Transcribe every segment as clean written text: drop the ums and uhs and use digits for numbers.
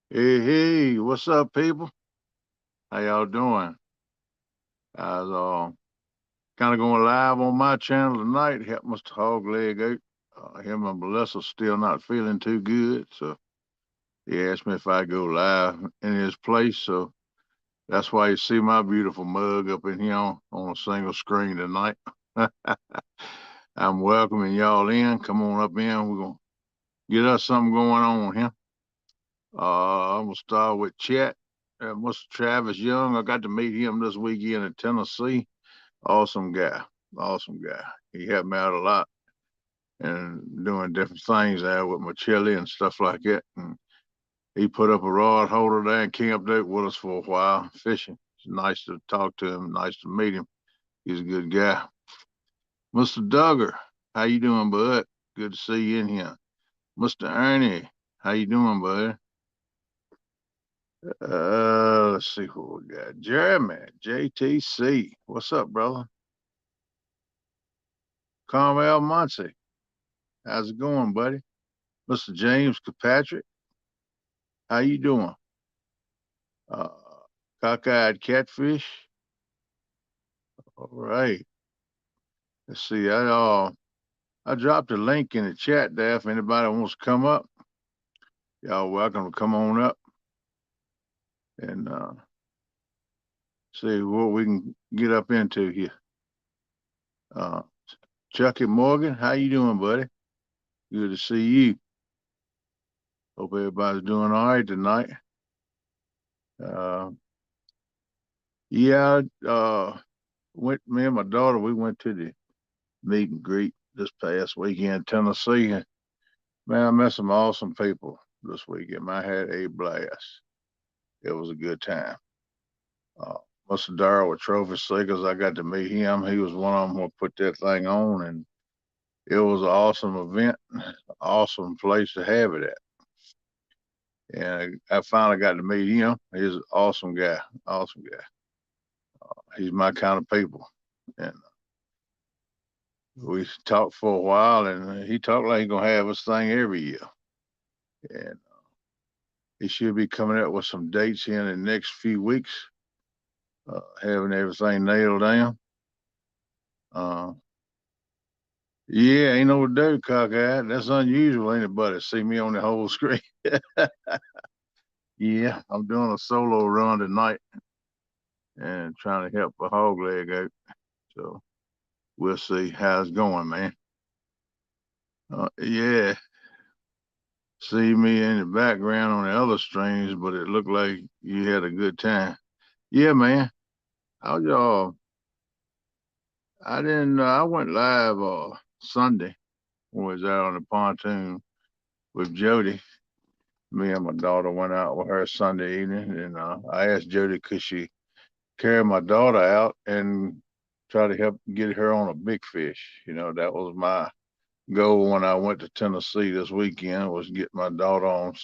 Hey, hey, what's up, people? How y'all doing? I was kind of going live on my channel tonight. Help Mr. Hawgleg out. Him and Melissa still not feeling too good, so he asked me if I go live in his place. So that's why you see my beautiful mug up in here on a single screen tonight. I'm welcoming y'all in. Come on up in. We're gonna get us something going on here. I'm gonna start with Chat. Mr. Travis Young. I got to meet him this weekend in Tennessee. Awesome guy. Awesome guy. He helped me out a lot and doing different things there with my chili and stuff like that. And he put up a rod holder there and camped out with us for a while fishing. It's nice to talk to him. Nice to meet him. He's a good guy. Mr. Duggar, how you doing, bud? Good to see you in here. Mr. Ernie, how you doing, bud? Let's see what we got. Jeremy, JTC. What's up, brother? Carmel Muncie. How's it going, buddy? Mr. James Kirkpatrick, how you doing? Uh, Cockeyed Catfish. All right. Let's see. I dropped a link in the chat there. If anybody wants to come up, y'all welcome to come on up and see what we can get up into here. Uh, Chucky Morgan, how you doing, buddy? Good to see you. Hope everybody's doing all right tonight. Uh, yeah, went me and my daughter. We went to the meet and greet this past weekend in Tennessee. And man, I met some awesome people this weekend. I had a blast. It was a good time. Uh, Mr. Darrell with Trophy Seekers, I got to meet him. He was one of them who put that thing on, and it was an awesome event, awesome place to have it at. And I finally got to meet him. He's an awesome guy, awesome guy. He's my kind of people. And we talked for a while, and he talked like he's going to have this thing every year. And he should be coming out with some dates here in the next few weeks, having everything nailed down. Uh, yeah, ain't no doubt, cockeyed. That's unusual, ain't it, buddy? See me on the whole screen. Yeah, I'm doing a solo run tonight and trying to help a hog leg out. So we'll see how it's going, man. Yeah, see me in the background on the other streams, but it looked like you had a good time. Yeah, man. How y'all? I didn't. I went live Sunday when we was out on the pontoon with Jody. Me and my daughter went out with her Sunday evening, and I asked Jody could she carry my daughter out and try to help get her on a big fish. You know, that was my goal when I went to Tennessee this weekend was get my daughter on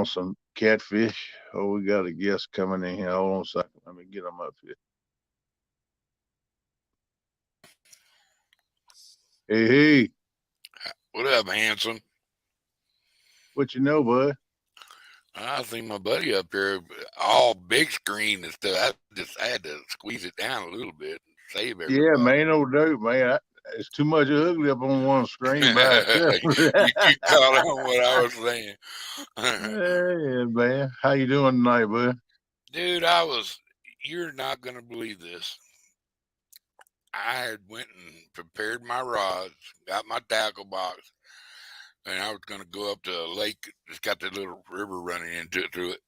some catfish. Oh, we got a guest coming in here. Hold on a second. Let me get them up here. Hey, hey, What up, handsome? what you know, bud? I see my buddy up here, all big screen and stuff. I had to squeeze it down a little bit and save Yeah, everybody. man, no doubt, man. It's too much ugly up on one screen by itself. You caught on what I was saying. Yeah, man. How you doing tonight, bud? Dude, you're not going to believe this. I had went and prepared my rods, got my tackle box, and I was going to go up to a lake. It's got that little river running into it through it.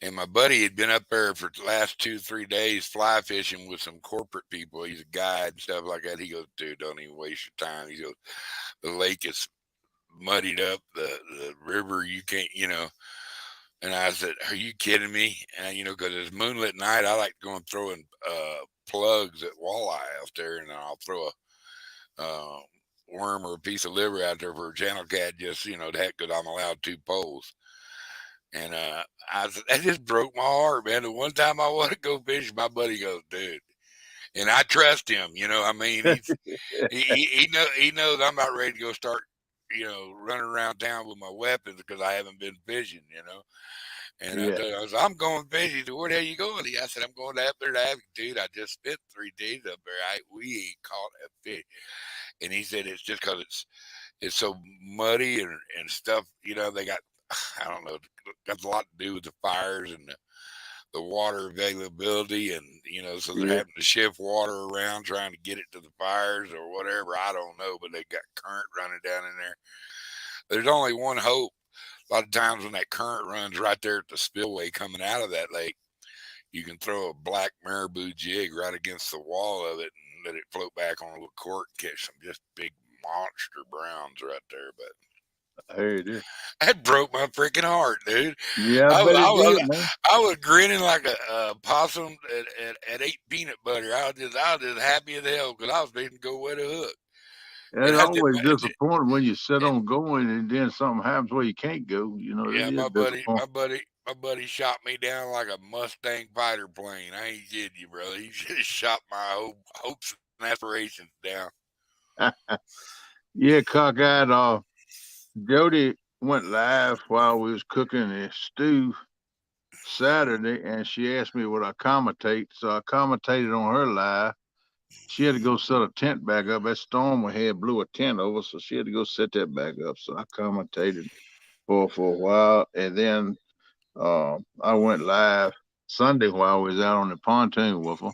And my buddy had been up there for the last 2, 3 days fly fishing with some corporate people. He's a guide and stuff like that. He goes, dude, don't even waste your time. He goes, the lake is muddied up, the river, you can't, And I said, are you kidding me? And, because it's moonlit night, I like going throwing plugs at walleye out there, and I'll throw a worm or a piece of liver out there for a channel cat just, the heck, because I'm allowed 2 poles. And that just broke my heart, man. The one time I want to go fish, my buddy goes, dude, and I trust him. I mean, he knows I'm about ready to go start running around town with my weapons because I haven't been fishing. And I Yeah. told him, I said, I'm going fishing. He said, where the hell you going? I said, I'm going up there to have dude. I just spent 3 days up there. We ain't caught a fish. And he said it's just because it's so muddy and stuff. They got I don't know. Got a lot to do with the fires and the water availability, and so they're Yeah. having to shift water around trying to get it to the fires or whatever. I don't know, but they got current running down in there. There's only one hope. A lot of times when that current runs right there at the spillway coming out of that lake, you can throw a black marabou jig right against the wall of it and let it float back on a little cork and catch some just big monster browns right there. But I heard it. that broke my freaking heart, dude. Yeah, I I, bet I it was did, man. I was grinning like a possum at ate peanut butter. I was just happy as hell because I was ready to go wet a hook. And It's I did, always and, disappointing when you set and on going and then something happens where you can't go. That yeah, is disappointing. my buddy shot me down like a Mustang fighter plane. I ain't kidding you, brother. He just shot my hopes and aspirations down. Yeah, cockeyed. Jody went live while we was cooking a stew Saturday, and she asked me would I commentate. So I commentated on her live. She had to go set a tent back up. That storm we had blew a tent over, so she had to go set that back up. So I commentated for a while, and then I went live Sunday while I was out on the pontoon with her.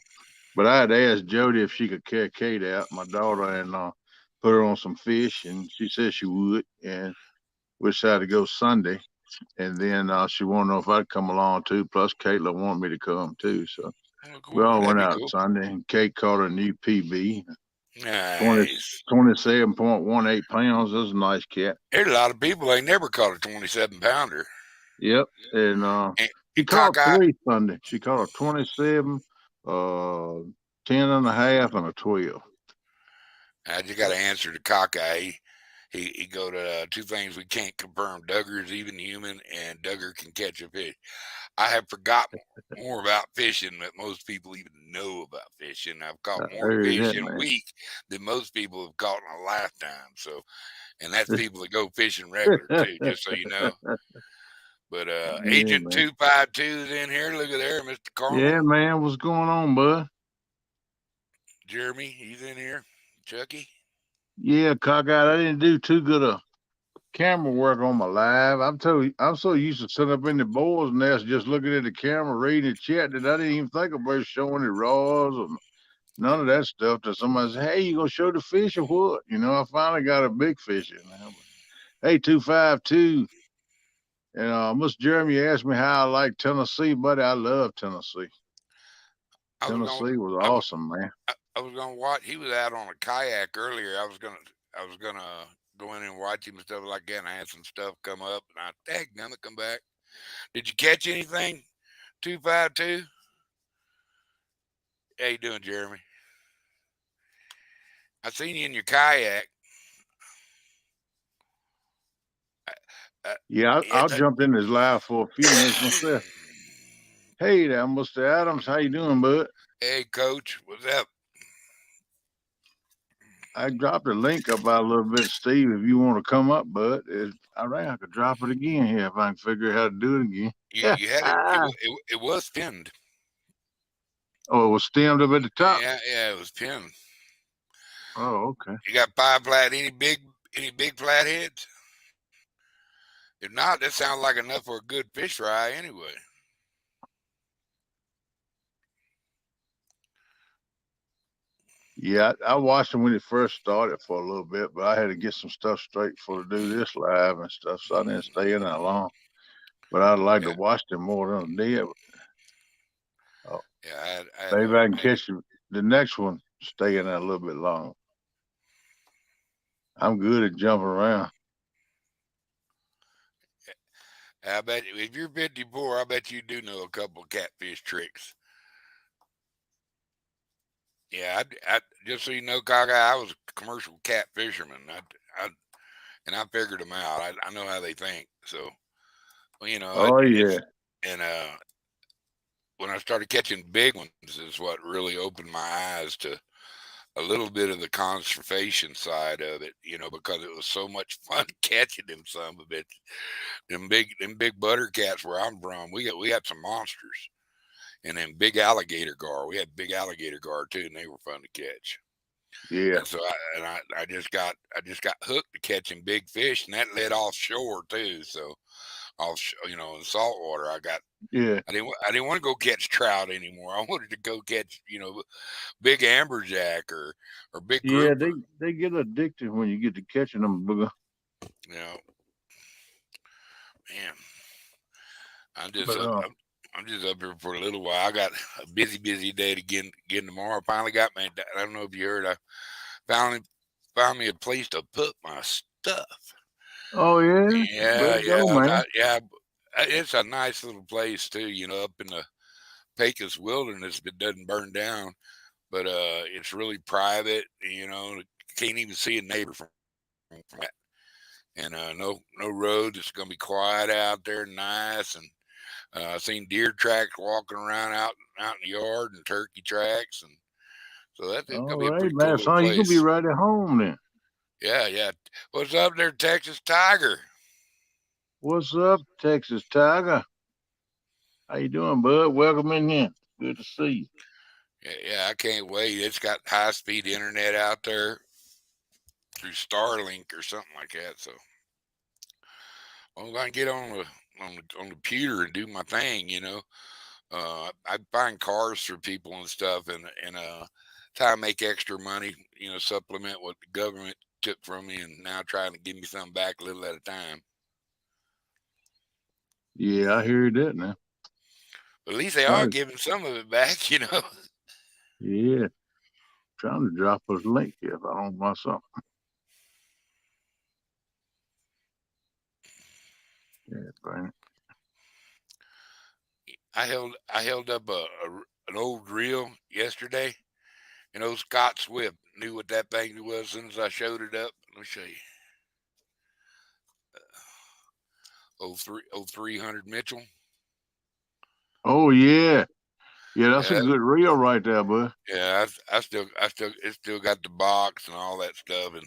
But I had asked Jody if she could carry Kate out, my daughter, and put her on some fish, and she said she would. And we decided to go Sunday, and then she wanted to know if I'd come along too. Plus, Caitlin wanted me to come too, so Oh, we cool. all That'd went be out cool. Sunday. And Kate caught a new PB, 20, Nice. 27.18 pounds. That's a nice cat. There's a lot of people ain't never caught a 27-pounder. Yep, and And, she and caught cockeye, three Sunday. She caught a 27, uh, 10 and a half, and a 12. I just got to answer to cockeye. He go to two things we can't confirm. Duggar's even human, and Duggar can catch a fish. I have forgotten more about fishing than most people even know about fishing. I've caught I more heard fish that, in a man. week than most people have caught in a lifetime. So, and that's people that go fishing regular too, just so you know. But Yeah, Agent man. 252 is in here. Look at there, Mr. Carmel. Yeah, man. What's going on, bud? Jeremy, he's in here. Chucky. Yeah, cockeyed. I didn't do too good of camera work on my live. I'm so used to sitting up in the boys' nest just looking at the camera, reading the chat that I didn't even think about showing the raws or none of that stuff. Till somebody said, "Hey, you gonna show the fish or what?" I finally got a big fish in now. Hey, 252. And Miss Jeremy asked me how I like Tennessee, buddy. I love Tennessee. I was gonna, Tennessee was I was, awesome, man. I was gonna watch. He was out on a kayak earlier. I was gonna go in and watch him and stuff like that. And I had some stuff come up, and I tagged him to come back. Did you catch anything? 252. How you doing, Jeremy? I seen you in your kayak. Uh, uh, Yeah, yeah, I'll jump in this live for a few minutes myself. Hey there, Mr. Adams. How you doing, bud? hey, Coach, what's up? I dropped a link up out a little bit, Steve, if you want to come up, bud. I reckon I could drop it again here if I can figure out how to do it again. You had it. It was pinned. Oh, it was stemmed up at the top. Yeah, it was pinned. Oh, okay. You got five flat? Any big flatheads? If not, that sounds like enough for a good fish fry anyway. Yeah, I watched him when it first started for a little bit, but I had to get some stuff straight for to do this live and stuff, so I didn't stay in that long. But I'd like to Yeah, watch them more than I did. Oh, yeah. maybe I can catch the next one, stay in there a little bit long. I'm good at jumping around. I bet if you're 54, I bet you do know a couple of catfish tricks. Yeah, just so you know, Cockeye, I was a commercial cat fisherman. And I figured them out. I know how they think. So, well, Oh yeah. and when I started catching big ones is what really opened my eyes to a little bit of the conservation side of it, because it was so much fun catching them some of it. Them big butter cats where I'm from, we had some monsters, and then big alligator gar. We had big alligator gar too, and they were fun to catch. Yeah, And so I just got hooked to catching big fish, and that led offshore too. So in saltwater, yeah, I didn't want to go catch trout anymore. I wanted to go catch big amberjack or big yeah. grouper. They get addicted when you get to catching them. You know, man, I'm just But up. I'm just up here for a little while. I got a busy day to get tomorrow. I finally got my. I don't know if you heard. I finally found me a place to put my stuff. oh yeah, Yeah, better go, yeah, man. yeah. It's a nice little place too. Up in the Pecos wilderness that doesn't burn down, but it's really private. Can't even see a neighbor from that. And no roads. It's gonna be quiet out there, nice. And I seen deer tracks walking around out in the yard, and turkey tracks, and so it's All gonna be a right, pretty cool man. little So you gonna be place. right at home then. Yeah, yeah. What's up there, Texas Tiger? What's up, Texas Tiger? How you doing, bud? Welcome in here. Good to see you. Yeah, yeah, I can't wait. It's got high speed internet out there through Starlink or something like that. So I can get on the computer and do my thing. I find cars for people and stuff, and try to make extra money. Supplement what the government took from me, and now trying to give me something back a little at a time. Yeah, I hear that now. But at least they are Trying to, giving some of it back. yeah, trying to drop us a link here if I don't want something. Yeah, bring it. I held up an old reel yesterday, and old Scott Swift knew what that thing was as soon as I showed it up. Let me show you. Oh 300 Mitchell. Oh yeah, yeah. That's a Yeah, good reel right there, bud. yeah. It still got the box and all that stuff, and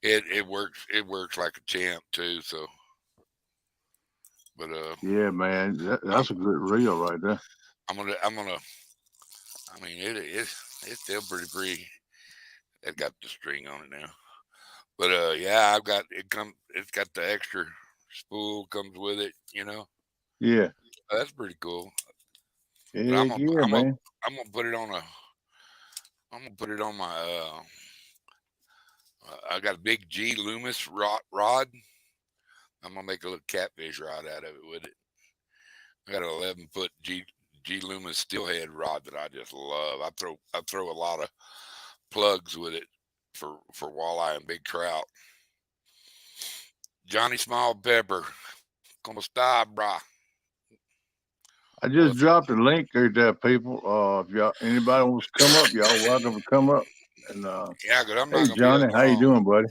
it works. It works like a champ too. So, but Yeah, man. I'm That's a good reel right there. I'm gonna. I mean, it's still pretty free. It got the string on it now, but yeah, I've got it. It's got the extra spool comes with it. Yeah, That's pretty cool. But heck yeah, man. I'm gonna put it on a. I'm gonna put it on my. I got a big G Loomis rod. I'm gonna make a little catfish rod out of it with it. I got an 11-foot G Loomis steelhead rod that I just love. I throw a lot of plugs with it for walleye and big trout. Johnny Small Pepper, como está, brah? I Well, just dropped a link right there, people. If y'all anybody wants to come up, y'all welcome to come up. And yeah, because I'm hey, not gonna be Johnny, up how you long. doing, buddy?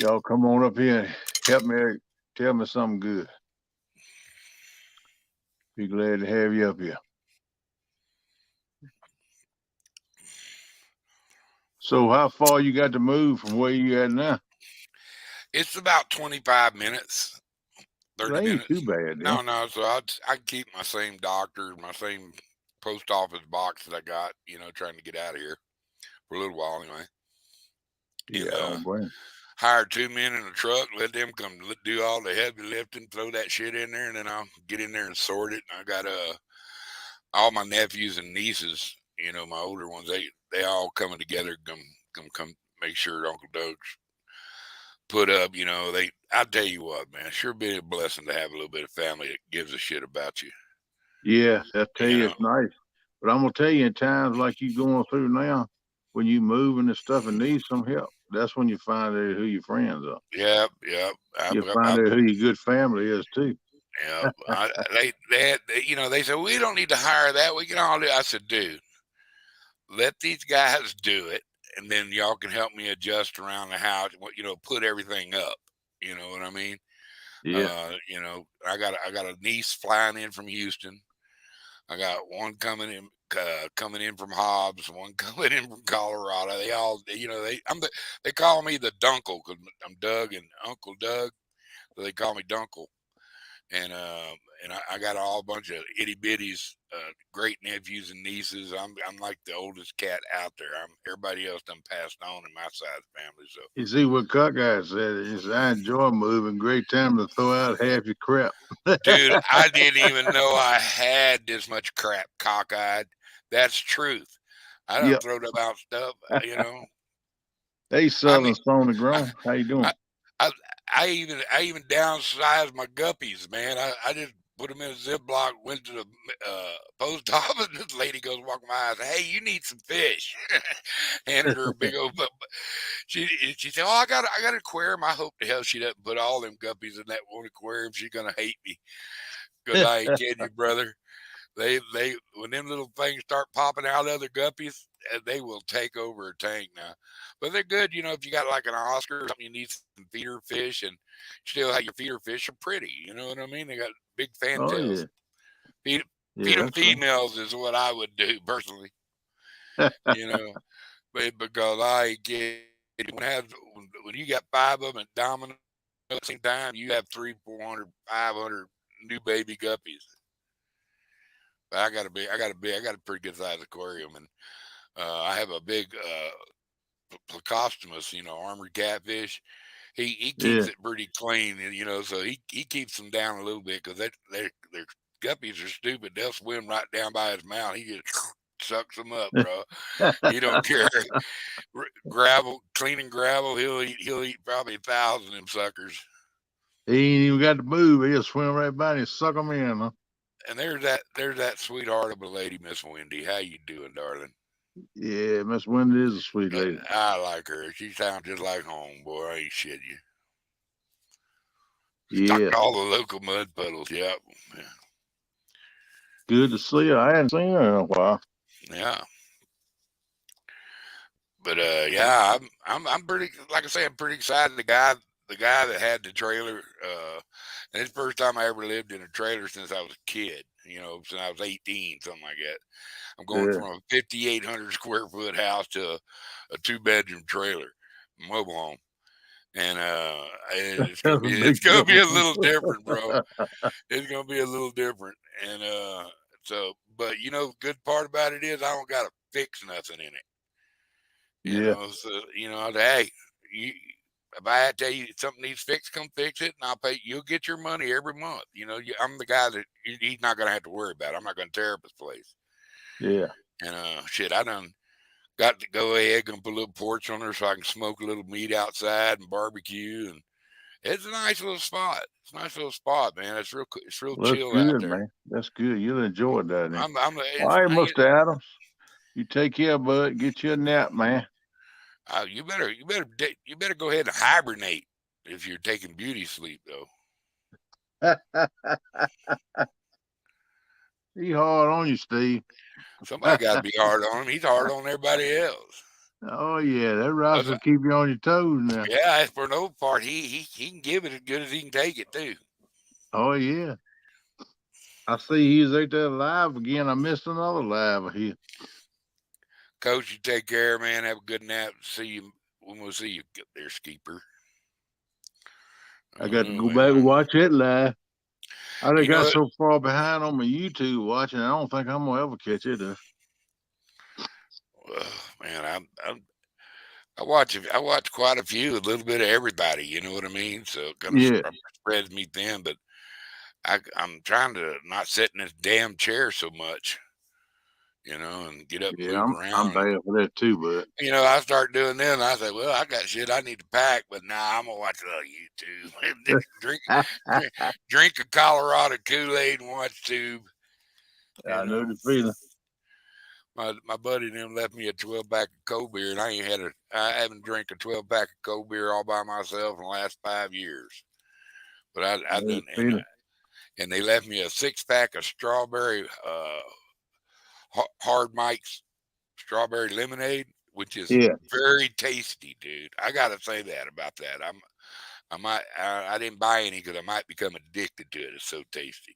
Y'all come on up here and help me tell me something good. Be glad to have you up here. So, how far you got to move from where you at now? It's about 25 minutes, Well, 30 that ain't too minutes. bad then. No, no. So I keep my same doctor, my same post office box that I got. Trying to get out of here for a little while anyway. Yeah, And I don't blame. hire two men in a truck, let them come do all the heavy lifting, throw that shit in there, and then I'll get in there and sort it. And I got all my nephews and nieces, my older ones, they all coming together, come make sure Uncle Doug's put up. I tell you what, man, sure be a blessing to have a little bit of family that gives a shit about you. Yeah, I tell You you know, it's nice. But I'm gonna tell you, in times like you going through now, when you moving and stuff and need some help, that's when you find out who your friends are. yeah, yeah. You find out who your good family is too. Yeah, they said we don't need to hire that. We can all do. I said, dude, let these guys do it, and then y'all can help me adjust around the house. Put everything up. You know what I mean? Yeah, I got a niece flying in from Houston. I got one coming in from Hobbs, one coming in from Colorado. They all, they call me the Dunkle because I'm Doug and Uncle Doug, so they call me Dunkle. And I got all bunch of itty bitties, great nephews and nieces. I'm like the oldest cat out there. Everybody else done passed on in my side of the family. So You see what Cockeye said? He said, I enjoy moving. Great time to throw out half your crap. dude, I didn't even know I had this much crap cockeyed. That's truth. I don't Yep. throw about stuff, you know. Hey, I mean, Southern Stone the I, Grown. How you doing? I, I, I even downsized my guppies, man. I just put them in a Ziploc, went to the post office, and this lady goes walking by and said, hey, you need some fish. Handed her a big old, she said, oh, I got an aquarium. I hope the hell she doesn't put all them guppies in that one aquarium. She's going to hate me. Because I ain't kidding you, brother. They when them little things start popping out other guppies, they will take over a tank now. But they're good, if you got like an Oscar or something, you need some feeder fish, and still how your feeder fish are pretty. You know what I mean? They got big Oh, yeah. fantails. Feed Yeah, feed them that's right. females is what I would do personally. You know, but because I ain't kidding. When you got 5 of them at Domino at the same time, you have 300, 400, 500 new baby guppies. But I got a pretty good sized aquarium, and I have a big Plecostomus, armored catfish. He Yeah. keeps it pretty clean, so he keeps them down a little bit because their guppies are stupid. They'll swim right down by his mouth. He just sucks them up, bro. He don't care. Gravel, cleaning gravel, he'll eat probably 1,000 of them suckers. He ain't even got to move. He'll swim right by and suck them in, huh? And there's that sweetheart of a lady, Miss Wendy. How you doing, darling? Yeah, Miss Wendy is a sweet lady. I like her. She sounds just like home, boy. I ain't shitting you. Yeah. Stocked all the local mud puddles. Yep. Good to see her. I hadn't seen her in a while. Yeah. But yeah, I'm pretty. Like I say, I'm pretty excited. The guy that had the trailer. And it's the first time I ever lived in a trailer since I was a kid. Since I was 18, something like that. I'm going Yeah. from a 5,800 square foot house to a 2-bedroom trailer, mobile home. And it's gonna That's a be big it's gonna be a difference. little different, bro. It's gonna be a little different. And but good part about it is I don't gotta fix nothing in it. Yeah. So I say, hey, if I tell you something needs fixed, come fix it, and I'll pay. You'll get your money every month. I'm the guy that he's not gonna have to worry about. I'm not gonna tear up his place. Yeah. And shit, I done got to go ahead and put a little porch on there so I can smoke a little meat outside and barbecue, and it's a nice little spot. It's a nice little spot, man. It's real Well, that's chill out good, there. man. That's good. You'll enjoy it down there. I'm All it's right, I, Mr. Adams. You take care, bud. Get you a nap, man. you better go ahead and hibernate if you're taking beauty sleep though. He hard on you, Steve. Somebody got to be hard on him. He's hard on everybody else. Oh yeah, that rice That's, will keep you on your toes now. yeah, for no part, he can give it as good as he can take it too. Oh yeah. I see he's out there live again. I missed another live here. Coach, you take care, man. Have a good nap. See you when we'll see you get there, Skeeper. I Oh got to no, go back and man. watch it live. I done You know got what? so far behind on my YouTube watching. I don't think I'm gonna ever catch it. Man, I watch quite a few, a little bit of everybody. You know what I mean? So it kind of Yeah, spreads me thin, but I'm trying to not sit in this damn chair so much, and get up and yeah, move I'm around. bad for that too, but I start doing this, and I say, well, I got shit I need to pack, but nah, I'm gonna watch a little YouTube, drink, drink, drink a Colorado Kool-Aid and watch tube. You I know know, the feeling. my buddy and them left me a 12 pack of cold beer, and I haven't drank a 12 pack of cold beer all by myself in the last 5 years. But I I know the done, feeling. and they left me a 6 pack of strawberry hard Mike's strawberry lemonade, which is Yeah, very tasty, dude. I gotta say that about that. I didn't buy any because I might become addicted to it. It's so tasty.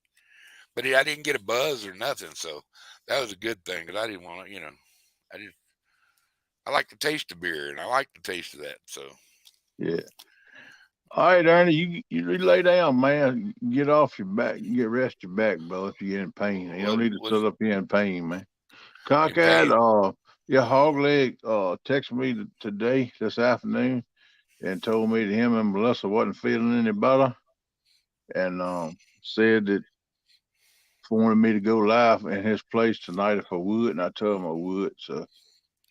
but I didn't get a buzz or nothing, so that was a good thing because I didn't want to, I just I like the taste of beer and I like the taste of that. So Yeah. All right, Ernie, you lay down, man. Get off your back. Get rest your back, brother, if you get in pain. You don't need to was sit up here in pain, man. in Cockeyed, pain. yeah, Hawgleg texted me today, this afternoon, and told me that him and Melissa wasn't feeling any better, and said that wanted me to go live in his place tonight if I would, and I told him I would. So,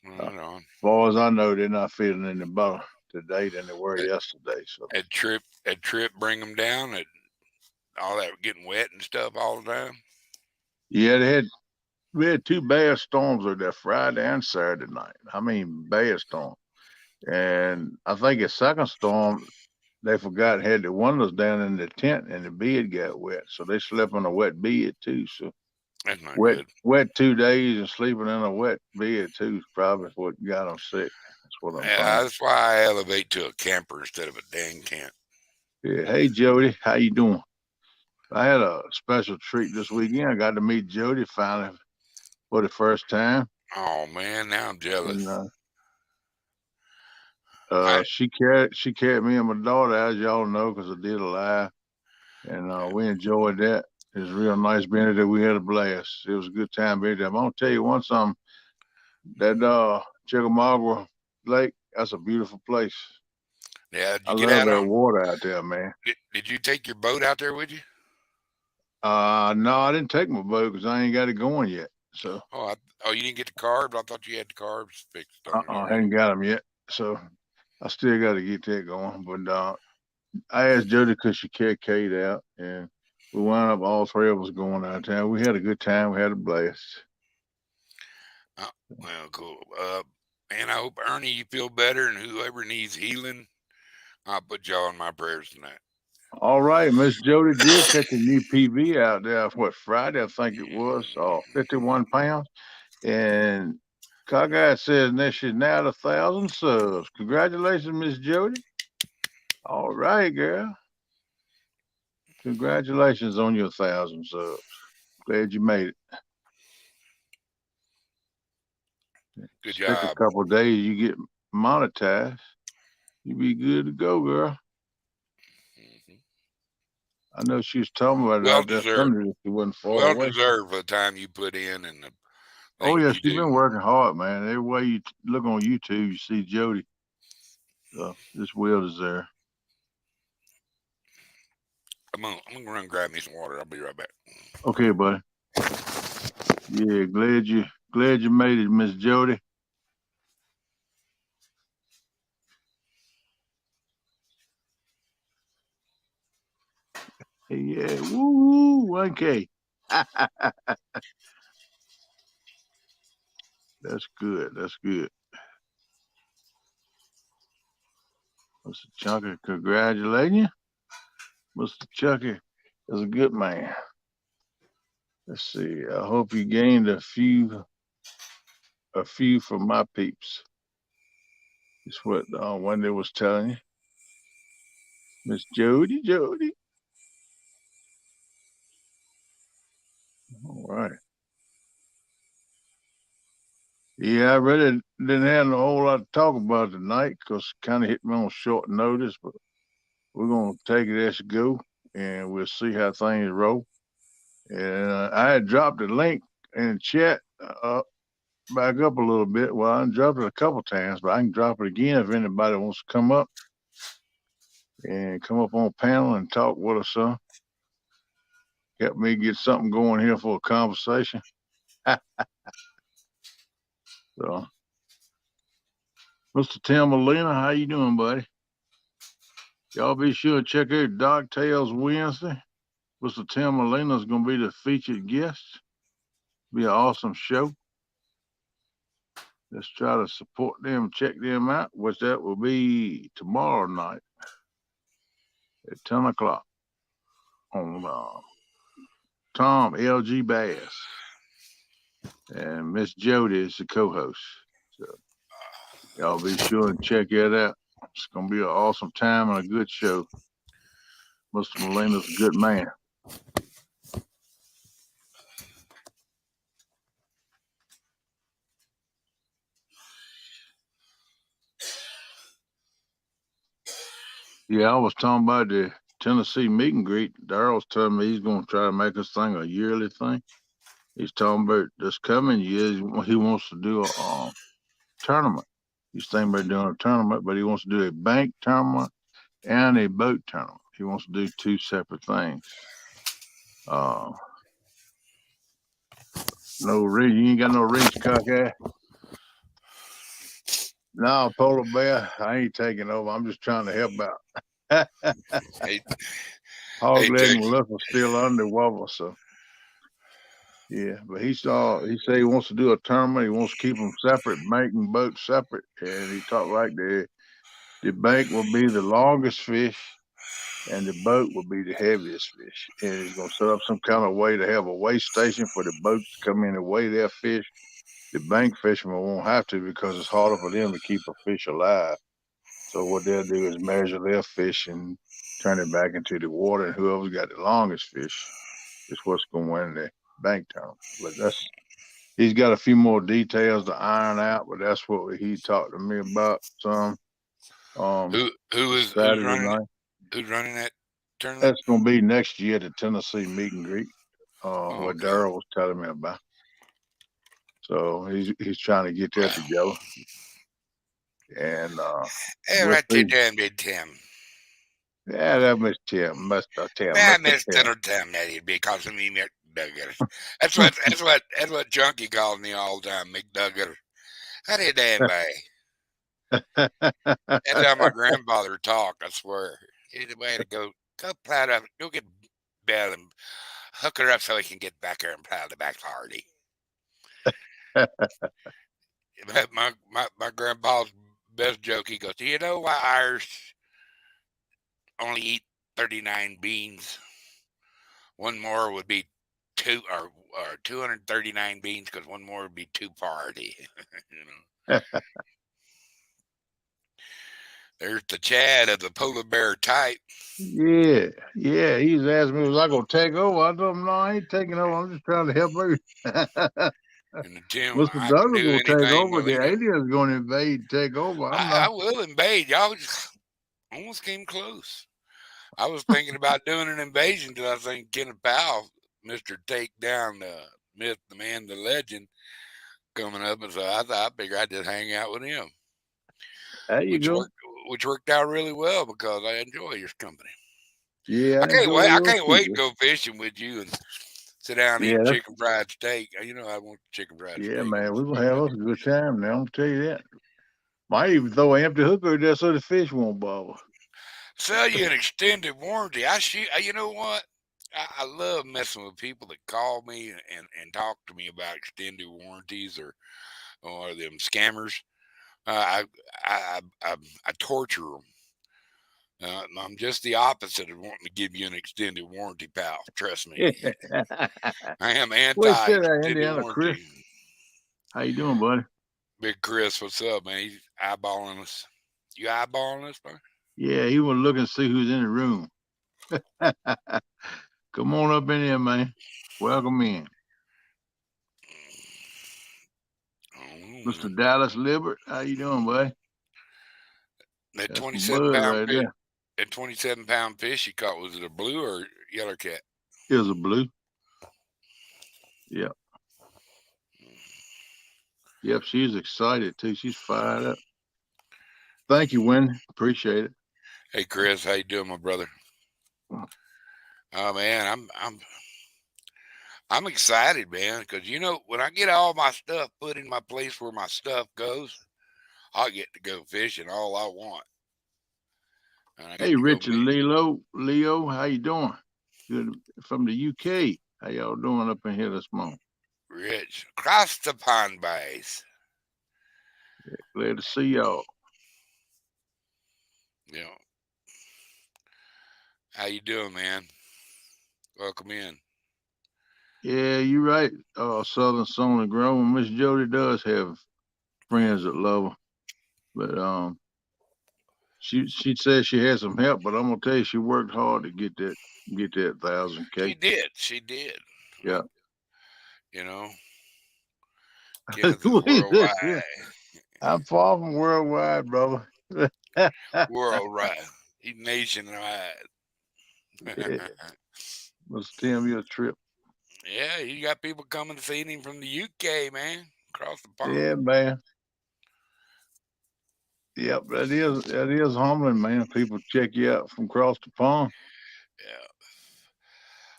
Right on. as far as I know, they're not feeling any better today than they were At, yesterday. So, at trip, bring them down. At all that getting wet and stuff all the time. yeah, we had two bad storms over there Friday and Saturday night. I mean, bad storm. And I think a second storm, they forgot had the windows down in the tent and the bed got wet. So they slept on a wet bed too. So That's not wet, good. wet 2 days and sleeping in a wet bed too is probably what got them sick. That's what I'm Yeah, thinking. that's why I elevate to a camper instead of a dang tent. Yeah. Hey, Jody, how you doing? I had a special treat this weekend. I got to meet Jody finally for the first time. Oh man, now I'm jealous. And I she carried me and my daughter, as y'all know, because I did a live, and we enjoyed that. It was real nice being there. We had a blast. It was a good time being there. I'm gonna tell you one something. That Chickamauga Lake, that's a beautiful place. yeah. Did I you get love out that on? water out there, man. Did you take your boat out there with you? No, I didn't take my boat because I ain't got it going yet. So Oh, you didn't get the carbs. I thought you had the carbs fixed on it I already. hadn't got them yet. So I still got to get that going. But I asked Jody because she carried Kate out, and we wound up all three of us going out there. We had a good time. We had a blast. Well, cool. Man, I hope Ernie you feel better, and whoever needs healing, I'll put y'all in my prayers tonight. All right, Miss Jody did catch a new PB out there. What Friday? I think it was. 51 pounds. And Cockeye says that she's now at 1,000 subs. Congratulations, Miss Jody. All right, girl. Congratulations on your 1,000 subs. Glad you made it. Good Just take a job. couple of days, you get monetized. You be good to go, girl. Hmm. I know she was talking about it Well out there deserved. Sunday. She wasn't far Well away. deserved for the time you put in and the Oh things yeah, you she's do. been working hard, man. Every way you look on YouTube, you see Jody. So it's well deserved. I'm gonna run grab me some water. I'll be right back. Okay, buddy. Yeah, glad you made it, Miss Jody. Hey, yeah, woo, 1K. That's good. That's good. Mr. Chunky, congratulating you. Mr. Chucky is a good man. Let's see. I hope you gained a few from my peeps. Is what Wendy was telling you. Miss Jody. All right. Yeah, I really didn't have a whole lot to talk about tonight because kind of hit me on short notice, but we're going to take it as it go and we'll see how things roll. And I had dropped a link in the chat back up a little bit. Well, I dropped it a couple times, but I can drop it again if anybody wants to come up and come up on panel and talk with us. Help me get something going here for a conversation. So, Mr. Tim Molina, how you doing, buddy? Y'all be sure to check out Dark Tales Wednesday. Mr. Tim Molina is going to be the featured guest. Be an awesome show. Let's try to support them, check them out, which that will be tomorrow night at 10 o'clock on Tom LG Bass. And Miss Jody is the co-host. So y'all be sure and check it out. It's gonna be an awesome time and a good show. Mr. Molina's a good man. Yeah, I was talking about the Tennessee meet and greet. Daryl's telling me he's going to try to make this thing a yearly thing. He's talking about this coming year. He wants to do a tournament. He's thinking about doing a tournament, but he wants to do a bank tournament and a boat tournament. He wants to do two separate things. Uh, no ring. You ain't got no rings, cockeye. No, polar bear. I ain't taking over. I'm just trying to help out. Hey, hey, Hawgleg and Jake. Melissa still underwater, so yeah. But he said he wants to do a tournament. He wants to keep them separate, bank and boat separate. And he talked like the bank will be the longest fish, and the boat will be the heaviest fish. And he's gonna set up some kind of way to have a weigh station for the boats to come in and weigh their fish. The bank fishermen won't have to because it's harder for them to keep a fish alive. So what they'll do is measure their fish and turn it back into the water, and whoever's got the longest fish is what's going to win the bank tournament. But that's he's got a few more details to iron out, but that's what he talked to me about some Who's Saturday running it? night. Who's running that tournament? That's going to be next year, the Tennessee meet and greet, Oh, what okay. Darrell was telling me about. So he's trying to get that together, and Hey, we'll right to see. damn big Tim. Yeah, that Mr. Tim, Mr. Tim, Man, Mr. Miss Tim. Little Tim, that he'd be calling me McDuggetter. That's what Junkie calls me all the time, McDuggetter. How did damn boy? That's how my grandfather talked. I swear. He's the way to go plow up, go get Belle and hook her up so he can get back there and plow the back party. My grandpa's best joke. He goes, "Do you know why Irish only eat 39 beans? One more would be or 239 beans because one more would be two party." you know, there's the Chad of the polar bear type, Yeah, yeah. He's asking me, was I gonna take over? I told him, no, I ain't taking over. I'm just trying to help you. and the Tim, Mr. I can Douglas do gonna take anything, over. The Molina. aliens gonna invade, take over. I'm I not. will invade. Y'all just almost came close. I was thinking about doing an invasion till I think Kenneth Powell, Mister Take Down the Myth, the Man, the Legend, coming up, and so I figured I'd just hang out with him, There you which go. worked which worked out really well because I enjoy your company. Yeah, I enjoy I yours can't too, wait to bro. go fishing with you and sit down and Yeah, eat chicken fried steak. You know I want chicken fried yeah, steak. man. I'm We're gonna gonna start have us cooking. a good time now. I'm gonna tell you that. Might even throw an empty hooker there so the fish won't bother. Sell you an extended warranty. You know what? I love messing with people that call me and talk to me about extended warranties or them scammers. Uh, I torture them. I'm just the opposite of wanting to give you an extended warranty, pal. Trust me. I am Where's anti that extended Indiana Chris? warranty. How you doing, buddy? Big Chris, what's up, man? He's eyeballing us. You eyeballing us, man? Yeah, he was looking to see who's in the room. Come on up in here, man. Welcome in. Oh, Mr. man. Dallas Libert. How you doing, buddy? That That's my 27 bud pound right fish, there. that 27-pound fish you caught, was it a blue or yellow cat? Here's a blue. Yep. Yep, she's excited too. She's fired up. Thank you, Wendy. Appreciate it. Hey, Chris, how you doing, my brother? Oh man, I'm excited, man, because you know when I get all my stuff put in my place where my stuff goes, I get to go fishing all I want, and I get Hey, to go Richard meet Leo, how you doing? Good from the UK. How y'all doing up in here this morning? Rich across the pond base. Glad to see y'all. You know, how you doing, man? Welcome in. Yeah, you're right. Southern Sona Grown. Miss Jody does have friends that love her, but she says she had some help, but I'm gonna tell you she worked hard to get that 1,000K. She did. I, Yeah. you know, Kenneth is Wait, worldwide. I'm far from worldwide, brother. Worldwide. He's nationwide. Yeah, was a 10 year trip. Yeah, you got people coming to see him from the UK, man, across the pond. Yeah, man. Yep, that is humbling, man. People check you out from across the pond. Yeah,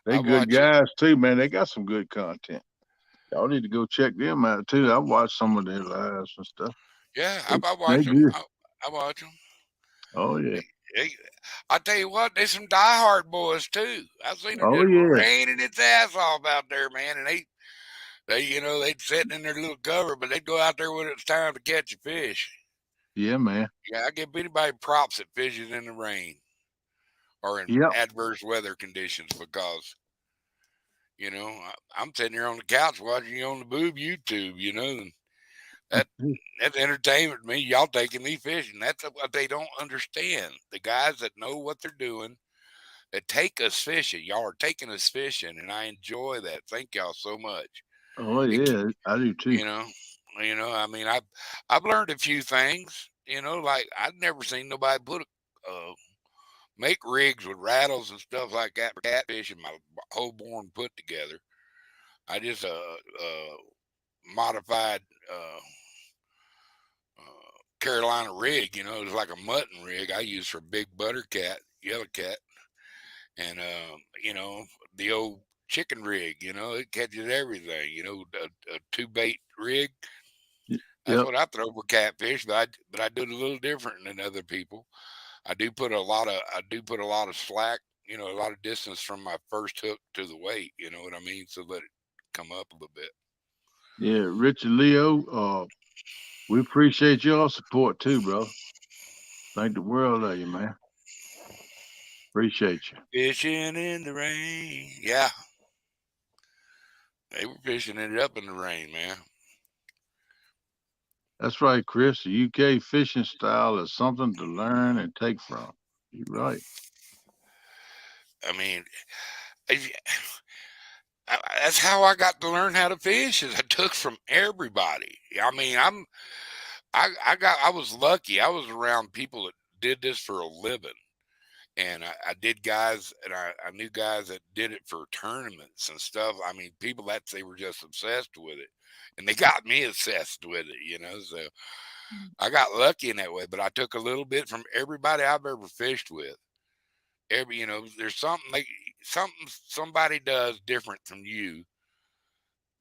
They I good watch it. guys too, man. They got some good content. Y'all need to go check them out too. I watched some of their lives and stuff. Yeah, They, I they watch them. good. I watch them. Oh yeah. I tell you what, there's some diehard boys too. I've seen them Oh just yeah. raining its ass off out there, man, and they'd sit in their little cover, but they'd go out there when it's time to catch a fish. Yeah, man. Yeah, I give anybody props that fishes in the rain or in Yep. adverse weather conditions because I'm sitting here on the couch watching you on the boob YouTube, and that that's entertainment to me. Y'all taking me fishing. That's what they don't understand. The guys that know what they're doing that take us fishing. Y'all are taking us fishing, and I enjoy that. Thank y'all so much. Oh It, yeah. I do too. you know, I mean, I've learned a few things. Like I've never seen nobody make rigs with rattles and stuff like that for catfish and my whole born put together. I just modified Carolina rig. It was like a mutton rig I used for big butter cat, yellow cat, and the old chicken rig. It catches everything. A two bait rig. That's Yep. what I throw for catfish, but I do it a little different than other people. I do put a lot of slack. A lot of distance from my first hook to the weight. You know what I mean? So let it come up a little bit. Yeah, Richard Leo. We appreciate your support too, bro. Thank the world of you, man. Appreciate you. Fishing in the rain. Yeah, they were fishing it up in the rain, man. That's right, Chris. The UK fishing style is something to learn and take from. You're right. I mean, I, that's how I got to learn how to fish. Is I took from everybody. I mean, I was lucky. I was around people that did this for a living. And I did guys, and I knew guys that did it for tournaments and stuff. I mean, people that they were just obsessed with it, and they got me obsessed with it. So I got lucky in that way. But I took a little bit from everybody I've ever fished with. There's something somebody does different from you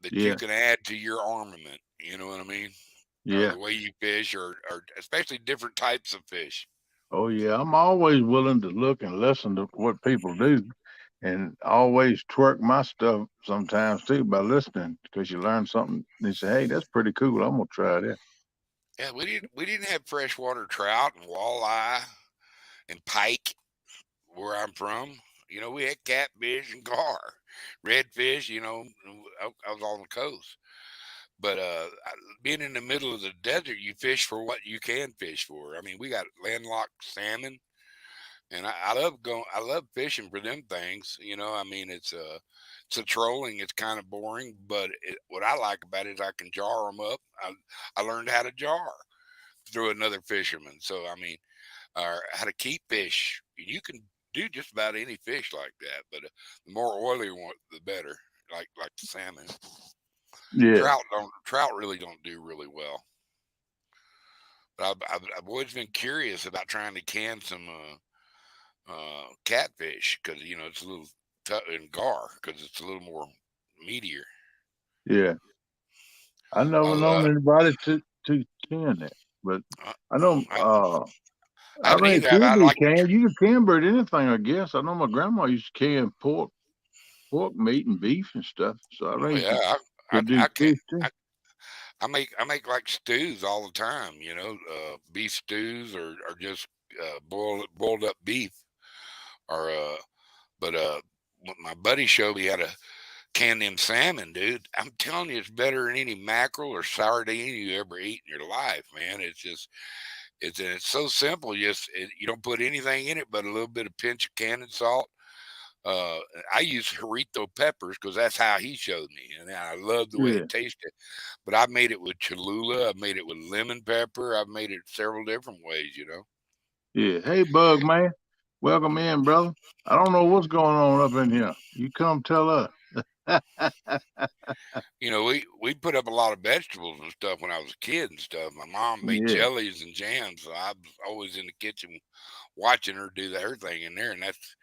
that you Yeah. can add to your armament. You know what I mean? Or Yeah. the way you fish, or especially different types of fish. Oh yeah. I'm always willing to look and listen to what people do, and always twerk my stuff sometimes too by listening because you learn something. And you say, "Hey, that's pretty cool. I'm gonna try that." Yeah, we didn't have freshwater trout and walleye and pike where I'm from. We had catfish and gar, redfish. I was on the coast, but being in the middle of the desert, you fish for what you can fish for. I mean, we got landlocked salmon, and I love going. I love fishing for them things. I mean, it's a trolling. It's kind of boring, but what I like about it is I can jar them up. I learned how to jar through another fisherman. So I mean, or how to keep fish. You can do just about any fish like that, but the more oily one, the better. Like the salmon, Yeah. trout really don't do really well. But I've always been curious about trying to can some catfish because it's a little tough and gar because it's a little more meatier. Yeah. I I never known love. anybody to can that, but I, I know. I I haven't mean, either. can I be like. canned. You can can bird anything, I guess. I know my grandma used to can pork meat and beef and stuff. So I Oh think yeah, you I could do I can't. fish too. I, I make like stews all the time. Beef stews or just boiled up beef or but what my buddy showed me how to can them salmon, dude. I'm telling you, it's better than any mackerel or sardine you ever eat in your life, man. It's so simple. You don't put anything in it but a little bit of pinch of cannon salt. Uh, I use Harito peppers because that's how he showed me, and I love the way Yeah, it tasted. But I've made it with Cholula. I've made it with lemon pepper. I've made it several different ways. yeah. Hey, Bug man. Welcome in, brother. I don't know what's going on up in here. You come tell us. We put up a lot of vegetables and stuff when I was a kid and stuff. My mom made Yeah, jellies and jams, so I was always in the kitchen watching her do her thing in there, and that's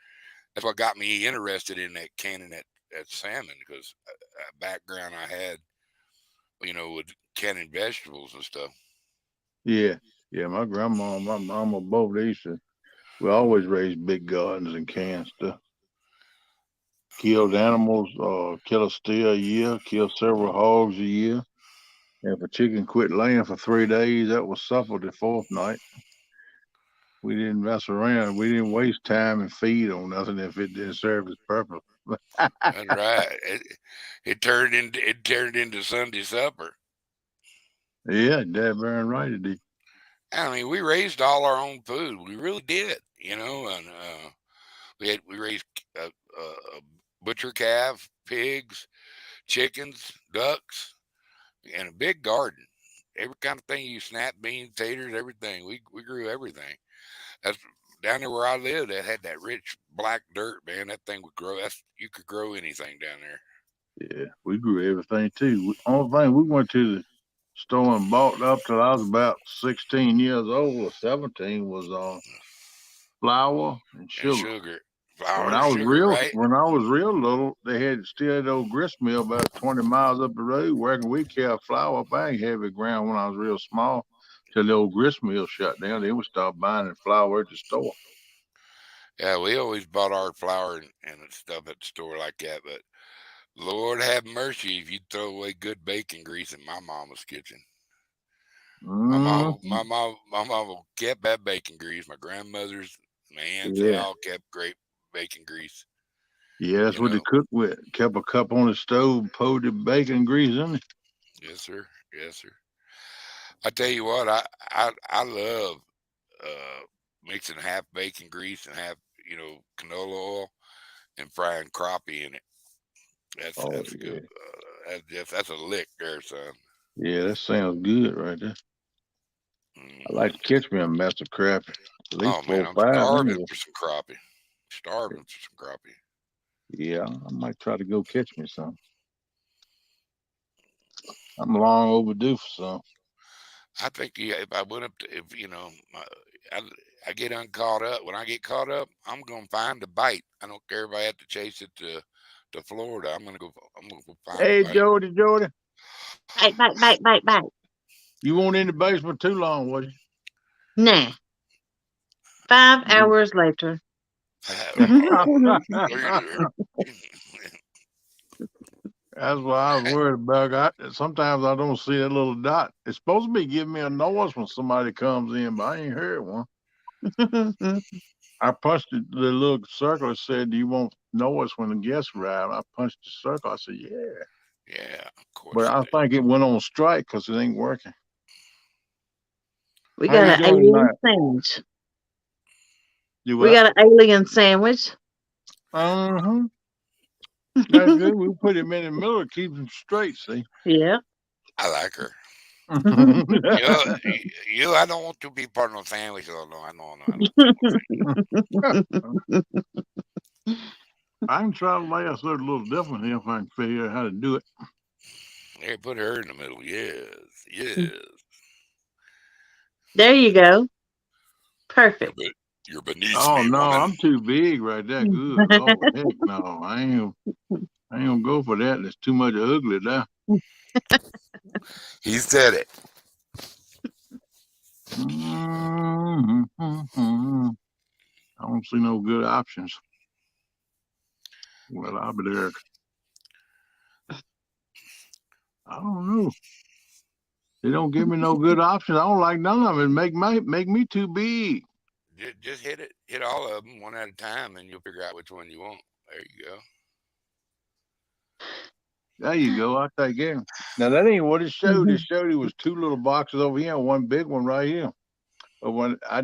what got me interested in that canning that salmon because a background I had, with canning vegetables and stuff. yeah, yeah. My grandma and my mama both, they used to, we always raised big gardens and canned stuff. Killed animals, kill a steer a year, kill several hogs a year. And if a chicken quit laying for 3 days, that was supper the fourth night. We didn't mess around. We didn't waste time and feed on nothing if it didn't serve its purpose. That's right. It turned into Sunday supper. Yeah, Dad Baron right it did. I mean, we raised all our own food. We really did, and we raised a butcher calf, pigs, chickens, ducks, and a big garden. Every kind of thing you snap beans, taters, everything. We grew everything. That's down there where I lived. That had that rich black dirt, man. That thing would grow. You could grow anything down there. Yeah, we grew everything too. Only thing we went to the store and bought up till I was about 16 years old or 17 was flour and And sugar. sugar, When flour, I was sugar, real right? when I was real little, they had still had old grist mill about 20 miles up the road. Where can we carry flour up? I ain't heavy ground when I was real small till the old grist mill shut down. Then we started buying the flour at the store. Yeah, we always bought our flour and stuff at the store like that. But Lord have mercy if you throw away good bacon grease in my mama's kitchen. Hmm. My mama kept that bacon grease. My grandmothers, my aunts, they Yeah. all kept great bacon grease. Yeah, that's You what they know, cooked with. Kept a cup on the stove, poured the bacon grease in it. yes sir, yes sir. I tell you what, I love uh, mixing half bacon grease and half canola oil and frying crappie in it. Oh That's good. yeah. That's a lick there, son. Yeah, that sounds good right there. I like to Hmm. catch me a mess of crap. At Oh least man, four, I'm five starving anyway. for some crappie. Starving for some crappie. Yeah, I might try to go catch me some. I'm long overdue for some. I think yeah, if I went up to if I, I get uncaught up. When I get caught up, I'm gonna find a bite. I don't care if I have to chase it to Florida. I'm gonna go find a Hey, bite. Jody, Bite, bite, bite, bite, bite. you weren't in the basement too long, was Nah. 5 you? hours later. That's what I was worried about. Sometimes I don't see that little dot. It's supposed to be giving me a noise when somebody comes in, but I ain't heard one. I punched the little circle. It said, "Do you want noise when the guests arrive?" I punched the circle. I said, "Yeah," Yeah, of but course you I did. think it went on strike because it ain't working. We How got you an doing alien tonight? sandwich. You We what? got an alien sandwich. Uh-huh. That's good. We put him in the middle to keep him straight, see? Yeah. I like her. You, I don't want to be part of no sandwich. Oh, no, I know, no, I don't want no sandwich. I can try to lay us a little different here if I can figure out how to do it. Hey, put her in the middle. Yes, yes. There you go. You're, Perfect. be- you're beneath Oh me, no, woman. I'm too big right there. Good Lord, heck no, I ain't gonna go for that. There's too much ugly there. He said it. Mm-hmm. I don't see no good options. Well, I'll be there. I don't know. They don't give me no good options. I don't like none of it. Make me too big. Just hit it. Hit all of them one at a time, and you'll figure out which one you want. There you go. There you go. I take it. Now that ain't what it showed. It showed it was two little boxes over here and one big one right here. But when I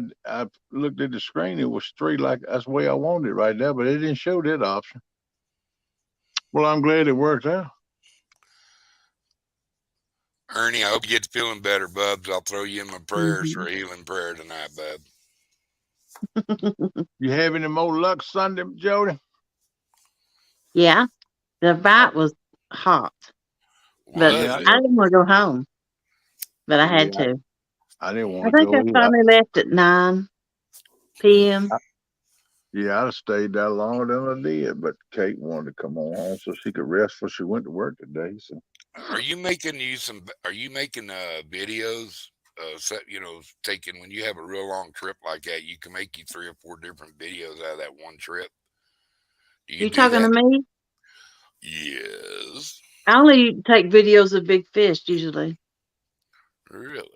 looked at the screen, it was three. Like that's the way I wanted it right there. But it didn't show that option. Well, I'm glad it worked out. Ernie, I hope you get feeling better, bubs. I'll throw you in my prayers for Mhm. a healing prayer tonight, bub. You have any more luck Sunday, Jody? Yeah, the bite was hot, but Was Yeah, I it? I know. didn't want to go home, but I had Yeah, to. I didn't I want to think I go either. finally left at 9 p.m. Yeah, I'd have stayed that longer than I did, but Kate wanted to come on home so she could rest before she went to work today. So Are you making videos? Taking when you have a real long trip like that, you can make you 3 or 4 different videos out of that one trip. Do you You do talking to that? me? Yes. I only take videos of big fish usually. Really?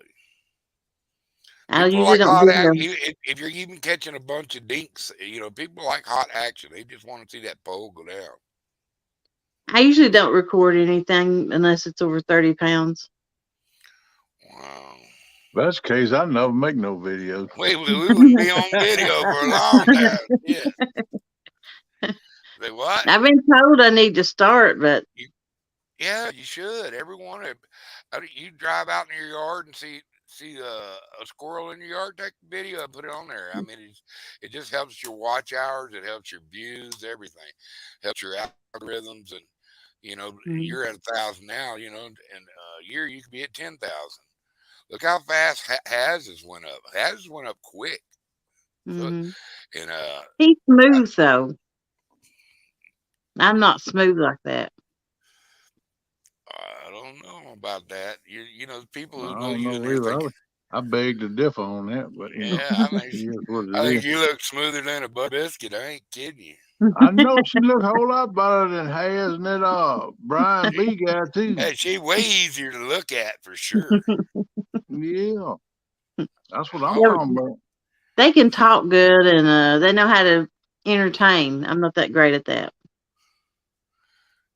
I People usually like don't hot video. action. If you're even catching a bunch of dinks, people like hot action. They just want to see that pole go down. I usually don't record anything unless it's over 30 pounds. Wow. if that's the case, I never make no videos. We wouldn't be on video for a long time. Yeah. Say what? I've been told I need to start, but You, yeah, you should. Everyone, you drive out in your yard and see a squirrel in your yard, take a video and put it on there. I mean, it just helps your watch hours. It helps your views, everything. Helps your algorithms, and mm-hmm. you're at 1,000 now. In a year you could be at 10,000. Look how fast Hazes went up. Hazes went up quick. So, and He's smooth though. I'm not smooth like that. I don't know about that. People I who know don't you and know they're either. thinking, I beg to differ on that, but yeah, it is what I it think is. you look smoother than a butter biscuit. I ain't kidding you. I know she look a whole lot better than Hayes and that Brian She, B guy too. hey, she way easier to look at for sure. Yeah, that's what I'm Oh, Yeah, talking about. they can talk good and they know how to entertain. I'm not that great at that.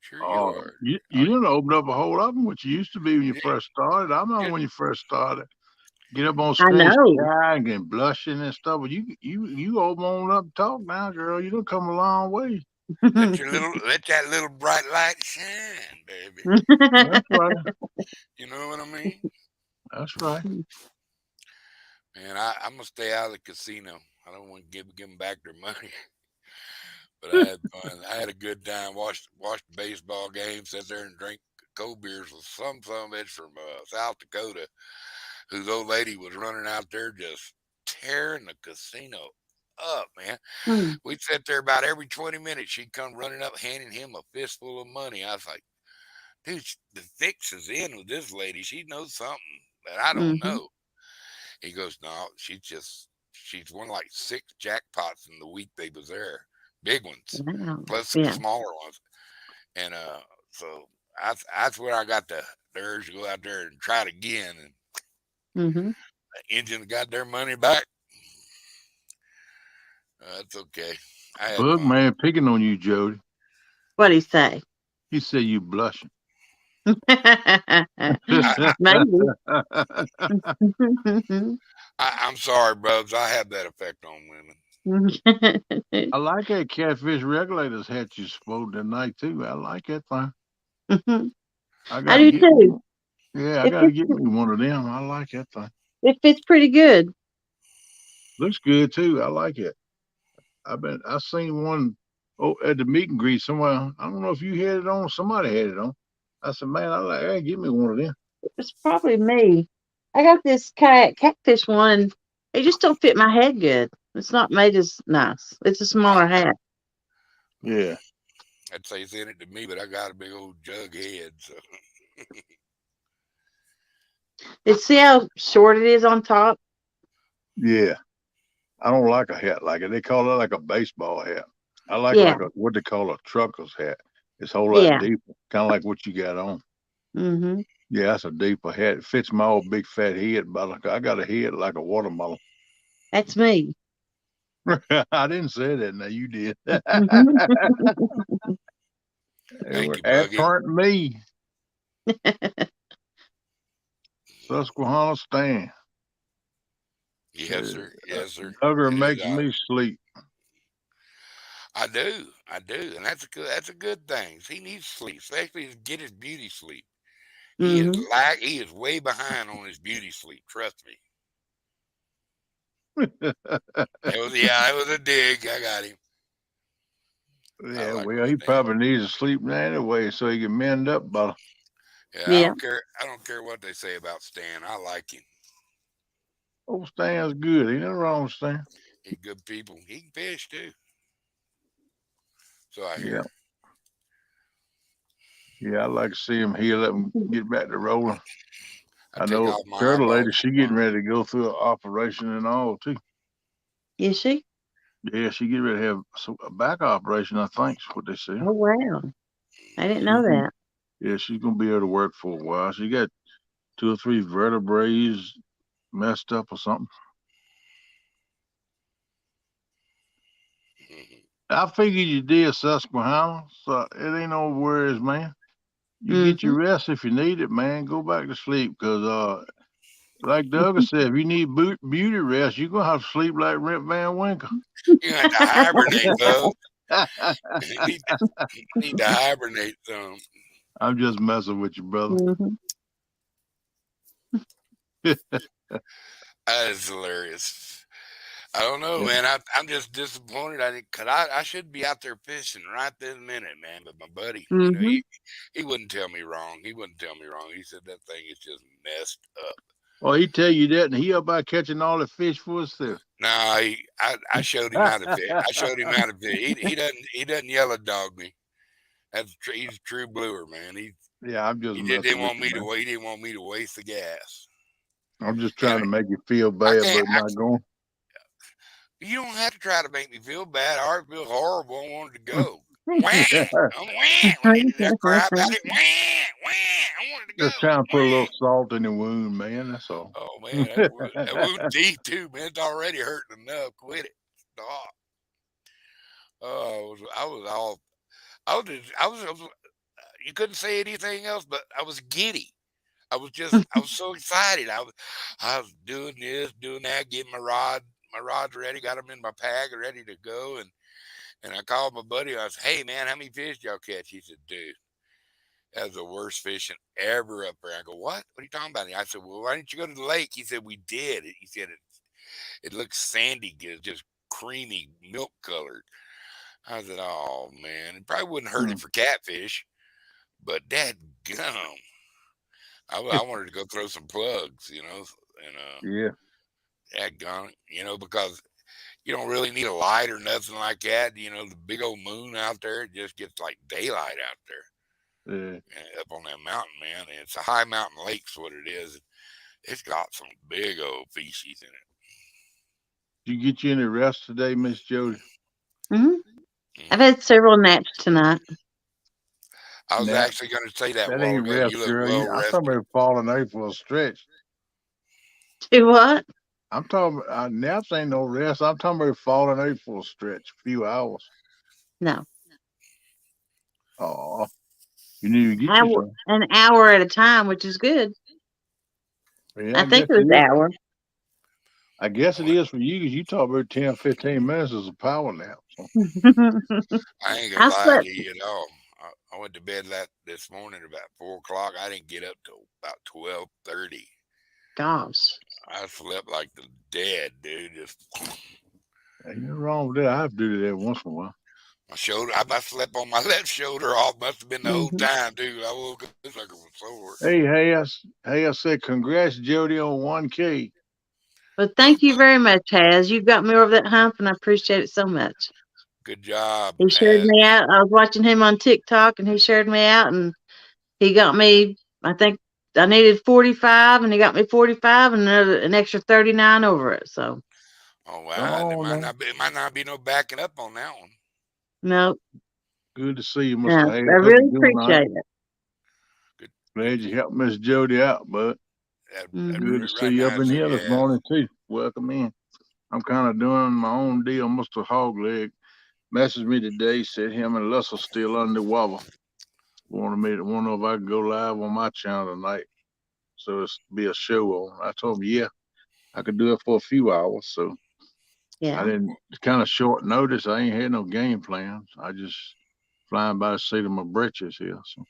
sure you Oh, are. you Oh, didn't open up a whole lot of them, which you used to be when you you, first started. I remember you, when you first started. Get up on I stage know. shy and blushing and stuff, but you open on up and talk now, girl. You done come a long way. let that little bright light shine, baby. That's right. You know what I mean? That's right. Man, I'm gonna stay out of the casino. I don't want to give them back their money. But I had fun. I had a good time. Watched the baseball game. Sat there and drank cold beers with some bitch from South Dakota, whose old lady was running out there just tearing the casino up, man. Mm, We'd sit there about every 20 minutes. She'd come running up, handing him a fistful of money. I was like, dude, the fix is in with this lady. She knows something that I don't mm-hmm. know. He goes, no, she's won like 6 jackpots in the week they was there, big ones, Wow. plus some Yeah. smaller ones. And so that's where I got the urge to go out there and try it again. And Mm-hmm. the engine got their money back. That's okay. I had Bug fun. man picking on you, Jody. What'd he say? He said you blushing. I, Maybe. I'm sorry, Bubs. I have that effect on women. I like that catfish regulators hat you spoke tonight too. I like that thing. I I gotta do get me too. one. Yeah, I It gotta fits, get me one of them. I like that thing. it fits pretty good. Looks good too. I like it. I seen one at the meet and greet somewhere. I don't know if you had it on. Somebody had it on. I said, man, I like. Hey, give me one of them. It's probably me. I got this catfish one. It just don't fit my head good. It's not made as nice. It's a I, smaller hat. Yeah, I'd say send it to me, but I got a big old jug head. So See how short it is on top? yeah. I don't like a hat like it. They call it like a baseball hat. I Yeah. like a what they call a trucker's hat. It's a whole lot Yeah. deeper, kind of like what you got on. Mm-hmm. Yeah, that's a deeper hat. It fits my old big fat head, but I got a head like a watermelon. That's me. I didn't say that. Now you did. It thank was you, Buggy. apparent me, Susquehanna Stan. Yes, Uh, sir. Yes, sir. Duggar It is makes out. me sleep. I do, and that's a good thing. He needs sleep, especially to get his beauty sleep. Mm-hmm. He is way behind on his beauty sleep. Trust me. It was a dig. I got him. I Yeah, like well, old he Stan. probably needs to sleep now anyway, so he can mend up better. Yeah, I Yeah. don't care. I don't care what they say about Stan. I like him. Old Stan's good. Ain't nothing wrong with Stan. He's good people. He can fish too. So I Yeah, hear. yeah, I like to see him heal up and get back to rolling. I I take know off my Turtle Lady, eyeballs she on getting ready to go through an operation and all too. Is she? Yeah, she getting ready to have a back operation, I think, is what they said. Oh wow. I didn't know She's gonna, that. yeah, she's gonna be able to work for a while. She got two or three vertebrae messed up or something. him. I figured you did, Susquehanna, so it ain't no worries, man. You get Mm-hmm. your rest if you need it, man. Go back to sleep, cause like Douglas said, if you need beauty rest, you're gonna have to sleep like Rip Van Winkle. You have to hibernate, bub. You need to hibernate some. I'm just messing with you, brother. Mm-hmm. That is hilarious. I don't know, Yeah. man. I'm just disappointed. Cause I should be out there fishing right this minute, man. But my buddy, Mm-hmm. he wouldn't tell me wrong. He wouldn't tell me wrong. He said that thing is just messed up. Oh, he tell you that, and he up by catching all the fish for himself. No, I showed him how to fish. I showed him how to fish. He doesn't yellow dog me. He's a true bluer, man. Yeah, I'm just He just didn't messing with want you, me to man. wait. He didn't want me to waste the gas. I'm just And trying to make you feel I bad, can't. but not going. You don't have to try to make me feel bad. I already feel horrible. I wanted to go. Wah! I'm wah! When you just cry about it, wah! Wah! I wanted to go. Just trying to put a Wah! little salt in the wound, man. That's all. Oh man, that wound deep too, man. It's already hurting enough. Quit it. Stop. Oh, I was all. I was. You couldn't say anything else, but I was giddy. I was so excited. I was doing this, doing that, getting my rods ready, got them in my pack, ready to go, and I called my buddy. I said, "Hey man, how many fish y'all catch?" He said, "Dude, that was the worst fishing ever up there." I go, "What? What are you talking about?" And I said, "Well, why didn't you go to the lake?" He said, "We did." He said it looks sandy, it's just creamy, milk colored. I said, "Oh man, it probably wouldn't hurt it Mm, for catfish, but that gum." I wanted to go throw some plugs, and yeah, gone, because you don't really need a light or nothing like that. The big old moon out there, it just gets like daylight out there yeah. up on that mountain, man. And it's a high mountain lake's what it is. It's got some big old fishies in it. Did you get you any rest today, Miss Jody? Mm-hmm. I've Hmm. had several naps tonight. I was Nap. actually going to say that a That while ain't ago. rest, You look girl. well I'm talking rested. about falling out for a stretch. Do what? I'm talking naps ain't no rest. I'm talking about falling out for a stretch, a few hours. No. Oh, you need to get you some. An hour at a time, which is good. Yeah, I I think guess it it was is. hour. I guess it Well, is for you because you talk about 10, 15 minutes as a power nap. So, I ain't gonna I lie to slept. you at all. I went to bed this morning about 4 o'clock. I didn't get up till about 12:30. Gosh. I slept like the dead, dude. Just ain't nothing wrong with that. I have to do that once in a while. my shoulder. I slept on my left shoulder off. Must have been the whole Hmm. time, dude. I woke up like it was sore. Hey, I said, congrats, Jody, on 1K. But thank you very much, Haz. You got me over that hump, and I appreciate it so much. Good job, He shared Has. me out. I was watching him on TikTok, and he shared me out, and he got me. I think I needed 45, and he got me 45, and an extra 39 over it. So Oh Come wow, on now. it might not be no backing up on that one. no, Good to see you, no, Mr. I Hayes. Hope really you're doing all right. appreciate it. Good, Glad you helped Miss Jody out, bud. Good Hmm. to see right you now up it in sure here this has. morning, too. Welcome in. I'm kind of doing my own deal. Mr. Hawgleg messaged me today, said him and Les are still under the weather. Want to know if I can go live on my channel tonight. So it's be a show on. I told him, yeah, I could do it for a few hours. So I Yeah, didn't, it's kind of short notice. I ain't had no game plans. I just flying by the seat of my britches here. So,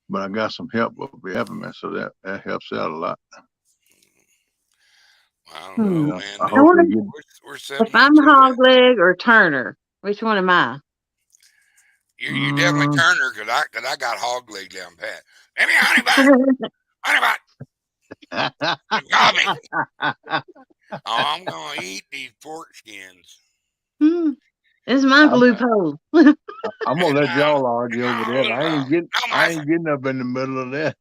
but I got some help up here helping me. So that helps out a lot. I don't know, Hmm. Yeah, man. I I hope wonder he get. We're if I'm 72. Hogleg or Turner. Which one am I? You definitely Mm, Turner because I got hog leg down pat. Give me a honey bun, you got me. Oh, I'm gonna eat these pork skins. Hmm. It's my I'm, loophole. I'm And gonna let now, y'all argue over that. no I mercy. ain't getting up in the middle of that.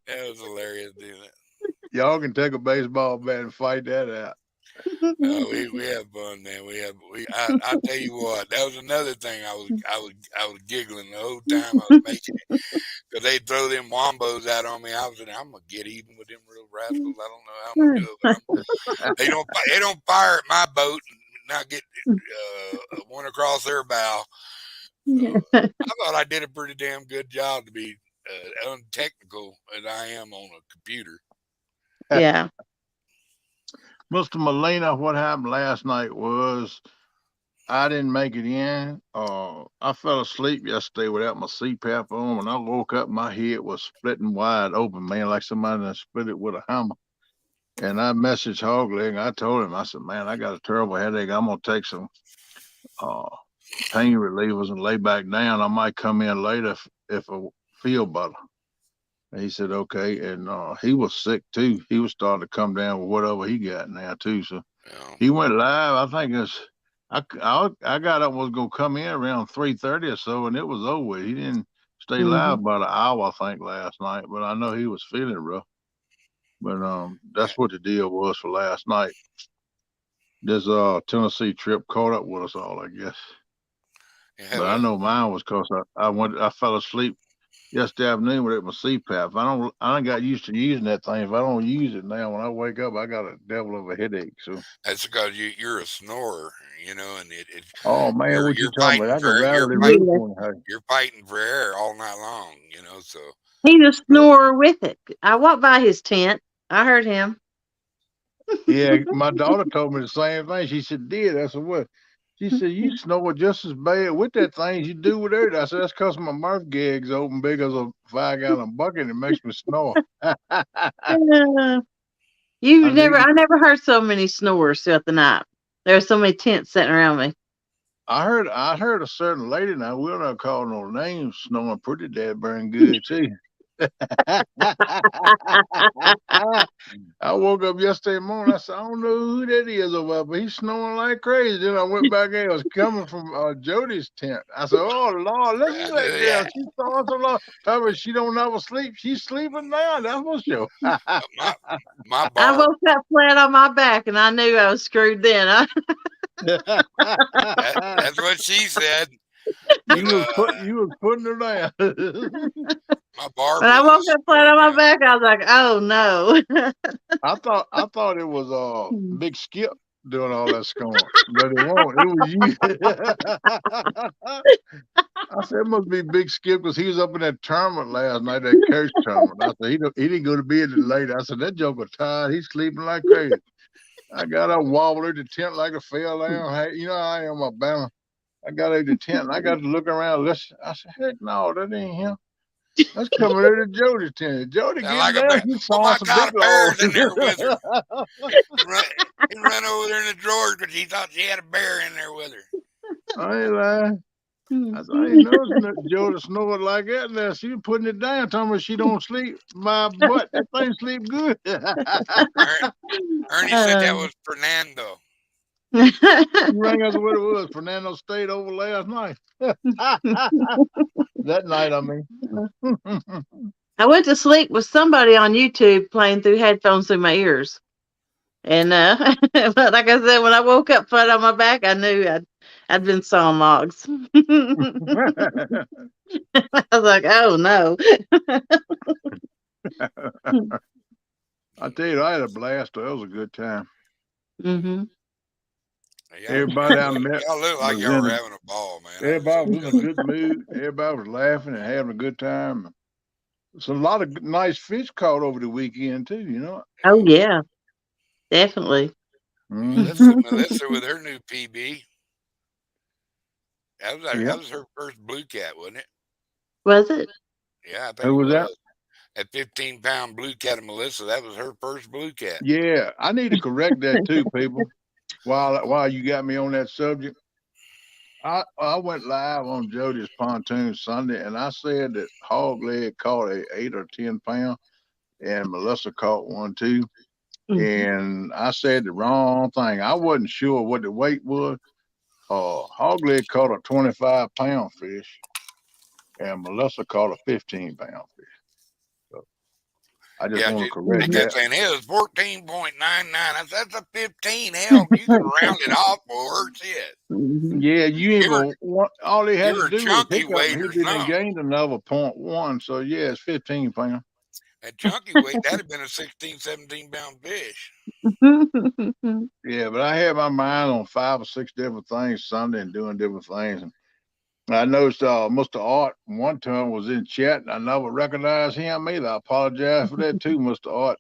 That was hilarious doing it. Y'all can take a baseball bat and fight that out. We have fun, man. I tell you what, that was another thing. I was giggling the whole time I was making it because they throw them wombos out on me. I was like, I'm gonna get even with them real rascals. I don't know how I'm gonna do it, but they don't fire at my boat and not get one across their bow. So I thought I did a pretty damn good job to be untechnical as I am on a computer. Yeah. Mr. Molina, what happened last night was I didn't make it in. I fell asleep yesterday without my CPAP on. When I woke up, my head was splitting wide open, man, like somebody done split it with a hammer. And I messaged Hawgleg. I told him, I said, man, I got a terrible headache. I'm gonna take some uh, pain relievers and lay back down. I might come in later if I feel better. And he said, okay. And he was sick too. He was starting to come down with whatever he got now too. So You know, he went live. I think it's. I got up was gonna come in around 3:30 or so, and it was over with. He didn't stay live Hmm. about an hour, I think, last night. But I know he was feeling rough. But yeah, that's what the deal was for last night. This Tennessee trip caught up with us all, I guess. yeah. But I Well, know mine was cause I fell asleep yesterday afternoon without my CPAP. I don't got used to using that thing. If I don't use it now, when I wake up, I got a devil of a headache. So, that's because you're a snorer, and oh man, what you you're talking about? I can rattle the roof Really? on her. you're fighting for air all night long, So He's a uh, snorer with it. I walked by his tent. I heard him. Yeah, my daughter told me the same thing. She said, "Did I said what?" She said, "You snore just as bad with that thing as you do with it." I said, "That's because my mouth gag's open big as a 5-gallon bucket. And it makes me snore." Uh, I need to I never heard so many snores throughout the night. There were so many tents sitting around me. I heard a certain lady, now we'll not call no names, snoring pretty dead burn good too. I woke up yesterday morning. I said, I don't know who that is over there, but he's snoring like crazy. Then I went back in. It was coming from Jody's tent. I said, oh, Lord, listen to that girl. yeah, She's snoring so long. Tell me she don't never sleep. She's sleeping now. That's for sure. my my I bar woke up flat on my back and I knew I was screwed then. that's what she said. But You was putting her down. my barb When I was a woke up flat snorer, on my man. back, I was like, oh no. I thought it was Big Skip doing all that scoring, but it won't. It was you. I said it must be Big Skip because he was up in that tournament last night, that coach tournament. I said he didn't go to bed till late. I said that joker tired. He's sleeping like crazy. I got up wobbled the tent like a fell down. Hey, you know how I am Alabama. I got out the tent and I got to look around. Listen, I said, heck no, that ain't him. That's coming out of Jody's tent. Jody Sound getting like a down. bear. She's Oh sawing my some God, big a bear's logs. in there with her. He run, he run over there in the drawers because he thought she had a bear in there with her. I ain't lying. I ain't noticing that Jody snoring like that now. She putting it down, telling me she don't sleep. My butt, that thing sleep good. Er- Ernie said that Um, was Fernando. He rang us what it was. Fernando stayed over last night. That night, I mean. I went to sleep with somebody on YouTube playing through headphones through my ears. And but like I said, when I woke up flat on my back, I knew I'd been sawing logs. I was like, oh no. I tell you, I had a blast. That was a good time. Hmm. Everybody I met Y'all look like was y'all were in having a ball, man. I was so everybody was in a jealous. good mood. Everybody was laughing and having a good time. So a lot of nice fish caught over the weekend too. You know. Oh yeah, definitely. Mm, Melissa with her new PB. yeah. That was her first blue cat, wasn't it? Was it? Yeah, I think Who it was that? was. That 15-pound blue cat of Melissa, that was her first blue cat. Yeah, I need to correct that too, people. While you got me on that subject, I went live on Jody's Pontoon Sunday, and I said that Hawgleg caught a 8 or 10 pound, and Melissa caught one too. Mhm. And I said the wrong thing. I wasn't sure what the weight was. Hawgleg caught a 25 pound fish, and Melissa caught a 15 pound fish. So I just Yeah, want to they correct Mhm. kept that. saying it was 14.99. That's a 15. Hell, you can round it off for her. Shit. Mhm. Yeah, you ain't Give her gonna want. All he give had to her a do was chunky hook up, and weight he or didn't something. gain another .1. So yeah, it's 15 pound. That chunky weight, that'd have been a 16, 17-pound fish. Yeah, but I had my mind on 5 or 6 different things Sunday and doing different things. And I noticed Mr. Art one time was in chat, and I never recognized him either. I apologize for that too, Mr. Art.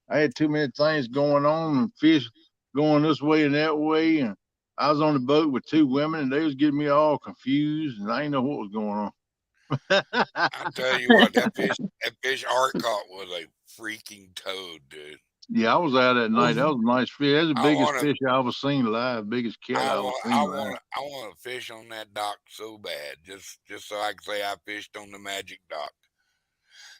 I had too many things going on and fish going this way and that way, and I was on the boat with 2 women, and they was getting me all confused, and I didn't know what was going on. I tell you what, that fish Art caught was a freaking toad, dude. Yeah, I was out that night. That Oof. was a nice fish. That's the I biggest want to, fish I ever seen live. Biggest cat I I ever want, I seen live. want, I want to fish on that dock so bad, just so I can say I fished on the Magic Dock.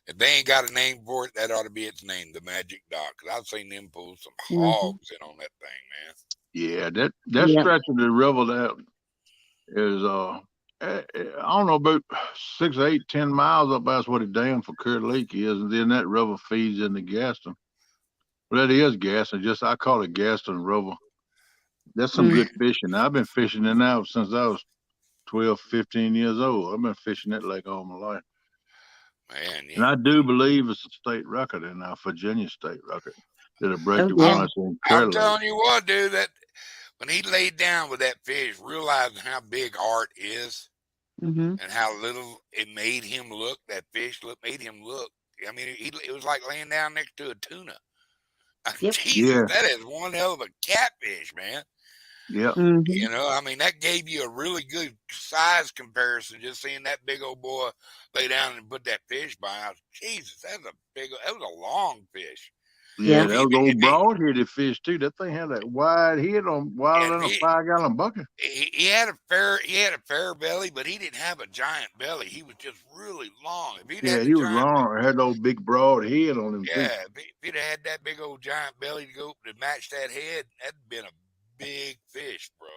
If they ain't got a name for it, that ought to be its name, the Magic Dock. Cause I've seen them pull some Mhm. hogs in on that thing, man. Yeah, that Yep. stretch of the river that is I don't know, about 6, 8, 10 miles up. That's what the dam for Curd Lake is, and then that river feeds into Gaston. Well, that is Gaston. Just I call it Gaston River. That's some Mm. good fishing. I've been fishing it now since I was 12, 15 years old. I've been fishing that lake all my life. Man, And I do believe it's a state record in our Virginia state record. That'll break Oh the yeah. one that's in I'm Curd Lake. telling you what, dude. That when he laid down with that fish, realizing how big Art is Mhm. and how little it made him look, that fish made him look. I mean, it was like laying down next to a tuna. Yep. Jesus, Yeah, that is one hell of a catfish, man. yeah, Mhm. I mean, that gave you a really good size comparison. Just seeing that big old boy lay down and put that fish by. Jesus, that was a long fish. yeah. Yeah. If That he, was old if he, broad-headed fish too. That thing had that wide head on wider and than a he, 5 gallon bucket. he had a fair belly, but he didn't have a giant belly. He was just really long. If he'd Yeah, had the he was giant, long. Had those big broad head on him too. yeah, if he'd have had that big old giant belly to go to match that head, that'd been a big fish, bro.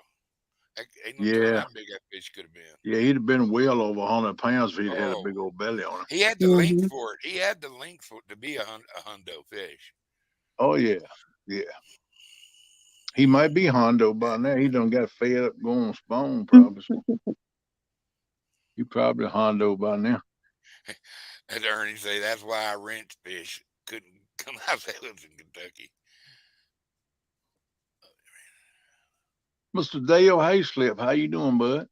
Ain't no telling Yeah, how big that fish could have been. yeah. He'd have been well over 100 pounds if he'd had a Oh, big old belly on him. he had the length Mhm. for it. He had the length for it to be a hundo fish. Oh yeah, yeah. He might be Hondo by now. He done got fed up going spawn probably. So he probably Hondo by now. As Ernie say, that's why I wrench fish couldn't come out that lives in Kentucky. Mr. Dale Hayslip, how you doing, bud?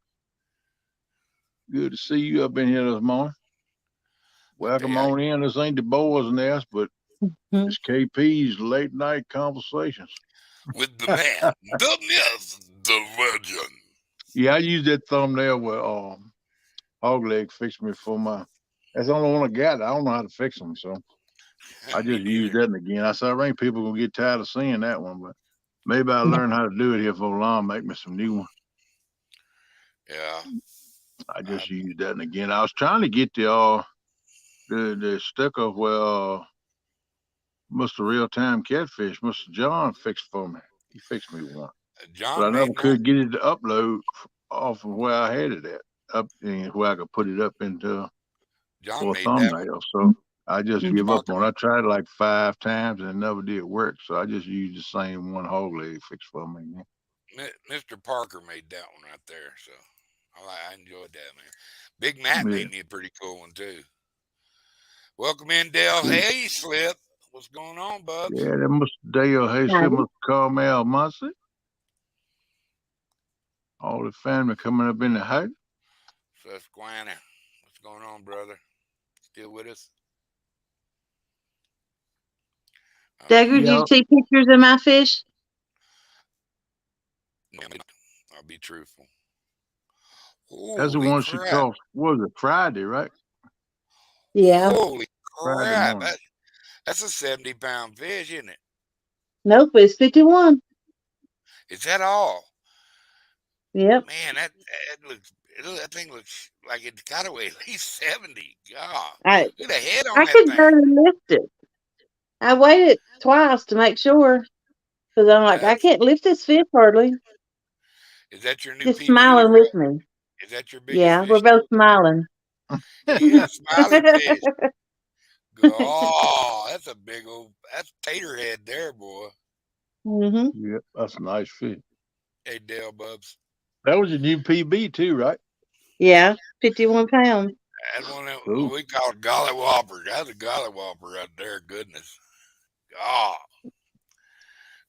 Good to see you up in here this morning. Mr. Welcome on in. This ain't the boys' nest, but Mhm. it's KP's late night conversations. With the man, the myth, the legend. Yeah, I used that thumbnail where Hogleg fixed me for my. That's the only one I got. I don't know how to fix them, so I Me just used neither. that again. I said, I think people gonna get tired of seeing that one, but maybe I'll learn how to do it here for long. Make me some new one. Yeah. I I, just used that again. I was trying to get the sticker where Mr. Real Time Catfish, Mr. John fixed for me. He fixed me one, but I John never made not. could get it to upload off of where I had it at, up and where I could put it up into John for a made that one. thumbnail. So I just Mr. give up Parker on it. I tried it like 5 times and it never did work. So I just used the same one Hog Leg fixed for me. Mr. Parker made that one right there. So I enjoyed that, man. Big Matt Yeah. made me a pretty cool one too. Welcome in, Dale. Hey, Slip. What's going on, Bubs? Yeah, that Mr. Dale Hayslip Howdy. must call me out, Muncie. All the family coming up in the house. Susquehanna. What's going on, brother? Still with us? All right. Dagger, did you Yeah, see pictures of my fish? No, I'll be truthful. that's the Holy one she crap. called. What was it, Friday, right? Yeah. Holy Friday crap! morning. That's a 70-pound fish, isn't it? Nope, it's 51. Is that all? Yep. Man, that thing looks like it's got to weigh at least 70. God, I look at the head on I that could thing. barely lift it. I weighed it twice to make sure because I'm like, I That's can't lift this fish hardly. is that your new Just PB, smiling bro? with me. Is that your biggest Yeah, we're fish both now? smiling. Yeah, smiling fish. Oh, that's a big old that's tater head there, boy. hmm Yep, that's a nice fish. Hey, Dale Bubs. That was your new PB too, right? Yeah, 51 pounds. That's one that Cool. we call it golly whopper. That's a golly whopper right there. Goodness. Oh,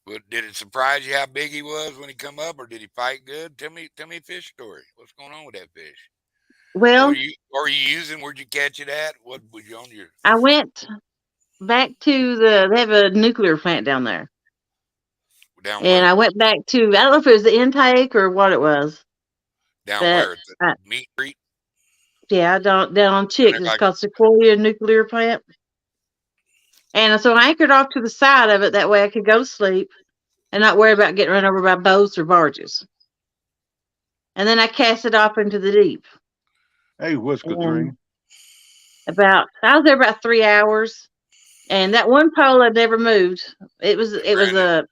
but did it surprise you how big he was when he come up, or did he fight good? Tell me a fish story. What's going on with that fish? Or Well, you using? Where'd you catch it at? What was you on your I went back to they have a nuclear plant down there. down And where? I went back to, I don't know if it was the intake or what it was, Down but where? At the I, meat creek? yeah, down on And Chicks. they're It's like, called Sequoia Nuclear Plant. And so I anchored off to the side of it. That way I could go to sleep and not worry about getting run over by boats or barges. And then I cast it off into the deep. Hey, Whisker And Dream. I was there about 3 hours. And that one pole had never moved. and It was Brandon,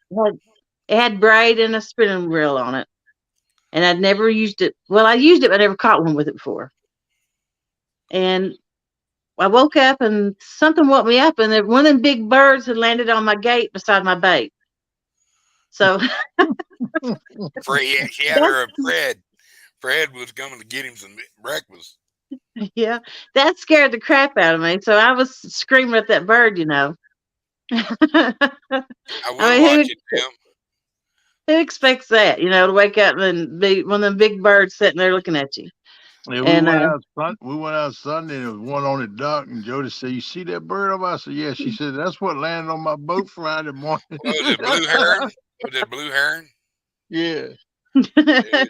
it had braid and a spinning reel on it. And I'd never used it. Well, I used it, but I never caught one with it before. And I woke up and something woke me up, and one of them big birds had landed on my gate beside my bait. So Fred, she had that, her a Fred. Fred was coming to get him some breakfast. yeah, that scared the crap out of me. So I was screaming at that bird, I I will mean, watch it, Tim. who expects that, to wake up and be one of them big birds sitting there looking at you? Yeah, we And went out. We went out Sunday, and there was one on the dock. And Jody said, "You see that bird over?" I said, "Yeah." She said, "That's what landed on my boat Friday morning." What was it, blue heron? Was it blue heron? Yeah. Dude, I said,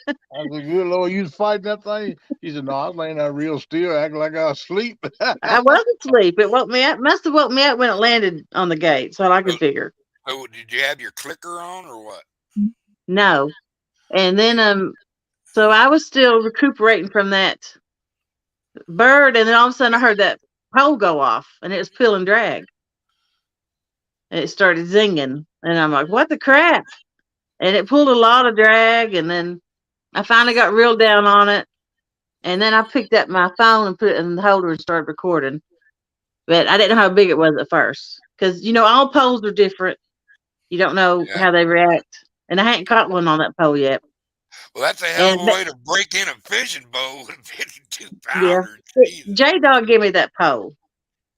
"Good Lord, you was fighting that thing?" He said, "No, I was laying there real still, acting like I was asleep." I was asleep. It woke me up. Must have woke me up when it landed on the gate. So I so, could figure. so did you have your clicker on or what? No. And then so I was still recuperating from that bird, and then all of a sudden I heard that pole go off, and it was pulling drag, and it started zinging, and I'm like, "What the crap?" And it pulled a lot of drag, and then I finally got real down on it, and then I picked up my phone and put it in the holder and started recording. But I didn't know how big it was at first, because all poles are different. You don't know Yeah. how they react, and I hadn't caught one on that pole yet. Well, that's a hell of And a way to break in a fishing boat with a 52 yeah, pounder. Jesus. J Dog gave me that pole.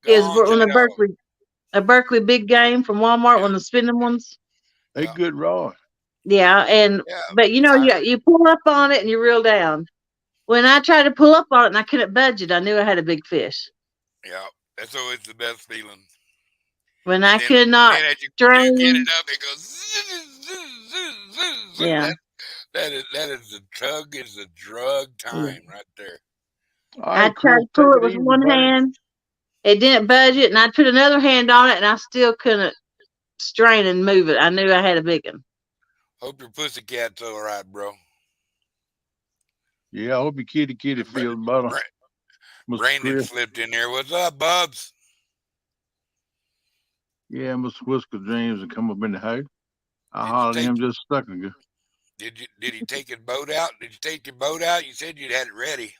Go Is on, J one of Dog. A Berkeley big game from Walmart, Yeah, one of the spinning ones. They yeah, good rod. Yeah, yeah. but Fire. you pull up on it and you reel down. When I tried to pull up on it and I couldn't budge it, I knew I had a big fish. Yeah, that's always the best feeling. When And I then, could not as you do get it strain, up, it goes. Zzz, zzz, zzz, zzz, zzz. yeah, That is the tug is the drug yeah. time right there. All I right, tried Chris, to take pull it it with easy, one buddy. hand. It didn't budge it, and I put another hand on it, and I still couldn't strain and move it. I knew I had a big one. Hope your pussycat's all right, bro. Yeah, I hope your kitty And feels better, Bra- Mr. Brandon Chris. slipped in there. What's up, Bubs? Yeah, Mr. Whisker Dreams and come up in the house. I Did you hollered at take him just a second ago. did he take his boat out? Did you take your boat out? You said you'd had it ready.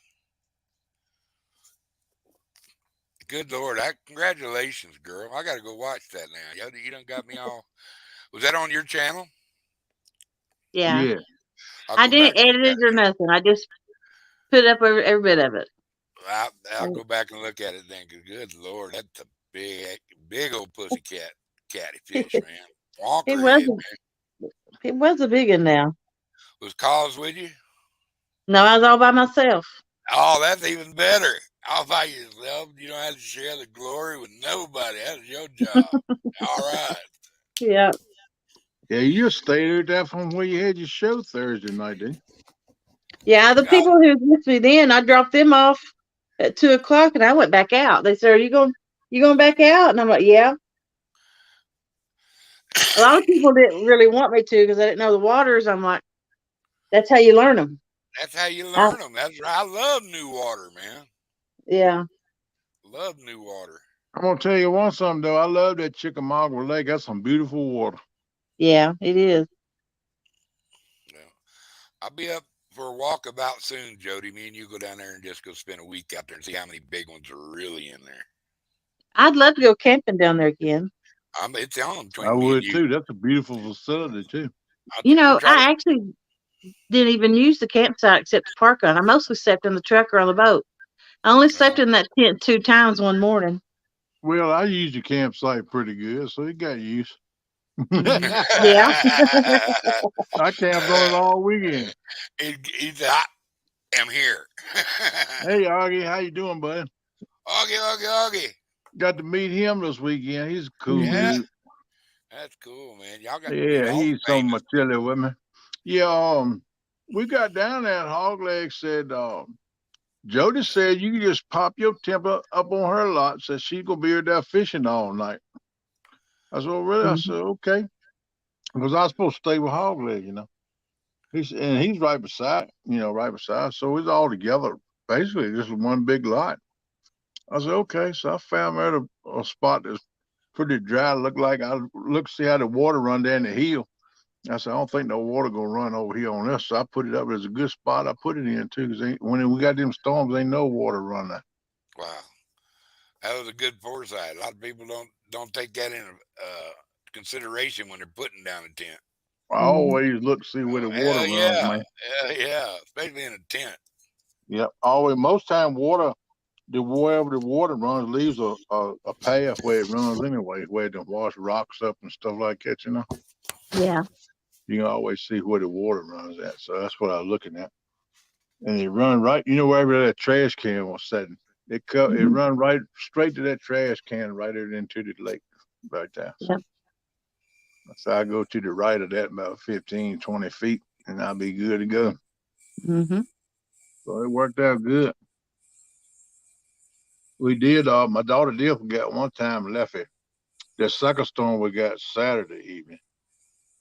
Good Lord, congratulations, girl. I gotta go watch that now. You done got me all. Was that on your channel? Yeah, Yeah. I'll I go back didn't and look edit at it or it. nothing. I just put up every bit of it. I'll And go back and look at it then. 'Cause good Lord, that's a big old pussycat catty fish, man. it Wonker was head, man. it was a big one now. Was Cause with you? No, I was all by myself. Oh, that's even better. All by yourself. You don't have to share the glory with nobody. That's your job. All right. Yeah. Yeah, you stayed there from where you had your show Thursday night, didn't Yeah, the I, people who was with me then, I dropped them off at 2 o'clock and I went back out. They said, "Are you going?" You going back out? And I'm like, yeah. A lot of people didn't really want me to because I didn't know the waters. I'm like, that's how you learn them. That's how you I, learn them. That's right. I love new water, man. yeah, Love new water. I'm gonna tell you one something though. I love that Chickamauga Lake. That's some beautiful water. yeah, it is. Yeah. I'll be up for a walkabout soon, Jody. Me and you go down there and just go spend a week out there and see how many big ones are really in there. I'd love to go camping down there again. It's on I between me and would you. too. That's a beautiful facility too. We'll try to. I actually didn't even use the campsite except to park on. I mostly slept in the truck or on the boat. I only Uh, slept in that tent 2 times one morning. Well, I use the campsite pretty good, so it got used. Yeah. I camped on it all weekend. he's I am here. Hey, Augie, how you doing, bud? Augie, Augie, Augie. Got to meet him this weekend. He's a cool Hmm. Yeah, dude. that's cool, man. Y'all got to meet Yeah, all the he's some of my famous chili people. with me. Yeah, we got down there and Hawgleg said, Jody said you can just pop your temper up on her lot. Said she's gonna be there fishing all night. I said, oh, really? I said, Hmm. okay. Because I was supposed to stay with Hawgleg, he's right beside, right beside. So it's all together, basically just one big lot. I said, okay. So I found me at a spot that's pretty dry. Looked like I look see how the water run down the hill. I said, I don't think no water gonna run over here on this. So I put it up as a good spot. I put it in too, because when we got them storms, ain't no water running. Wow, that was a good foresight. A lot of people don't take that into consideration when they're putting down a tent. I Hmm. always look to see where the water Hell runs, yeah, man. yeah, especially in a tent. Yep. Always, most time, wherever the water runs leaves a path where it runs anyway, where it wash rocks up and stuff like that. Yeah. You can always see where the water runs at. So that's what I was looking at. And it run right, wherever that trash can was sitting. It Hmm. run right straight to that trash can, right into the lake, right there. Yeah. So I go to the right of that about 15, 20 feet, and I'll be good to go. Hmm. So it worked out good. We did. My daughter did forget one time and left it. The second storm we got Saturday evening.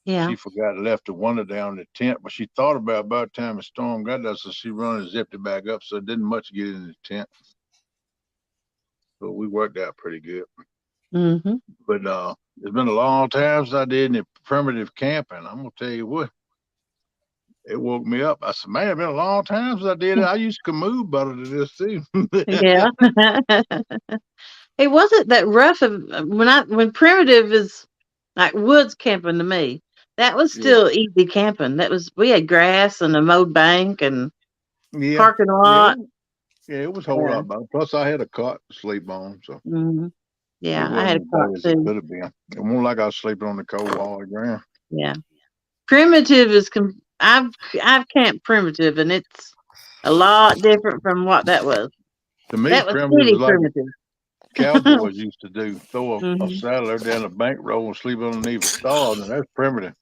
Yeah. She forgot left the window down in the tent, but she thought about the time the storm got there, so she run and zipped it back up, so it didn't much get in the tent. So we worked out pretty good. Hmm. But it's been a long time since I did any primitive camping. I'm gonna tell you what, it woke me up. I said, man, it's been a long time since I did it. I used to move better than this too. Yeah. It wasn't that rough of when primitive is like woods camping to me. That was Yeah, still easy camping. We had grass and a mowed bank and yeah, parking yeah, lot. yeah. It was a whole Yeah. lot better. Plus, I had a cot to sleep on, so Hmm. it Yeah. I had wasn't a as cot bad as it too. could have been. It wasn't like I was sleeping on the cold wall of the ground. Yeah. Primitive is I've camped primitive and it's a lot different from what that was. To me, That was primitive is city like primitive. cowboys used to do: throw a Hmm. saddle down a bankroll and sleep underneath a star. And that's primitive.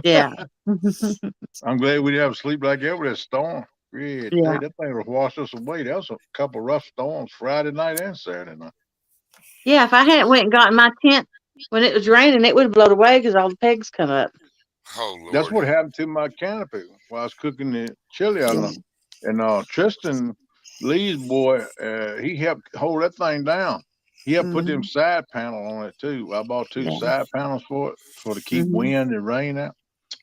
Yeah. I'm glad we didn't have to sleep like that with that storm. Yeah, Yeah. that thing would wash us away. That was a couple rough storms Friday night and Saturday night. Yeah. If I hadn't went and gotten my tent when it was raining, it would have blown away because all the pegs come up. Oh That's Lord. what happened to my canopy while I was cooking the chili. Yeah. And Tristan Lee's boy, he helped hold that thing down. He helped put them Hmm. side panel on it too. I bought two Yeah. side panels for it to keep Hmm. wind and rain out.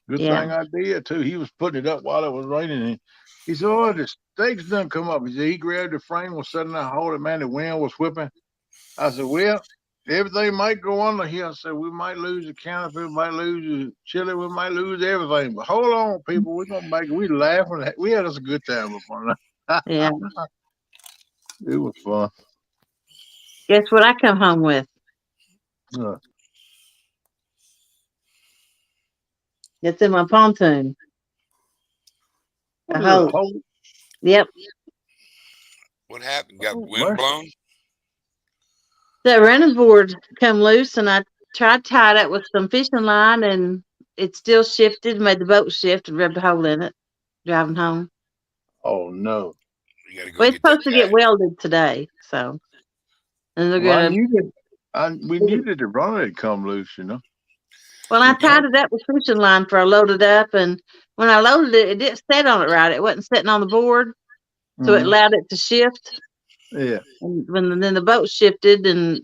Good Yeah. thing I did too. He was putting it up while it was raining. And he said, "Oh, the stakes done come up." He said he grabbed the frame, was sitting there holding. Man, the wind was whipping. I said, "Well, everything might go under here." I said, "We might lose the canopy, we might lose the chili, we might lose everything. But hold on, people, we're gonna make it." We laughing. We had us a good time up on that. Yeah. It was fun. Guess what I come home with? Uh, It's in my pontoon. A what is a hose. whole? Yep. What happened? Got Oh, wind mercy. blown? The running board come loose and I tried to tie it up with some fishing line and it still shifted, made the boat shift and ripped a hole in it driving home. Oh no. You got to go Well, it's get that supposed to get guy. welded today. So and they're Well, I gonna. knew that. We knew that the runner had come loose. You know. Well, I We tied talked. it up with fishing line for I loaded up, and when I loaded it, it didn't set on it right. It wasn't sitting on the board, so it Hmm. allowed it to shift. Yeah. And then the boat shifted, and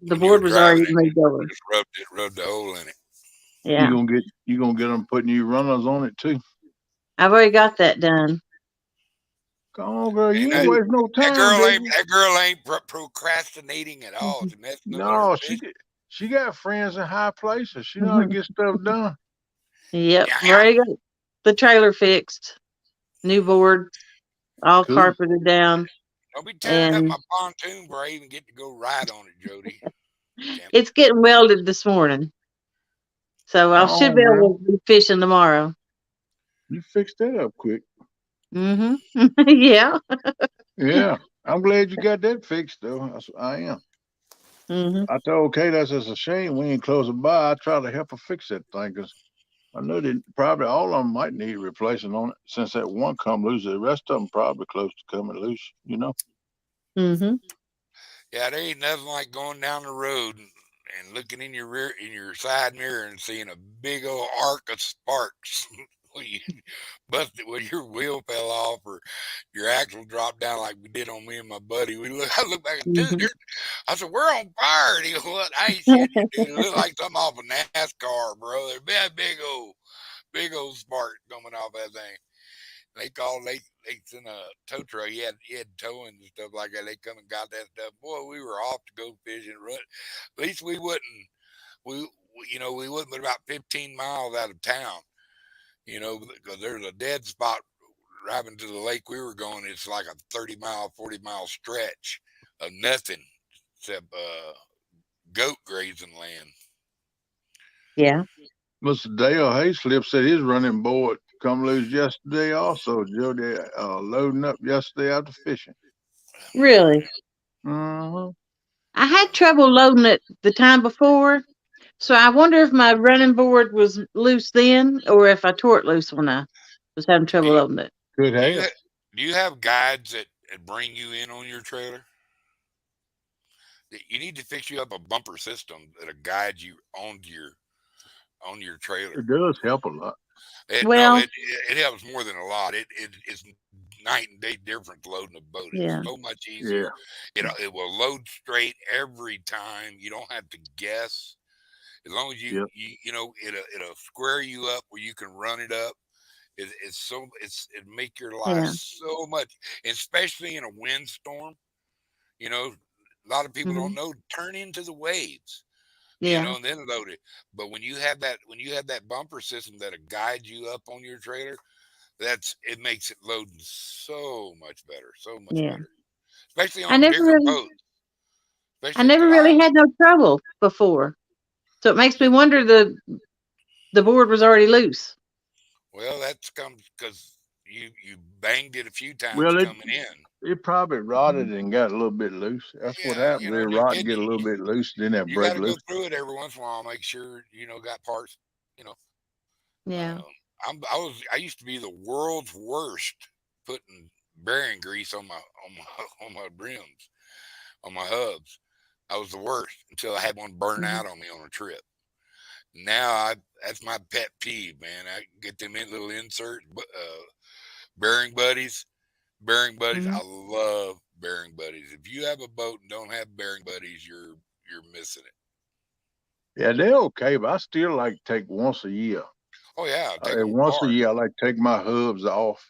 the When you were board was driving already it, moved you over. just rubbed the hole in it. Yeah, You gonna get them putting new runners on it too. I've already got that done. Come on, girl. And You ain't wasting no that time, girl baby. ain't procrastinating at all. She's messing with her No, fish. she got friends in high places. She know how to Mhm. get stuff done. Yep, Yeah, yeah. already got the trailer fixed, new board, all Cool. carpeted down, Don't be tearing up and my pontoon before I even get to go ride on it, Jody. Damn. it's getting welded this morning. So I Come should on, be girl. able to be fishing tomorrow. You fixed that up quick. Mm-hmm. Yeah. Yeah. I'm glad you got that fixed though. I am. Mm-hmm. I told Kay that's just a shame we ain't close by. I try to help her fix that thing because I know that probably all of them might need replacing on it since that one come loose. The rest of them probably close to coming loose. You know. Mm-hmm. Yeah, there ain't nothing like going down the road and looking in your side mirror and seeing a big old arc of sparks. When you busted when your wheel fell off or your axle dropped down like we did on me and my buddy. I look back and dude, Mm-hmm. I said, we're on fire. And he goes, what? I ain't shitting you, dude. It looked like something off a NASCAR, bro. There'd be a big old spark coming off that thing. They sent a tow truck. He had towing and stuff like that. They come and got that stuff. Boy, we were off to go fishing. Run. At least we wouldn't but about 15 miles out of town. Because there's a dead spot driving to the lake we were going. It's like a 30-mile, 40-mile stretch of nothing except goat grazing land. Yeah. Mr. Dale Hayslip said his running board come loose yesterday also. Joe, they loading up yesterday after fishing. Really. Mm-hmm. I had trouble loading it the time before, so I wonder if my running board was loose then, or if I tore it loose when I was having Do trouble you, loading it. Could do you have. do you have guides that bring you in on your trailer? You need to fix you up a bumper system that'll guide you on your trailer. It does help a lot. It no, Well, it helps more than a lot. It's night and day difference loading a boat. It's yeah, so much Yeah. easier. It will load straight every time. You don't have to guess. As long as Yep. it'll square you up where you can run it up. It make your life yeah, so much, especially in a windstorm. You know, a lot of people hmm don't know turn into the waves. yeah, And then load it. But when you have that bumper system that'll guide you up on your trailer, it makes it loading so much yeah. better, especially I on never bigger really, boats, I especially at the never live. really had no trouble before, so it makes me wonder the board was already loose. Well, that's comes because you banged it a few times Well, coming in. it probably rotted Mhm. and got a little bit loose. That's what Yeah, happens. They rot and and get a little bit loose, then they you break got to go loose. through it every once in a while, make sure got parts. You know, Yeah. uh, I used to be the world's worst putting bearing grease on my on my rims on my hubs. I was the worst until I had one burn hmm out on me on a trip. Now that's my pet peeve, man. I get them in little insert bearing buddies. Bearing buddies. hmm I love bearing buddies. If you have a boat and don't have bearing buddies, you're missing it. Yeah, they're okay, but I still like to take once a year. Oh yeah, take them Once a apart year, I like to take my hubs off,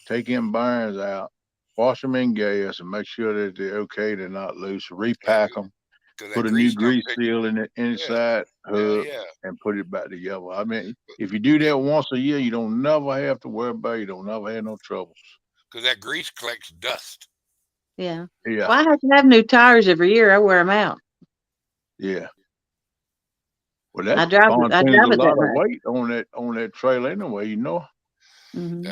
take them burns out, wash them in gas, and make sure that they're okay, they're not loose. Repack them, because put that a new grease don't grease pick. seal in the Yeah, inside hell hub, yeah. and put it back together. I mean, if you do that once a year, you don't never have to worry about it. You don't never have no troubles. Because that grease collects dust. Yeah. Yeah, Well, I have to have new tires every year. I wear them out. yeah. Well, that I pontoon is a drive it that lot of much. weight on that trailer anyway. You know, Hmm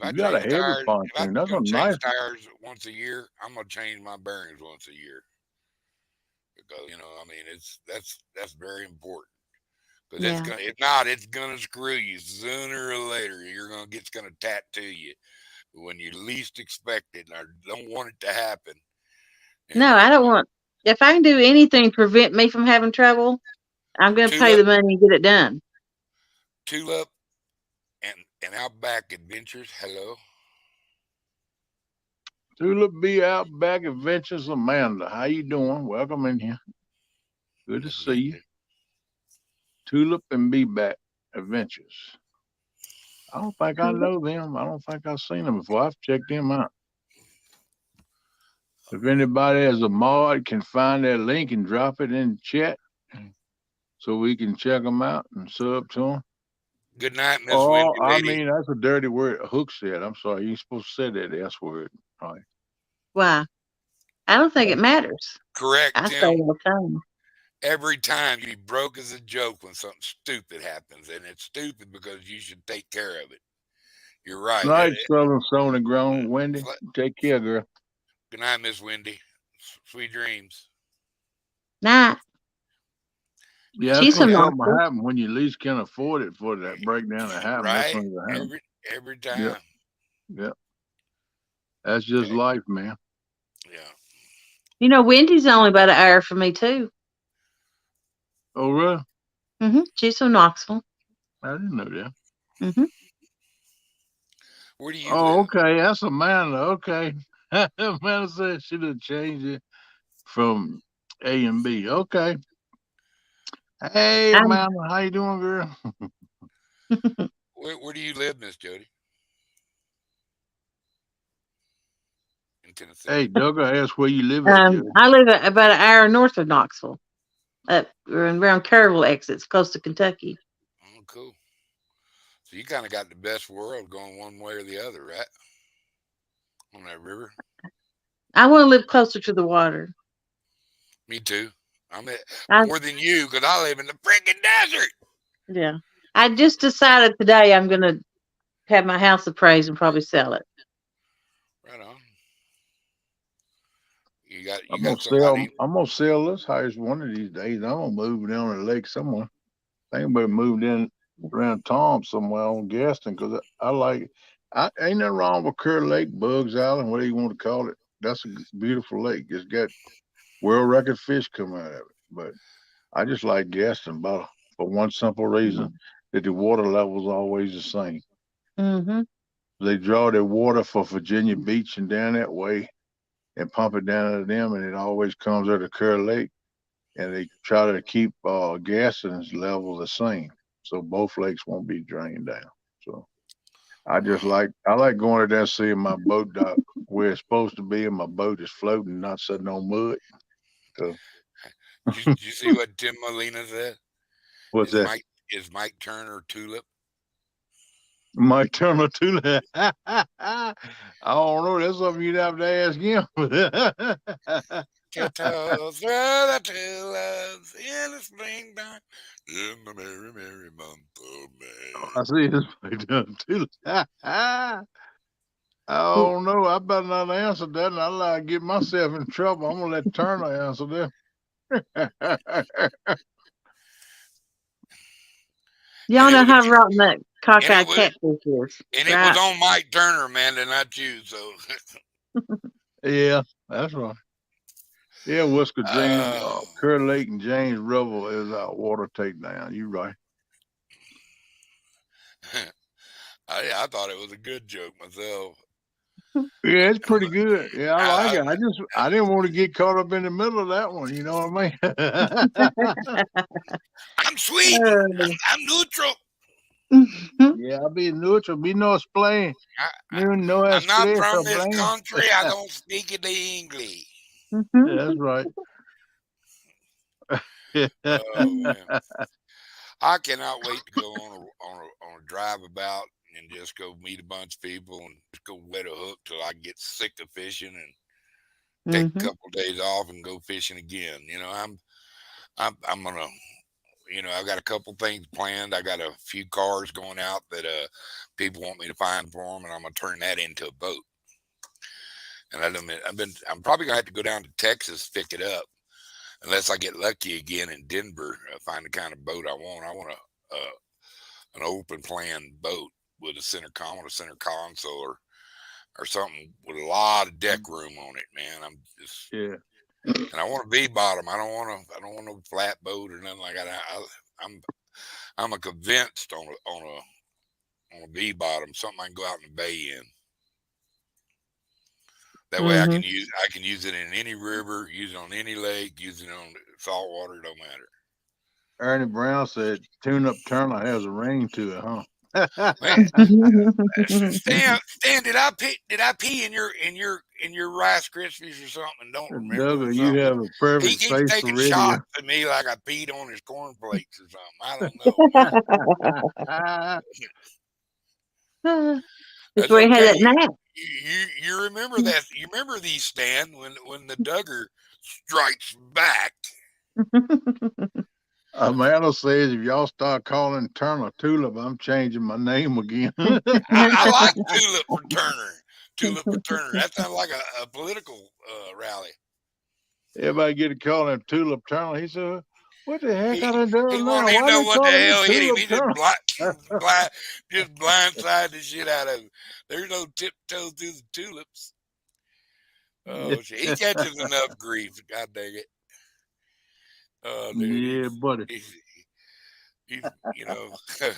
you got a heavy If I'm pontoon. That's a gonna nice. change tires once a year, I'm gonna change my bearings once a year because I mean, that's very important. Because Yeah. if not, it's gonna screw you sooner or later. It's gonna tattoo you when you least expect it, and I don't want it to happen. No, And I don't want. If I can do anything to prevent me from having trouble, I'm going to pay Tulip, the money and get it done. Tulip, and Outback Adventures. Hello. Tulip B Outback Adventures, Amanda. How you doing? Welcome in here. Good to Miss see you. Linda. Tulip and Be Back Adventures. I don't think I Tulip. know them. I don't think I've seen them before. I've checked them out. If anybody has a mod, can find that link and drop it in the chat so we can check them out and sub to them. Good night, Miss Oh, Windy I Lady. mean, that's a dirty word. Hook said. I'm sorry. You ain't supposed to say that S word. All right. Why? I don't think it matters. Correct, I say it Tim. all the time. Every time you broke as a joke when something stupid happens, and it's stupid because you should take care of it. You're right. Night, Southern Sony Grown. Wendy, Good take care, girl. night, Miss Windy. Sweet dreams. Nah, Yeah, that's she's when some something monster. happen when you least can afford it for that breakdown to happen. That's Right? when it happen. Every Yep, time. yep. That's just Okay. life, man. Yeah. Wendy's only about an hour from me too. Oh, really? She's from Knoxville. I didn't know that. hmm Where do you Oh, live? okay. That's Amanda. Okay. Amanda said she done changed it from A and B. Okay. Hey, I'm, Amanda, how you doing, girl? Where do you live, Miss Jody? In Tennessee. Hey, Doug, I asked where you live at, Jody. I live about an hour north of Knoxville, up around Kerrville exits, close to Kentucky. Oh, cool. So you kind of got the best world going one way or the other, right? On that river. I want to live closer to the water. Me too. I'm at I more than you because I live in the freaking desert. Yeah. I just decided today I'm going to have my house appraised and probably sell it. Right on. You got I'm you gonna got sell. somebody. I'm gonna sell this house one of these days. I'm gonna move down to the lake somewhere. Think about moved in around Tom somewhere on Gaston because I like. I ain't nothing wrong with Kerr Lake, Bugs Island, whatever you want to call it. That's a beautiful lake. It's got world record fish come out of it. But I just like Gaston, but for one simple reason that the water level's always the same. Mm-hmm. They draw their water for Virginia Beach and down that way and pump it down to them, and it always comes out of Kerr Lake. And they try to keep Gaston's level the same, so both lakes won't be drained down. So I like going to there seeing my boat dock where it's supposed to be, and my boat is floating, not sitting on mud. So Did you see what Tim Molina said? what's Is that? Mike Turner tulip? My turn or two. I don't know. That's something you'd have to ask him. Tiptoes through the tulips in the springtime, in the merry, merry month of May. I see his my turn too. I don't know. I better not answer that, and I like to get myself in trouble. I'm gonna let Turner answer that. And Y'all it know was a, how rotten that and it cockeyed was catfish is, and it was right? on Mike Turner, Amanda, not you. So, Yeah, that's right. Yeah, Whisker James, uh, Kerr Lake, and James Revel is our water takedown. You right. I thought it was a good joke myself. Yeah, it's I'm, pretty good. Yeah, I like I, it. I didn't want to get caught up in the middle of that one. You know what I mean? I'm sweet. I'm neutral. Yeah, I'll be neutral. Be no explain. I, No I'm not explain. from this Explain. country. I don't speak it English. Yeah, that's right. Oh man, I cannot wait to go on a drive about and just go meet a bunch of people and just go wet a hook till I get sick of fishing and take a hmm couple of days off and go fishing again. I'm gonna. I've got a couple things planned. I got a few cars going out that people want me to find for them, and I'm gonna turn that into a boat. And I'm probably gonna have to go down to Texas to pick it up, unless I get lucky again in Denver. Find the kind of boat I want. I want an open plan boat with a center console, or something with a lot of deck room on it. Man, I'm just Yeah. and I want a V bottom. I don't want no flat boat or nothing like that. I'm I'm a convinced on a V bottom, something I can go out in the bay in. That way Mm-hmm. I can use it in any river, use it on any lake, use it on salt water, don't matter. Ernie Brown said tune-up Turner has a ring to it, huh? Man, Stan, did I pee in your Rice Krispies or something and don't remember or Doug, you something? have a He perfect keeps face for taking radio. shots at me like I peed on his cornflakes or something. I don't know, man. That's That's where he had okay. that nap. You remember that? You remember these, Stan, when the Duggar strikes back. Amanda says if y'all start calling Turner Tulip, I'm changing my name again. I like Tulip for Turner. Tulip for Turner. That sounds like a political rally. Everybody get to call him Tulip Turner. He said, "What the heck He I done he done now? wanted to Why know they what the calling me hell hit him. Tulip He Turner?" just blindside the shit out of him. There's no tiptoe through the tulips. Oh shit. He catches enough grief. God dang it. Oh dude, Yeah, buddy. he's you know but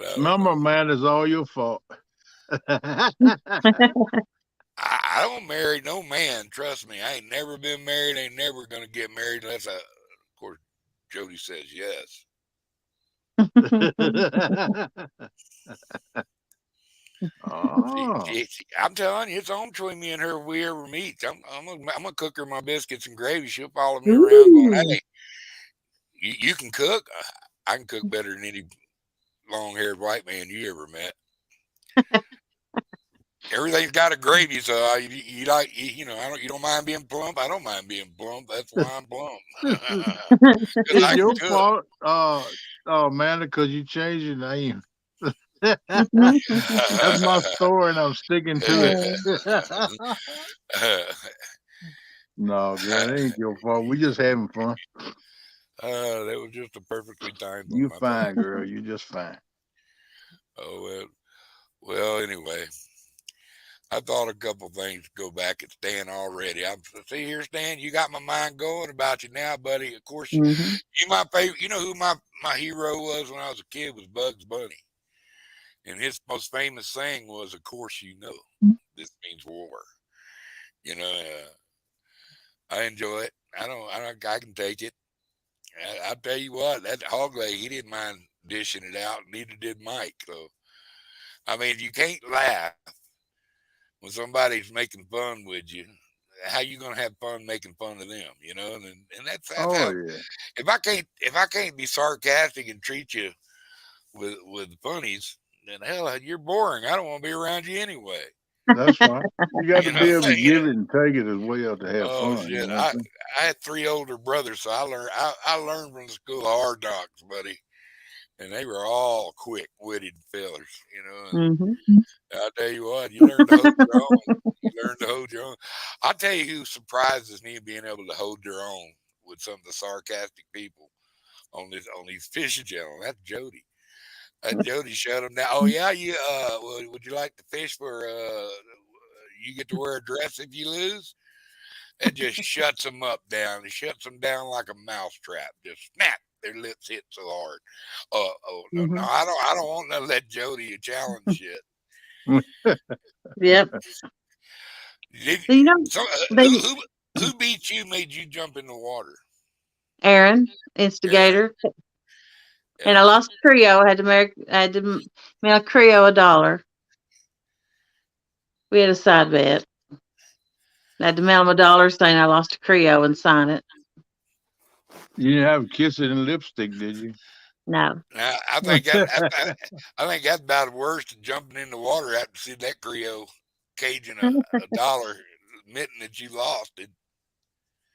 I don't Remember, know. man, it's all your fault. I don't marry no man. Trust me. I ain't never been married. Ain't never gonna get married unless of course, Jody says yes. Oh. I'm telling you, it's on between me and her if we ever meet. I'm gonna cook her my biscuits and gravy. She'll follow me around going, Ooh. "Hey, you can cook? I can cook better than any long haired white man you ever met. Everything's got a gravy, so you like you don't mind being plump. I don't mind being plump. That's why I'm plump because It's I can your cook." fault, Amanda, because you changed your name. That's my story, and I'm sticking to it. No, girl, it ain't your fault. We just having fun. That was just a perfectly timed You one, I thought. fine, girl. You just fine. Oh well. Anyway, I thought a couple things to go back at Stan already. I'm see here, Stan. You got my mind going about you now, buddy. Of course, Mhm. you my favorite. You know who my hero was when I was a kid was Bugs Bunny, and his most famous saying was, "Of course, you know, this means war." You know, I enjoy it. I can take it. I'll tell you what, that Hawgleg, he didn't mind dishing it out. Neither did Mike. So, I mean, you can't laugh when somebody's making fun with you. How you gonna have fun making fun of them? You know, and that's Oh how. yeah, If I can't be sarcastic and treat you with funnies, then hell, you're boring. I don't want to be around you anyway. that's right. You got to You know, be able to you know. give it and take it as well to have Oh fun. You shit! know what I'm saying? I had three older brothers, so I learned from the school of hard knocks, buddy, and they were all quick witted fellers, you know. And Mhm. I'll tell you what, you learn to hold your own. You learn to hold your own. I'll tell you who surprises me being able to hold their own with some of the sarcastic people on these fishing channels. That's Jody. That Jody shut them down. Oh yeah, you would you like to fish for you get to wear a dress if you lose? That just shuts them up down. It shuts them down like a mousetrap. Just snap. Their lips hit so hard. Oh no, no, Mhm. I don't want to let Jody challenge shit. Yep. Did, So, you know, so they who beat you? Made you jump in the water? Aaron, Aaron. instigator, and I Yeah. lost Creo. I had to mail Creo $1. We had a side bet. I had to mail him $1 saying I lost a Creo and sign it. You didn't have kissing and lipstick, did you? No. Now, I think that's about worse than jumping in the water after see that Creo caging a dollar, admitting that you lost it.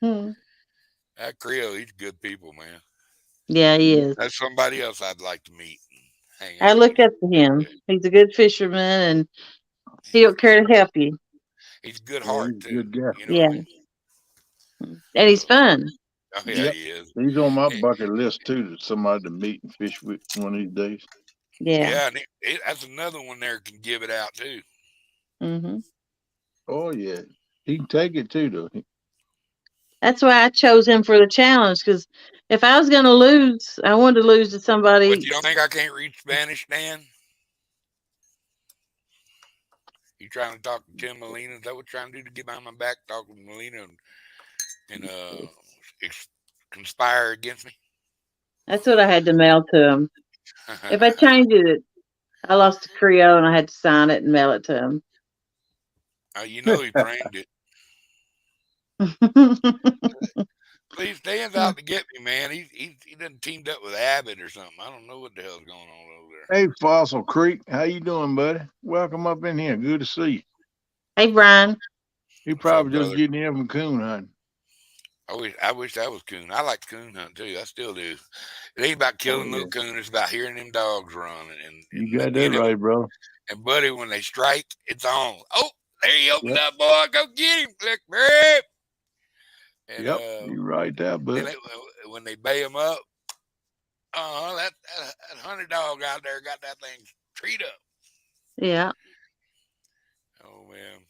Hmm. That Creo, he's good people, man. Yeah, he is. That's somebody else I'd like to meet and hang I out look with up to him. someday. He's a good fisherman, and he don't care to help you. He's a good Yeah, heart he's a too. good guy. You know what I Yeah, mean? and he's So, fun. oh yeah, Yep. he is. He's on my Eh, bucket list too. Somebody to meet and fish with one of these days. Yeah. Yeah, and that's another one there can give it out too. Hmm. Oh yeah. He can take it too, though. That's why I chose him for the challenge. Because if I was going to lose, I wanted to lose to But somebody. you don't think I can't read Spanish, Dan? You trying to talk to Tim Molina? Is that what you're trying to do to get behind my back, talk with Molina and ex- conspire against me? That's what I had to mail to him. If I changed it, I lost the Creole and I had to sign it and mail it to him. You know he framed it. Please, Dan's out to get me, man. He done teamed up with Abbott or something. I don't know what the hell's going on over there. Hey, Fossil Creek, how you doing, buddy? Welcome up in here. Good to see you. Hey, Brian. He What's up, probably just brother? getting in from coon hunting. I wish that was coon. I like coon hunting too. I still do. It ain't about Oh killing yeah, little coon. It's about hearing them dogs run you and got you that know. right, bro. And buddy, when they strike, it's on. Oh, there he opened Yep, up, boy. Go get him, click, rip. And yep, you right there, then bud. when they bay him up, that hunter dog out there got that thing treed up. Yeah. Oh man,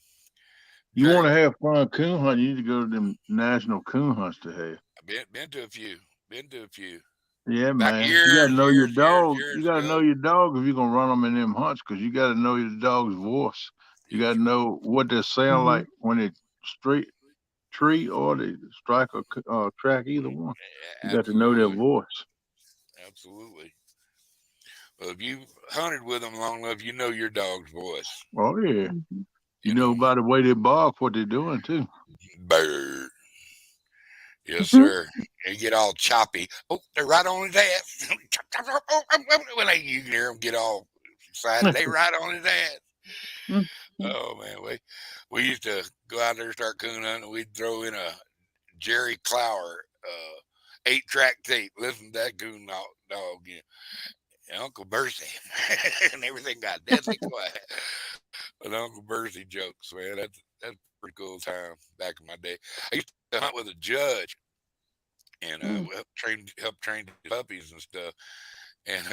You want Jerry, to have fun coon hunting, you need to go to them national coon hunts to have. I've been to a few. Been to a few. Yeah, Back man. You got to years, know your years, years, dog. You years got to know ago. your dog if you're gonna run them in them hunts, because you got to know your dog's voice. You got to know what they sound Hmm. like when they straight tree or they strike or track, either one. You got to know their Absolutely, voice. absolutely. Well, if you hunted with them long enough, you know your dog's voice. Oh yeah. Hmm. You You know know, by the way they bark what they're doing too. bird. Yes, sir. They get all choppy. Oh, they're right on his ass. When you can hear them get all excited, they right on his ass. Oh man, we used to go out there and start coon hunting. We'd throw in a Jerry Clower 8-track tape. Listen to that coon dog. And Uncle Bercy, and everything got deathly quiet. But Uncle Bercy jokes, man. That's a pretty cool time back in my day. I used to hunt with a judge and help train his puppies and stuff. And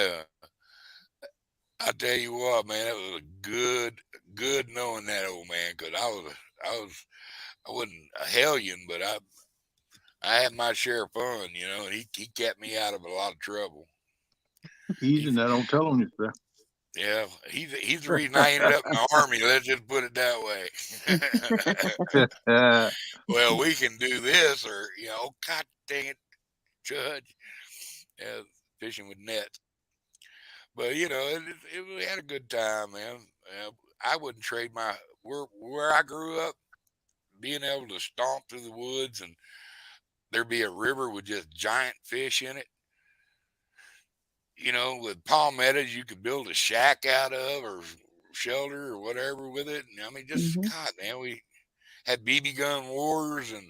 I tell you what, man, it was a good knowing that old man because I wasn't a hellion, but I had my share of fun, and he kept me out of a lot of trouble. Easy He's now, don't tell them this yeah, he's the reason I ended up in the army. Let's just put it that way. stuff. Well, we can do this, or God dang it, Judge, yeah, fishing with nets. But we had a good time, man. I wouldn't trade where I grew up, being able to stomp through the woods and there be a river with just giant fish in it. With palmettos, you could build a shack out of or shelter or whatever with it. And I mean, just Hmm. God, man, we had BB gun wars and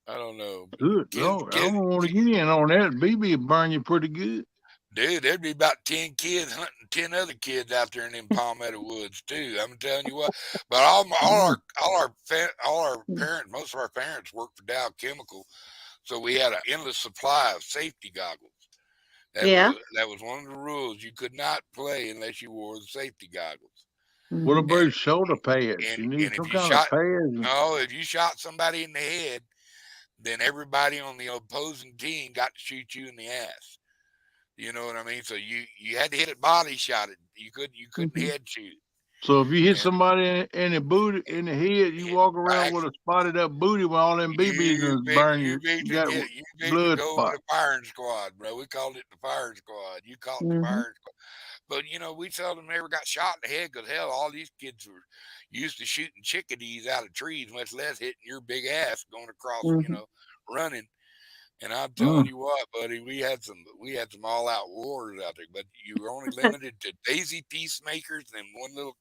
I don't know, Good kids, Lord, I kids, don't want to get in on that. BB will burn you pretty good. dude, there'd be about 10 kids hunting 10 other kids out there in them palmetto woods too. I'm telling you what. But Mm. all our parents, most of our parents worked for Dow Chemical, so we had an endless supply of safety goggles. Yeah. That was one of the rules. You could not play unless you wore the safety goggles. What Hmm. And about shoulder pads? and You need and some kind of pads. if you shot somebody in the head, then everybody on the opposing team got to shoot you in the ass. You know what I mean? So you had to hit it body shot it. You couldn't Hmm. head shoot. So if you hit And somebody in the booty, in the head, you it, walk around with actually, a spotted up booty with all them BBs and burn you. You got you fixed to blood go over spot. the firing squad, bro. We called it the firing squad. You called it the Hmm. firing squad. But we seldom ever got shot in the head because hell, all these kids were used to shooting chickadees out of trees, much less hitting your big ass going across, Hmm. running. And I'm telling Mm. you what, buddy, we had some all out wars out there, but you were only limited to daisy peacemakers and one little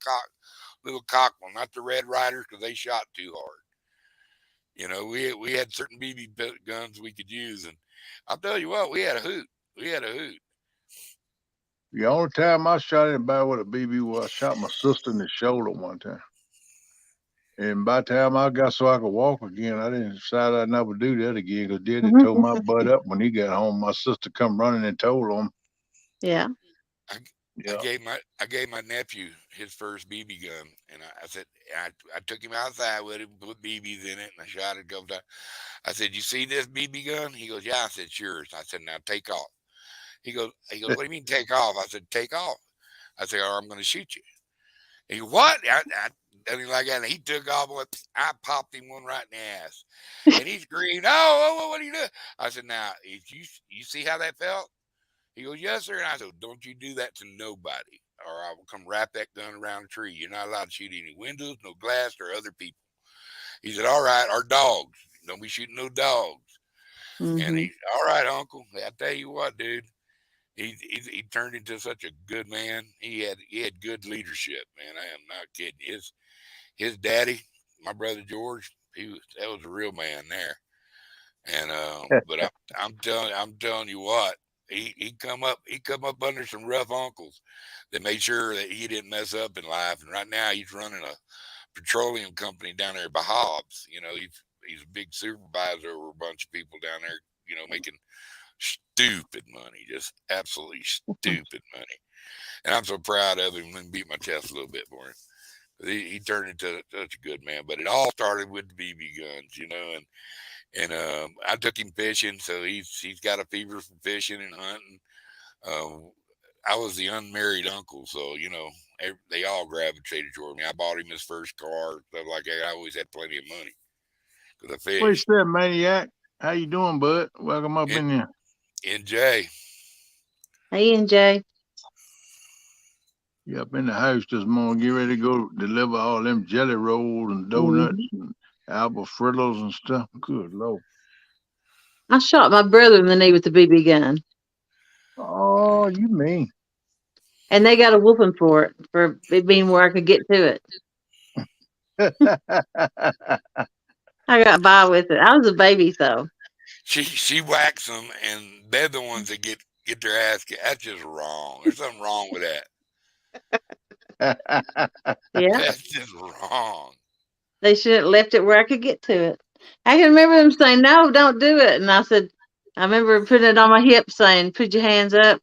cock one, not the Red Riders because they shot too hard. We had certain BB guns we could use, and I'll tell you what, we had a hoot. We had a hoot. The only time I shot anybody with a BB was I shot my sister in the shoulder one time. And by the time I got so I could walk again, I didn't decide I'd never do that again because Daddy tore my butt up when he got home. My sister come running and told him. Yeah. I, Yeah. I gave my nephew his first BB gun, and I said I took him outside with him, put BBs in it, and I shot it a couple times. I said, "You see this BB gun?" He goes, "Yeah." I said, "Sure." I said, "Now take off." What do you mean take off? I said, "Take off." I said, "Or I'm going to shoot you." He goes, "What?" I done him like that. And he took off. I popped him one right in the ass, and he screamed, "Oh, what are you doing?" I said, "Now, if you see how that felt?" He goes, "Yes, sir." And I said, "Don't you do that to nobody, or I will come wrap that gun around a tree. You're not allowed to shoot any windows, no glass, or other people." He said, "All right, our dogs. Don't be shooting no dogs." And Mm-hmm. he, "All right, Uncle. I tell you what, dude." He turned into such a good man. He had good leadership, man. I am not kidding. His daddy, my brother George, that was a real man there. And but I'm telling you what, he come up under some rough uncles that made sure that he didn't mess up in life. And right now he's running a petroleum company down there by Hobbs. He's a big supervisor over a bunch of people down there. Making stupid money, just absolutely stupid money. And I'm so proud of him and beat my chest a little bit for him. He turned into such a good man. But it all started with the BB guns, and I took him fishing, so he's got a fever for fishing and hunting. Um, I was the unmarried uncle, so they all gravitated toward me. I bought him his first car, stuff like that. I always had plenty of money because I What's fished. that, Maniac? How you doing, bud? Welcome up And in here. and Jay, Hey, and Jay. You up in the house this morning, get ready to go deliver all them jelly rolls and donuts Mm-hmm. and apple fritters and stuff. Good Lord. I shot my brother in the knee with the BB gun, Oh, you mean. and they got a whooping for it, for it being where I could get to it. I got by with it. I was a baby, though. she whacks them, and they're the ones that get their ass kicked. That's just wrong. There's something wrong with that. Yeah, That's just wrong. they should have left it where I could get to it. I can remember them saying, "No, don't do it," and I said, I remember putting it on my hip, saying, "Put your hands up."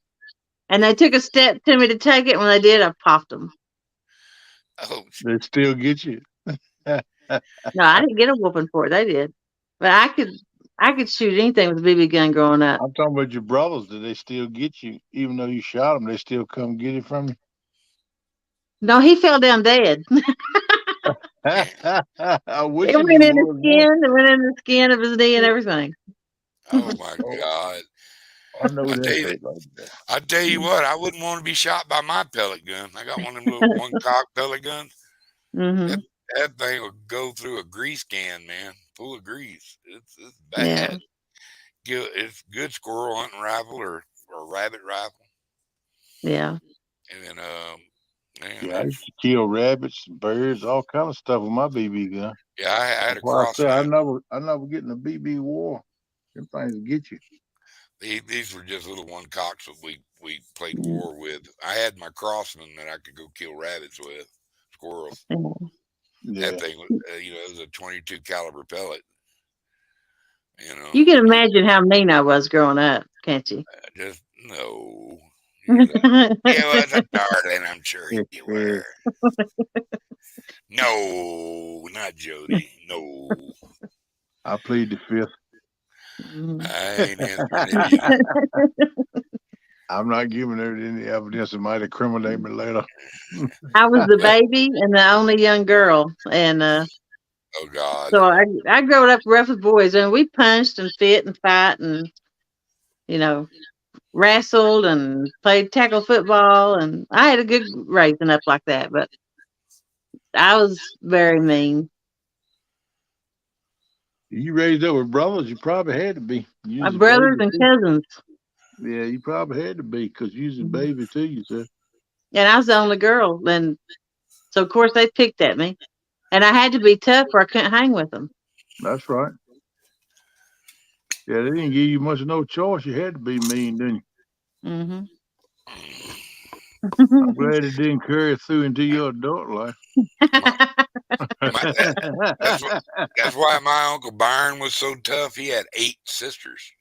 And they took a step to me to take it. When they did, I popped them. Oh, They still get you. No, I didn't get a whooping for it. They did, but I could shoot anything with a BB gun growing up. I'm talking about your brothers. Do they still get you? Even though you shot them, they still come get it from you? No, he fell down dead. man. I wish It he went in his would, man. skin. It went in the skin of his knee and everything. Oh my Oh, God. I know I tell that you, ain't like that. I tell you what, I wouldn't want to be shot by my pellet gun. I got one of them little one cock pellet guns. That Hmm. that thing would go through a grease can, man, full of grease. It's Yeah, bad. It's good squirrel hunting rifle or rabbit rifle, yeah. and then man, Yeah, I used that's to kill rabbits, birds, all kind of stuff with my BB gun. yeah. I had That's a why I cross said hunt. I never get in a BB war. Them things will get you. These were just little one cocks that we played Mm, war with. I had my crossman that I could go kill rabbits with, squirrels. Yeah. That yeah. thing was, it was a 22 caliber pellet. You know, You can I imagine how mean I was growing up, can't you? just no. You was a darling. I'm sure you were. No, not Jody. No, I plead the fifth. Mhm. I ain't answering it either. I'm not giving her any evidence that might incriminate me later. I was the But baby and the only young girl, and oh God, so I grew up rough with boys, and we punched and fit and fight and you know wrestled and played tackle football, and I had a good raising up like that. But I was very mean. You raised up with brothers, you probably had to be. You My was a brothers baby and too. cousins, Yeah, you probably had to be because you was a mhm, baby too, you said. and I was the only girl, and so of course they picked at me, and I had to be tough or I couldn't hang with them. That's right. Yeah, they didn't give you much of no choice. You had to be mean, didn't you? Hmm. I'm glad it didn't carry through into your adult life. my, that's what. That's why my uncle Byron was so tough. He had 8 sisters.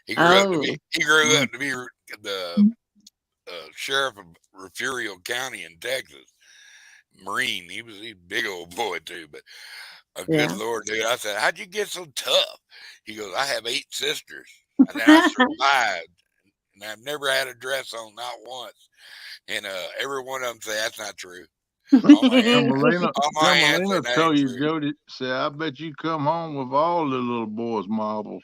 He grew up to Oh, be. He grew Mm. up to be the sheriff of Refugio County in Texas, Marine. He was a big old boy too, but a good Yeah. Lord, dude. I said, "How'd you get so tough?" He goes, "I have 8 sisters, and then I survived, and I've never had a dress on, not once." And every one of them say that's not true. All my And aunts, Melina, all my and aunts say Melina that told ain't you, true. Jody, said, I bet you come home with all the little boys' marbles.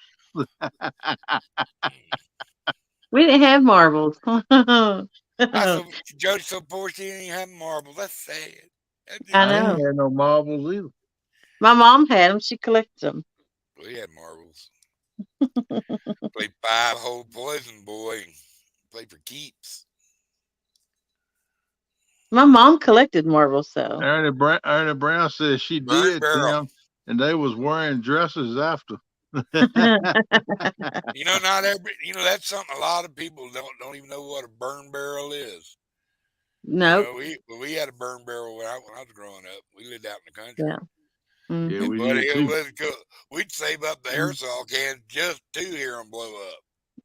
We didn't have marbles. I I said, "Jody's so poor she ain't even have marbles. That's sad. That's just I ain't know. sad." had no marbles either. My mom had them. She collected them. We had marbles. Played 5-hole poison boy and played for keeps. My mom collected marbles, so. Ernie Brown said she Burn did, barrel. Tim, and they was wearing dresses after. You know, not every. You know, that's something a lot of people don't even know what a burn barrel is. You Nope. know, we had a burn barrel when I was growing up. We lived out in the country, Yeah. Yeah, and Hmm. we buddy, did it too. was cool. We'd save up the aerosol cans just to hear them blow up.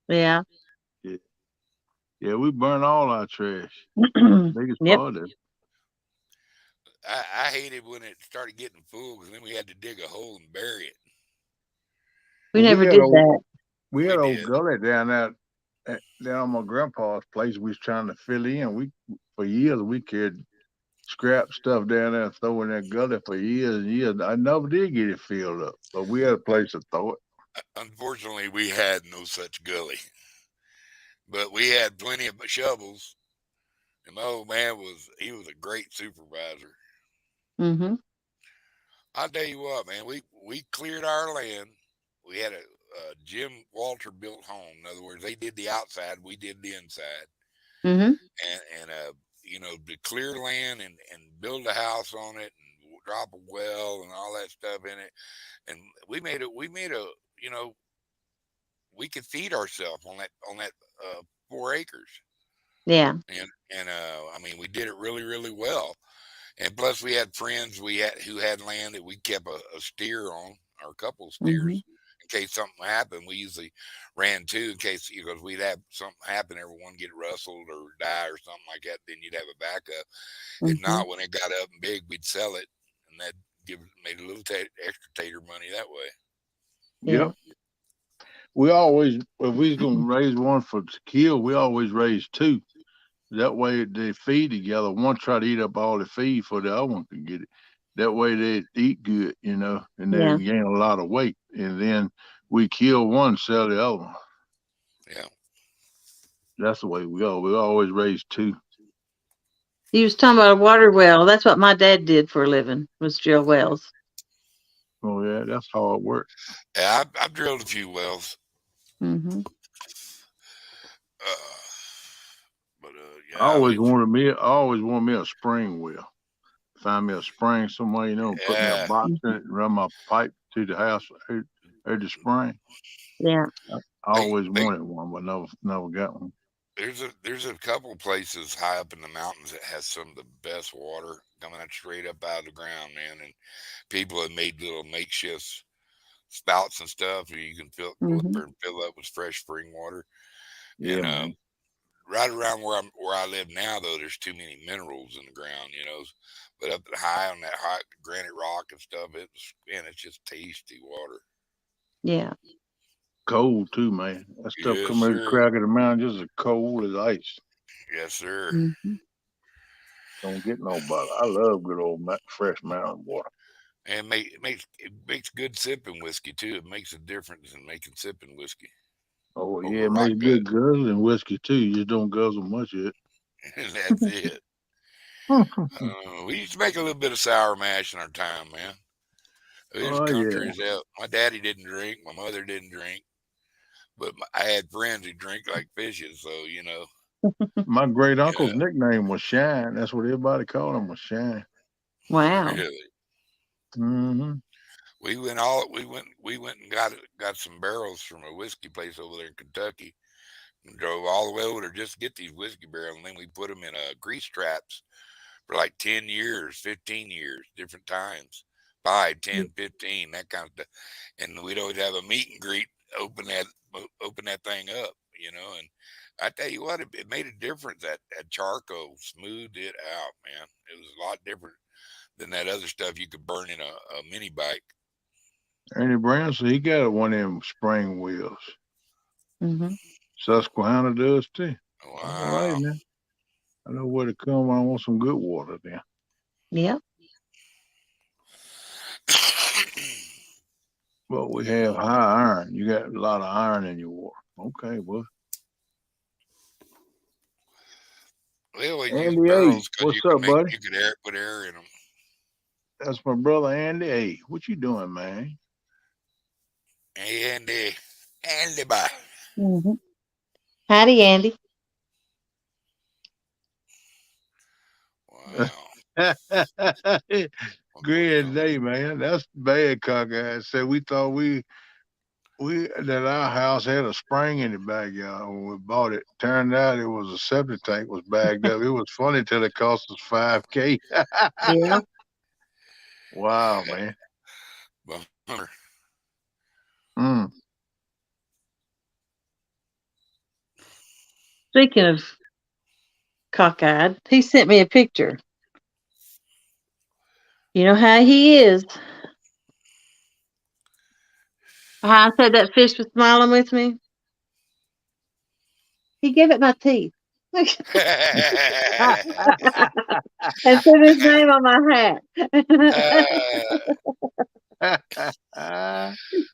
Yeah. Yeah, yeah, we burned all our trash. Biggest Yep. part of it. I hated when it started getting full because then we had to dig a hole and bury it. We Well, never did that. we We had old did. gully down there down on my grandpa's place. We was trying to fill in. We for years we carried scrap stuff down there and throw in that gully for years and years. I never did get it filled up, but we had a place to throw it. Unfortunately, we had no such gully, but we had plenty of shovels. And my old man was a great supervisor. Hmm. I'll tell you what, man, we cleared our land. We had a Jim Walter built home. In other words, they did the outside, we did the inside, Hmm. and you know, to clear land and build a house on it and drop a well and all that stuff in it, and we made a you know we could feed ourselves on that 4 acres, Yeah. and I mean we did it really well. And plus, we had friends who had land that we kept a steer on, or a couple of Hmm. steers, in case something happened. We usually ran two in case because we'd have something happen, everyone get rustled or die or something like that. Then you'd have a backup. If Hmm. not, when it got up and big, we'd sell it, and that made a little extra tater money that way. Yeah. Yep. We always, if we was gonna raise one for to kill, we always raise two. That way they feed together. One try to eat up all the feed for the other one could get it. That way they eat good, and they Yeah. gain a lot of weight. And then we kill one, sell the other one. Yeah. That's the way we go. We always raise two. He was talking about a water well. That's what my dad did for a living, was drill wells. Oh yeah, that's hard work. Yeah, I've drilled a few wells. Hmm. Uh, but yeah, I always wanted me a spring well. Find me a spring somewhere, put me a yeah, box in it and run my pipe to the house at the spring. Yeah. I they, always they wanted one, but never got one. there's a couple places high up in the mountains that has some of the best water coming out straight up out of the ground, man. And people have made little makeshift spouts and stuff, and you can go up Hmm. there and fill up with fresh spring water. Yeah, And man. right around where I live now, though, there's too many minerals in the ground, But up high on that high granite rock and stuff, it's just tasty water. Yeah. Cold too, man. That stuff Yes, come out the sir. crack of the mountain just as cold as ice. Yes, sir. Hmm. Don't get no better. I love good old fresh mountain water. And it makes good sipping whiskey too. It makes a difference in making sipping whiskey Oh yeah, over it makes vodka. good guzzling whiskey too. You just don't guzzle much of it. And that's it. We used to make a little bit of sour mash in our time, man. It was Oh country yeah. as hell. My daddy didn't drink. My mother didn't drink. But I had friends who drink like fishes. So, My great uncle's yeah, nickname was Shine. That's what everybody called him was Shine. Wow. really. Hmm. We went and got some barrels from a whiskey place over there in Kentucky and drove all the way over there just to get these whiskey barrels. And then we put them in grease traps for like 10 years, 15 years, different times, 5, 10, 15, that kind of stuff. And we'd always have a meet and greet, open that thing up, and I tell you what, it made a difference. That charcoal smoothed it out, man. It was a lot different than that other stuff you could burn in a mini bike. Ernie Brown said he got one of them spring wheels. Mm-hmm. Susquehanna does too. All right Wow. now. I know where to come when I want some good water then. Yep. But we have high iron. You got a lot of iron in your water. Okay, well. They always use Andy A, barrels because what's up, buddy? you could put air in them. That's my brother Andy A. What you doing, man? And bye. Mm-hmm. Howdy, Andy. Wow. What's going Grand on? day, man. That's bad, cockeyed. Said we thought we that our house had a spring in the backyard when we bought it. Turned out it was a septic tank was bagged up. It was funny till it cost us $5K. Yeah. Wow, man. Bummer. Mm. Speaking of cockeyed, he sent me a picture. You know how he is. How I said that fish was smiling with me? He gave it my teeth. And put his name on my hat.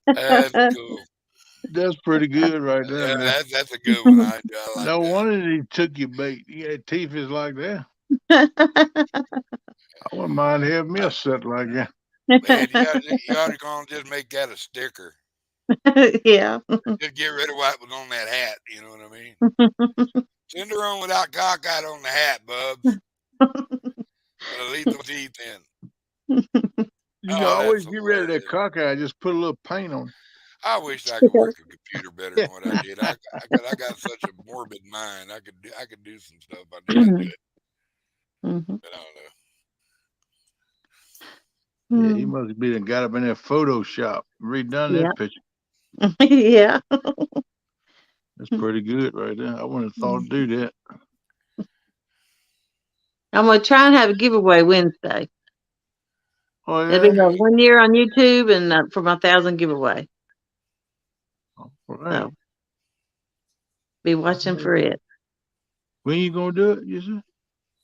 That's cool. That's pretty good right there, man. That's a good one. I like No that. wonder he took your bait. He had teeth is like that. I wouldn't mind having me a set like that. Man, you ought to go and just make that a sticker. Yeah. Just get rid of what was on that hat. You know what I mean? Send her on without cockeyed on the hat, Bubs. Leave the teeth in. You can Oh, always that's get rid of that hilarious. cockeye. Just put a little paint on I wish I could work a computer better than what I did. I got such a morbid mind. I could do some stuff. I knew I'd do it, Mhm. but I don't know. Yeah, he Mm. must be done got up in that Photoshop, redone Yeah. that picture. Yeah. That's pretty good right there. I wouldn't have thought to do that. I'm gonna try and have a giveaway Wednesday. Oh It'll be yeah. my 1 year on YouTube and for my 1,000 giveaway. All right. So be watching for it. When you gonna do it? You said?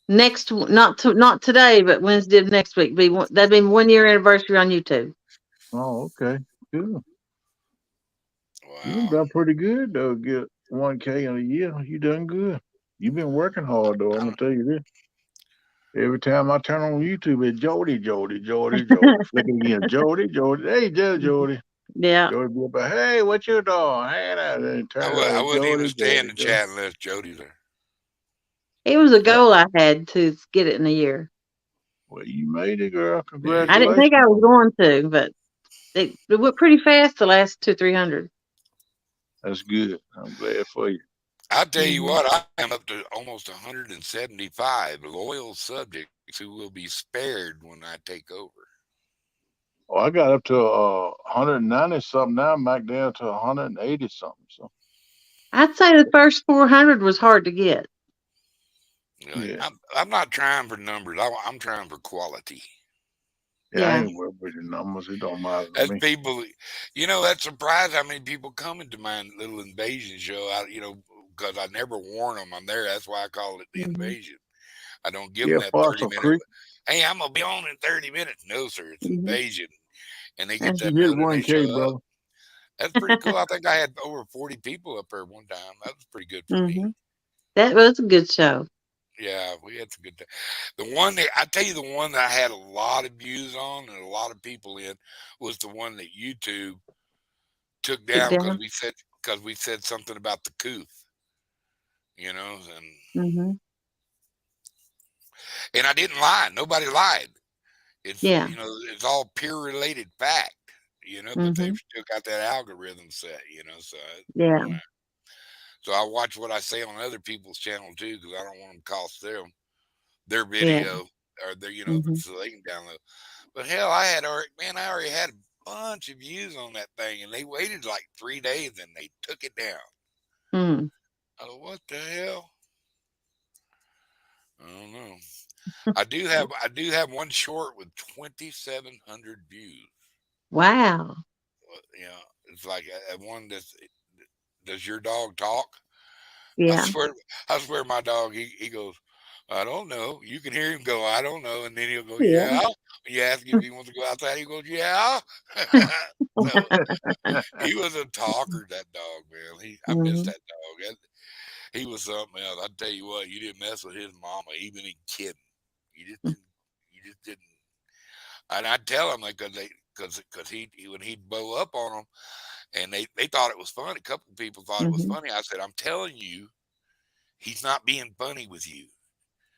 Not today, but Wednesday of next week. That'd be 1 year anniversary on YouTube. Oh, okay. Good. You Wow. done pretty good though. Get 1K in a year. You done good. You've been working hard though. I'm gonna I'm, tell you this. Every time I turn on YouTube, it's Jody, Jody, Jody, Jody. Flick it again, Jody, Jody. Hey, Jody. Yeah. Jody be up, hey, what you doing? Hey, that. Then turn it I on, wouldn't even Jody, stay in Jody, the Jody. chat unless Jody's there. It was a goal I had to get it in a year. Well, you made it, girl. Yeah. I didn't think Congratulations. I was going to, but it went pretty fast the last 200-300. That's good. I'm glad for you. I'll tell you Mhm. what, I am up to almost 175 loyal subjects who will be spared when I take over. Oh, I got up to 190 something. Now I'm back down to 180 something. So I'd say the first 400 was hard to get. Really. yeah, I'm not trying for numbers. I'm trying for quality. yeah, I Yeah. ain't worried with the numbers. It don't matter to As me. people, that's surprised how many people come into my little invasion show. Because I never warn them I'm there. That's why I call it the Hmm. invasion. I don't give them Yeah, that Fossil 30-minute. Creek. Hey, I'm gonna be on in 30 minutes. No, sir, it's Hmm. invasion, and they get And, You that hit note and they 1K, show up. brother. That's pretty cool. I think I had over 40 people up there one time. That was pretty good for me. that was a good show. Yeah, we had some good time. The one that I tell you, the one that I had a lot of views on and a lot of people in was the one that YouTube took Took down down. because we said something about the couth, Hmm. and I didn't lie. Nobody lied. It's Yeah. it's all peer related fact, but Hmm. they've still got that algorithm set, so Yeah. whatever. So I watch what I say on other people's channel too because I don't want them to cost them their Yeah. video or their Hmm. so they can download. But hell, I already had a bunch of views on that thing, and they waited like 3 days and they took it down. Mm. Oh, what the hell? I don't know. I do have one short with 2,700 views. Wow. Yeah, it's like one that's does your dog talk? I Yeah. swear, I swear, my dog. He goes, I don't know. You can hear him go, I don't know, and then he'll go, Yeah. yeah. You ask him if he wants to go outside. He goes, yeah. So he was a talker. That dog, man. I miss Mhm. that dog. He was something else. I tell you what, you didn't mess with his mama, even in kidding. You just didn't. You just didn't. And I'd tell him like, because he when he'd blow up on them, and they thought it was funny. A couple of people thought it was Mhm. funny. I said, I'm telling you, he's not being funny with you.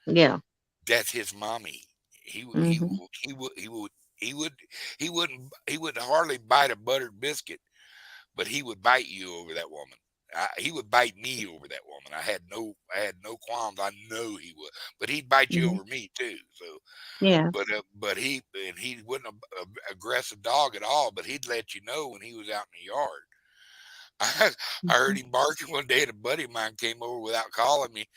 Yeah. That's his mommy. He would he Mhm. would he would he would he would he would hardly bite a buttered biscuit, but he would bite you over that woman. He would bite me over that woman. I had no qualms. I know he would, but he'd bite you Mhm. over me too. So, Yeah. but he wasn't a aggressive dog at all. But he'd let you know when he was out in the yard. I, I heard Mhm. him barking one day, and a buddy of mine came over without calling me,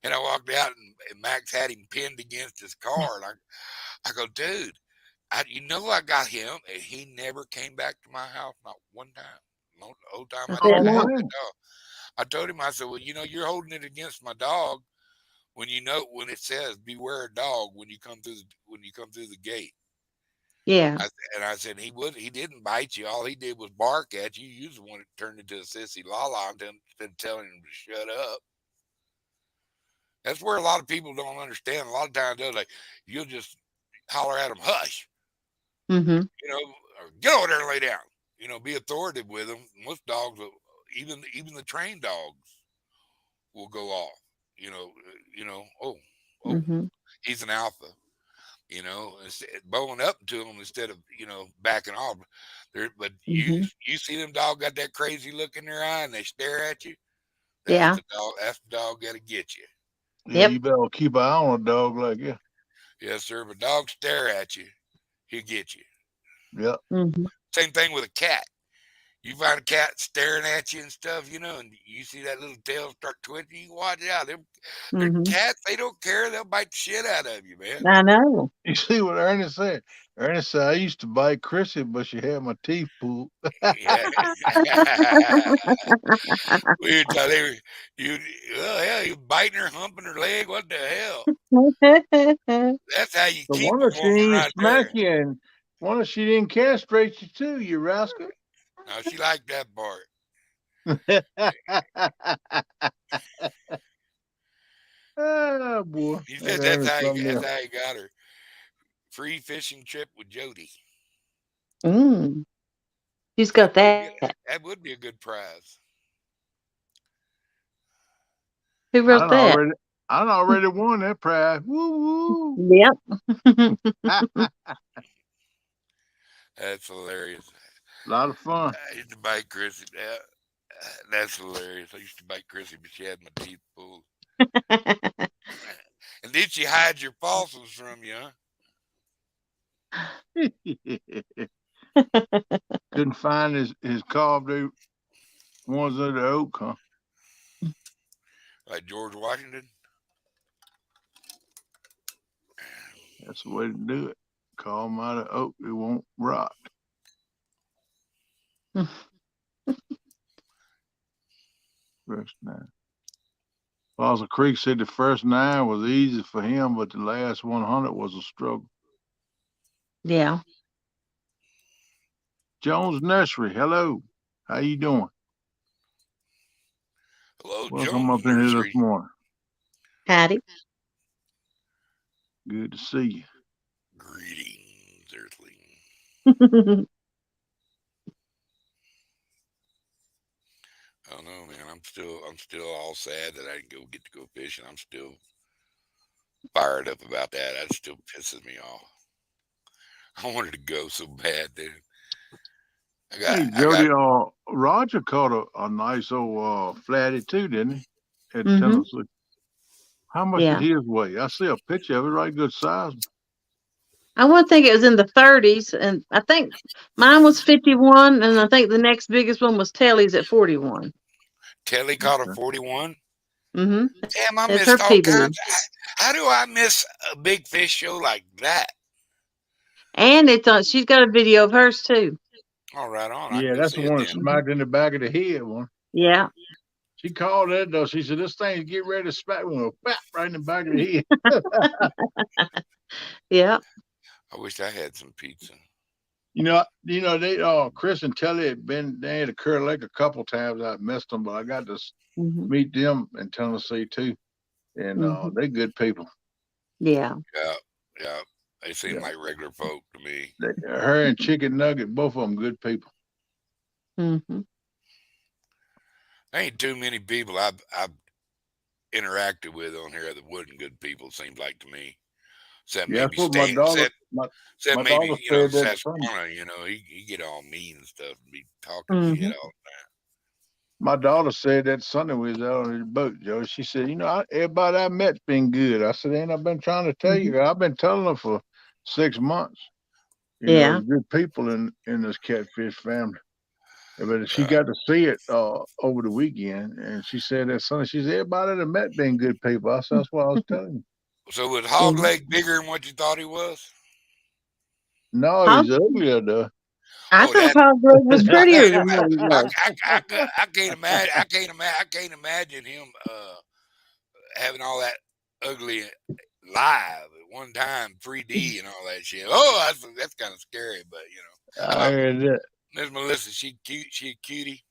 and I walked out, and Max had him pinned against his car, and I go, dude, I got him, and he never came back to my house, not one time. No, the whole time I That's didn't it. Oh have Huh? that man. dog. I told him, I said, well, you're holding it against my dog when it says beware a dog when you come through the gate. Yeah. I said he didn't bite you. All he did was bark at you. You was the one that turned into a sissy lala and then telling him to shut up. That's where a lot of people don't understand. A lot of times they're like, you'll just holler at them, hush, Mhm. or get over there and lay down. Be authoritative with them. Most dogs, even the trained dogs, will go off. Oh, Mhm. he's an alpha. Bowing up to them instead of backing off. But you Mhm. you see them dog got that crazy look in their eye and they stare at you. That's Yeah. the dog. That's the dog got to get you. Yeah, Yep. you better keep an eye on a dog like that. Yes, sir. If a dog stare at you, he'll get you. Yep. Mhm. Same thing with a cat. You find a cat staring at you and stuff, and you see that little tail start twitching. You watch out. They're Mhm. cats. They don't care. They'll bite the shit out of you, man. I know. You see what Ernest said? Ernest said I used to bite Chrissy, but she had my teeth pulled. Yeah. We thought they were you. Oh hell, you biting her, humping her leg. What the hell? That's how you The keep wonder a she woman ain't right smack there. you, and wonder she didn't castrate you too, you rascal. Now she liked that part. Ah, boy, He that said Ernest something that's else. how he got her. Free fishing trip with Jody. Mm. Who's That got would be that? that would be a good prize. Who I wrote done that? already, I done already won that prize. Woo Yep. woo. That's hilarious. Lot of fun. I used to bite Chrissy. That's hilarious. I used to bite Chrissy, but she had my teeth pulled. And did she hide your fossils from you, huh? Couldn't find his carved out ones of the oak, huh? Like George Washington? That's the way to do it. Carve 'em out of oak, it won't rot. First nine. Fossil Creek said the first nine was easy for him, but the last 100 was a struggle. Yeah. Jones Nursery, hello. How you doing? Hello, Welcome Jones up in here this Nursery. morning. Patty. Good to see you. Greetings, Earthling. I don't know, man. I'm still all sad that I didn't get to go fishing. I'm still fired up about that. That still pisses me off. I wanted to go so bad, dude. Hey, I got. Jody, Roger caught a nice old flatty too, didn't he? At Mhm. Tennessee. How much did Yeah. his weigh? I see a picture of it, right good size. I want to think it was in the 30s, and I think mine was 51, and I think the next biggest one was Telly's at 41. Telly caught a Okay. 41. Mm-hmm. Damn, I It's her missed all PB. kinds. How do I miss a big fish show like that? And it's on. She's got a video of hers too. All right, on. I can Yeah, go that's the see it one then. Mhm. smacked in the back of the head one. Yeah. She called that though. She said, "This thing's get ready to smack me with a bap right in the back of the head." Yeah. I wish I had some pizza. They Chris and Telly had been they had a Curry Lake a couple times. I missed them, but I got to Mm-hmm. meet them in Tennessee too, and Mm-hmm. they good people. Yeah. Yeah, yeah. They seem Yeah, like regular folk to me. her and Chicken Nugget, both of them good people. Mm-hmm. There ain't too many people I've interacted with on here that wasn't good people. Seems like to me. Except Yeah, that's maybe what my state. daughter Except, my except my maybe daughter said that Sunday. Sasquatch. He get all mean and stuff and be talking Mm-hmm. shit all. My daughter said that Sunday we was out on the boat, Joe. She said, everybody I met's been good. I said, ain't I been trying to tell Mm-hmm. you? I've been telling her for 6 months. Yeah. There's good people in this catfish family. But she Yeah. got to see it over the weekend, and she said that Sunday. She said everybody that met been good people. I said that's what I was telling you. So was Yeah. Hawgleg bigger than what you thought he was? No, Hog, he's uglier though. I Oh, thought that Hogleg was I prettier can't than imagine. what he was. I can't imagine. I can't imagine him having all that ugly live at one time, 3D and all that shit. Oh, that's kind of scary. But I heard that. Miss Melissa, she cute. She a cutie.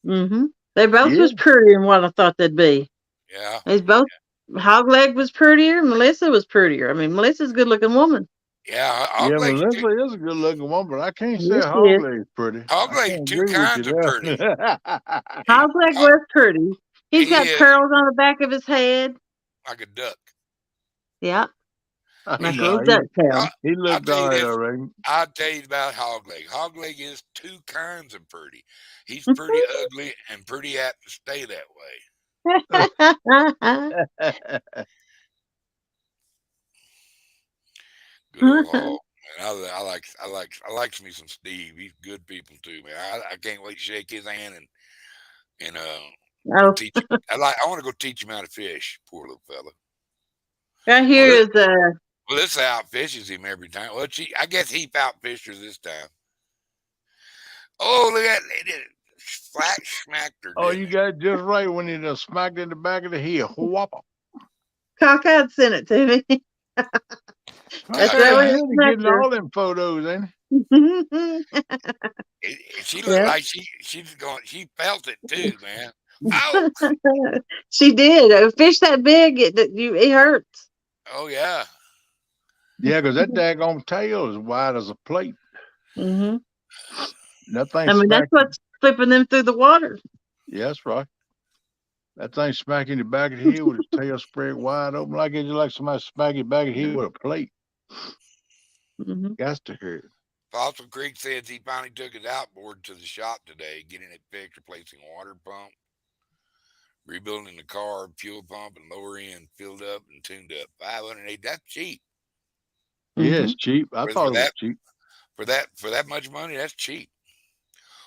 Mm-hmm. They both Yeah, was prettier than what I thought they'd be. Yeah. They both. Hogleg was prettier. Melissa was prettier. I mean, Melissa's a good-looking woman. Yeah. yeah. Hogleg's too. Melissa is a good looking woman, but I can't say Yes, she is. Hogleg's pretty. I Hogleg's can't two agree with you kinds of pretty. there. He Hogleg Hog, was pretty. He's he got is curls on the back of his head. like a duck. Yeah, I like a He little know he duck tail. I, he I'll looked tell you all right, all this. right. I'll tell you about Hogleg. Hogleg is two kinds of pretty. He's pretty ugly and pretty apt to stay that way. Good old Hog. Man, I likes me some Steve. He's good people too, man. I can't wait to shake his hand and go Oh, teach him. I want to go teach him how to fish. Poor little fella. right here Well, is Melissa outfishes him every time. Well, I guess he outfished her this time. Oh, look at it! Flat smacked her, Oh, didn't you it? got it just right when he just smacked in the back of the head. Whopper. Cockeyed sent it to me. That's God, right Cockeyed where God. it good at smacked getting her. all them photos, ain't She looked Yeah, like she's going. She felt it too, man. Ouch! she did. A fish that big, it hurts. Oh yeah. he? Yeah, because that daggone tail is wide as a plate. Hmm. That thing I mean, that's smacked. what's flipping them through the water. Yeah, that's right. That thing smacking the back of the head with its tail spread wide open like it's like somebody smacking your back of the head with a plate. Hmm. Got to hurt. Fossil Creek says he finally took his outboard to the shop today, getting it fixed, replacing water pump, rebuilding the car, fuel pump, and lower end filled up and tuned up. 508. That's cheap. Yeah, Hmm. it's cheap. I For thought it was that cheap. for that much money, that's cheap.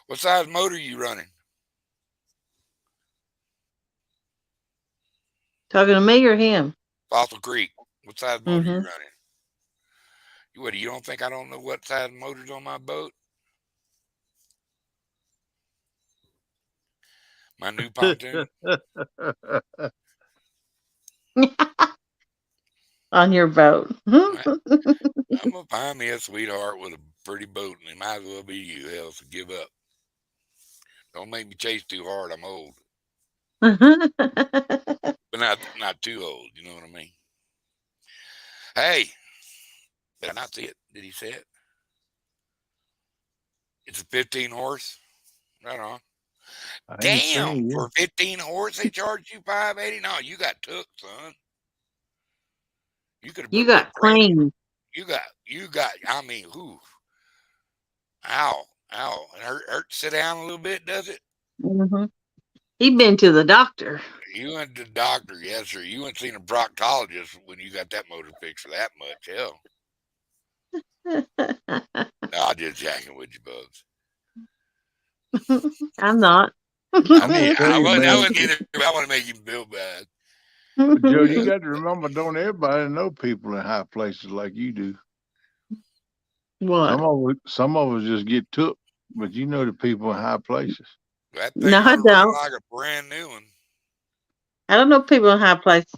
What size motor are you running? Talking to me or him? Fossil Creek. What size motor are you Hmm. running? What, you don't think I don't know what size motor's on my boat? My new pontoon? On your boat. I'm gonna find me a sweetheart with a pretty boat, and it might as well be you. Hell, so give up. Don't make me chase too hard. I'm old, but not too old. You know what I mean? Hey, did I not see it? Did he say it? It's a 15 horse. Right on. I ain't Damn, seen for 15 horse they charge you 580. No, you got took, son. You could have put You a little got premium. clean. You got. I mean, who? Ow, ow. It hurt to sit down a little bit, does it? Hmm. He been to the doctor. You went to the doctor, yes, sir. You went seen a proctologist when you got that motor fixed for that much. Hell, no, I'm just jacking with you, Bugs. I'm not. I'm gonna tell I you, wasn't. I man. wasn't either. I want to make him feel bad. But Joe, you Yeah, got to remember, don't everybody know people in high places like you do. What? Some of us just get took, but you know the people in high places. that No, thing ought I to run don't. like a brand new one. I don't know people in high places.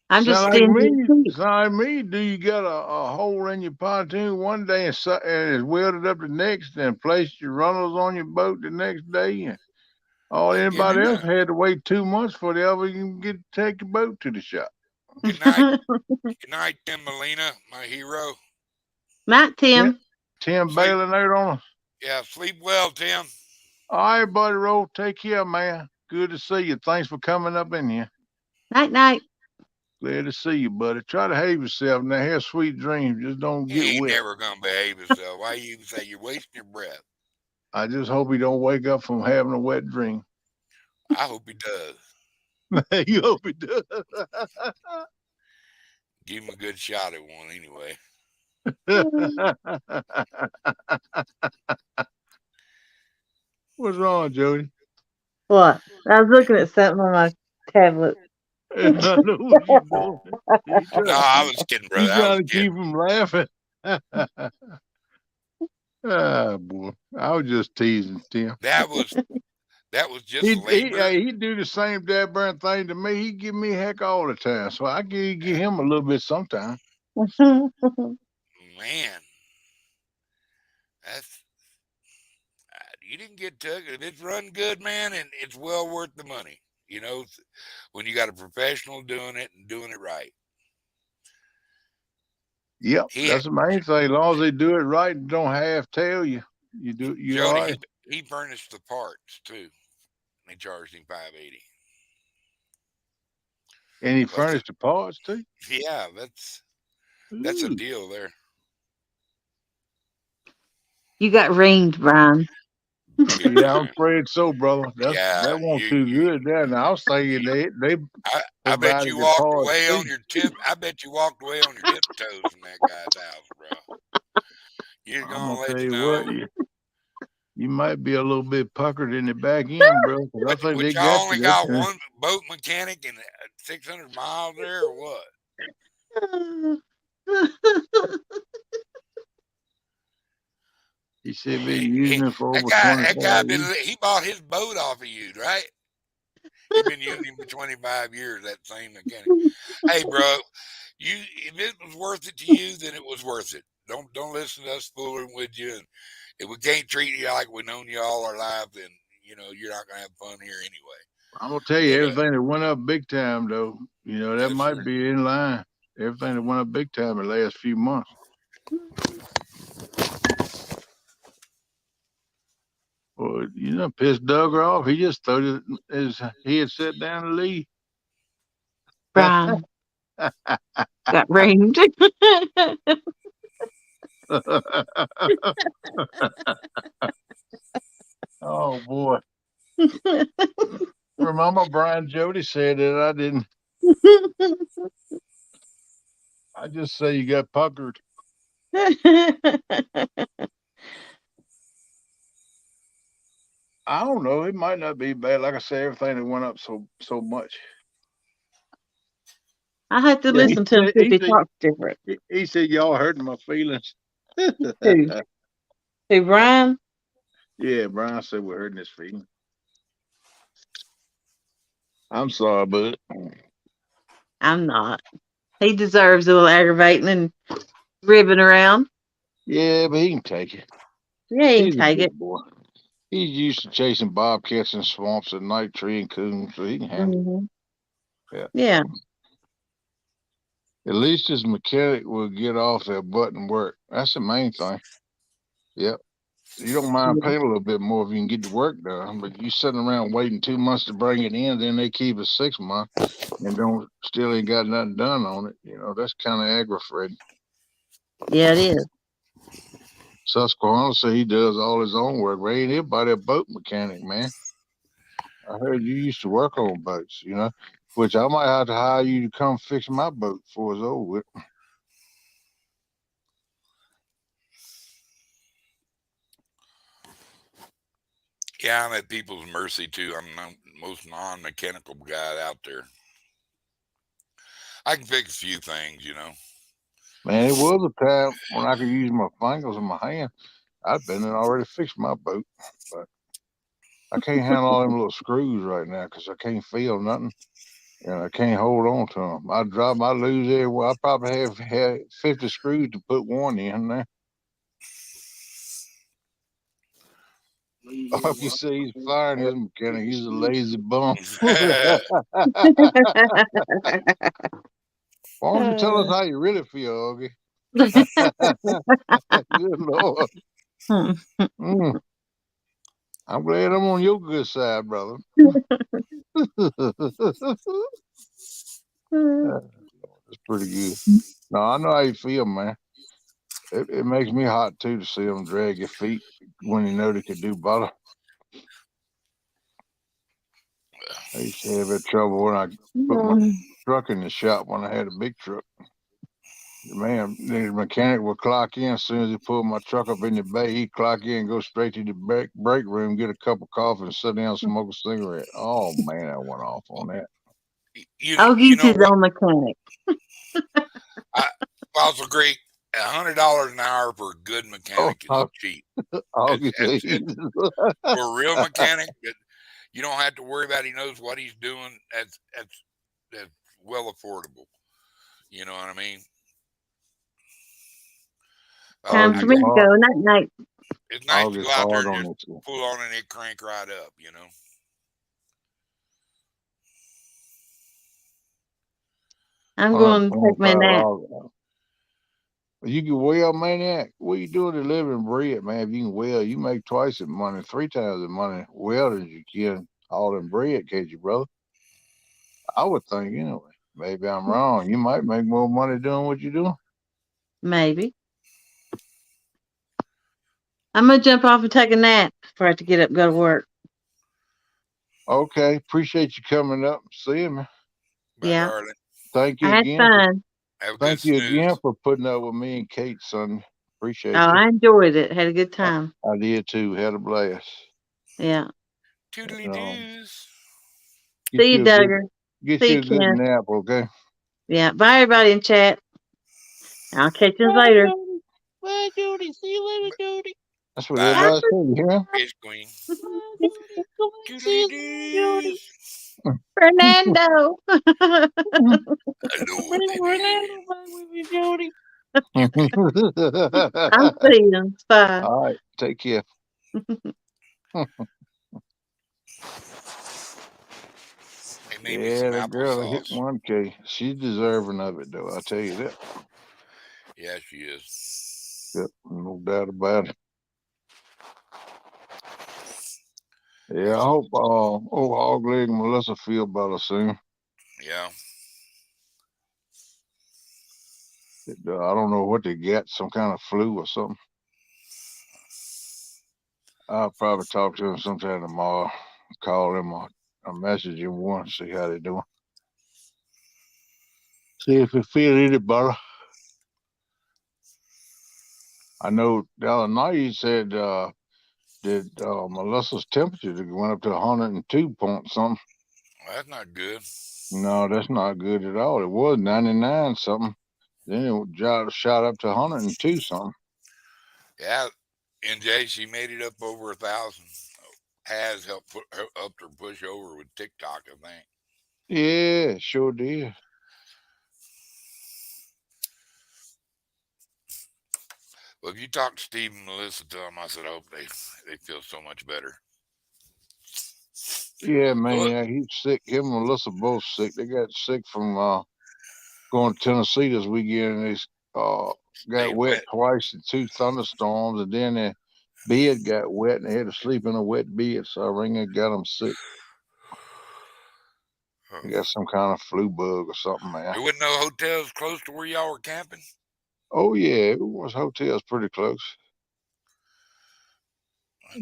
I'm just Sound like stingy and me. cheap. Sound like me. Do you got a hole in your pontoon one day and it's welded up the next, and placed your runnels on your boat the next day, and all Well, good anybody else night. had to wait 2 months for the ever you can get take your boat to the shop. Good night. Good night, Tim Molina, my hero. Not Yeah. Tim. Tim Sleep. bailing out on us. Yeah, sleep well, Tim. All right, buddy, roll. Take care, man. Good to see you. Thanks for coming up in here. Night night. Glad to see you, buddy. Try to behave yourself now. Have sweet dreams. Just don't He get ain't wet. never gonna behave himself. Why you even say you're wasting your breath? I just hope he don't wake up from having a wet dream. I hope he does. You hope he does. Give him a good shot at one anyway. What's wrong, Jody? What? I was looking at something on my tablet. I know what you're doing. You No, trying to I keep was kidding, you brother. I was trying to keep kidding. him laughing. Ah, boy. I was just teasing Tim. That was just labor. He do the same dad burn thing to me. He give me heck all the time. So I give him a little bit sometime. Man, that's you didn't get took. If it's run good, man, and it's well worth the money. You know, when you got a professional doing it and doing it right. Yep, He that's the main thing. As long as they do it right and don't half tell you, you all Jody, right. he furnished the parts too. They charged him $580. And he That's a furnished the parts too. yeah. That's a Ooh. deal there. You got reamed, Brian. Big Yeah, I'm time. afraid so, brother. Yeah, That won't too you good there. Now I was thinking they I bet you provided the walked parts away too. on your tip. I bet you walked away on your tiptoes from that guy's house, bro. You're I'm gonna gonna tell let you you what, know. you might be a little bit puckered in the back end, bro. 'Cause I think they Which got y'all only you that got time. one boat mechanic and 600 miles there, or what? He said been using it for That over guy, 25 been years. he bought his boat off of you, right? He been using him for 25 years. That same mechanic. Hey, bro, if it was worth it to you, then it was worth it. Don't listen to us fooling with you. And if we can't treat you like we've known you all our life, then you're not gonna have fun here anyway. I'm gonna tell you But everything that went up big time though. That yes, might sir. be in line. Everything that went up big time in the last few months. Well, pissed Duggar off. He just thought he had sat down to leave. Brian got reamed. Oh boy. Remember Brian Jody said that I didn't. I just say you got puckered. I don't know. It might not be bad. Like I said, everything that went up so much. I had to Yeah, listen to him because he talks different. he said y'all hurting my feelings. Who? Who, Brian? Yeah, Brian said we're hurting his feelings. I'm sorry, bud. I'm not. He deserves a little aggravating and ribbing around. Yeah, but he can take it. Yeah, he can He's a take it. good boy. He's used to chasing bobcats in swamps at night, tree and coons, so he can handle Hmm. it. Yeah. Yeah. At least his mechanic will get off their butt and work. That's the main thing. Yep. You don't mind Yeah. paying a little bit more if you can get the work done, but you sitting around waiting 2 months to bring it in, then they keep it 6 months and don't still ain't got nothing done on it. That's kind of aggravating. Yeah, it is. Susquehanna say he does all his own work. But ain't everybody a boat mechanic, man. I heard you used to work on boats, which I might have to hire you to come fix my boat before it's over with. Yeah, I'm at people's mercy too. I'm the most non-mechanical guy out there. I can fix a few things. Man, it was a time when I could use my fingers and my hand. I'd been and already fixed my boat, but I can't handle all them little screws right now because I can't feel nothing and I can't hold on to them. I drop, I lose everywhere. I probably have had 50 screws to put one in there. All you see he's firing his mechanic. He's a lazy bum. Why don't you tell us how you really feel, Augie? Good Lord. Mm, I'm glad I'm on your good side, brother. That's pretty good. No, I know how you feel, man. It makes me hot too to see them drag your feet when you know they could do better. I used to have that trouble when I put my truck in the shop when I had a big truck. Man, the mechanic would clock in as soon as he pulled my truck up in the bay. He'd clock in, go straight to the break room, get a cup of coffee, and sit down and smoke a cigarette. Oh man, I went off on that. Oh, you he's know his what? own mechanic. I also agree. $100 an hour for a good Oh, mechanic is cheap. Augie It's says. for a real mechanic that you don't have to worry about. He knows what he's doing. That's well affordable. You know what I mean? Time for Augie's me I to hard. go. Night night. It's nice to Augie's go out there hard and on just this one. pull on and it crank right up. I'm going to take my nap. $125. You can weld, maniac. What you doing to live and bread, man? If you can weld, you make twice the money, three times the money welding as you can all in bread, can't you, brother? I would think anyway. Maybe I'm wrong. You might make more money doing what you're doing. Maybe. I'm going to jump off and take a nap before I have to get up and go to work. Okay, appreciate you coming up and seeing me. My Yeah. darling. Thank you I had again for fun. Have a good thank you again snooze. for putting up with me and Kate Sunday. Oh, Appreciate you. I enjoyed it. Had a good I, time. I did too. Had a blast. Yeah. Toodly Um, doos. get See you, you a good Duggar. get See you you, a good Ken. nap, okay? Yeah. Bye, everybody in chat. I'll catch you Bye, later. Jody. Bye, Jody. See you later, Jody. That's what Bye, everybody says, you hear? Fish Queen. Bye, Jody. Come and see Toodly us later, Jody. doos. Fernando. Hello, Bring baby. Fernando back with you, Jody. You bet. I'll see you. Bye. All right, take care. They made me Yeah, some the girl that hit applesauce. 1K. She's deserving of it, though. I tell you that. Yeah, she is. Yep, no doubt about it. Yeah, I There's hope old Hawgleg and Melissa feel better soon. yeah. I don't know what they get, some kind of flu or something. I'll probably talk to them sometime tomorrow. Call them or message them once, see how they doing. See if they feel any better. I know the other night he said that Melissa's temperature went up to 102 point something. Well, that's not good. No, that's not good at all. It was 99 something. Then it shot up to 102 something. Yeah, NJ, she made it up over 1,000. Has helped helped her push over with TikTok, I think. Yeah, sure did. Well, if you talk to Steve and Melissa, tell them I said I hope they feel so much better. Yeah, man. Look, Yeah, he's sick. Him and Melissa both sick. They got sick from going to Tennessee this weekend. And they got stayed wet wet. twice in two thunderstorms, and then their bed got wet, and they had to sleep in a wet bed. So I think it got them sick. Huh. They got some kind of flu bug or something, man. There wasn't no hotels close to where y'all were camping. Oh yeah, it was hotels pretty close.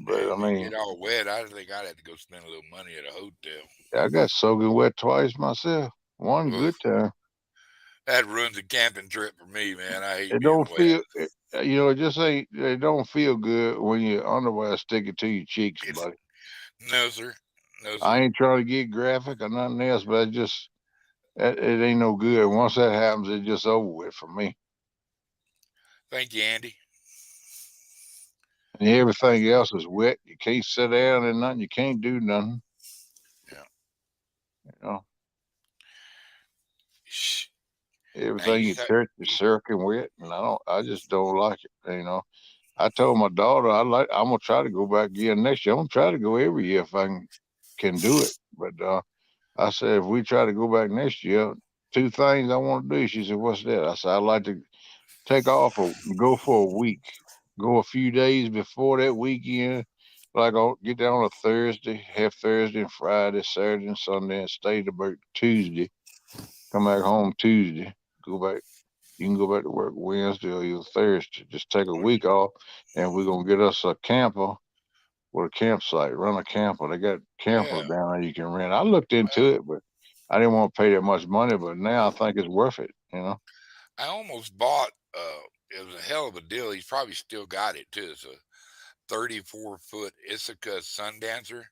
But I If you mean, get all wet, I think I'd have to go spend a little money at a hotel. I got soaking wet twice myself. One Oof, good time. that ruins a camping trip for me, man. I hate It being don't wet. feel, it just ain't. It don't feel good when your underwear sticking to your cheeks, It's buddy. No, sir. No, I sir. ain't trying to get graphic or nothing else, but it ain't no good. Once that happens, it's just over with for me. Thank you, Andy. And everything else is wet. You can't sit down and nothing. You can't do nothing. Yeah. You know, Shh. Now everything you you said, touch is soaking wet, and I just don't like it. I told my daughter I'm gonna try to go back again next year. I'm gonna try to go every year if I can do it. But I said if we try to go back next year, two things I want to do. She said, "What's that?" I said, "I'd like to take off or go for a week, go a few days before that weekend. Like I'll get there on a Thursday, have Thursday and Friday, Saturday and Sunday, and stay to about Tuesday. Come back home Tuesday, go back. You can go back to work Wednesday or either Thursday. Just take a week off, and we're gonna get us a camper with a campsite. Run a camper. They got yeah. campers down there you can rent. I looked into it, but I didn't want to pay that much money. But now I think it's worth it. I almost bought. It was a hell of a deal. He's probably still got it too. It's a 34-foot Ithaca Sundancer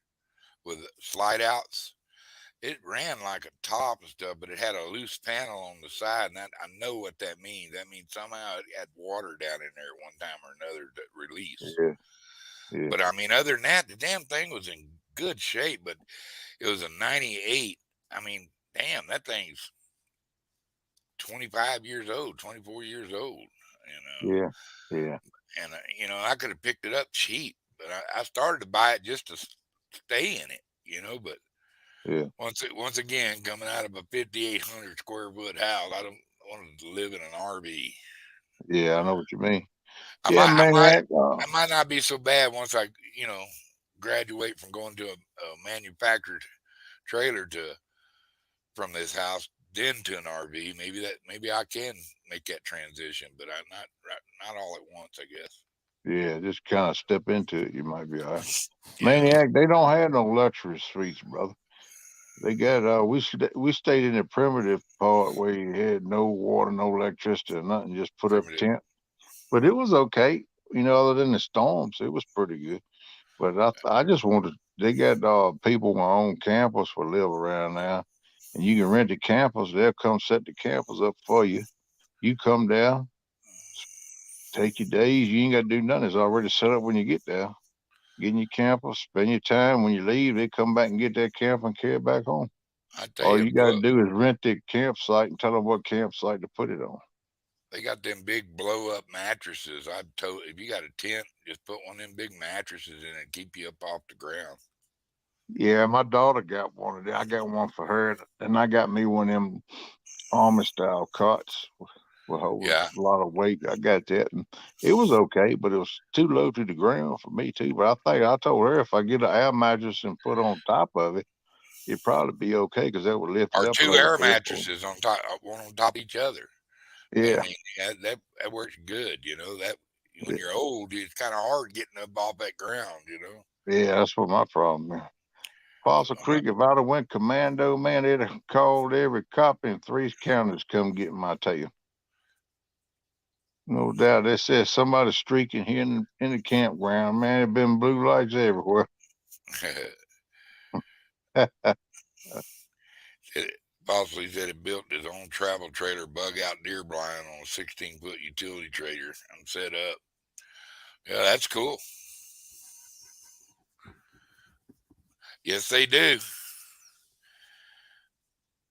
with slide outs. It ran like a top and stuff, but it had a loose panel on the side, and I know what that means. That means somehow it had water down in there at one time or another to release. Yeah, yeah, But I mean, other than that, the damn thing was in good shape. But it was a '98. I mean, damn, that thing's 25 years old, 24 years old. yeah, yeah, I could have picked it up cheap, but I started to buy it just to stay in it. But yeah, once again, coming out of a 5,800 square foot house, I don't want to live in an RV. yeah. I know what you mean. I Yeah, might, I might, maniac. I might not be so bad once I, graduate from going to a manufactured trailer to from this house then to an RV. Maybe I can make that transition, but I'm not all at once, I guess. Yeah, just kind of step into it. You might be all right. Yeah, Maniac. They don't have no luxury suites, brother. They got we stayed in the primitive part where you had no water, no electricity, or nothing. Just put up primitive. tent, but it was okay. Other than the storms, it was pretty good. But I just wanted. They got people on their own campus for live around now, and you can rent the campus. They'll come set the campus up for you. You come down, take your days. You ain't got to do nothing. It's already set up when you get there. Get in your camper, spend your time. When you leave, they come back and get that camper and carry it back home. I tell All you, you got to bro, do is rent the campsite and tell them what campsite to put it on. they got them big blow up mattresses. I've told if you got a tent, just put one of them big mattresses in it, keep you up off the ground. Yeah, my daughter got one of them. I got one for her, and I got me one of them army style cots will hold Yeah, a lot of weight. I got that, and it was okay, but it was too low to the ground for me too. But I told her if I get an air mattress and put on top of it, it'd probably be okay because that would lift it or up a two little air bit for mattresses on top, one on top of each other. me. I Yeah, mean, that works good. That when yeah, you're old, it's kind of hard getting up off that ground. yeah. That's what my problem is. Fossil Creek, if I'd have went commando, man, they'd have called every cop in three counties come get my tail. No doubt. They said somebody streaking here in the campground. Man, there been blue lights everywhere. it possibly said it built his own travel trailer bug out deer blind on a 16-foot utility trailer and set up. Yeah, that's cool. Yes, they do.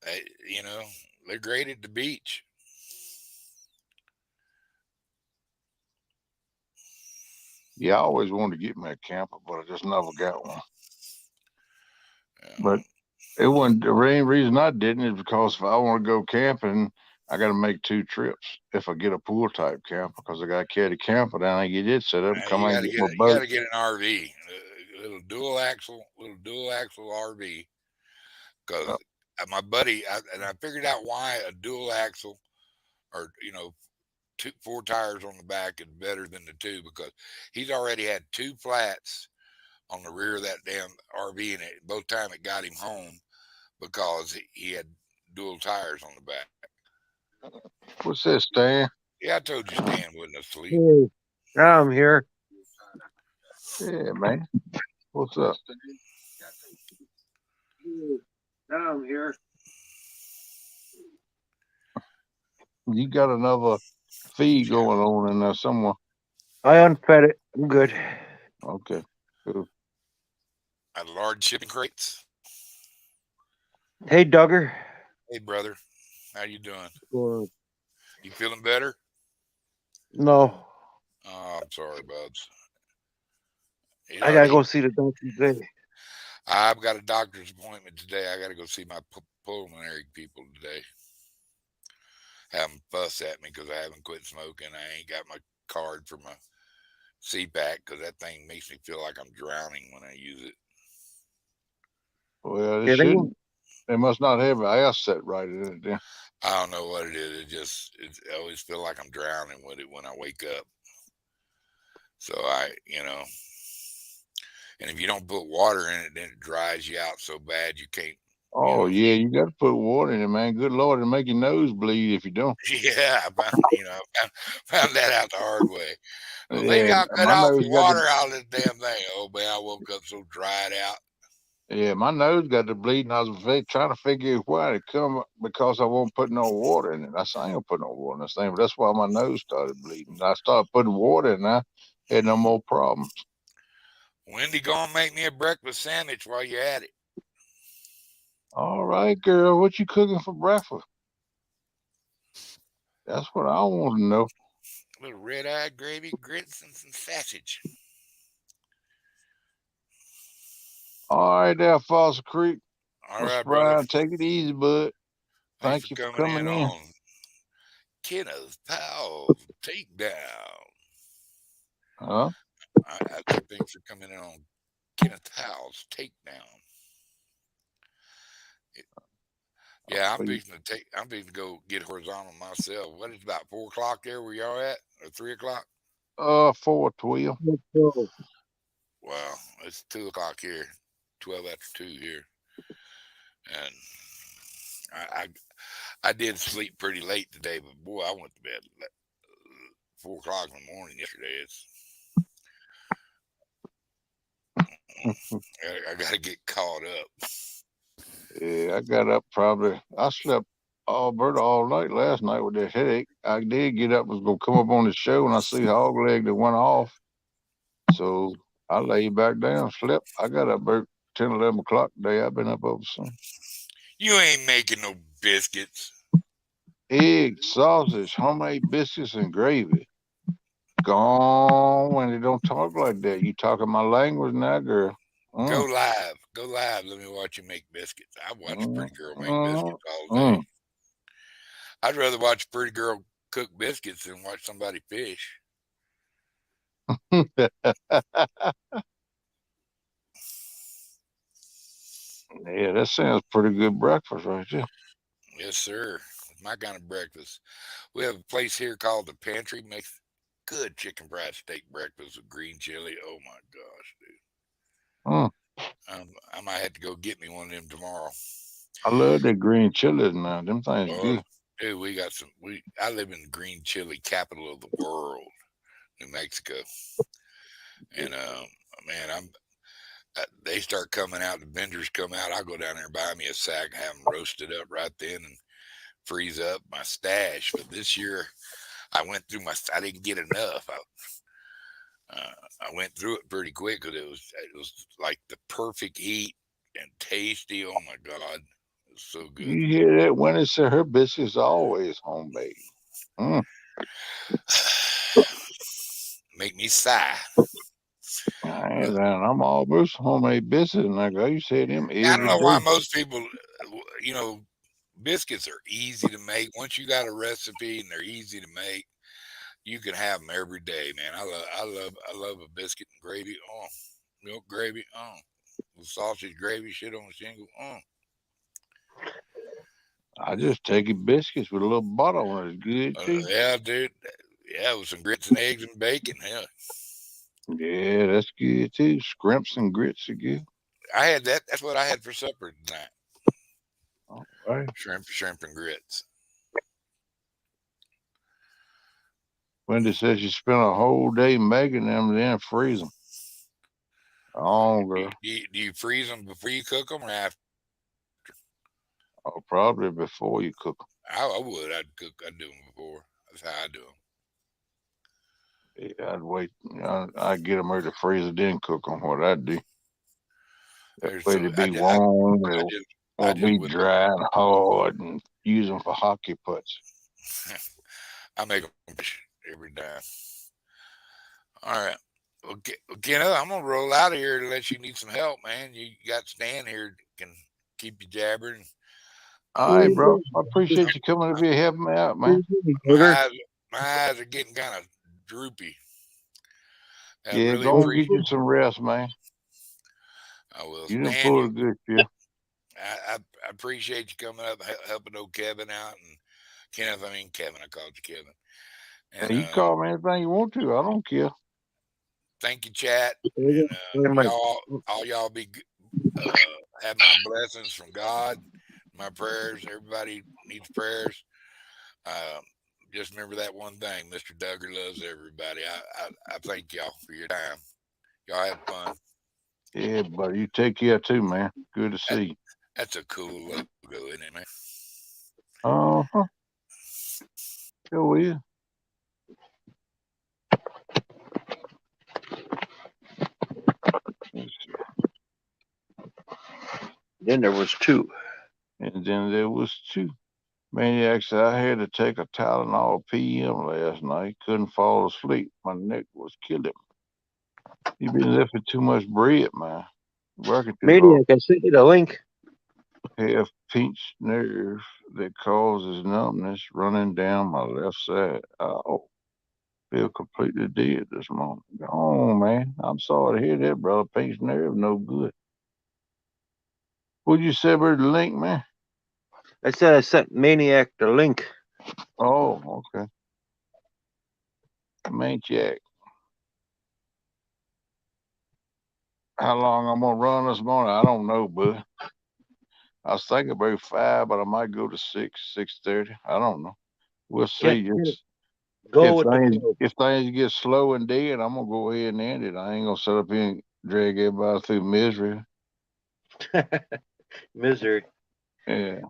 They, you know, they're great at the beach. Yeah, I always wanted to get me a camper, but I just never got one. Yeah, But it wasn't the main reason I didn't is because if I want to go camping, I got to make two trips if I get a pool type camper because I got to carry the camper down and get it set up and come out and get my you got boat. to get an RV, a little dual axle RV. Uh, Because my buddy, and I figured out why a dual axle or four tires on the back is better than the two because he's already had two flats on the rear of that damn RV, and both time it got him home because he had dual tires on the back. what's this, Stan? Yeah, I told you Stan wasn't asleep. Hey, I'm here. Yeah, man. What's up? Tom here. You got another feed going on in there somewhere. I unfed it. I'm good. Okay. Cool. Large shipping crates. Hey, Duggar. Hey, brother, how you doing? Good. You feeling better? No, Oh, I'm sorry, bubs. You I know, gotta go see the doctor today. I've got a doctor's appointment today. I got to go see my pulmonary people today. Have them fuss at me because I haven't quit smoking. I ain't got my card for my CPAC because that thing makes me feel like I'm drowning when I use it. Well, they Yeah, they won't. shouldn't. They must not have an asset right in it then. I don't know what it is. I always feel like I'm drowning with it when I wake up. So and if you don't put water in it, then it dries you out so bad you can't, you Oh know. yeah, you got to put water in it, man. Good Lord, it'll make your nose bleed if you don't. Yeah, I found that out the hard way. Well, maybe Yeah, I'll cut my off nose the got the water out of this damn thing. Oh man, I woke up so dried out. yeah, my nose got the bleeding. I was trying to figure out why it come because I won't put no water in it. I said I ain't gonna put no water in this thing, but that's why my nose started bleeding. I started putting water in there, had no more problems. Wendy, go and make me a breakfast sandwich while you're at it. All right, girl, what you cooking for breakfast? That's what I want to know. A little red-eyed gravy, grits, and some sausage. All right, there, Foster Creek. All Miss right, brother. Brian, take it easy, bud. Thanks Thank for you for coming coming in in. on Kenneth Powell's Takedown. Huh? I said thanks for coming in on Kenneth Powell's Takedown. Yeah, I'm Well, fixing to take. I'm fixing to go get horizontal myself. What is it, about 4 o'clock there where y'all at, or 3 o'clock? 412. Let's go. Well, it's 2 o'clock here, 12 after 2 here, and I, I I did sleep pretty late today, but boy, I went to bed at 4 o'clock in the morning yesterday. I got to get caught up. Yeah, I got up probably. I slept all night last night with that headache. I did get up, was gonna come up on the show, and I see Hawgleg that went off. So I laid back down, slept. I got up about 10, 11 o'clock today. I've been up over some You ain't making no biscuits. egg, sausage, homemade biscuits, and gravy. Gone when they don't talk like that. You talking my language now, girl? Go Mm, live. Go live. Let me watch you make biscuits. I watch a mm, pretty girl make mm, biscuits all day. mm. I'd rather watch a pretty girl cook biscuits than watch somebody fish. Yeah, that sounds pretty good breakfast right there. Yes, sir. It's my kind of breakfast. We have a place here called the Pantry. Makes good chicken fried steak breakfast with green chili. Oh my gosh, dude. Mm. I might have to go get me one of them tomorrow. I love that green chilies now. Them things Oh, good. dude, we got some. I live in the green chili capital of the world, New Mexico, and man, they start coming out. The vendors come out. I go down there and buy me a sack, have them roasted up right then, and freeze up my stash. But this year, I went through I didn't get enough. I went through it pretty quick because it was like the perfect heat and tasty. Oh my god, it was so good. You hear that? When it said her biscuits always homemade. Mm. Make me sigh. I'm almost homemade biscuits, and I used to have them I don't every know why day. most people, biscuits are easy to make. Once you got a recipe and they're easy to make, you can have them every day, man. I love a biscuit and gravy. Oh, milk gravy. Oh, sausage gravy, shit on a shingle. Oh, I just take it biscuits with a little butter on it. It's good too. yeah, dude. Yeah, with some grits and eggs and bacon. Yeah, Yeah, that's good too. Scrimps and grits are good. I had that. That's what I had for supper tonight. All right. Shrimp and grits. Wendy says she spent a whole day making them, and then freeze them. Oh, Do girl. you, do you freeze them before you cook them or after? Oh, probably before you cook I would. I'd cook. I'd do them before. That's how I do them. them. Yeah, I'd wait. I'd get them out of the freezer, then cook them. What I'd do. That way So they be warm. They I won't just be would. dry and hard, and use them for hockey putts. I make them every time. All right. Well, Kenneth, I'm gonna roll out of here unless you need some help, man. You got Stan here that can keep you jabbering. All right, bro. I appreciate you coming to be helping me out, man. My Duggar. eyes, my eyes are getting kind of droopy. I Yeah, really go and get appreciate. you some rest, man. I will, You done Stan. pulled a good shift. I appreciate you coming up, helping old Kevin out, and Kenneth. I mean Kevin. I called you Kevin. And And you call me anything you want to. I don't care. thank you, chat. Hey, Y'all, all y'all be have my blessings from God, my prayers. Everybody needs prayers. Um, just remember that one thing: Mr. Duggar loves everybody. I thank y'all for your time. Y'all have fun. Yeah, buddy. You take care too, man. Good to see you. That's a cool logo, isn't it, man? Uh-huh. Sure is. Then there was two. And then there was two. Maniacs said I had to take a Tylenol PM last night. Couldn't fall asleep. My neck was killing me. You been lifting too much bread, man. Working too hard. Maniac, I sent you the link. Have pinched nerve that causes numbness running down my left side. Oh, feel completely dead this morning. Go on, man. I'm sorry to hear that, brother. Pinched nerve, no good. What'd you say about the link, man? I said I sent Maniac the link. Oh, okay. Maniac. How long I'm gonna run this morning? I don't know, bud. I was thinking about 5, but I might go to 6:30. I don't know. We'll Get see. it. Go with the flow. If things get slow and dead, I'm gonna go ahead and end it. I ain't gonna sit up here and drag everybody through misery. Misery. Yeah,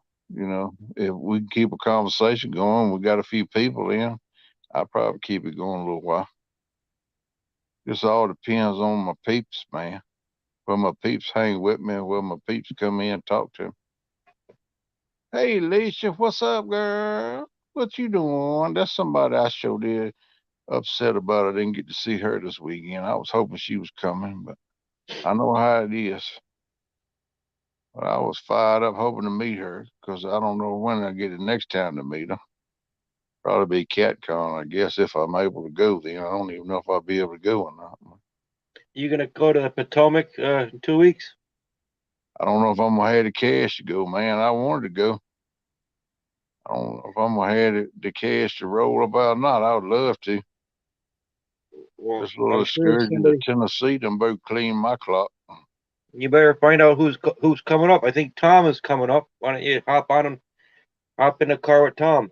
if we can keep a conversation going, we got a few people in. I'll probably keep it going a little while. This all depends on my peeps, man. Where my peeps hang with me, and where my peeps come in and talk to me. Hey, Alicia, what's up, girl? What you doing? That's somebody I sure did upset about. I didn't get to see her this weekend. I was hoping she was coming, but I know how it is. But I was fired up hoping to meet her because I don't know when I get the next time to meet her. Probably be CatCon, I guess, if I'm able to go then. I don't even know if I'll be able to go or not. You gonna go to the Potomac in 2 weeks? I don't know if I'm gonna have the cash to go, man. I wanted to go. I don't know if I'm gonna have the cash to roll about or not. I would love to. Well, This little I'm sure excursion to somebody. Tennessee done both clean my clock. You better find out who's coming up. I think Tom is coming up. Why don't you hop on him? Hop in the car with Tom.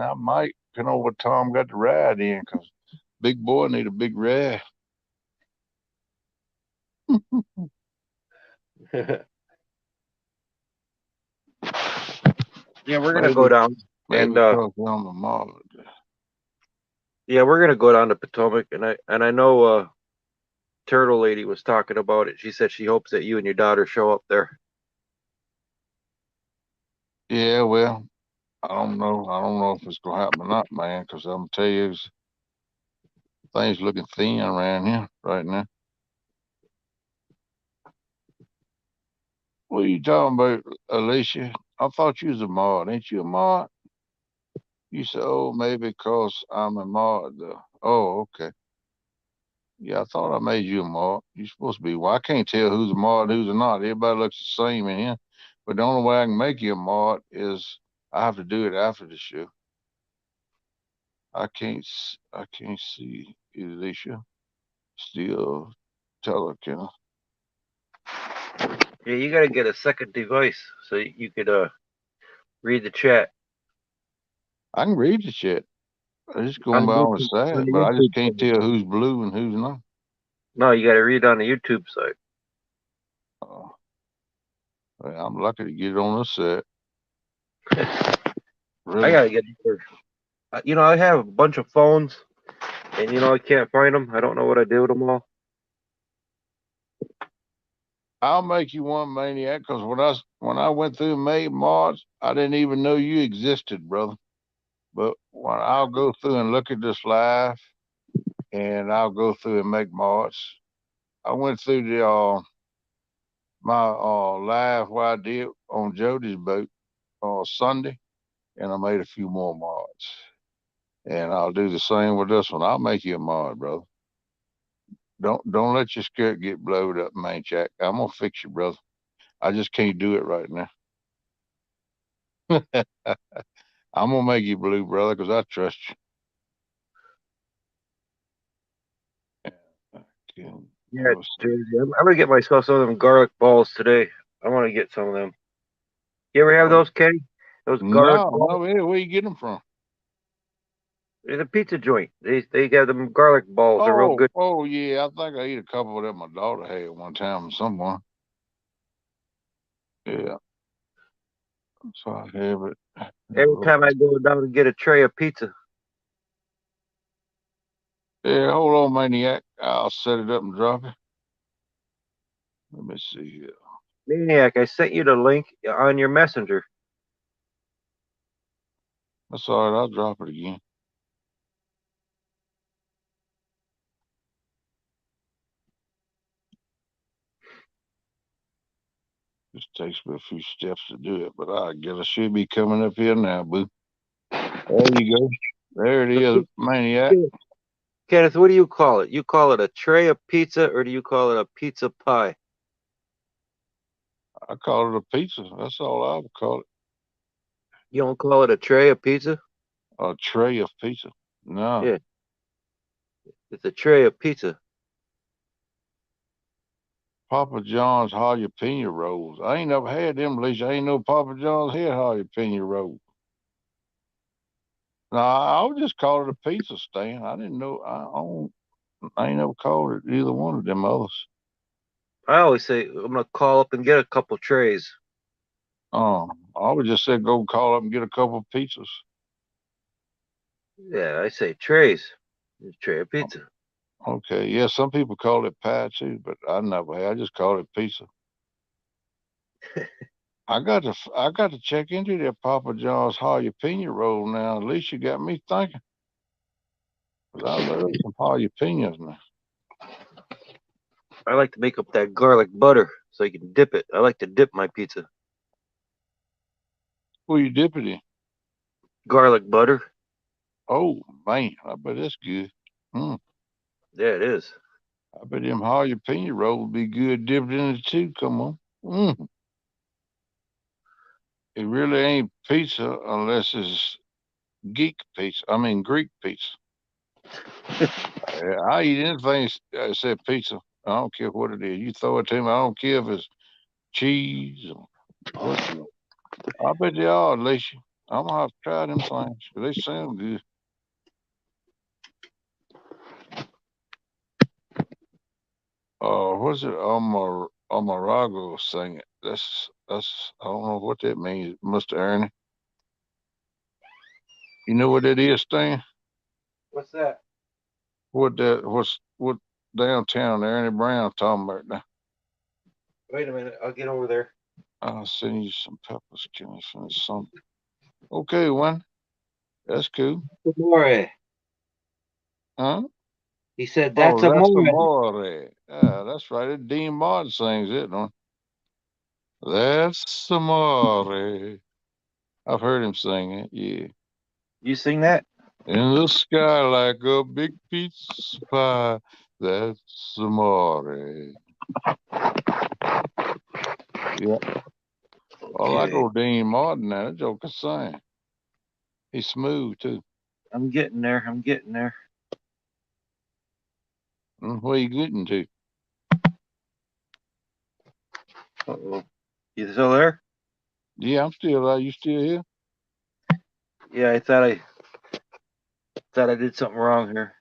I might, depending on what Tom got to ride in, because big boy need a big ride. Yeah, we're gonna go down Maybe and because I'm a mod. yeah, we're gonna go down to Potomac, and I know Turtle Lady was talking about it. She said she hopes that you and your daughter show up there. Yeah, well, I don't know. I don't know if it's gonna happen or not, man. Because I'm gonna tell you, things looking thin around here right now. What are you talking about, Alicia? I thought you was a mod. Ain't you a mod? You said, oh, maybe because I'm a mod. Oh, okay. Yeah, I thought I made you a mod. You're supposed to be. Well, I can't tell who's a mod, who's not. Everybody looks the same in here. But the only way I can make you a mod is I have to do it after the show. I can't see Alicia. Still tell her, can I? Yeah, you gotta get a second device so you could read the chat. I can read the chat. I just On going the by on the YouTube, on side, the but I just YouTube can't side. tell who's blue and who's not. No, you gotta read on the YouTube side. Uh, Well, I'm lucky to get it on the set. I Really. gotta get there. I have a bunch of phones, and I can't find them. I don't know what I did with them all. I'll make you one, Maniac, because when I went through and made mods, I didn't even know you existed, brother. But when I'll go through and look at this live, and I'll go through and make mods. I went through the my live what I did on Jody's boat Sunday, and I made a few more mods. And I'll do the same with this one. I'll make you a mod, brother. Don't let your skirt get blowed up, Maniac. I'm gonna fix you, brother. I just can't do it right now. I'm gonna make you blue, brother, because I trust you. Okay. Yeah, Let's see. Jersey. I'm gonna get myself some of them garlic balls today. I want to get some of them. You ever have Oh, those, Kenny? Those garlic no, balls? no, where you get them from? It's a pizza joint. They got them garlic balls. They're real good. Oh, yeah. I think I ate a couple of them my daughter had one time with someone. Yeah, so I have it. Every time I go down and get a tray of pizza. Yeah, hold on, Maniac. I'll set it up and drop it. Let me see here. Maniac, I sent you the link on your messenger. That's all right. I'll drop it again. Just takes me a few steps to do it, but I guess it should be coming up here now, boo. There you go. There it is, Maniac. Kenneth, what do you call it? You call it a tray of pizza, or do you call it a pizza pie? I call it a pizza. That's all I would call it. You don't call it a tray of pizza? A tray of pizza. No. Yeah, it's a tray of pizza. Papa John's jalapeno rolls. I ain't never had them, Lisa. I ain't know Papa John's had jalapeno rolls. No, I would just call it a pizza stand. I didn't know. I ain't never called it either one of them others. I always say I'm gonna call up and get a couple trays. I would just say go call up and get a couple of pizzas. Yeah, I say trays. It's a tray of pizza. Okay, yeah, some people call it pie too, but I never had. I just call it pizza. I got to check into that Papa John's jalapeno roll now. At least you got me thinking. 'Cause I love some jalapenos now. I like to make up that garlic butter so you can dip it. I like to dip my pizza. What you dip it in? Garlic butter. Oh man, I bet that's good. Mm, Yeah, it is. I bet them jalapeno rolls would be good dipped in it too. Come on. It really ain't pizza unless it's geek pizza. I mean Greek pizza. I eat anything that said pizza. I don't care what it is. You throw it to me. I don't care if it's cheese or what. I bet they are, Alicia. I'm gonna have to try them things. They sound good. What's it? Amarago sing it. That's. I don't know what that means, Mr. Ernie. You know what that is, Stan? What's that? What downtown Ernie Brown talking about now? Wait a minute. I'll get over there. I'll send you some peppers, Kenny, from some. Okay, one. That's cool. Amore. Huh? He said Oh, that's that's amore. amore. That's right. Dean Martin sings it, don't he? That's amore. I've heard him sing it, yeah. You sing that? In the sky like a big pizza pie. That's amore. Yeah. I like Okay. old Dean Martin now. That joker sing. He's smooth too. I'm getting there. I'm getting there. Where you getting to? Uh-oh. You still there? Yeah, I'm still there. You still here? Yeah, I thought I did something wrong here.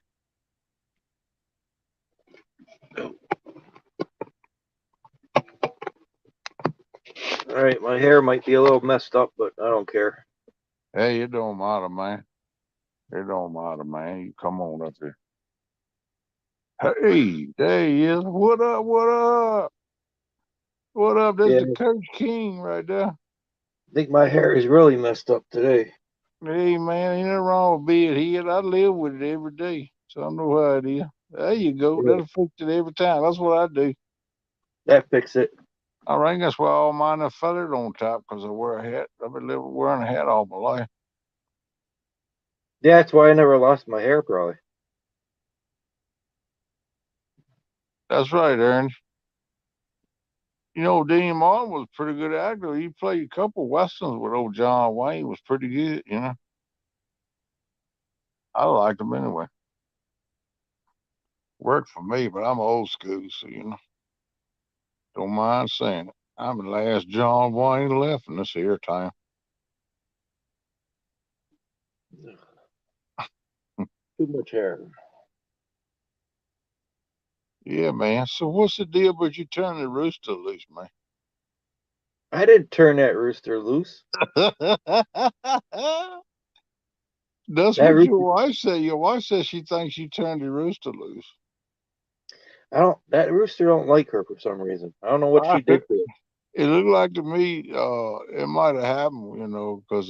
All right, my hair might be a little messed up, but I don't care. Hey, it don't matter, man. It don't matter, man. You come on up here. Hey, there he is. What up? What up? What up? That's Yeah, the Coach King right there. I think my hair is really messed up today. Hey, man, ain't nothing wrong with being here. I live with it every day, so I know how it is. There you go. Yeah, That'll fix it every time. That's what I do. that fix it. I reckon that's why all mine are feathered on top, because I wear a hat. I've been wearing a hat all my life. Yeah, that's why I never lost my hair, probably. That's right, Aaron. You know, Dean Martin was a pretty good actor. He played a couple westerns with old John Wayne. Was pretty good, you know. I liked him anyway. Worked for me, but I'm old school, so you know, don't mind saying it. I'm the last John Wayne left in this here time. Too much hair. Yeah, man. So what's the deal about you turning the rooster loose, man? I didn't turn that rooster loose. That's That what your rooster, wife said. Your wife says she thinks you turned the rooster loose. I don't. That rooster don't like her for some reason. I don't know what she did to it. It looked like to me, it might have happened, you know, because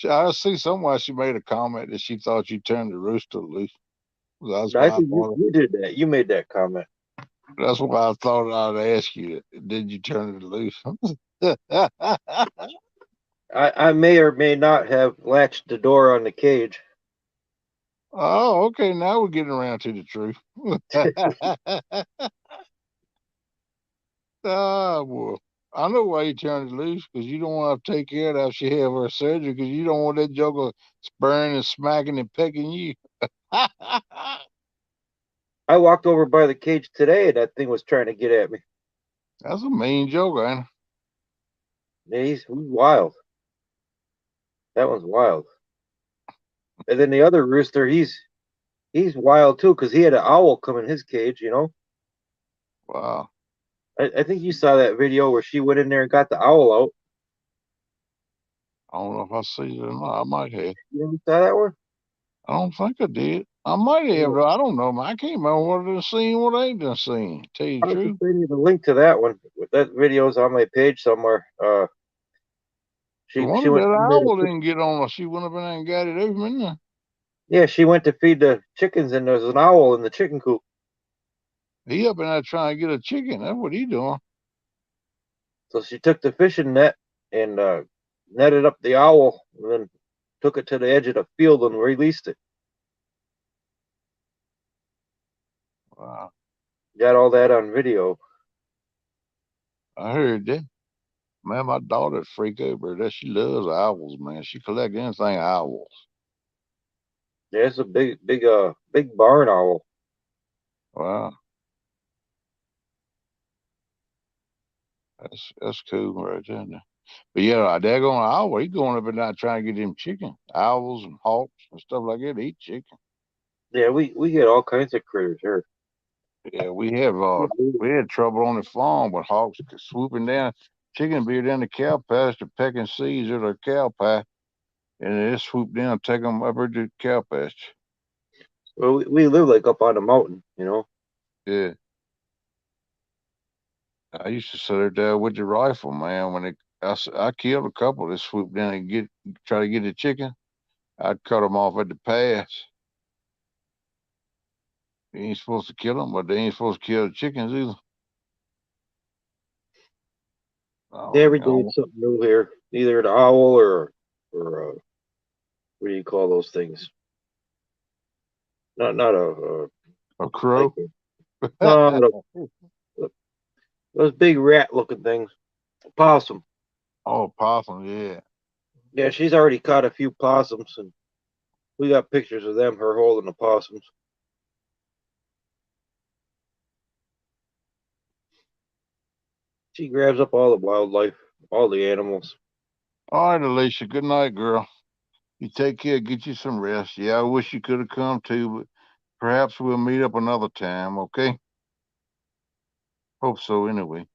I see somewhere she made a comment that she thought you turned the rooster loose. That's I why I think thought. you did that. You made that comment. That's why I thought I'd ask you. Did you turn it loose? I may or may not have latched the door on the cage. Oh, okay. Now we're getting around to the truth. Ah, well, I know why you turned it loose, because you don't want to take care of that. She have her surgery, because you don't want that joker spurring and smacking and pecking you. I walked over by the cage today, and that thing was trying to get at me. That's a mean joker, ain't it? Yeah, he's wild. That one's wild. And then the other rooster, he's wild too, because he had an owl come in his cage. You know, Wow. I think you saw that video where she went in there and got the owl out. I don't know if I see it or not. I might have. You ever saw that one? I don't think I did. I might have, Yeah. though. I don't know, man. I can't remember what I done seen, what I ain't done seen. Tell you the I'll have to truth. send you the link to that one. That video's on my page somewhere. The She wonder went. that owl didn't get on her. She went up in there and got it over in there. Yeah, she went to feed the chickens, and there's an owl in the chicken coop. He up in there trying to get a chicken. That's what he doing. So she took the fishing net and netted up the owl, and then took it to the edge of the field and released it. Wow. Got all that on video. I heard that. Man, my daughter freak over that. She loves owls, man. She collect anything owls. Yeah, it's a big barn owl. Wow. That's cool right there. But yeah, they're going owl. He going up and down trying to get them chicken. Owls and hawks and stuff like that. Eat chicken. Yeah, we get all kinds of critters here. Yeah, we had trouble on the farm with hawks swooping down. Chicken be down the cow pasture pecking seeds of their cow pie, and they swoop down, take them up into the cow pasture. Well, we live like up on a mountain, you know. Yeah, I used to sit there with the rifle, man. I killed a couple that swooped down and try to get the chicken. I'd cut them off at the pass. You ain't supposed to kill them, but they ain't supposed to kill the chickens either. Oh, Every day you it's something new here. Either an owl or what do you call those things? Not a like crow. no, those big rat looking things. Possum. Oh, possum, yeah. Yeah, she's already caught a few possums, and we got pictures of them. Her holding the possums. She grabs up all the wildlife, all the animals. All right, Alicia. Good night, girl. You take care. Get you some rest. Yeah, I wish you could have come too, but perhaps we'll meet up another time. Okay. Hope so. Anyway,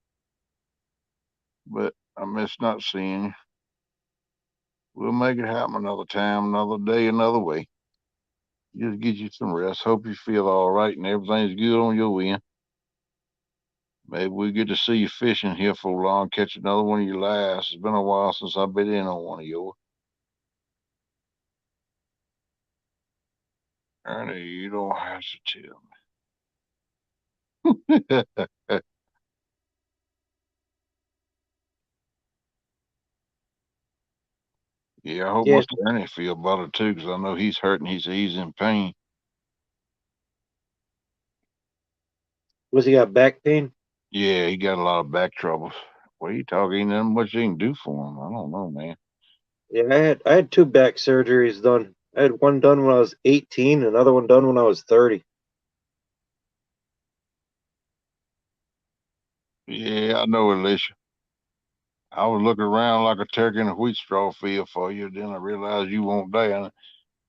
but I miss not seeing you. We'll make it happen another time, another day, another way. Just get you some rest. Hope you feel all right and everything's good on your end. Maybe we get to see you fishing here for long, catch another one of your last. It's been a while since I've been in on one of yours. Ernie, you don't have to tell me. Yeah, I hope Yeah. Mr. Ernie feel better too, because I know he's hurting. He's in pain. Was he got back pain? Yeah, he got a lot of back troubles. What are you talking? Ain't nothing much you can do for him. I don't know, man. Yeah, I had two back surgeries done. I had one done when I was 18, another one done when I was 30. Yeah, I know, Alicia. I was looking around like a turkey in a wheat straw field for you. Then I realized you won't die. And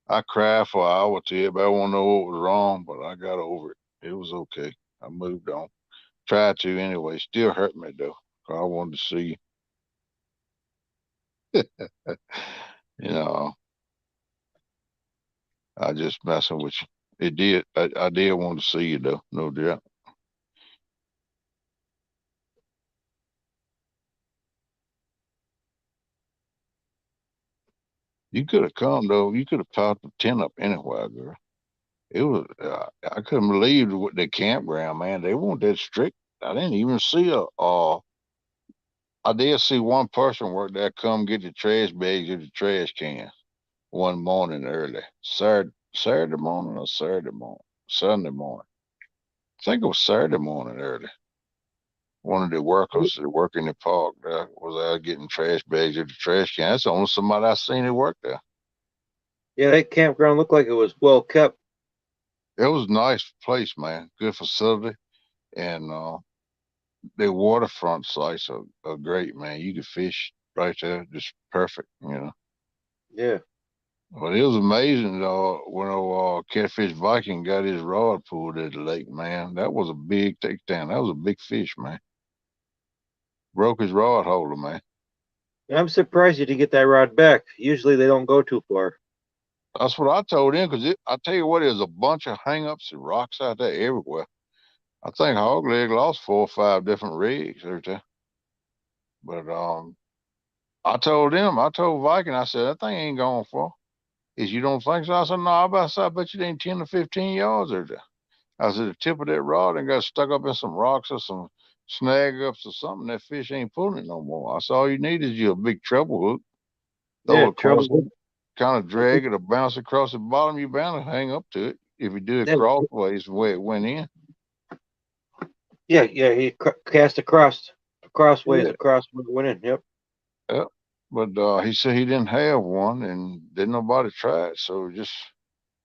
I cried for an hour or two, but I want to know what was wrong. But I got over it. It was okay. I moved on. Tried to anyway. Still hurt me though. I wanted to see you. You know, I just messing with you. It did. I did want to see you though. No doubt. You could have come though. You could have popped the tent up anywhere, girl. It was. I couldn't believe what the campground, man. They weren't that strict. I didn't even see a. I did see one person work there come get the trash bags or the trash cans one morning early. Saturday morning or Saturday morning, Sunday morning. I think it was Saturday morning early. One of the workers that work in the park was out getting trash bags or the trash can. That's the only somebody I seen that worked there. Yeah, that campground looked like it was well kept. It was a nice place, man. Good facility. And the waterfront sites are great, man. You could fish right there, just perfect, you know. Yeah. But it was amazing when Catfish Viking got his rod pulled at the lake, man. That was a big takedown. That was a big fish, man. Broke his rod holder, man. Yeah, I'm surprised you didn't get that rod back. Usually they don't go too far. That's what I told him, because I tell you what, there's a bunch of hangups and rocks out there everywhere. I think Hawgleg lost 4 or 5 different rigs right there. But I told Viking, I said, that thing ain't going far. Is you don't think so? I said, no, I bet you it ain't 10 to 15 yards right there. I said, the tip of that rod and got stuck up in some rocks or some snag ups or something. That fish ain't pulling it no more. I said, all you need is you a big treble hook, throw Yeah, it across trouble. it, kind of drag it or bounce across the bottom. You bound to hang up to it. If you do it Yeah, crossways the way it went in. yeah. He cast crossways Yeah. across where it went in. Yep. Yep. But he said he didn't have one and didn't nobody try it. So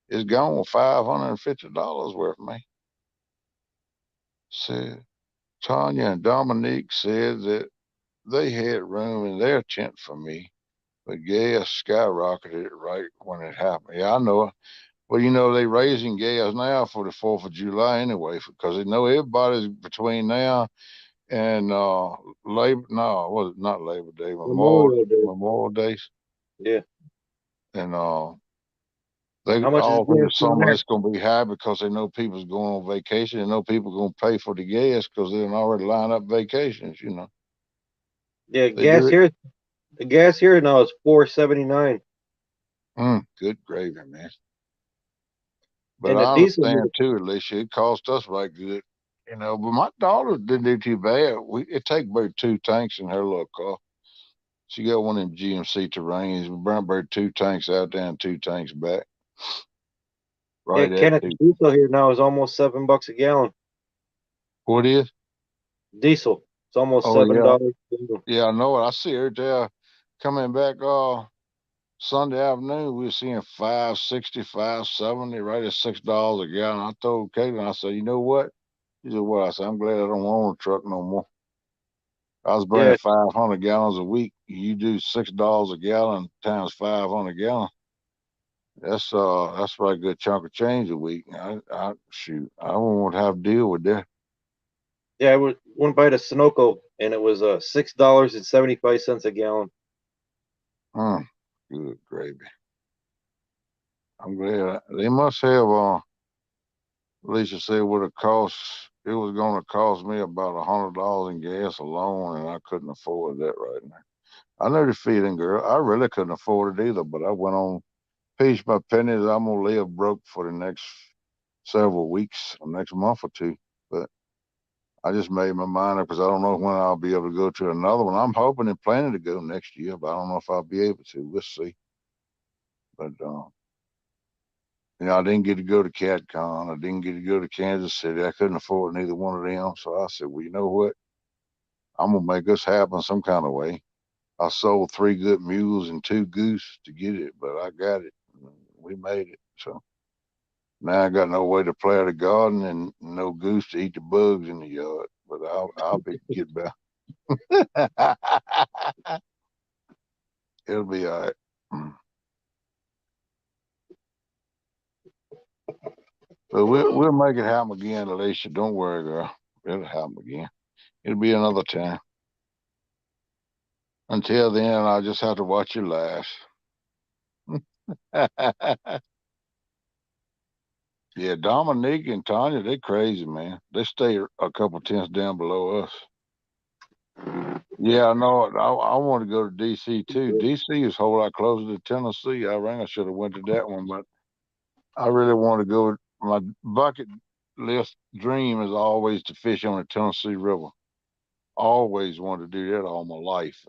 it's gone $550 worth, man. Said Tanya and Dominique said that they had room in their tent for me, but gas skyrocketed right when it happened. Yeah, I know. Well, they raising gas now for the 4th of July anyway, because they know everybody's between now and Labor. No, was it not Labor Day? Memorial Day. Memorial Days, Yeah. and they How much is all think the gas down summer there? it's going to be high because they know people's going on vacation. They know people going to pay for the gas because they done already line up vacations. Yeah, They do gas it. here. The gas here now is 4.79, Good gravy, man. But and the I diesel. understand too, Alicia. It cost us right good, But my daughter didn't do too bad. It take about 2 tanks in her little car. She got one of them GMC Terrains. We burned about 2 tanks out there and 2 tanks back. Yeah, Right at can of two. diesel here now is almost $7 a gallon. What is? Diesel. It's almost Oh seven yeah, dollars. yeah. I know it. I see her there coming back. Sunday afternoon, we were seeing 5.60, 5.70, right at $6 a gallon. I told Caitlin, I said, you know what? She said, what? I said, I'm glad I don't own a truck no more. I was burning Yeah, 500 gallons a week. You do $6 a gallon times 500 gallons. That's probably a good chunk of change a week. I shoot, I won't have to deal with that. yeah. went by the Sunoco, and it was $6.75 a gallon. Good gravy. I'm glad they must have. Alicia said what it cost. It was going to cost me about $100 in gas alone, and I couldn't afford that right now. I know the feeling, girl. I really couldn't afford it either, but I went on piece by pennies. I'm gonna live broke for the next several weeks, or next month or two. But I just made my mind up because I don't know when I'll be able to go to another one. I'm hoping and planning to go next year, but I don't know if I'll be able to. We'll see. But I didn't get to go to CatCon. I didn't get to go to Kansas City. I couldn't afford neither one of them. So I said, well, you know what? I'm gonna make this happen some kind of way. I sold 3 good mules and 2 goose to get it, but I got it. We made it. So now I got no way to plow the garden and no goose to eat the bugs in the yard. But I'll be get back. It'll be all right. So we'll make it happen again, Alicia. Don't worry, girl. It'll happen again. It'll be another time. Until then, I'll just have to watch you laugh. Yeah, Dominique and Tanya, they crazy, man. They stay a couple tenths down below us. Yeah, I know it. I want to go to DC too. DC is a whole lot closer to Tennessee. I should have went to that one, but I really want to go. My bucket list dream is always to fish on the Tennessee River. Always wanted to do that all my life.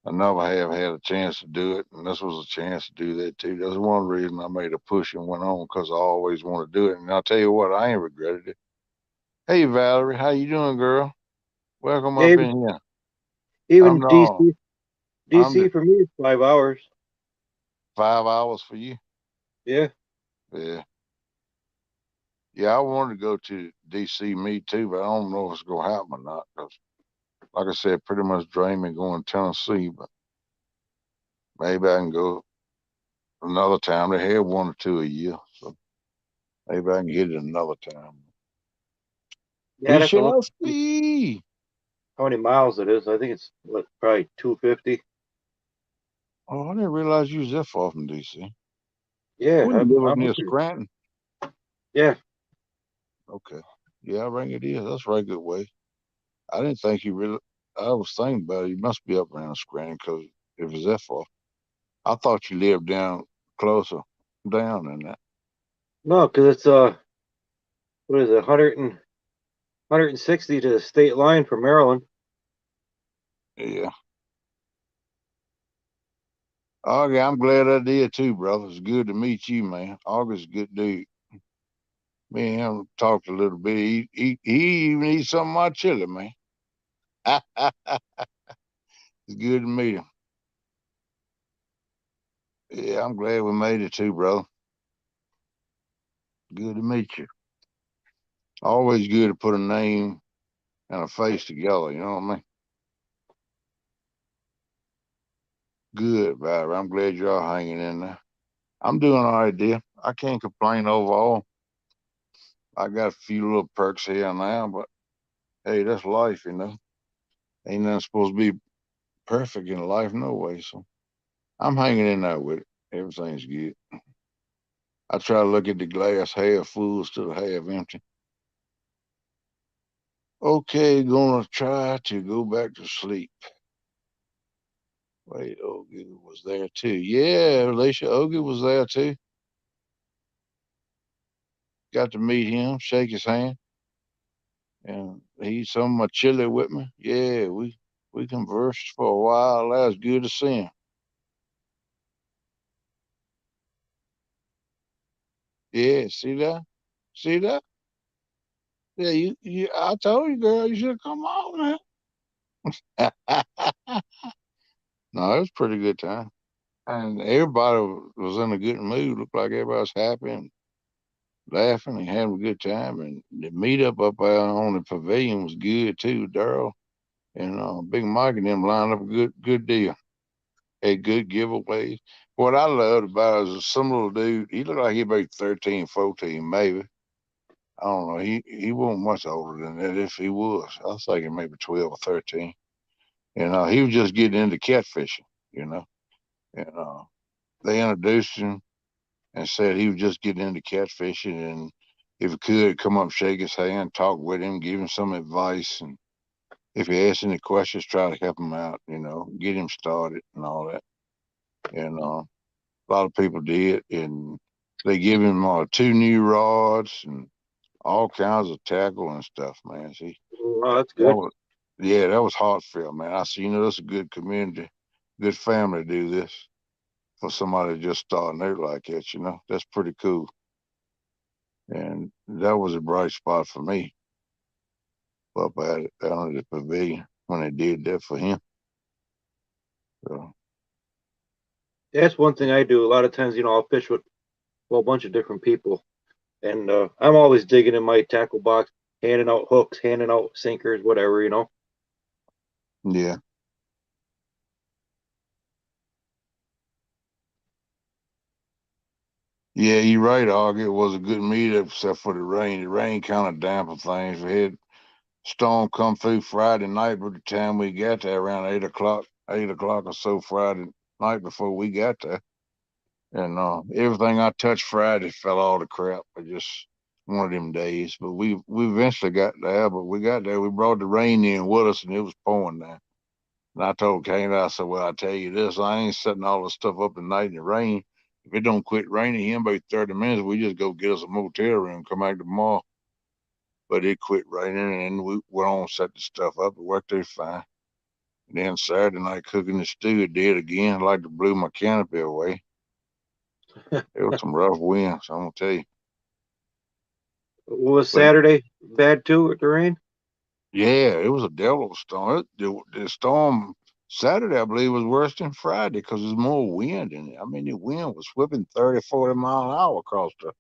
I never have had a chance to do it, and this was a chance to do that too. That's one reason I made a push and went on because I always wanted to do it. And I'll tell you what, I ain't regretted it. Hey Valerie, how you doing, girl? Welcome up Even in here. I'm even no, I'm DC for me is 5 hours. 5 hours for you. Yeah. Yeah. Yeah, I wanted to go to DC, me too, but I don't know if it's gonna happen or not. Cause, like I said, pretty much dreaming going to Tennessee, but maybe I can go another time. They have 1 or 2 a year, so maybe I can get it another time. Yeah, We I'd have to look shall at see. how many miles it is. I think it's probably 250. Oh, I didn't realize you was that far from DC. Yeah, Wouldn't you live up I'm near up here. Scranton? Yeah. Okay. Yeah, I think it is. That's a right good way. I didn't think you really. I was thinking about it. You must be up around Scranton because if it's that far, I thought you lived down closer down than that. No, because it's what is it, 160 to the state line from Maryland. Yeah. Okay, I'm glad I did too, brother. It's good to meet you, man. August, good dude. Me and him talked a little bit. He even eats some of my chili, man. It's good to meet him. Yeah, I'm glad we made it too, brother. Good to meet you. Always good to put a name and a face together. You know what I mean? Good, Valerie. I'm glad you're all hanging in there. I'm doing all right, dear. I can't complain overall. I got a few little perks here and there, but hey, that's life, you know. Ain't nothing supposed to be perfect in life, no way. So I'm hanging in there with it. Everything's good. I try to look at the glass half full instead of half empty. Okay, gonna try to go back to sleep. Wait, Ogie was there too. Yeah, Alicia, Ogie was there too. Got to meet him, shake his hand, and he ate some of my chili with me. Yeah, we conversed for a while. That was good to see him. Yeah, see that? See that? Yeah, you I told you, girl, you should have come on, man. No, it was a pretty good time. And everybody was in a good mood. Looked like everybody was happy and laughing and having a good time. And the meetup up there on the pavilion was good too. Daryl and Big Mike and them lined up a good deal. Had good giveaways. What I loved about it was some little dude. He looked like he about 13, 14, maybe. I don't know. He wasn't much older than that. If he was, I was thinking maybe 12 or 13. And he was just getting into catfishing, you know. And they introduced him and said he was just getting into catfishing, and if he could come up, shake his hand, talk with him, give him some advice, and if he asked any questions, try to help him out, you know, get him started and all that. And a lot of people did, and they give him 2 new rods and all kinds of tackle and stuff, man. See, Oh, that's that good. was, yeah, that was heartfelt, man. I see, you know, that's a good community, good family to do this for somebody just starting out like that, you know. That's pretty cool. And that was a bright spot for me up at it down at the pavilion when they did that for him. So, That's one thing I do. A lot of times, I'll fish with a whole bunch of different people, and I'm always digging in my tackle box, handing out hooks, handing out sinkers, whatever. yeah. Yeah, you're right, Og. It was a good meetup except for the rain. The rain kind of dampened things. We had storm come through Friday night, by the time we got there around 8 o'clock or so Friday night before we got there. And everything I touched Friday fell all to crap. I just one of them days. But we eventually got there. But we got there. We brought the rain in with us, and it was pouring down. And I told Kane, I said, "Well, I tell you this, I ain't setting all the stuff up at night in the rain. If it don't quit raining here in about 30 minutes, we just go get us a motel room, come back tomorrow." But it quit raining, and we went on and set the stuff up. It worked out fine. And then Saturday night cooking the stew, it did again. Like to blew my canopy away. It was some rough winds, I'm gonna tell you. Was But Saturday bad too with the rain? yeah, it was a devil of a storm. The storm Saturday, I believe, was worse than Friday because there's more wind in it. I mean, the wind was whipping 30, 40 mile an hour across the.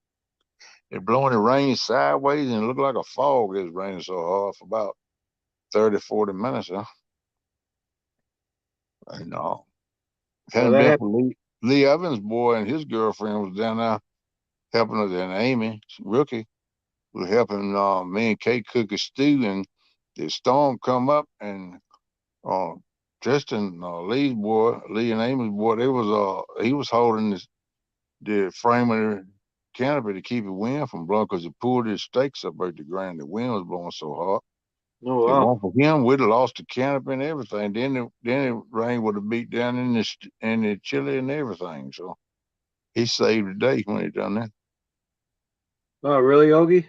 It blowing the rain sideways and it looked like a fog. It was raining so hard for about 30, 40 minutes. Huh? And if it Well, hadn't that been happened. for Lee Evans' boy and his girlfriend was down there helping us, and Amy, rookie, was helping me and Kate cook a stew, and the storm come up, and uh, Tristan, Lee's boy, Lee and Amy's boy, he was holding the frame of the canopy to keep the wind from blowing because he pulled his stakes up out the ground. The wind was blowing so hard. Oh, If it wow. weren't for him, we'd have lost the canopy and everything. Then the rain would have beat down in the chili and everything. So he saved the day when he done that. Oh, really, Yogi?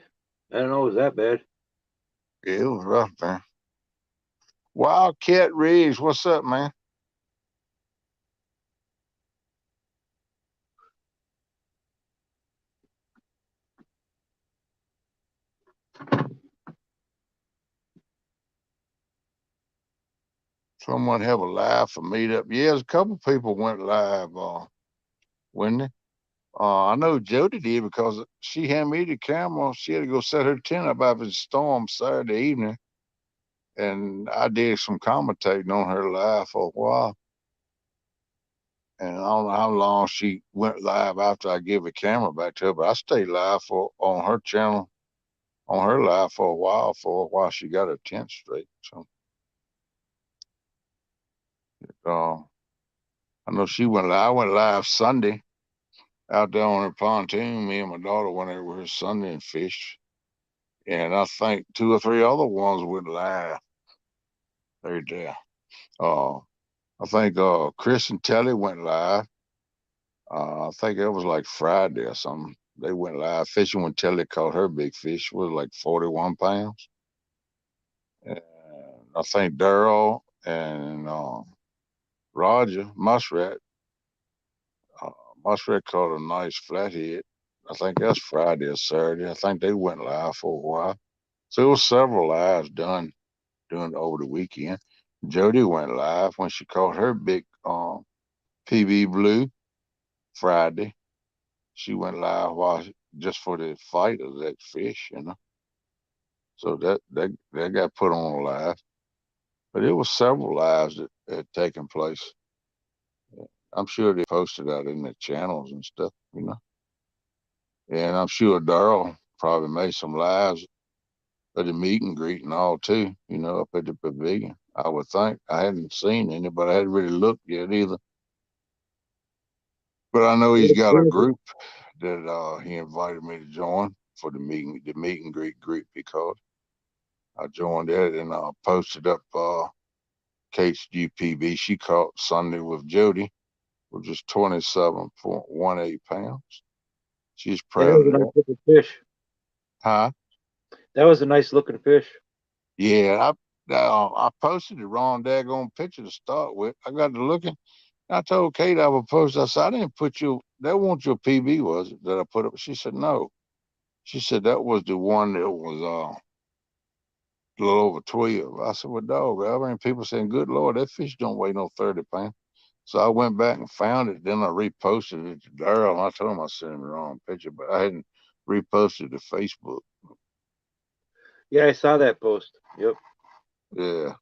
I don't know it was that bad. Yeah, it was rough, man. Wildcat Riggs, what's up, man? Someone have a live for meetup. Yeah, there's a couple people went live, when they? I know Jody did because she handed me the camera. She had to go set her tent up after the storm Saturday evening, and I did some commentating on her live for a while. And I don't know how long she went live after I gave the camera back to her, but I stayed live for on her channel, on her live for a while she got her tent straight. So uh, I know she went live. I went live Sunday out there on her pontoon. Me and my daughter went over here Sunday and fished. And I think 2 or 3 other ones went live right there. Uh, I think Chris and Telly went live. I think it was like Friday or something. They went live fishing when Telly caught her big fish. It was like 41 pounds. And I think Daryl and Roger uh, Muskrat caught a nice flathead. I think that's Friday or Saturday. I think they went live for a while. So it was several lives done doing over the weekend. Jody went live when she caught her big PB blue Friday. She went live just for the fight of that fish, you know. So that got put on live. But it was several lives that had taken place. I'm sure they posted out in the channels and stuff, you know. And I'm sure Darrell probably made some lives at the meet and greet and all too. Up at the pavilion. I would think. I hadn't seen any, but I hadn't really looked yet either. But I know he's got a group that he invited me to join for the meet and greet because I joined that and posted up Kate's GPB she caught Sunday with Jody, which is 27.18 pounds. She's Yeah, that proud was of a nice that. looking fish. Huh? That was a nice looking fish. Yeah, I posted the wrong daggone picture to start with. I got to looking. I told Kate I would post. I said, I didn't put you, that wasn't your PB, was it, that I put up? She said, no. She said, that was the one that was a little over 12. I said, well, dog, I mean, people saying, good Lord, that fish don't weigh no 30 pounds. So I went back and found it. Then I reposted it to Daryl. I told him I sent him the wrong picture, but I hadn't reposted to Facebook. Yeah, I saw that post. Yep. Yeah.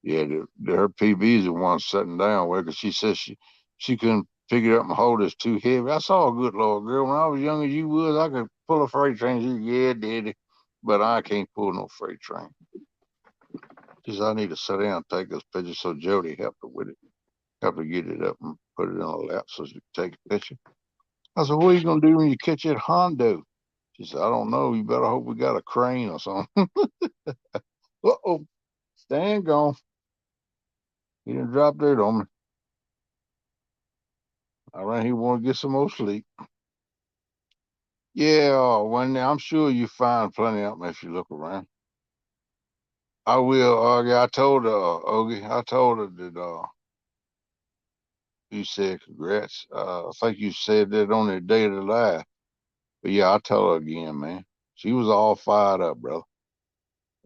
Yeah, her PB is the one sitting down with because she said she couldn't figure out my hold is too heavy. I saw a good Lord girl when I was young as you was. I could pull a freight train. She said, yeah, daddy, but I can't pull no freight train. She said I need to sit down and take this picture. So Jody helped her with it, helped her get it up and put it in her lap so she could take a picture. I said, what are you gonna do when you catch that Hondo? She said, I don't know. You better hope we got a crane or something. Uh-oh, Stan gone. He didn't drop dirt on me. I ran he want to get some more sleep. Yeah, when I'm sure you find plenty of them if you look around. I will, Augie. I told her, Augie, I told her that you said congrats. I think you said that on the day of the live. But yeah, I tell her again, man. She was all fired up, brother.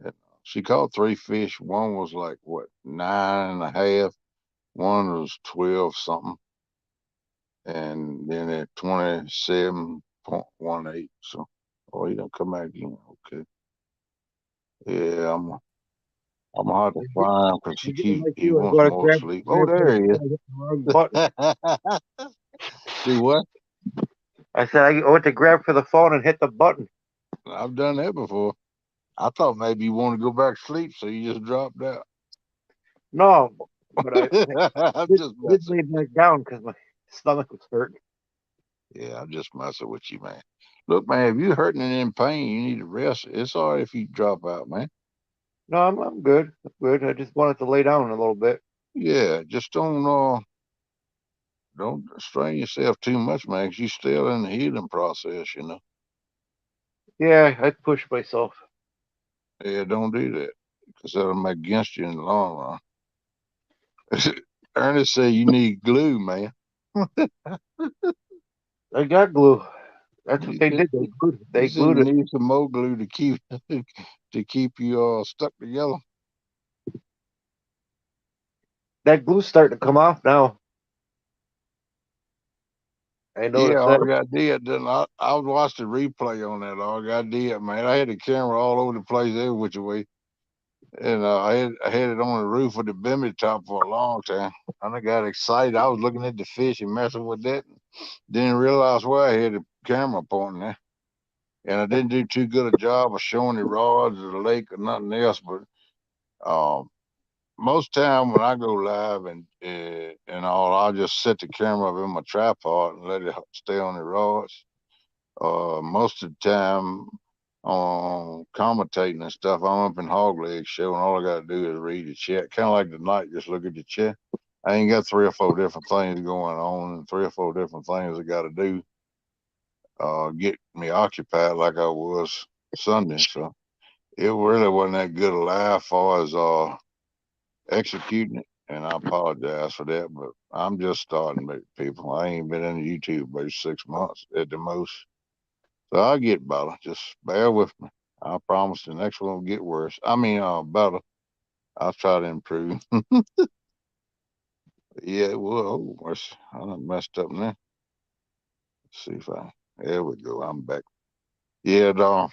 And she caught 3 fish. One was like what, 9.5. One was 12 something. And then at 27.18. So, oh, he don't come back again. Okay. Yeah, I'm gonna have to find him because I'm getting like he you. I wants gotta more grab sleep. Oh, grab for the there he phone and hit the wrong button. is. Do what? I said I went to grab for the phone and hit the button. I've done that before. I thought maybe you want to go back to sleep, so you just dropped out. No, but I I'm just did messing. lay back down because my stomach was hurting. Yeah, I'm just messing with you, man. Look, man, if you're hurting and in pain, you need to rest. It's all right if you drop out, man. No, I'm good. I'm good. I just wanted to lay down a little bit. Yeah, just don't strain yourself too much, man, 'cause you're still in the healing process. Yeah, I pushed myself. Yeah, don't do that because that'll make against you in the long run. Ernest said you need glue, man. I got glue. That's what He they said, did. They glued. he They said glued you it. need some more glue to keep you stuck together. That glue's starting to come off now. I Yeah, noticed that. all I did, then I was watching the replay on that. All I did, man, I had the camera all over the place, every which way, and I had it on the roof of the bimmy top for a long time. And I got excited. I was looking at the fish and messing with that. Didn't realize where I had the camera pointing there. And I didn't do too good a job of showing the rods or the lake or nothing else. But um, most time when I go live and all, I'll just set the camera up in my tripod and let it stay on the rods. Most of the time on commentating and stuff, I'm up in Hawgleg show, and all I got to do is read the chat. Kind of like tonight, just look at the chat. I ain't got 3 or 4 different things going on, and 3 or 4 different things I got to do. Get me occupied like I was Sunday. So it really wasn't that good a laugh far as executing it. And I apologize for that, but I'm just starting, people. I ain't been in YouTube about 6 months at the most. So I'll get better. Just bear with me. I promise the next one will get worse. I mean, better. I'll try to improve. Yeah, it will. Oh, I done messed up now. Let's see if there we go. I'm back. Yeah, dog.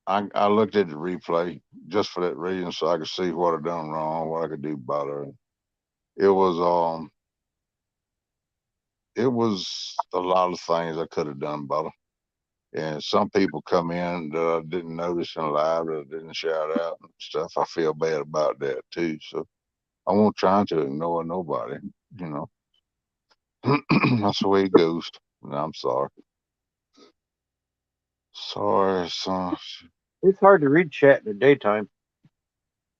I looked at the replay just for that reason, so I could see what I done wrong, what I could do better. It was um, it was a lot of things I could have done better. And some people come in that I didn't notice in live that I didn't shout out and stuff. I feel bad about that too. So I won't try to ignore nobody. You know, that's the way it goes. And I'm sorry. Sorry, son. It's hard to read chat in the daytime.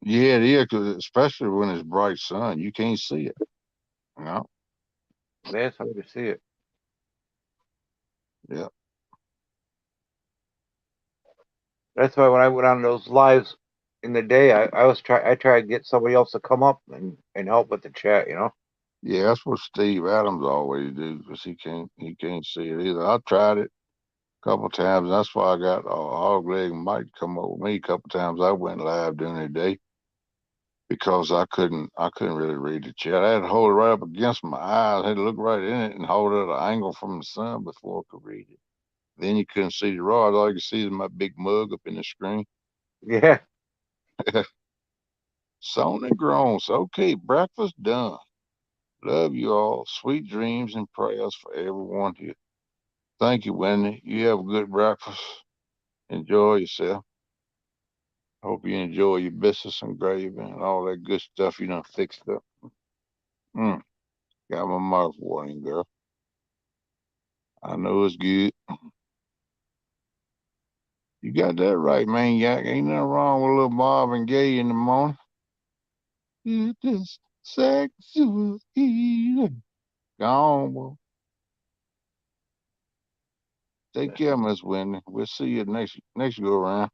Yeah, it is, 'cause especially when it's bright sun, you can't see it. You know. That's hard to see it. Yeah. That's why when I went on those lives in the day, I try to get somebody else to come up and help with the chat. Yeah, that's what Steve Adams always do, 'cause he can't see it either. I tried it a couple times. That's why I got Hawgleg and Mike to come up with me a couple times. I went live during the day because I couldn't really read the chat. I had to hold it right up against my eyes. I had to look right in it and hold it at an angle from the sun before I could read it. Then you couldn't see the rods. All you could see is my big mug up in the screen. Yeah. Sown and grown. So, okay, breakfast done. Love you all. Sweet dreams and prayers for everyone here. Thank you, Wendy. You have a good breakfast. Enjoy yourself. Hope you enjoy your biscuits and gravy and all that good stuff you done fixed up. Mm, got my mouth watering, girl. I know it's good. You got that right, maniac. Ain't nothing wrong with a little Marvin Gaye in the morning. It is sexual healing. Gone, boy. Take care, Miss Wendy. We'll see you next go around.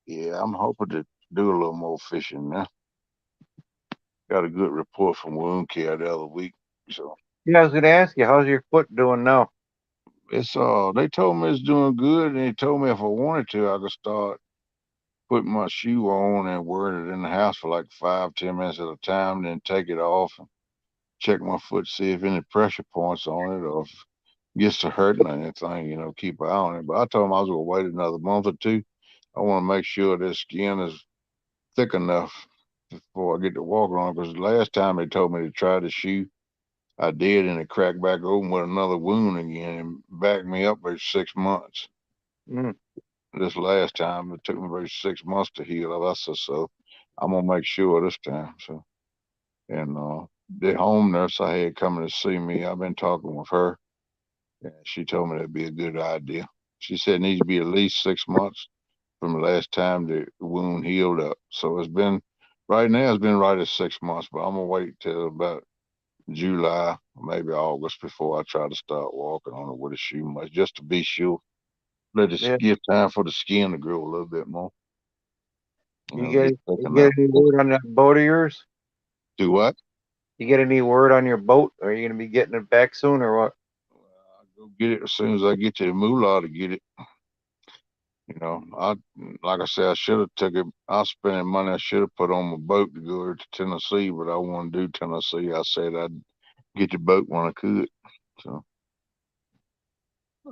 Yeah, I'm hoping to do a little more fishing now. Got a good report from wound care the other week. So Yeah, I was gonna ask you, how's your foot doing now? it's they told me it's doing good, and they told me if I wanted to I could start putting my shoe on and wearing it in the house for like 5, 10 minutes at a time, then take it off and check my foot, see if any pressure points on it or if it gets to hurting or anything, keep an eye on it. But I told them I was gonna wait another month or two. I want to make sure this skin is thick enough before I get to walking on it. Because the last time they told me to try the shoe, I did, and it cracked back open with another wound again and backed me up for 6 months. Mm. This last time, it took me about 6 months to heal. I said, so I'm gonna make sure this time. So, and the home nurse I had coming to see me, I've been talking with her, and she told me that'd be a good idea. She said it needs to be at least 6 months from the last time the wound healed up. So it's been right now. It's been right at 6 months, but I'm gonna wait till about July, maybe August before I try to start walking on it with a shoe much, just to be sure. Let it Yeah. give time for the skin to grow a little bit more. You Get get thick you get enough. any word on that boat of yours? Do what? You get any word on your boat? Are you gonna be getting it back soon or what? I'll go get it as soon as I get to the moolah to get it. I like I said, I should have took it. I was spending money I should have put on my boat to go to Tennessee, but I want to do Tennessee. I said I'd get the boat when I could. So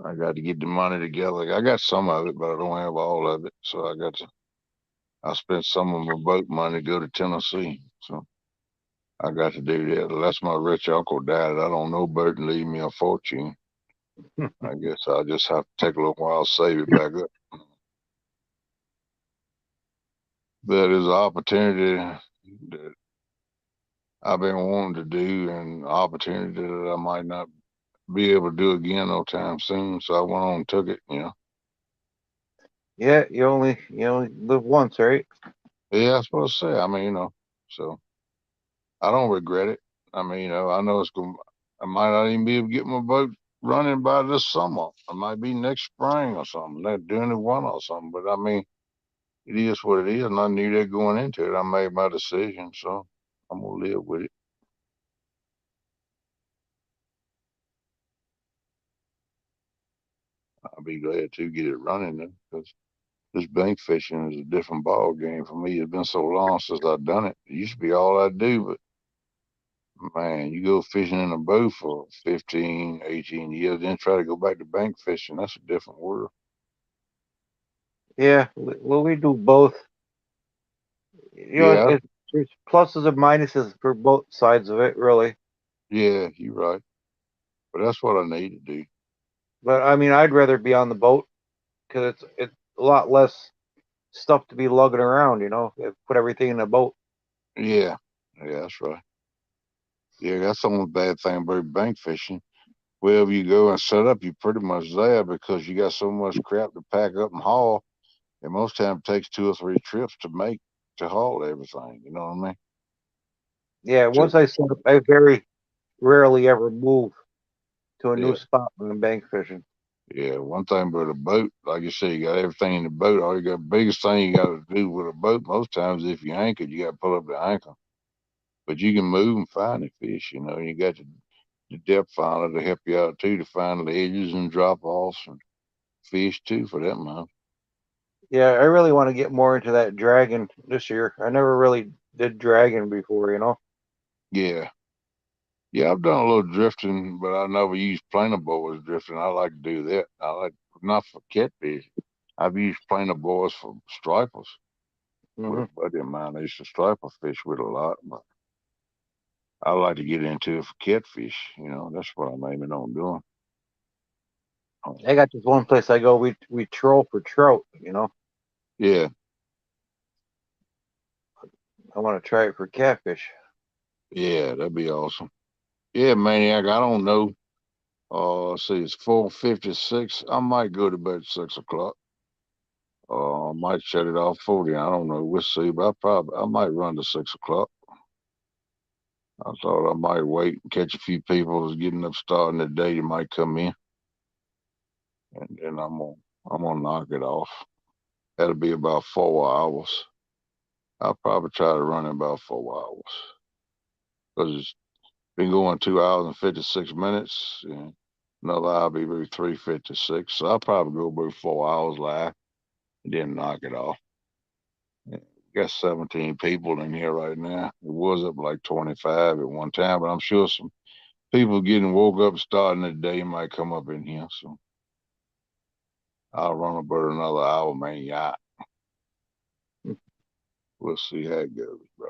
I got to get the money together. I got some of it, but I don't have all of it. So I spent some of my boat money to go to Tennessee. So I got to do that. Unless my rich uncle died, I don't know boat and leave me a fortune. I guess I'll just have to take a little while to save it back up. That is an opportunity that I've been wanting to do, and an opportunity that I might not be able to do again no time soon. So I went on and took it. Yeah, you only live once, right? Yeah, that's what I say. I mean, so I don't regret it. I mean, I know it's going. I might not even be able to get my boat running by this summer. It might be next spring or something. They're doing it one or something. But I mean, it is what it is, and I knew that going into it. I made my decision, so I'm gonna live with it. I'll be glad to get it running then, because this bank fishing is a different ball game for me. It's been so long since I've done it. It used to be all I do, but man, you go fishing in a boat for 15, 18 years, then try to go back to bank fishing. That's a different world. Yeah. Well, we do both. Yeah, There's pluses and minuses for both sides of it, really. yeah, you're right. But that's what I need to do. But I mean, I'd rather be on the boat because it's a lot less stuff to be lugging around. You know, put everything in a boat. Yeah, yeah, that's right. Yeah, that's the only bad thing about bank fishing. Wherever you go and set up, you're pretty much there because you got so much crap to pack up and haul. And most time it takes 2 or 3 trips to make to haul everything. You know what I mean? Yeah, So, once I set up, I very rarely ever move to a new yeah, spot when I'm bank fishing. yeah. One thing about a boat, like you said, you got everything in the boat. All you got, biggest thing you got to do with a boat most times, if you anchor, you got to pull up the anchor. But you can move and find the fish. You know, you got the depth finder to help you out too to find ledges and drop offs and fish too, for that matter. Yeah, I really want to get more into that dragon this year. I never really did dragon before, you know. Yeah. Yeah, I've done a little drifting, but I never used planer boys drifting. I like to do that. I like not for catfish. I've used planer boys for stripers with Hmm. a buddy of mine. I used to striper fish with a lot, but I like to get into it for catfish. You know, that's what I'm aiming on doing. I got this one place I go. We troll for trout. You know, Yeah, I want to try it for catfish. yeah, that'd be awesome. Yeah, maniac. I don't know. Let's see, it's 4:56. I might go to bed at 6 o'clock. I might shut it off 40. I don't know. We'll see. But I might run to 6 o'clock. I thought I might wait and catch a few people that's getting up starting the day that might come in, and then I'm gonna knock it off. That'll be about 4 hours. I'll probably try to run in about 4 hours because it's been going 2 hours and 56 minutes, and another hour will be maybe 3:56. So I'll probably go about 4 hours live and then knock it off. Yeah, we got 17 people in here right now. It was up like 25 at one time, but I'm sure some people getting woke up starting the day might come up in here. So I'll run about another hour, man. Yeah, we'll see how it goes, bro.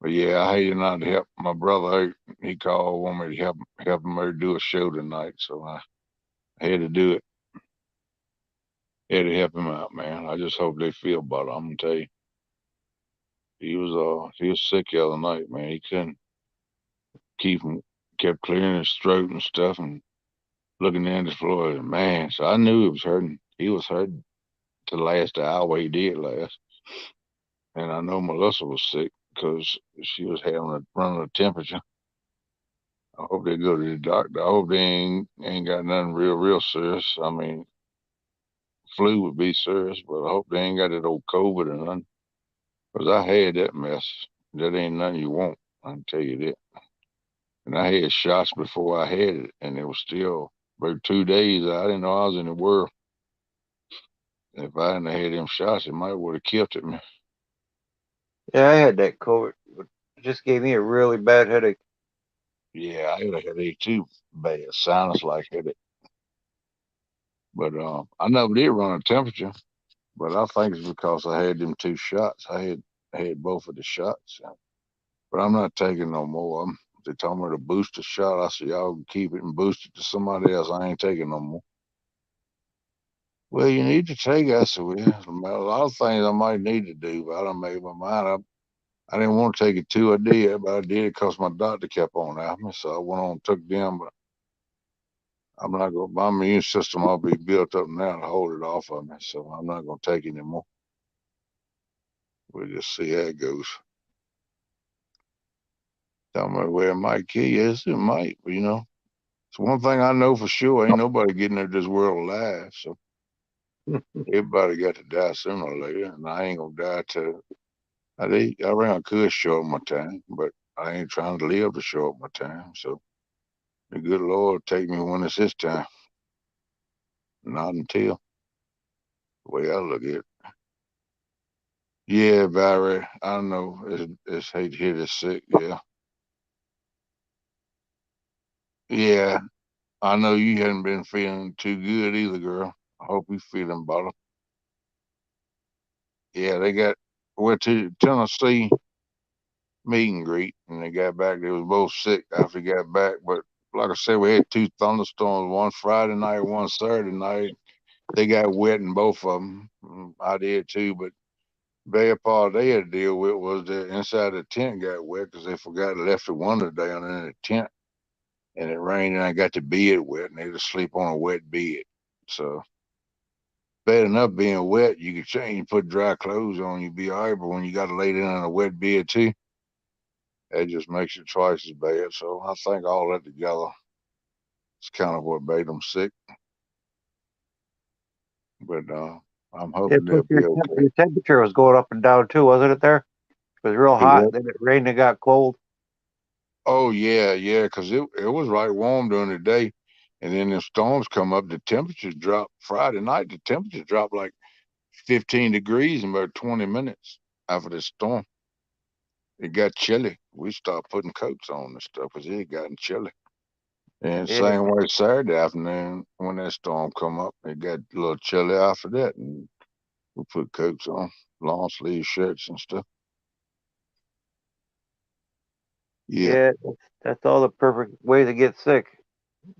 But yeah, I hated not to help my brother out. He called, want me to help him out do a show tonight, so I had to do it. Had to help him out, man. I just hope they feel better. I'm gonna tell you, he was sick the other night, man. He couldn't keep him, kept clearing his throat and stuff, and looking down the floor, and man. So I knew he was hurting. He was hurting to last the hour he did last. And I know Melissa was sick because she was having a running a temperature. I hope they go to the doctor. I hope they ain't got nothing real serious. I mean, flu would be serious, but I hope they ain't got that old COVID or nothing. Because I had that mess. That ain't nothing you want. I can tell you that. And I had shots before I had it, and it was still about 2 days. I didn't know I was in the world. If I hadn't had them shots, it might would have killed it me. Yeah, I had that COVID. But it just gave me a really bad headache. Yeah, I had a headache too, bad sinus like headache. But I never did run a temperature. But I think it's because I had them 2 shots. I had both of the shots. But I'm not taking no more. They told me to boost the shot. I said, y'all can keep it and boost it to somebody else. I ain't taking no more. Well, you need to take it. I said, well, a lot of things I might need to do, but I done made my mind up. I didn't want to take it too. I did, but I did it because my doctor kept on after me. So I went on and took them. But I'm not going to, my immune system will be built up now to hold it off of me. So I'm not going to take it anymore. We'll just see how it goes. Tell me where it might kill you. Yes, it might. But, it's one thing I know for sure. Ain't nobody getting out of this world alive. So everybody got to die sooner or later. And I ain't going to die till I reckon I could show up my time, but I ain't trying to live to show up my time. So the good Lord take me when it's his time. Not until the way I look at it. Yeah, Barry, I know it's hate to hear this sick. Yeah. Yeah. I know you hadn't been feeling too good either, girl. I hope you feeling better. Yeah, they got went to Tennessee. meet and greet, and they got back. They was both sick after they got back. But like I said, we had two thunderstorms, one Friday night, one Saturday night. They got wet in both of them. I did too, but bad part they had to deal with was the inside the tent got wet because they forgot to left the window down in the tent, and it rained, and I got the bed wet, and they had to sleep on a wet bed. So bad enough being wet, you could change, put dry clothes on, you'd be all right. But when you got to lay down in a wet bed too, that just makes it twice as bad. So I think all that together is kind of what made them sick. But I'm Yeah, hoping plus they'll be okay. your temperature was going up and down too, wasn't it? There, it was real It hot. was. Then it rained and got cold. Oh yeah, because it was right warm during the day, and then the storms come up. The temperature dropped Friday night. The temperature dropped like 15 degrees in about 20 minutes after the storm. It got chilly. We started putting coats on and stuff because it had gotten chilly. And Yeah, same way Saturday afternoon when that storm come up, it got a little chilly after that, and we put coats on, long sleeve shirts and stuff. Yeah, yeah, that's all the perfect way to get sick.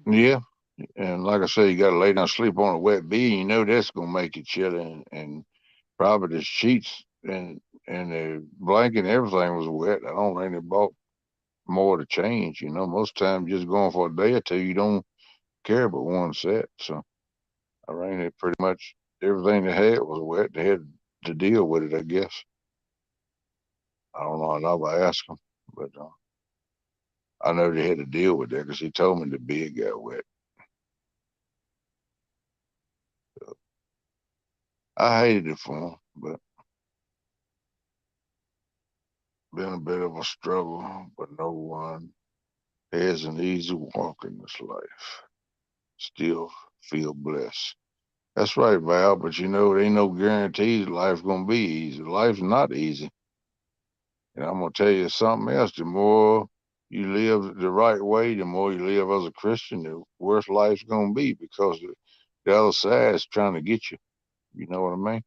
yeah. And like I said, you got to lay down, sleep on a wet bed. You know that's gonna make you chilly, and probably the sheets and the blanket and everything was wet. I don't think they bought more to change. Most times just going for a day or two, you don't care but one set. So I think they pretty much everything they had was wet. They had to deal with it, I guess. I don't know. I never asked them, but I know they had to deal with that because he told me the bed got wet. I hated it for him, but been a bit of a struggle. But no one has an easy walk in this life. Still feel blessed. That's right, Val. But there ain't no guarantees life's gonna be easy. Life's not easy. And I'm gonna tell you something else. The more you live the right way, the more you live as a Christian, the worse life's gonna be because the other side is trying to get you. You know what I mean?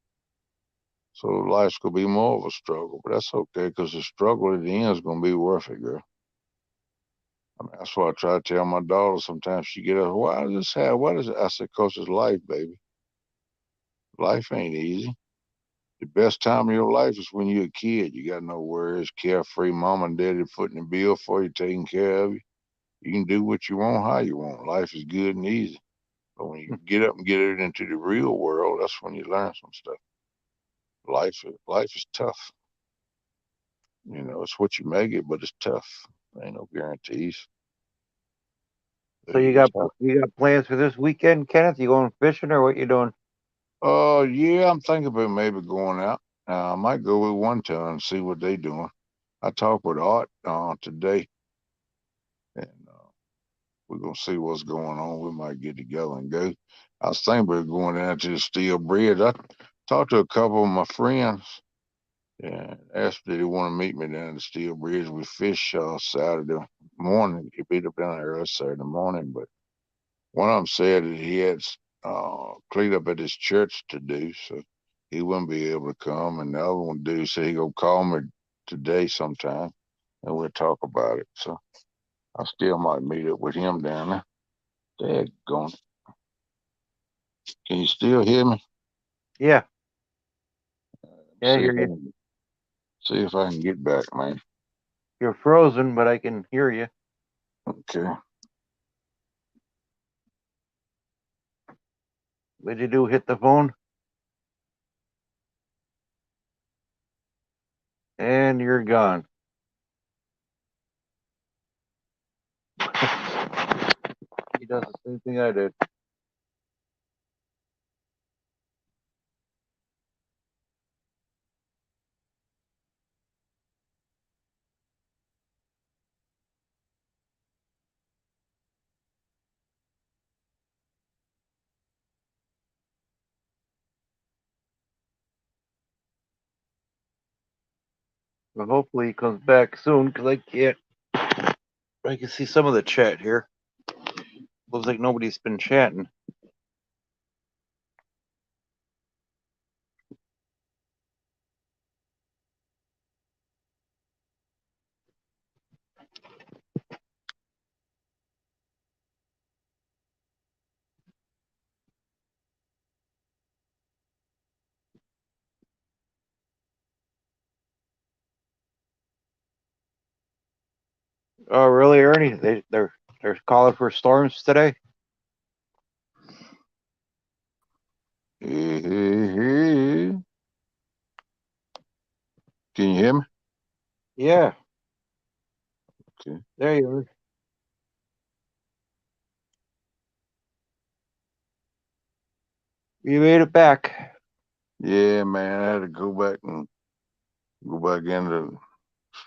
So life's gonna be more of a struggle, but that's okay because the struggle at the end is gonna be worth it, girl. I mean, that's why I try to tell my daughter sometimes she get up, why does this happen? What is it? I said, cause it's life, baby. Life ain't easy. The best time of your life is when you're a kid. You got no worries, carefree, mom and daddy footing the bill for you, taking care of you. You can do what you want, how you want. Life is good and easy. But when you get up and get it into the real world, that's when you learn some stuff. Life is tough. It's what you make it, but it's tough. There ain't no guarantees. So You just have. you got plans for this weekend, Kenneth? You going fishing or what you doing? Yeah, I'm thinking about maybe going out. I might go with one ton and see what they doing. I talked with Art today, and we're gonna see what's going on. We might get together and go. I was thinking about going down to the Steel Bridge. I talked to a couple of my friends and asked if they want to meet me down at the Steel Bridge. We fish Saturday morning. He beat up down there early Saturday morning, but one of them said that he had cleaned up at his church to do, so he wouldn't be able to come. And the other one dude said he gonna call me today sometime, and we'll talk about it. So I still might meet up with him down there. Daggone it. Can you still hear me? Yeah, yeah, I See hear if I you. can see if I can get back, man. You're frozen, but I can hear you. Okay. What'd you do? Hit the phone? And you're gone. He does the same thing I did. But hopefully he comes back soon because I can't. I can see some of the chat here. Looks like nobody's been chatting. Oh, really, Ernie? They're calling for storms today. Hey, hey, hey. Can you hear me? Yeah, Okay. there you are. You made it back. Yeah, man, I had to go back into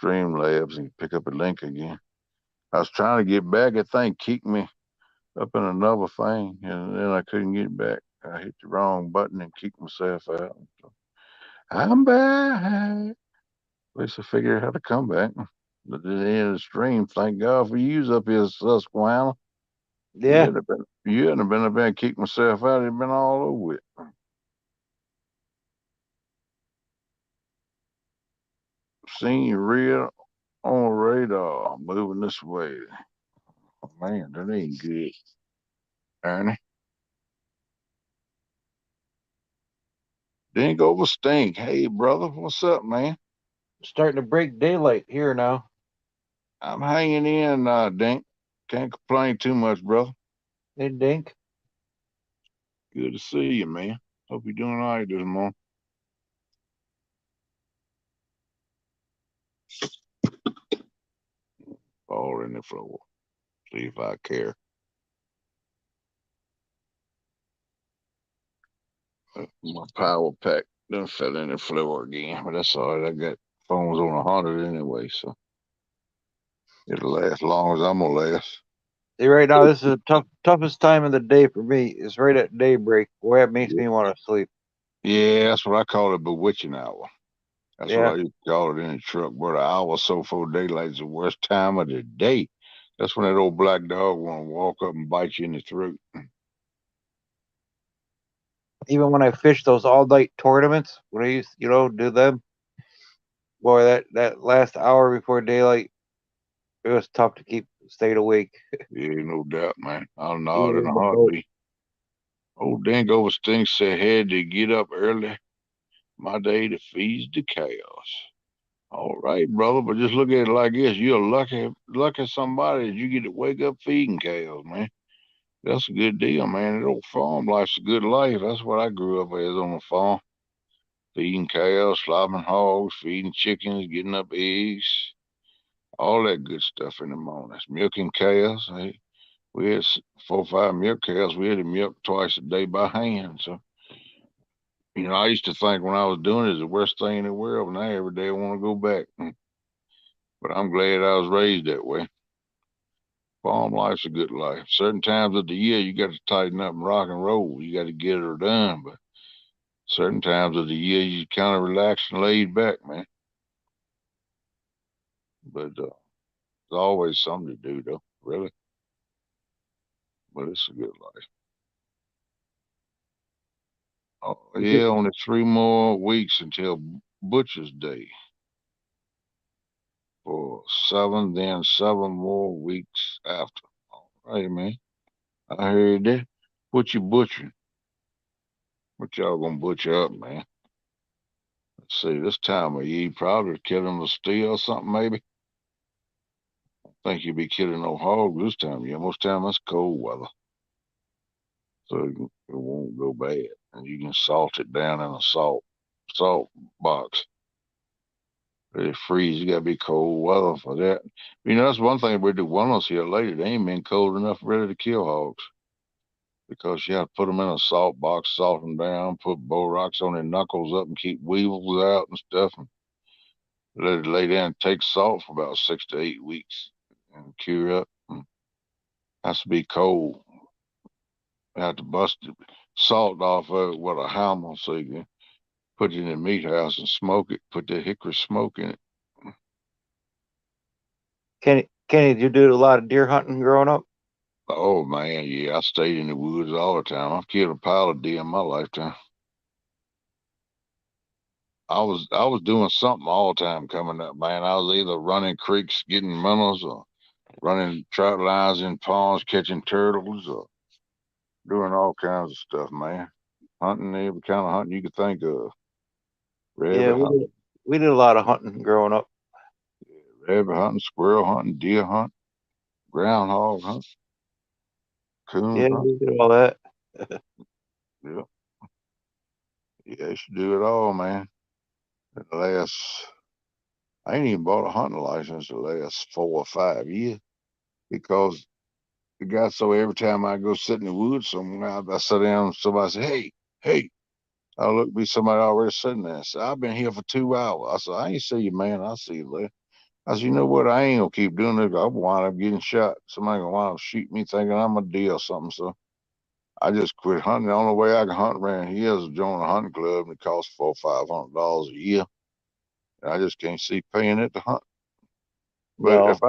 Streamlabs and pick up a link again. I was trying to get back. That thing kicked me up in another thing, and then I couldn't get back. I hit the wrong button and kicked myself out. So, I'm back. At least I figured out how to come back. But at the end of the stream, thank God for you up here, Susquehanna. Yeah, You hadn't have been up there and kicked myself out. It'd been all over it. Seen you real on the radar, moving this way. Oh, man, that ain't good, Ernie. Dink over stink. Hey, brother, what's up, man? starting to break daylight here now. I'm hanging in, Dink. Can't complain too much, brother. Hey, Dink. Good to see you, man. Hope you're doing all right this morning. Fall in the floor. See if I care. My power pack done fell in the floor again, but that's all right. I got phones on 100 anyway, so it'll last long as I'm gonna last. See, right now this is the toughest time of the day for me. It's right at daybreak. Boy, it makes Yeah, me want to sleep. yeah, that's what I call it, bewitching hour. That's what Yeah, I used to call it in the truck. But an hour or so before daylight is the worst time of the day. That's when that old black dog want to walk up and bite you in the throat. even when I fish those all night tournaments, when I used, do them, boy, that last hour before daylight, it was tough to keep stayed awake, Yeah, no doubt, man. I'll nod even in a in the boat. heartbeat. Old Dingo Stink said, had to get up early. My day to feed the cows. All right, brother, but just look at it like this: you're lucky somebody that you get to wake up feeding cows, man. That's a good deal, man. That old farm life's a good life. That's what I grew up as on the farm, feeding cows, slobbing hogs, feeding chickens, getting up eggs, all that good stuff in the mornings. Milking cows. Hey, we had 4 or 5 milk cows. We had to milk twice a day by hand. So, I used to think when I was doing it, it's the worst thing in the world. And now every day I want to go back. But I'm glad I was raised that way. Farm life's a good life. Certain times of the year, you got to tighten up and rock and roll. You got to get it done. But certain times of the year, you kind of relax and laid back, man. But there's always something to do, though, really. But it's a good life. Oh, You get, yeah, only 3 more weeks until Butcher's Day for 7, then 7 more weeks after. All right, man. I heard that. What you butchering? What y'all gonna butcher up, man? Let's see, this time of year, you probably killing a steer or something, maybe. Think you'll be killing no hog this time of year. Most time that's cold weather, so it won't go bad. And you can salt it down in a salt box. Let it freeze. You gotta be cold weather for that. That's one thing we do. One of us here lately, they ain't been cold enough ready to kill hogs because you have to put them in a salt box, salt them down, put borax on their knuckles up, and keep weevils out and stuff, and let it lay down and take salt for about 6 to 8 weeks and cure up. Has to be cold. You have to bust the salt off of it with a hammer so you can put it in the meat house and smoke it. Put the hickory smoke in it. Kenny, did you do a lot of deer hunting growing up? Oh man, yeah, I stayed in the woods all the time. I've killed a pile of deer in my lifetime. I was doing something all the time coming up, man. I was either running creeks, getting minnows, or running trout lines in ponds, catching turtles, or doing all kinds of stuff, man. Hunting every kind of hunting you could think of. Yeah, Rabbit we hunting. did. We did a lot of hunting growing up. Yeah, rabbit hunting, squirrel hunting, deer hunt, groundhog hunt, coon Yeah, hunt. we did all that. Yeah, yeah, you should do it all, man. The last, I ain't even bought a hunting license the last 4 or 5 years because it got so every time I go sit in the woods somewhere, I sit down and somebody say, hey, hey, I look, be somebody already sitting there. I said, I've been here for 2 hours. I said, I ain't see you, man. I'll see you later. I said, you know what? I ain't gonna keep doing this. I'll wind up getting shot. Somebody gonna wind up shooting me thinking I'm a deer or something. So I just quit hunting. The only way I can hunt around here is to join a hunting club, and it costs $400 or $500 a year. And I just can't see paying it to hunt. But No. if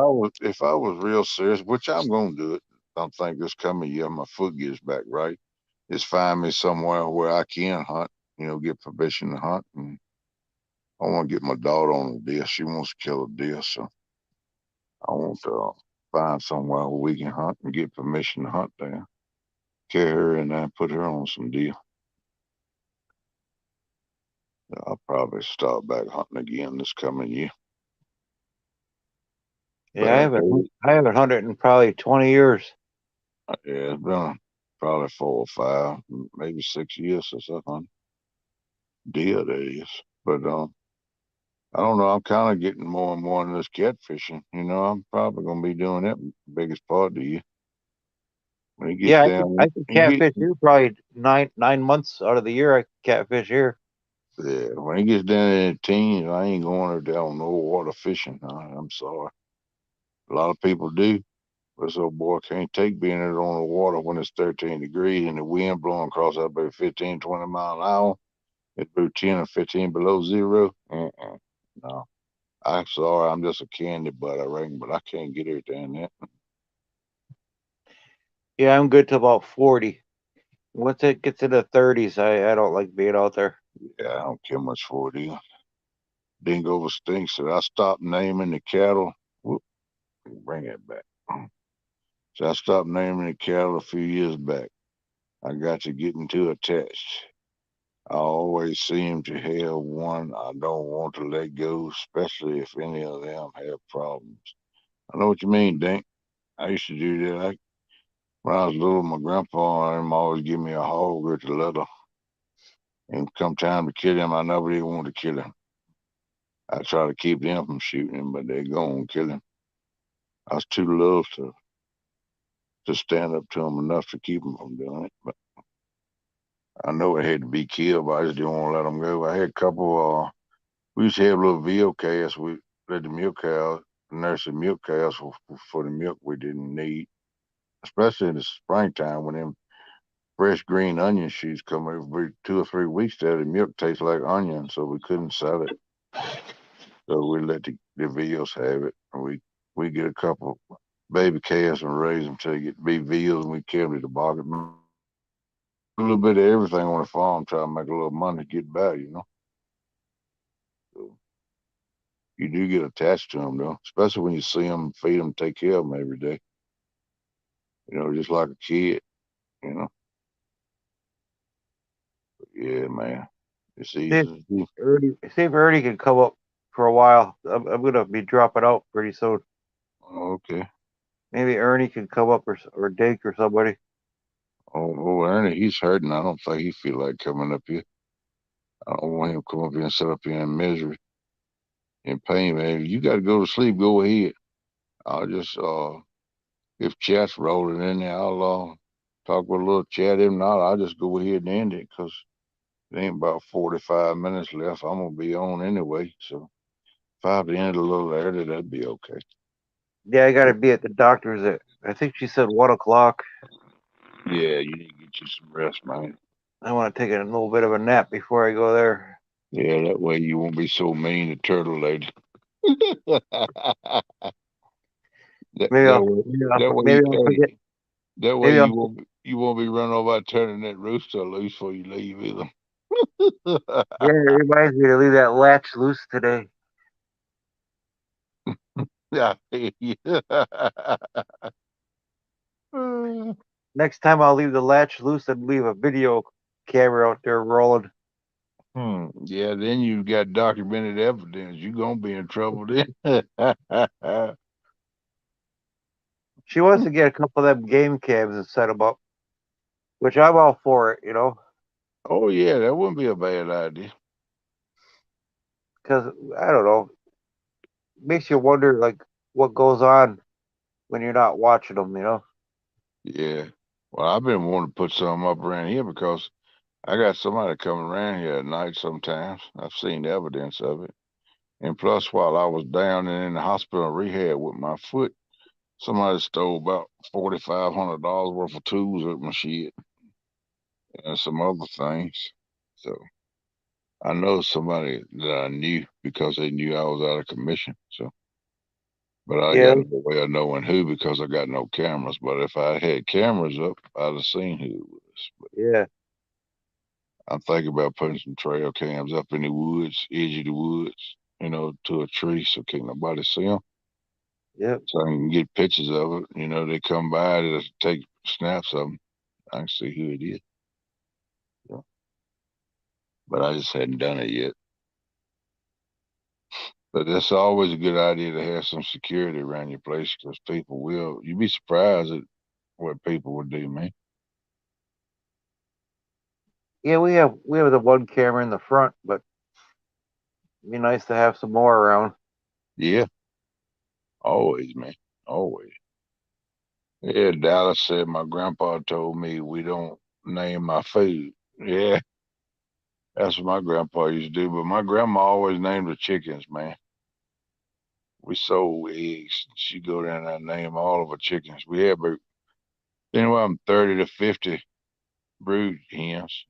I was real serious, which I'm gonna do it, I think this coming year my foot gets back right, is find me somewhere where I can hunt. Get permission to hunt, and I want to get my daughter on a deer. She wants to kill a deer, so I want to find somewhere where we can hunt and get permission to hunt there. Carry her and then put her on some deer. I'll probably start back hunting again this coming year. Yeah, But I tell you, I haven't hunted in probably 20 years. yeah, it's been probably 4 or 5, maybe 6 years since I hunted deer. That is, but I don't know. I'm kind of getting more and more into this catfishing. I'm probably gonna be doing that biggest part of the year when it gets Yeah, down. I can When it catfish here probably nine months out of the year. I can catfish here. Yeah, when it gets down in the teens, I ain't going down no water fishing. I'm sorry. A lot of people do. This old boy can't take being out on the water when it's 13 degrees and the wind blowing across that about 15, 20 mile an hour. It's about 10 or 15 below zero. No, I'm sorry. I'm just a candy butt, I reckon, but I can't get it down there. Yeah, I'm good till about 40. Once it gets into 30s, I don't like being out there. Yeah, I don't care much for it either. Dingo stinks. So I stopped naming the cattle. Whoop, bring it back. So I stopped naming the cattle a few years back. I got to getting too attached. I always seem to have one I don't want to let go, especially if any of them have problems. I know what you mean, Dink. I used to do that. When I was little, my grandpa and him always give me a hog or to leather. And come time to kill him, I never even wanted to kill him. I try to keep them from shooting him, but they go and kill him. I was too low to stand up to him enough to keep him from doing it. But I know it had to be killed, but I just didn't want to let him go. I had a couple. We used to have little veal calves. We let the milk cows nurse the milk cows for the milk we didn't need, especially in the springtime when them fresh green onion shoots come every 2 or 3 weeks. There, the milk tastes like onion, so we couldn't sell it. So we let the veals have it, and we get a couple baby calves and raise them till they get to be veals, and we carry them to the market. A little bit of everything on the farm, try to make a little money, get by. So you do get attached to them, though, especially when you see them, feed them, take care of them every day. Just like a kid. You know. But yeah, man, it's See easy if to do. Ernie can come up for a while. I'm gonna be dropping out pretty soon. Okay. Maybe Ernie can come up or Dake or somebody. Oh, Ernie, he's hurting. I don't think he feel like coming up here. I don't want him to come up here and sit up here in misery and pain, man. You got to go to sleep. Go ahead. I'll just if chat's rolling in there, I'll talk with a little chat. If not, I'll just go ahead and end it because it ain't about 45 minutes left. I'm gonna be on anyway. So if I have to end a little early, that'd be okay. Yeah, I gotta be at the doctor's at, I think she said 1 o'clock. Yeah, you need to get you some rest, man. I want to take a little bit of a nap before I go there. Yeah, that way you won't be so mean to Turtle Lady. that Maybe that I'll way maybe that I'll, way maybe you I'll hey, forget. that way Maybe I'll you won't be running over by turning that rooster loose before you leave either. Yeah, it reminds me to leave that latch loose today. Yeah. Yeah. Next time I'll leave the latch loose and leave a video camera out there rolling. Yeah, then you got documented evidence. You're gonna be in trouble then. She wants to get a couple of them game cams and set them up, which I'm all for it, Oh yeah, that wouldn't be a bad idea. because I don't know, makes you wonder like what goes on when you're not watching them. Yeah. Well, I've been wanting to put some up around here because I got somebody coming around here at night sometimes. I've seen evidence of it. And plus, while I was down and in the hospital rehab with my foot, somebody stole about $4,500 worth of tools at my shit and some other things. So I know somebody that I knew because they knew I was out of commission. So, but I Yeah, got no way of knowing who because I got no cameras. But if I had cameras up, I'd have seen who it was. But yeah, I'm thinking about putting some trail cams up in the woods, edge of the woods, to a tree so can't nobody see them. yeah. So I can get pictures of it. They come by to take snaps of them. I can see who it is. So, but I just hadn't done it yet. But that's always a good idea to have some security around your place because people will. You'd be surprised at what people would do, man. Yeah, we have the one camera in the front, but it'd be nice to have some more around. Yeah, always, man. Always. Yeah, Dallas said my grandpa told me we don't name my food. Yeah, that's what my grandpa used to do. But my grandma always named the chickens, man. We sold eggs. She go down there and name all of her chickens. We had about anywhere from 30 to 50 brood hens.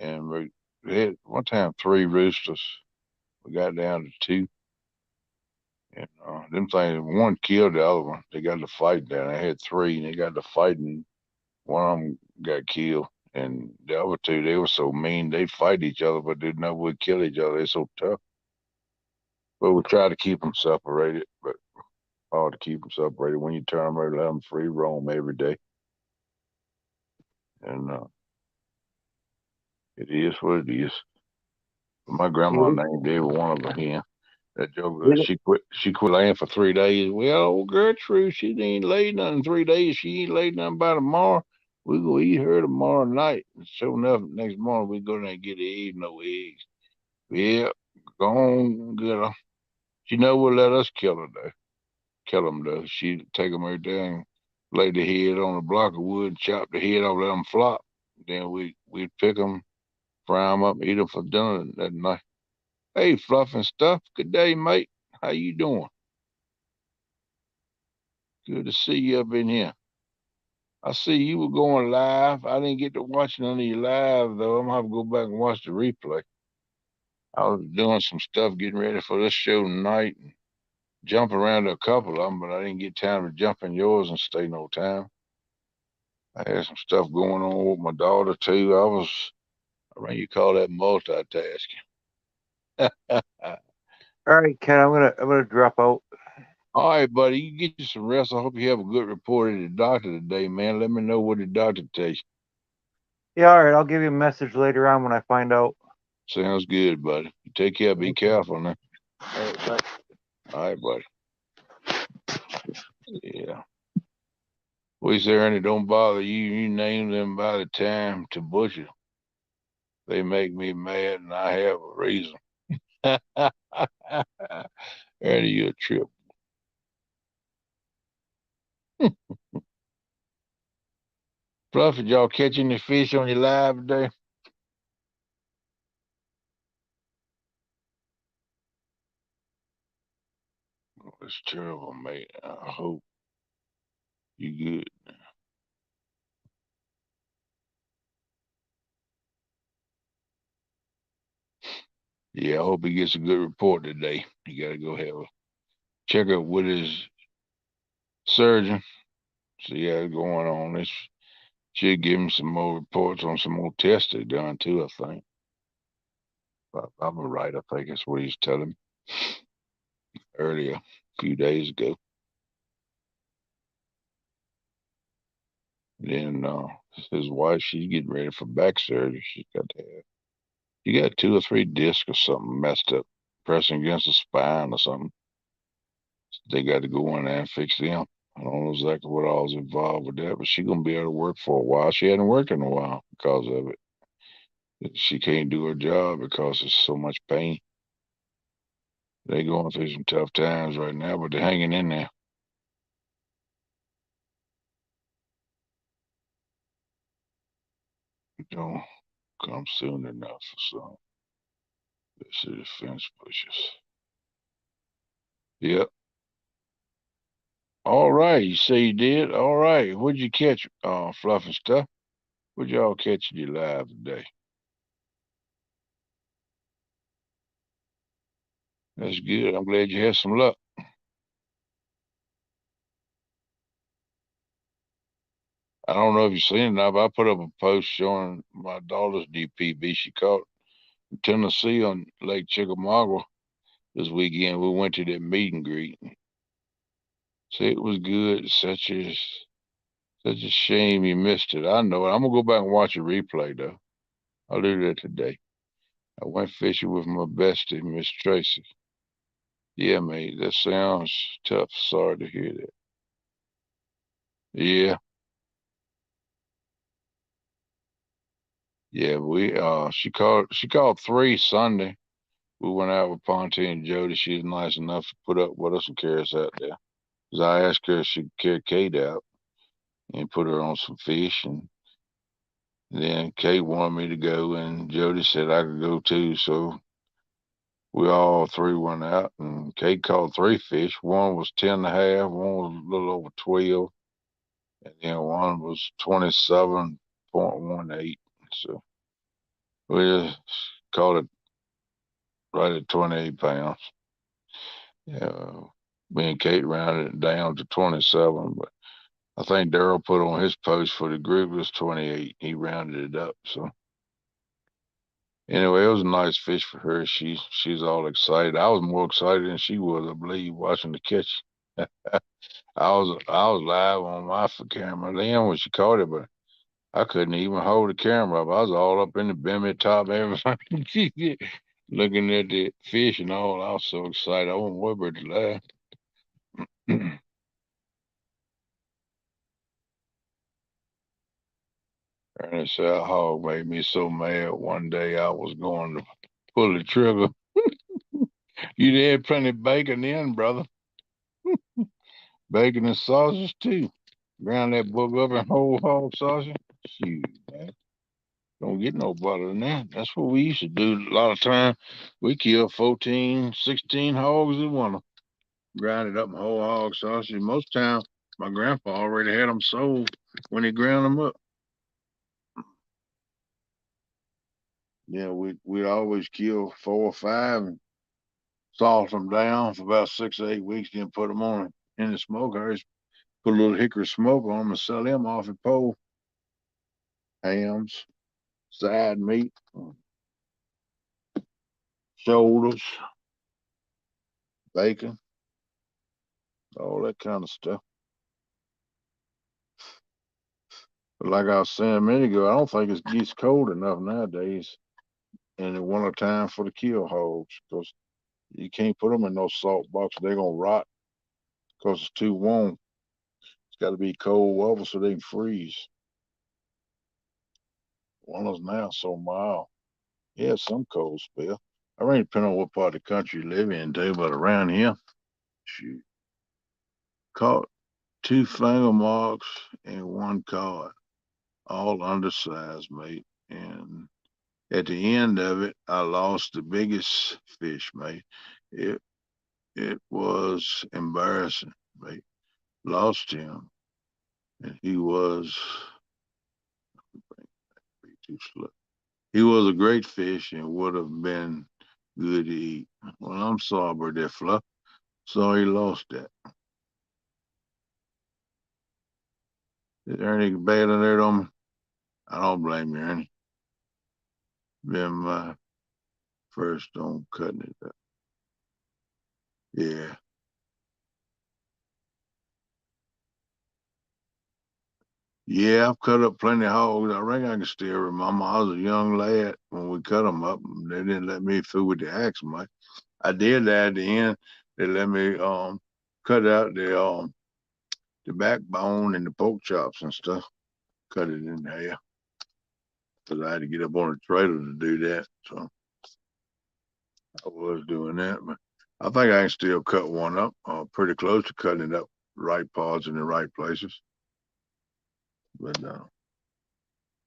And we had one time three roosters. We got down to two. And them things, one killed the other one. They got to fight down. They had three and they got to fighting. One of them got killed. And the other two, they were so mean. They'd fight each other, but they'd never would kill each other. They're so tough. But we try to keep them separated. But hard to keep them separated. When you turn them over, let them free roam every day. And it is what it is. My Yeah, grandma named every one of them hen. That joker, we, she quit laying for 3 days. Well, old Gertrude, she ain't laid nothing in 3 days. She ain't laid nothing by tomorrow. We go eat her tomorrow night. And sure enough, next morning we go there and get the eggs, no eggs. Yeah, go on, get her. She never would let us kill her though. Kill them though. She'd take them right there and lay the head on a block of wood, chop the head off, let them flop. Then we'd pick them, fry them up, eat them for dinner that night. Hey, Fluff and Stuff. Good day, mate. How you doing? Good to see you up in here. I see you were going live. I didn't get to watch none of you live though. I'm gonna have to go back and watch the replay. I was doing some stuff getting ready for this show tonight and jump around to a couple of them, but I didn't get time to jump in yours and stay no time. I had some stuff going on with my daughter too. I mean, you call that multitasking. all right, Ken. I'm gonna drop out. All right, buddy, you get you some rest. I hope you have a good report at the doctor today, man. Let me know what the doctor tells you. Yeah, all right. I'll give you a message later on when I find out. Sounds good, buddy. You take care. Be careful now. All right, bye. All right, buddy. Yeah. We say, Ernie, don't bother you. You name them by the time to butcher. They make me mad, and I have a reason. Ernie, you a trip. Fluff, did y'all catch any fish on your live today? Oh, it's terrible, mate. I hope you good. Yeah, I hope he gets a good report today. You got to go have a checkup with his surgeon. See how it's going on. This should give him some more reports on some more tests they done too, I think. I'm right. I think that's what he's telling me earlier, a few days ago. Then his wife, she's getting ready for back surgery. She's got to have. You got 2 or 3 discs or something messed up, pressing against the spine or something. They got to go in there and fix them. I don't know exactly what all's involved with that, but she gonna be able to work for a while. She hadn't worked in a while because of it. She can't do her job because it's so much pain. They going through some tough times right now, but they're hanging in there. It don't come soon enough. So this is the fence bushes. Yep. All right. You say you did. All right. What'd you catch? Fluffy stuff. What'd y'all catch in your live today? That's good. I'm glad you had some luck. I don't know if you've seen it now, but I put up a post showing my daughter's DPB she caught in Tennessee on Lake Chickamauga this weekend. We went to that meet and greet. So it was good. Such a shame you missed it. I know it. I'm gonna go back and watch a replay though. I'll do that today. I went fishing with my bestie, Miss Tracy. Yeah, mate, that sounds tough. Sorry to hear that. Yeah, yeah. She called 3 Sunday. We went out with Ponte and Jody. She was nice enough to put up with us and carry us out there. 'Cause I asked her if she could carry Kate out and put her on some fish, and then Kate wanted me to go, and Jody said I could go too. So we all 3 went out, and Kate caught 3 fish. One was 10.5, one was a little over 12, and then one was 27.18. So we just caught it right at 28 pounds. Yeah, me and Kate rounded it down to 27, but I think Daryl put on his post for the group was 28. He rounded it up. So anyway, it was a nice fish for her. She's all excited. I was more excited than she was, I believe, watching the catch. I was live on my camera then when she caught it, but I couldn't even hold the camera up. I was all up in the bimmy top, everything. Looking at the fish and all. I was so excited. I wasn't worried about to laugh. Ernest said, hog made me so mad one day I was going to pull the trigger. You had plenty of bacon in, brother. Bacon and sausage too. Ground that book up in whole hog sausage. Shoot, man. Don't get no better than that. That's what we used to do a lot of time. We killed 14, 16 hogs in one. Grind it up in whole hog sausage. Most time, my grandpa already had them sold when he ground them up. Yeah, we'd always kill 4 or 5 and salt them down for about 6 or 8 weeks, then put them on in the smoker. Put a little hickory smoke on them and sell them off at pole. Hams, side meat, shoulders, bacon, all that kind of stuff. But like I was saying a minute ago, I don't think it gets cold enough nowadays in the winter time for the kill hogs because you can't put them in no salt box. They're going to rot because it's too warm. It's got to be cold weather so they can freeze. Winter's now so mild. Yeah, some cold spell. I mean, depending on what part of the country you live in, too, but around here, shoot, caught 2 finger marks and 1 cod, all undersized, mate. And at the end of it, I lost the biggest fish, mate. It it was embarrassing, mate. Lost him, and he was too slow. He was a great fish and would have been good to eat. Well, I'm sorry about that, Fluff. Sorry he lost that. Is Ernie bailing there on me? I don't blame you, Ernie. Been my first on cutting it up. Yeah. Yeah, I've cut up plenty of hogs. I reckon I can still remember. I was a young lad when we cut them up. They didn't let me fool with the axe much. I did that at the end. They let me cut out the backbone and the pork chops and stuff. Cut it in half because I had to get up on a trailer to do that. So I was doing that, but I think I can still cut one up. Pretty close to cutting it up, right parts in the right places. But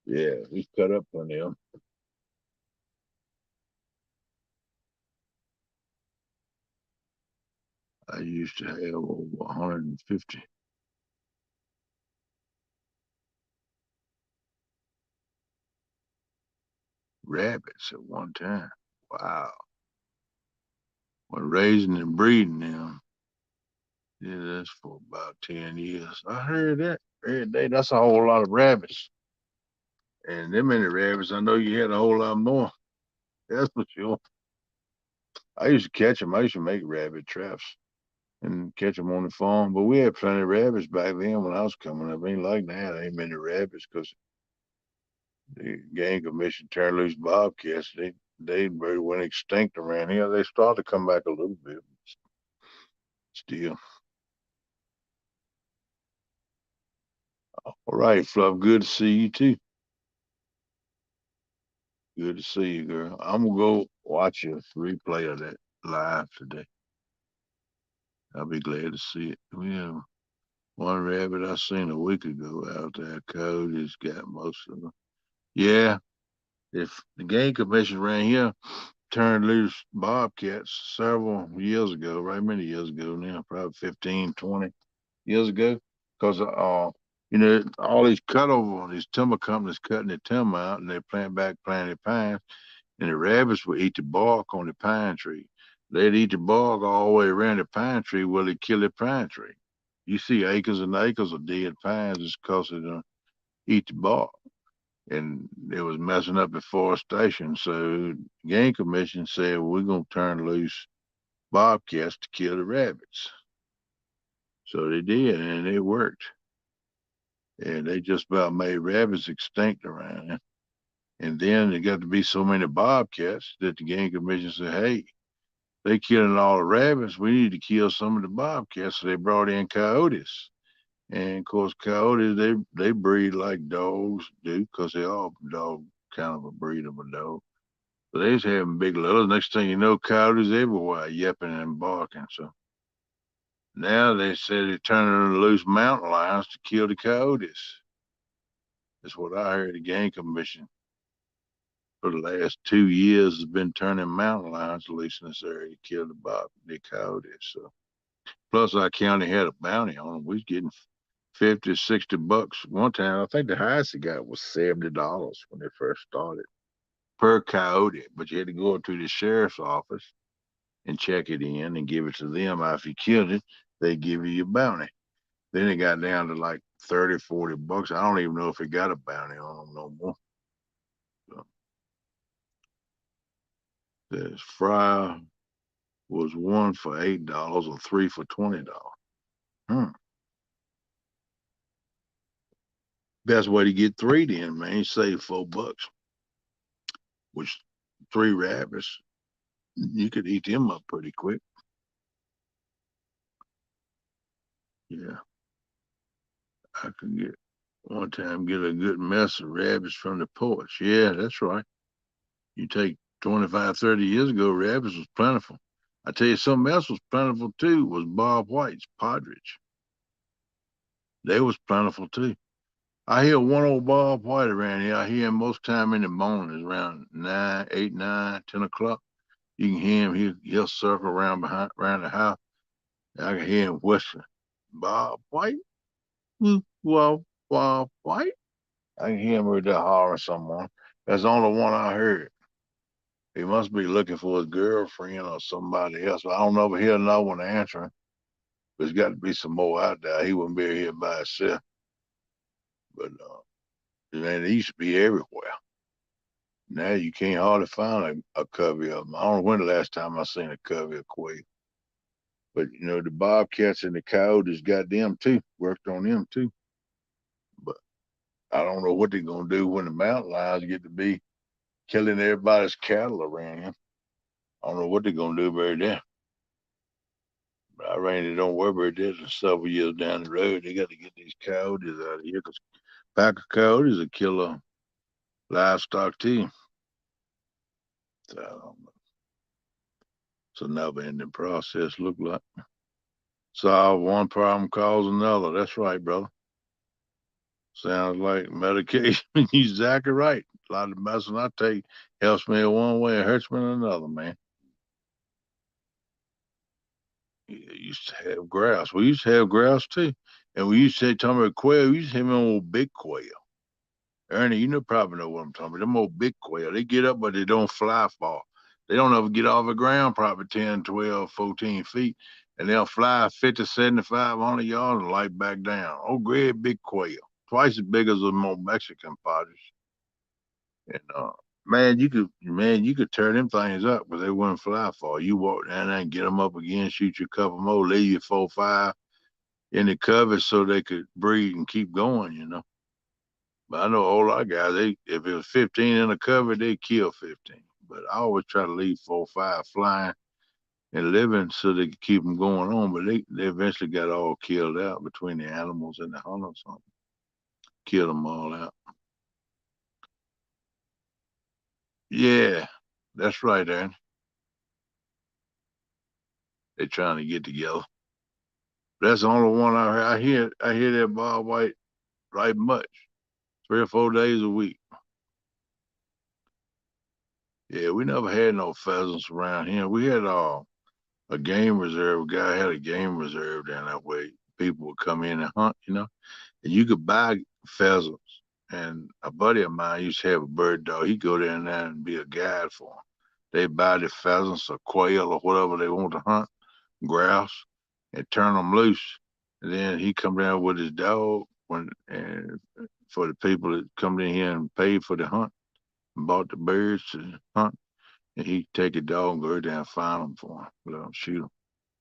yeah, we cut up plenty of them. I used to have over 150 rabbits at one time. Wow. When raising and breeding them, yeah, that's for about 10 years. I heard that every day. That's a whole lot of rabbits. And them many rabbits, I know you had a whole lot more. That's for sure. I used to catch them. I used to make rabbit traps and catch them on the farm. But we had plenty of rabbits back then when I was coming up. Ain't like that. Ain't many rabbits because the game commission turned loose bobcats. They very went extinct around here. They started to come back a little bit. Still. All right, Fluff. Good to see you too. Good to see you, girl. I'm gonna go watch a replay of that live today. I'll be glad to see it. We have one rabbit I seen a week ago out there. Cody's got most of them. Yeah, if the game commission around here turned loose bobcats several years ago, right? Many years ago now, probably 15, 20 years ago, because all these cutover, these timber companies cutting the timber out and they plant back planted pines, and the rabbits would eat the bark on the pine tree. They'd eat the bark all the way around the pine tree while they kill the pine tree. You see acres and acres of dead pines just because they don't eat the bark. And it was messing up the forestation. So the game commission said, we're going to turn loose bobcats to kill the rabbits. So they did, and it worked. And they just about made rabbits extinct around here. And then there got to be so many bobcats that the game commission said, hey, they killing all the rabbits. We need to kill some of the bobcats. So they brought in coyotes. And of course, coyotes, they breed like dogs do because they all dog kind of a breed of a dog. But they was having big littles. Next thing you know, coyotes everywhere yapping and barking. So now they said they're turning loose mountain lions to kill the coyotes. That's what I heard. The game commission for the last 2 years has been turning mountain lions loose in this area to kill the coyotes. So plus our county had a bounty on them. We was getting 50, 60 bucks one time. I think the highest it got was $70 when they first started per coyote. But you had to go to the sheriff's office and check it in and give it to them. If you killed it, they give you your bounty. Then it got down to like 30, 40 bucks. I don't even know if it got a bounty on them no more. So, this fryer was one for $8 or three for $20. Hmm. Best way to get three then, man. You save $4, which three rabbits, you could eat them up pretty quick. Yeah. I could one time get a good mess of rabbits from the porch. Yeah, that's right. You take 25, 30 years ago, rabbits was plentiful. I tell you, something else was plentiful too, was Bob White's partridge. They was plentiful too. I hear one old Bob White around here. I hear him most time in the mornings around 9, 8, 9, 10 o'clock. You can hear him. He'll circle around the house. I can hear him whistling. Bob White? Well, Bob White? I can hear him with that hollering someone. That's the only one I heard. He must be looking for his girlfriend or somebody else. I don't know if he'll know when answering. There's got to be some more out there. He wouldn't be here by himself. But man, it used to be everywhere. Now you can't hardly find a covey of them. I don't know when the last time I seen a covey of quail. But the bobcats and the coyotes got them too. Worked on them too. But I don't know what they're gonna do when the mountain lions get to be killing everybody's cattle around here. I don't know what they're gonna do about that. But I really don't worry about this. And several years down the road, they got to get these coyotes out of here because pack of coyotes will kill a livestock too. So it's a never-ending process. Look like solve one problem cause another. That's right, brother. Sounds like medication. You're exactly right. A lot of the medicine I take helps me in one way, it hurts me in another, man. You used to have grass. We used to have grass too. And we used to say, talking about quail, we used to have them old big quail. Ernie, you know probably know what I'm talking about. Them old big quail. They get up, but they don't fly far. They don't ever get off the ground probably 10, 12, 14 feet. And they'll fly 50, 75, 100 yards and light back down. Oh, great big quail. Twice as big as the more Mexican podgers. And man, you could tear them things up, but they wouldn't fly far. You walk down there and get them up again, shoot you a couple more, leave you 4, 5 in the cover so they could breed and keep going. But I know all our guys, if it was 15 in the cover, they kill 15. But I always try to leave 4, 5 flying and living so they could keep them going on. But they eventually got all killed out between the animals and the hunters. Killed them all out. Yeah, that's right, Aaron. They trying to get together. That's the only one I heard. I hear that Bob White right much, 3 or 4 days a week. Yeah, we never had no pheasants around here. We had a game reserve. A guy had a game reserve down that way. People would come in and hunt, and you could buy pheasants. And a buddy of mine used to have a bird dog. He'd go down there and be a guide for them. They buy the pheasants or quail or whatever they want to hunt, grouse, and turn them loose. And then he come down with his dog and for the people that come in here and paid for the hunt and bought the birds to hunt. And he'd take the dog and go down and find them for him, let them shoot them.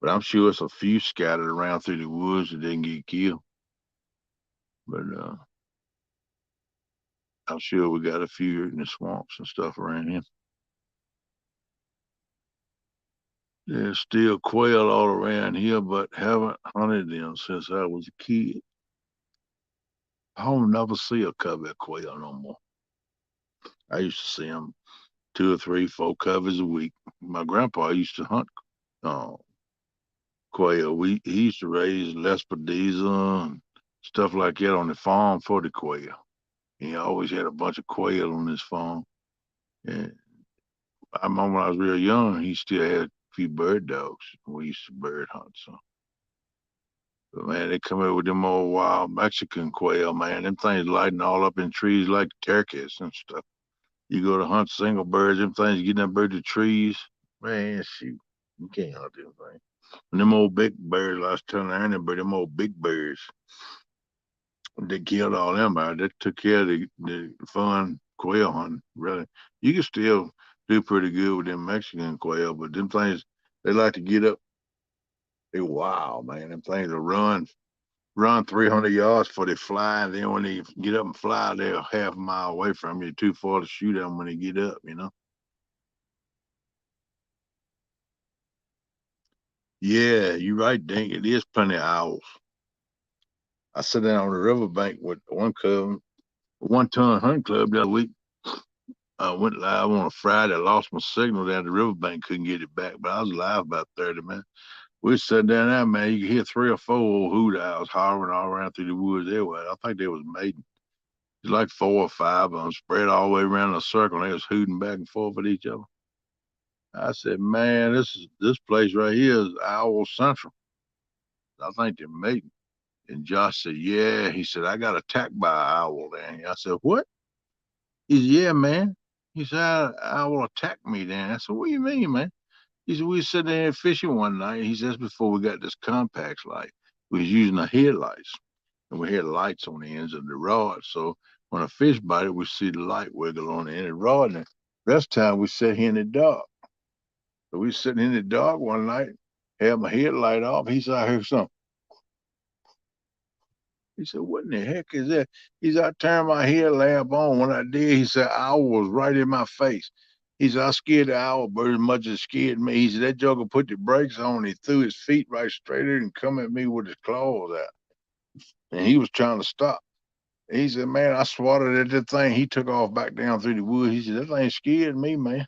But I'm sure it's a few scattered around through the woods that didn't get killed. But I'm sure we got a few in the swamps and stuff around here. There's still quail all around here, but haven't hunted them since I was a kid. I don't never see a covey of quail no more. I used to see them 2 or 3, 4 coveys a week. My grandpa used to hunt uh, quail. He used to raise Lespedeza and stuff like that on the farm for the quail. He always had a bunch of quail on his farm. And I remember when I was real young, he still had a few bird dogs. We used to bird hunt. So, but man, they come in with them old wild Mexican quail, man. Them things lighting all up in trees like turkeys and stuff. You go to hunt single birds, them things getting that bird to trees. Man, shoot, you can't hunt them things. And them old big birds, I was telling Aaron, but them old big birds, they killed all them out. They took care of the fun quail hunting, really. You can still do pretty good with them Mexican quail, but them things, they like to get up. They wild, man. Them things will run 300 yards before they fly, and then when they get up and fly, they're half a mile away from you, too far to shoot them when they get up. Yeah, you're right, Dink. It is plenty of owls. I sat down on the riverbank with one-ton hunting club the other week. I went live on a Friday. I lost my signal down the riverbank, couldn't get it back, but I was live about 30 minutes. We sat down there, man. You could hear 3 or 4 old hoot owls hovering all around through the woods everywhere. I think they was mating. It's like 4 or 5 of them spread all the way around in a circle. And they was hooting back and forth at each other. I said, man, this place right here is Owl Central. I think they're mating. And Josh said, yeah. He said, I got attacked by an owl down here. I said, what? He said, yeah, man. He said, owl attacked me then. I said, what do you mean, man? He said, we was sitting there fishing one night. He says, before we got this compact light, we was using the headlights. And we had lights on the ends of the rod. So when a fish bite it, we see the light wiggle on the end of the rod. And the rest of the time we sit here in the dark. So we sitting in the dark one night, had my headlight off. He said, I heard something. He said, what in the heck is that? He said, I turned my headlamp on. When I did, he said, owl was right in my face. He said, I scared the owl bird as much as it scared me. He said, that joker put the brakes on. He threw his feet right straight in and come at me with his claws out. And he was trying to stop. He said, man, I swatted at that thing. He took off back down through the woods. He said, that thing scared me, man.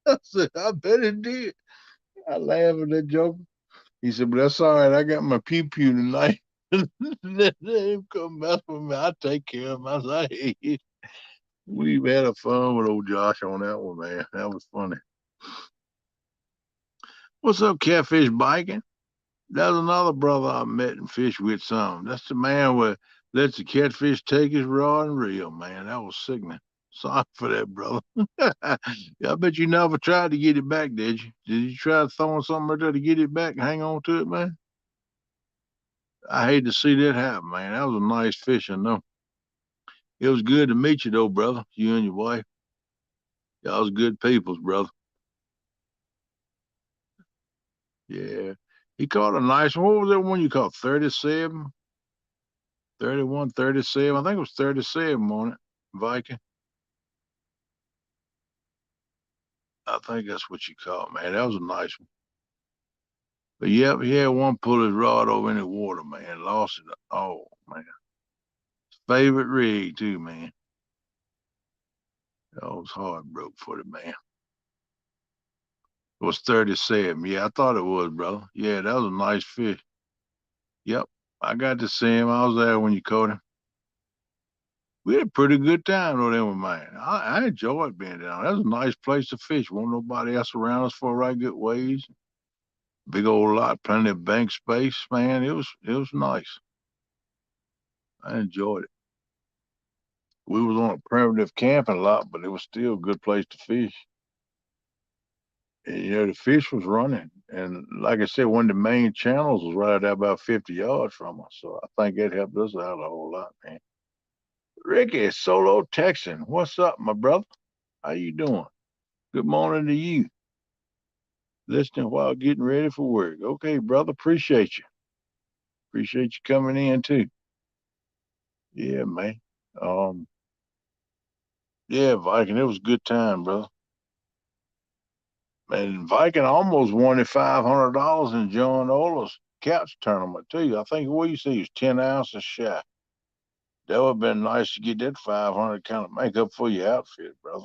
I said, I bet it did. I laughed at that joker. He said, but that's all right. I got my pew-pew tonight. Let him come mess with me. I take care of him. I said, hey, we've had a fun with old Josh on that one, man. That was funny. What's up, Catfish Biking? That's another brother I met and fished with some. That's the man where lets the catfish take his rod and reel, man. That was sickening. Sorry for that, brother. I bet you never tried to get it back, did you? Did you try throwing something right there to get it back and hang on to it, man? I hate to see that happen, man. That was a nice fish, I know. It was good to meet you, though, brother. You and your wife. Y'all was good peoples, brother. Yeah. He caught a nice one. What was that one you caught? 37? 31, 37. I think it was 37 on it. Viking. I think that's what you caught, man. That was a nice one. But yep, he had one pull his rod over in the water, man. Lost it. Oh, man. His favorite rig, too, man. That was heartbroken for the man. It was 37. Yeah, I thought it was, brother. Yeah, that was a nice fish. Yep. I got to see him. I was there when you caught him. We had a pretty good time though, there with man. I enjoyed being down. That was a nice place to fish. Wasn't nobody else around us for a right good ways. Big old lot, plenty of bank space, man. It was nice. I enjoyed it. We was on a primitive camping lot, but it was still a good place to fish. And, the fish was running. And like I said, one of the main channels was right there about 50 yards from us. So I think it helped us out a whole lot, man. Ricky, Solo Texan, what's up, my brother? How you doing? Good morning to you. Listening while getting ready for work. Okay, brother, appreciate you. Appreciate you coming in too. Yeah, man. Um, yeah, Viking, it was a good time, brother. And Viking almost won it $500 in John Ola's couch tournament too. I think what you see is 10 ounces shy. That would have been nice to get that 500 kind of make up for your outfit, brother.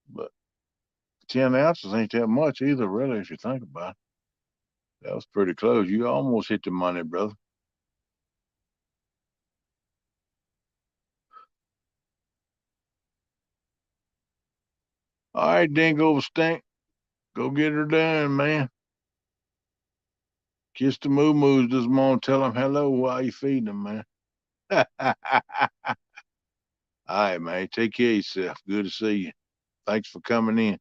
But 10 ounces ain't that much either, really, if you think about it. That was pretty close. You almost hit the money, brother. All right, Dingo Stink. Go get her done, man. Kiss the moo moos this morning. Tell them hello while you feed them, man. All right, man. Take care of yourself. Good to see you. Thanks for coming in.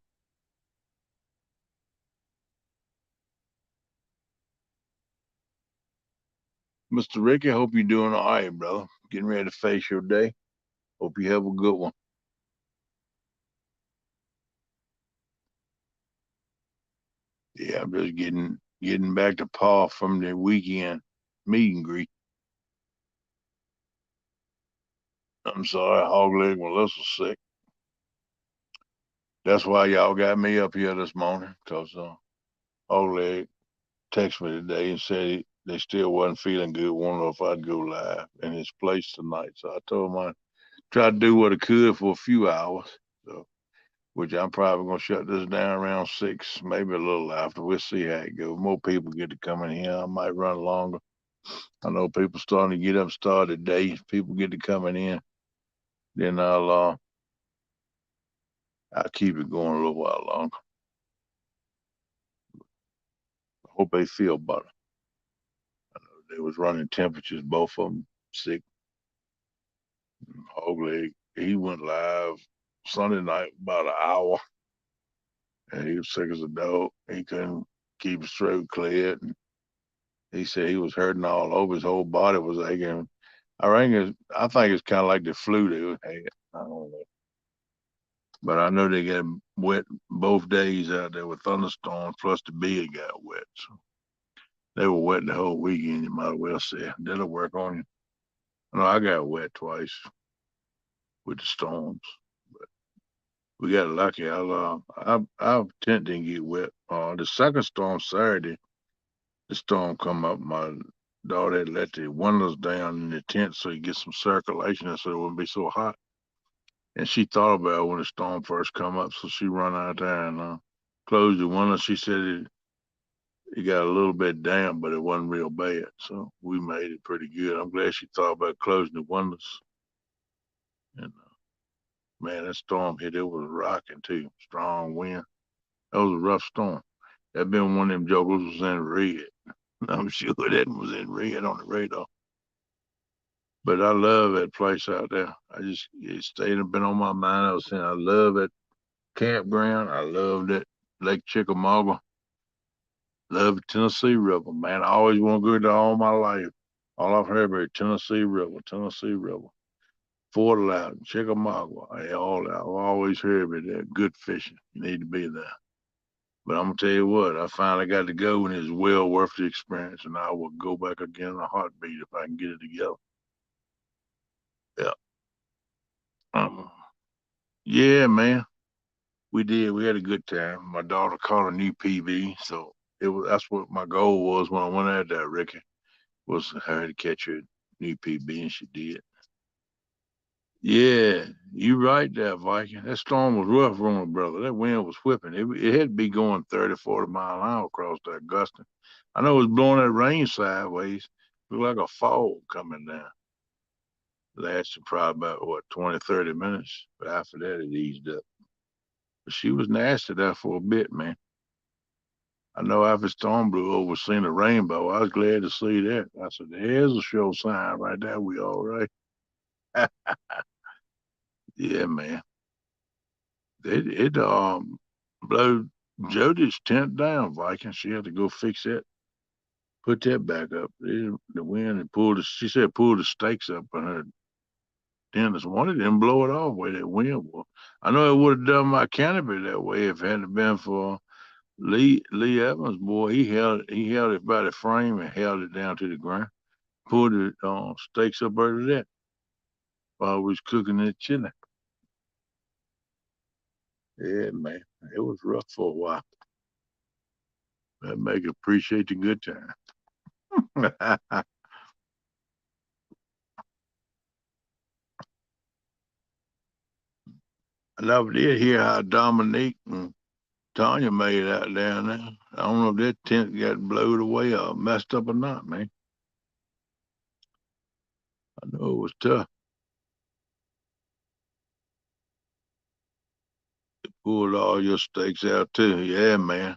Mr. Ricky, hope you're doing all right, brother. Getting ready to face your day. Hope you have a good one. Yeah, I'm just getting back to Paul from the weekend meet and greet. I'm sorry, Hawgleg and Melissa's sick. That's why y'all got me up here this morning, because Hawgleg texted me today and said they still wasn't feeling good, wondering if I'd go live in his place tonight. So I told him I'd try to do what I could for a few hours. So, which I'm probably gonna shut this down around 6, maybe a little after. We'll see how it goes. More people get to come in here. I might run longer. I know people starting to get up, start today. People get to coming in. Then I'll keep it going a little while longer. I hope they feel better. I know they was running temperatures, both of them sick. Hogleg, he went live Sunday night about an hour, and he was sick as a dog. He couldn't keep his throat cleared, and he said he was hurting all over. His whole body was aching. I think it's kind of like the flu they had. I don't know. But I know they got wet both days out there with thunderstorms, plus the bed got wet. So They were wet the whole weekend, you might as well say. That'll work on you. No, I got wet twice with the storms. But we got lucky. Our tent didn't get wet. The second storm Saturday, the storm come up. My daughter had let the windows down in the tent so you get some circulation so it wouldn't be so hot. And she thought about it when the storm first come up, so she run out there and closed the window. She said it got a little bit damp, but it wasn't real bad. So we made it pretty good. I'm glad she thought about closing the windows. And man, that storm hit. It was rocking too. Strong wind. That was a rough storm. That been one of them jokers was in red. I'm sure that was in red on the radar. But I love that place out there. It stayed been on my mind. I was saying I love that campground. I love that Lake Chickamauga. Love the Tennessee River, man. I always want to go there all my life. All I've heard about Tennessee River, Tennessee River. Fort Loudon, Chickamauga. I've always heard about that. Good fishing. You need to be there. But I'm gonna tell you what, I finally got to go and it's well worth the experience and I will go back again in a heartbeat if I can get it together. Yeah. Yeah, man. We did. We had a good time. My daughter caught a new PB, so that's what my goal was when I went out there, Ricky, was her to catch a new PB and she did. Yeah, you right there, Viking. That storm was rough on my brother. That wind was whipping. It had to be going 30, 40 mile an hour across that gusting. I know it was blowing that rain sideways. Looked like a fog coming down. Lasted probably about, 20, 30 minutes. But after that, it eased up. But she was nasty there for a bit, man. I know after the storm blew over, seen a rainbow. I was glad to see that. I said, there's a sure sign right there. We all right. Yeah, man. It blew Jody's tent down, Viking. She had to go fix that, put that back up. The wind and she said pulled the stakes up on her tent. This one, it didn't blow it off where that wind was. I know it would have done my canopy that way if it hadn't been for Lee Evans, boy. He held it by the frame and held it down to the ground. Pulled the stakes up out of that while we was cooking that chili. Yeah, man. It was rough for a while. That make you appreciate the good time. I never did hear how Dominique and Tanya made out down there. I don't know if that tent got blowed away or messed up or not, man. I know it was tough. Pulled all your stakes out too. Yeah, man.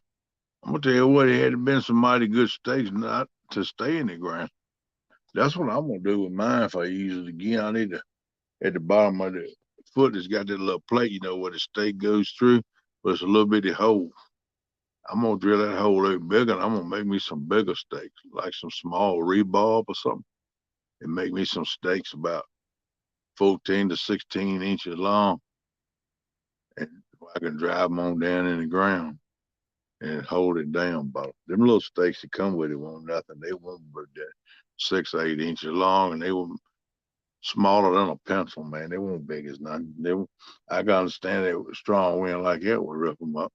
I'm gonna tell you what, it had to been some mighty good stakes not to stay in the ground. That's what I'm gonna do with mine if I use it again. I need to at the bottom of the foot it's got that little plate, where the stake goes through, but it's a little bitty hole. I'm gonna drill that hole out bigger and I'm gonna make me some bigger stakes, like some small rebar or something, and make me some stakes about 14 to 16 inches long. And I can drive them on down in the ground and hold it down. But them little stakes that come with it won't nothing. They won't but that 6, 8 inches long, and they were smaller than a pencil, man. They weren't big as nothing. I can understand that with a strong wind like that would rip them up,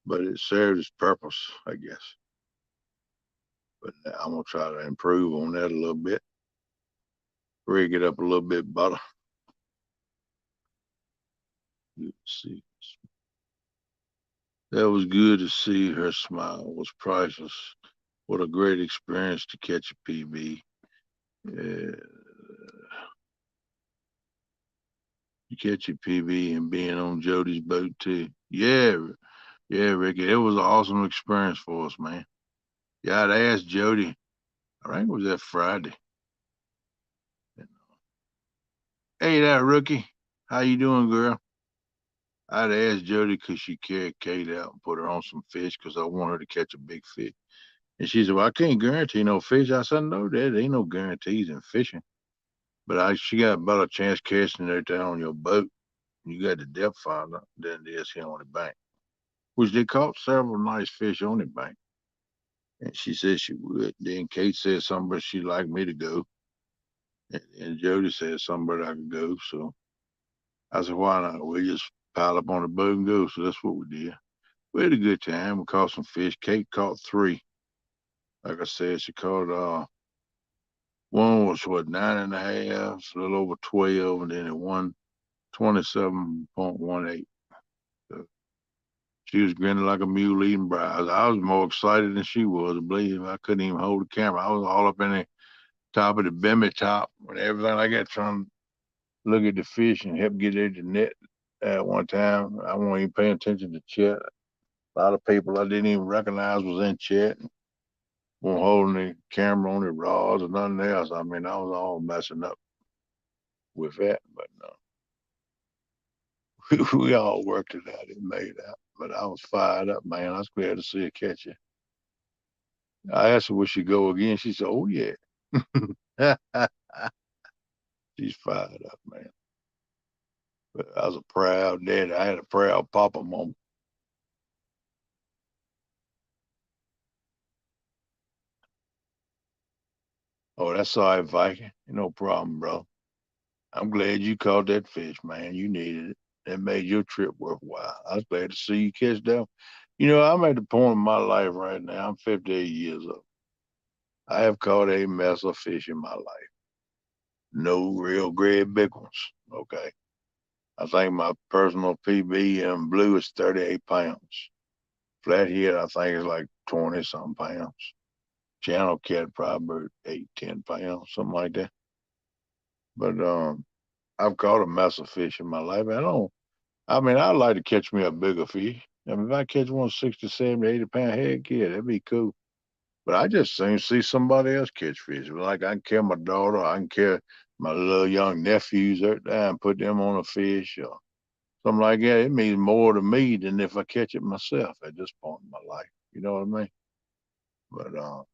but it served its purpose, I guess. But I'm gonna try to improve on that a little bit, rig it up a little bit better. Let's see. That was good to see. Her smile was priceless. What a great experience to catch a PB. Yeah. You catch a PB and being on Jody's boat too. Yeah, yeah, Ricky. It was an awesome experience for us, man. Yeah, I'd asked Jody. I think it was that Friday. Hey, that rookie. How you doing, girl? I'd asked Jody could she carry Kate out and put her on some fish because I want her to catch a big fish. And she said, well, I can't guarantee no fish. I said, no, there ain't no guarantees in fishing. But she got a better chance catching it there on your boat. You got the depth finder than it is here on the bank. Which they caught several nice fish on the bank. And she said she would. Then Kate said somebody she'd like me to go. And Jody said somebody I could go. So I said, why not? We just pile up on the boat and go. So that's what we did. We had a good time. We caught some fish. Kate caught 3. Like I said, she caught one was what 9.5, a little over 12, and then it won 27.18. So she was grinning like a mule eating browse. I was more excited than she was. Believe me, I couldn't even hold the camera. I was all up in the top of the bimmy top and everything like that, trying to look at the fish and help get it to net. At one time, I wasn't even paying attention to Chet. A lot of people I didn't even recognize was in Chet. Weren't holding the camera on the rods or nothing else. I mean, I was all messing up with that, but no. We all worked it out. It made out. But I was fired up, man. I was glad to see her catch it. I asked her, would she go again? She said, oh, yeah. She's fired up, man. But I was a proud daddy. I had a proud papa moment. Oh, that's all right, Viking. No problem, bro. I'm glad you caught that fish, man. You needed it. That made your trip worthwhile. I was glad to see you catch that. You know, I'm at the point in my life right now. I'm 58 years old. I have caught a mess of fish in my life. No real great big ones. Okay. I think my personal PB in blue is 38 pounds. Flathead, I think, is like 20 something pounds. Channel cat probably 8, 10 pounds, something like that. But I've caught a mess of fish in my life. I mean, I'd like to catch me a bigger fish. I mean, if I catch one 60, 70, 80 pound head, yeah, that'd be cool. But I just soon see somebody else catch fish. Like I can carry my daughter, I can carry my little young nephews out there and put them on a fish or something like that. It means more to me than if I catch it myself at this point in my life. You know what I mean? But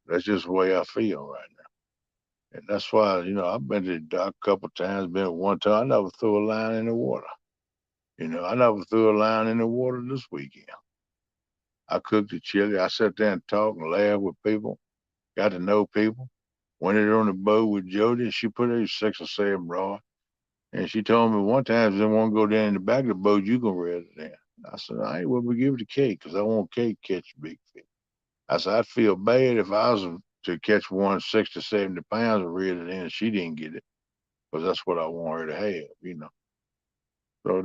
that's just the way I feel right now. And that's why, I've been to the dock a couple times, been one time. I never threw a line in the water. I never threw a line in the water this weekend. I cooked the chili. I sat there and talked and laughed with people, got to know people. Went it on the boat with Jody. She put her 6 or 7 rod. And she told me one time if they want to go down in the back of the boat, you can reel it in. I said, I ain't we give it to Kate because I want Kate to catch big fish. I said, I'd feel bad if I was to catch one 60, 70 pounds and reel it in and she didn't get it because that's what I want her to have. So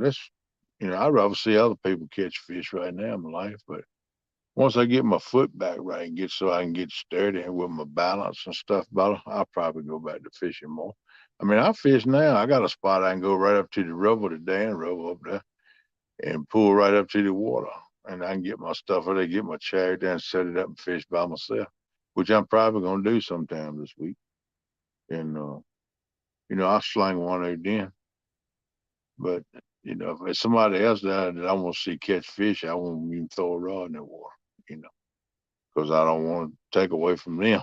I'd rather see other people catch fish right now in my life. But once I get my foot back right and so I can get sturdy and with my balance and stuff better, I'll probably go back to fishing more. I mean, I fish now. I got a spot I can go right up to the river, the Dan River up there, and pull right up to the water. And I can get my stuff or they get my chair there and set it up and fish by myself, which I'm probably gonna do sometime this week. And I'll sling one out then. But if it's somebody else that I want to see catch fish, I won't even throw a rod in the water, because I don't want to take away from them.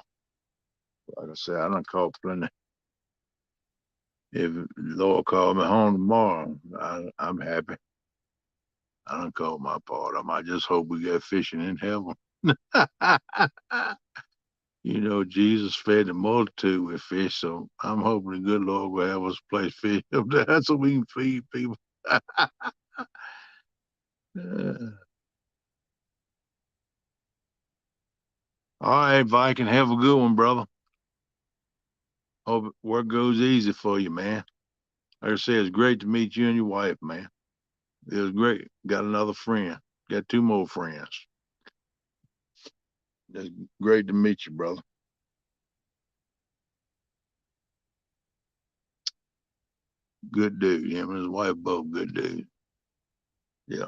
Like I said, I done caught plenty. If the Lord called me home tomorrow, I'm happy. I done caught my part. I might just hope we get fishing in heaven. Jesus fed the multitude with fish, so I'm hoping the good Lord will have us place fish up there so we can feed people. All right, Viking, have a good one, brother. Hope work goes easy for you, man. Like I said, it's great to meet you and your wife, man. It was great. Got another friend. Got 2 more friends. It's great to meet you, brother. Good dude. Him and his wife both good dudes. Yeah.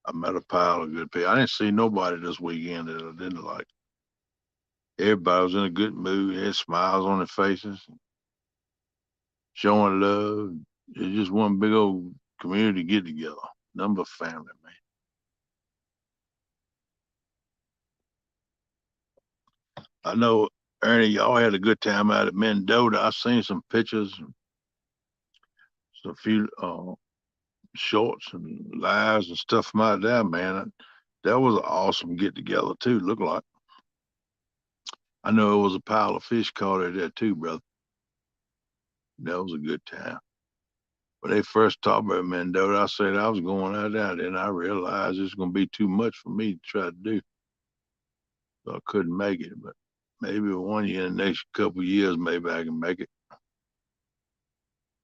I met a pile of good people. I didn't see nobody this weekend that I didn't like. Everybody was in a good mood. They had smiles on their faces, showing love. It's just one big old community get together. Number of family, man. I know, Ernie, y'all had a good time out at Mendota. I've seen some pictures, some few shorts and lives and stuff from out there, man. that was an awesome get together too. Look like I know it was a pile of fish caught at there too, brother. That was a good time. When they first talked about Mendota, I said I was going out there. Then I realized it's going to be too much for me to try to do. So I couldn't make it. But maybe one year, in the next couple of years, maybe I can make it.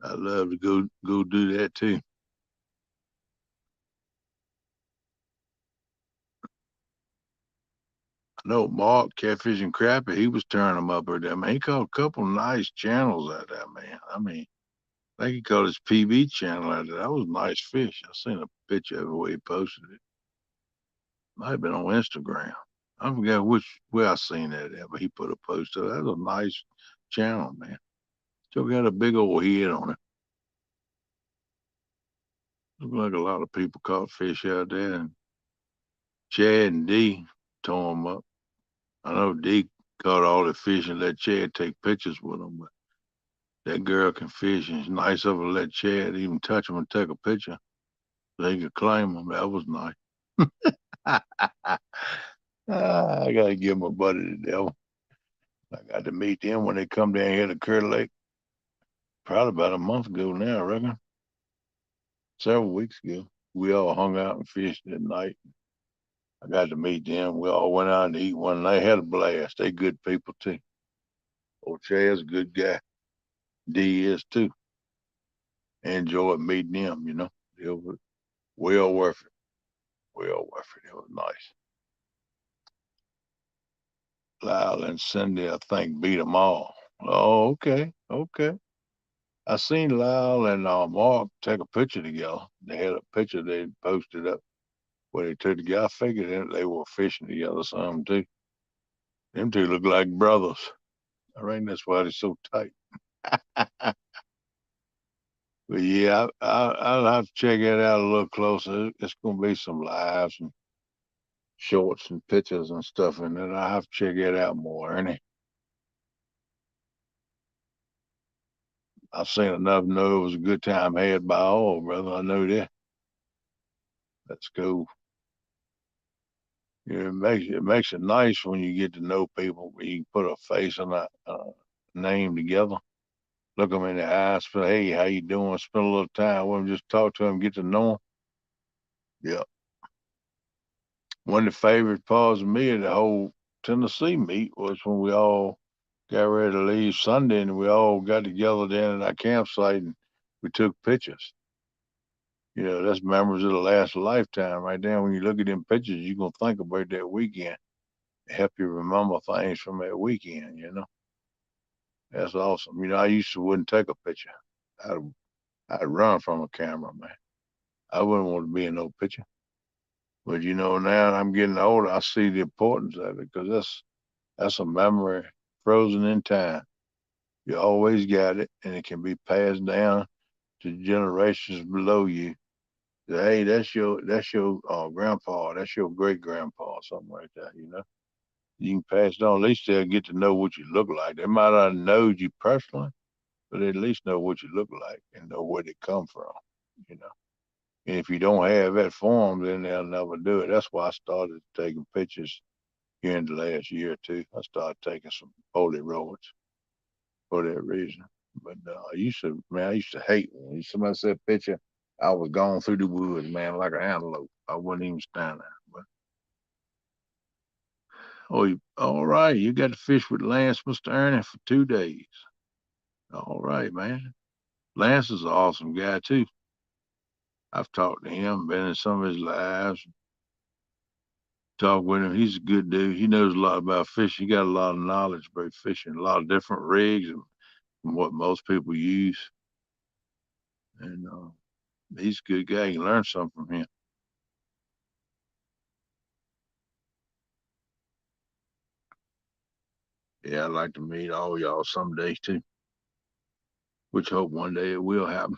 I'd love to go do that too. I know Mark, Catfish and Crappie, he was turning them up there. Man, he caught a couple nice channels out there, man. I mean, I think he caught his PB channel out there. That was nice fish. I seen a picture of it where he posted it. Might have been on Instagram. I forgot where I seen that at, but he put a post up. That was a nice channel, man. Still got a big old head on it. Looked like a lot of people caught fish out there, and Chad and D tore them up. I know D caught all the fish and let Chad take pictures with them, but that girl can fish, and it's nice of her to let Chad even touch them and take a picture so he could claim them. That was nice. I gotta give my buddy the devil. I got to meet them when they come down here to Curry Lake. Probably about a month ago now, I reckon. Several weeks ago. We all hung out and fished at night. I got to meet them. We all went out and eat one night. Had a blast. They good people too. Old Chad's a good guy. D is too. Enjoyed meeting them, you know. It was well worth it. Well worth it. It was nice. Lyle and Cindy, I think, beat them all. Oh, okay. Okay. I seen Lyle and Mark take a picture together. They had a picture they posted up where they took together. I figured they were fishing together some too. Them two look like brothers. I reckon that's why they're so tight. But yeah, I'll have to check it out a little closer. It's gonna be some lives and shorts and pictures and stuff in it. I'll have to check it out more, Ernie. I've seen enough to know it was a good time had by all, brother. I know that. That's cool. Yeah, it makes it nice when you get to know people. You can put a face and a name together. Look them in the eyes. Say, hey, how you doing? Spend a little time with them. Just talk to them. Get to know them. Yeah. One of the favorite parts of me of the whole Tennessee meet was when we all got ready to leave Sunday and we all got together down at our campsite and we took pictures. You know, that's memories that'll last a lifetime right there. When you look at them pictures, you're going to think about that weekend. Help you remember things from that weekend, you know. That's awesome. You know, I used to wouldn't take a picture. I'd, I'd run from a camera, man. I wouldn't want to be in no picture. But you know, now I'm getting older, I see the importance of it because that's a memory frozen in time. You always got it, and it can be passed down to generations below you. Hey, that's your grandpa, that's your great grandpa, something like that. You know, you can pass it on. At least they'll get to know what you look like. They might not know you personally, but they at least know what you look like and know where they come from. You know. And if you don't have that form, then they'll never do it. That's why I started taking pictures here in the last year or two. I started taking some Polaroids for that reason. But I used to hate when somebody said picture, I was going through the woods, man, like an antelope. I wouldn't even stand there. But all right, you got to fish with Lance, Mr. Ernie, for 2 days. All right, man. Lance is an awesome guy too. I've talked to him, been in some of his lives, talk with him. He's a good dude. He knows a lot about fishing. He got a lot of knowledge about fishing, a lot of different rigs and what most people use. And he's a good guy. You can learn something from him. Yeah, I'd like to meet all y'all someday too, which hope one day it will happen.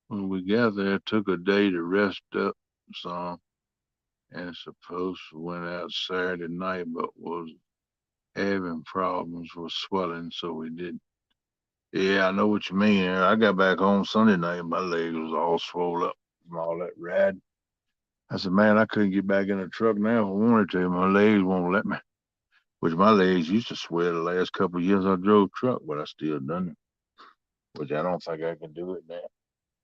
When we got there, it took a day to rest up some. and supposed to went out Saturday night, but was having problems with swelling, so we did. Yeah, I know what you mean. I got back home Sunday night, my leg was all swollen up from all that ride. I said, man, I couldn't get back in the truck now if I wanted to. My legs won't let me. Which my legs used to swell the last couple of years I drove truck, but I still done it. Which I don't think I can do it now.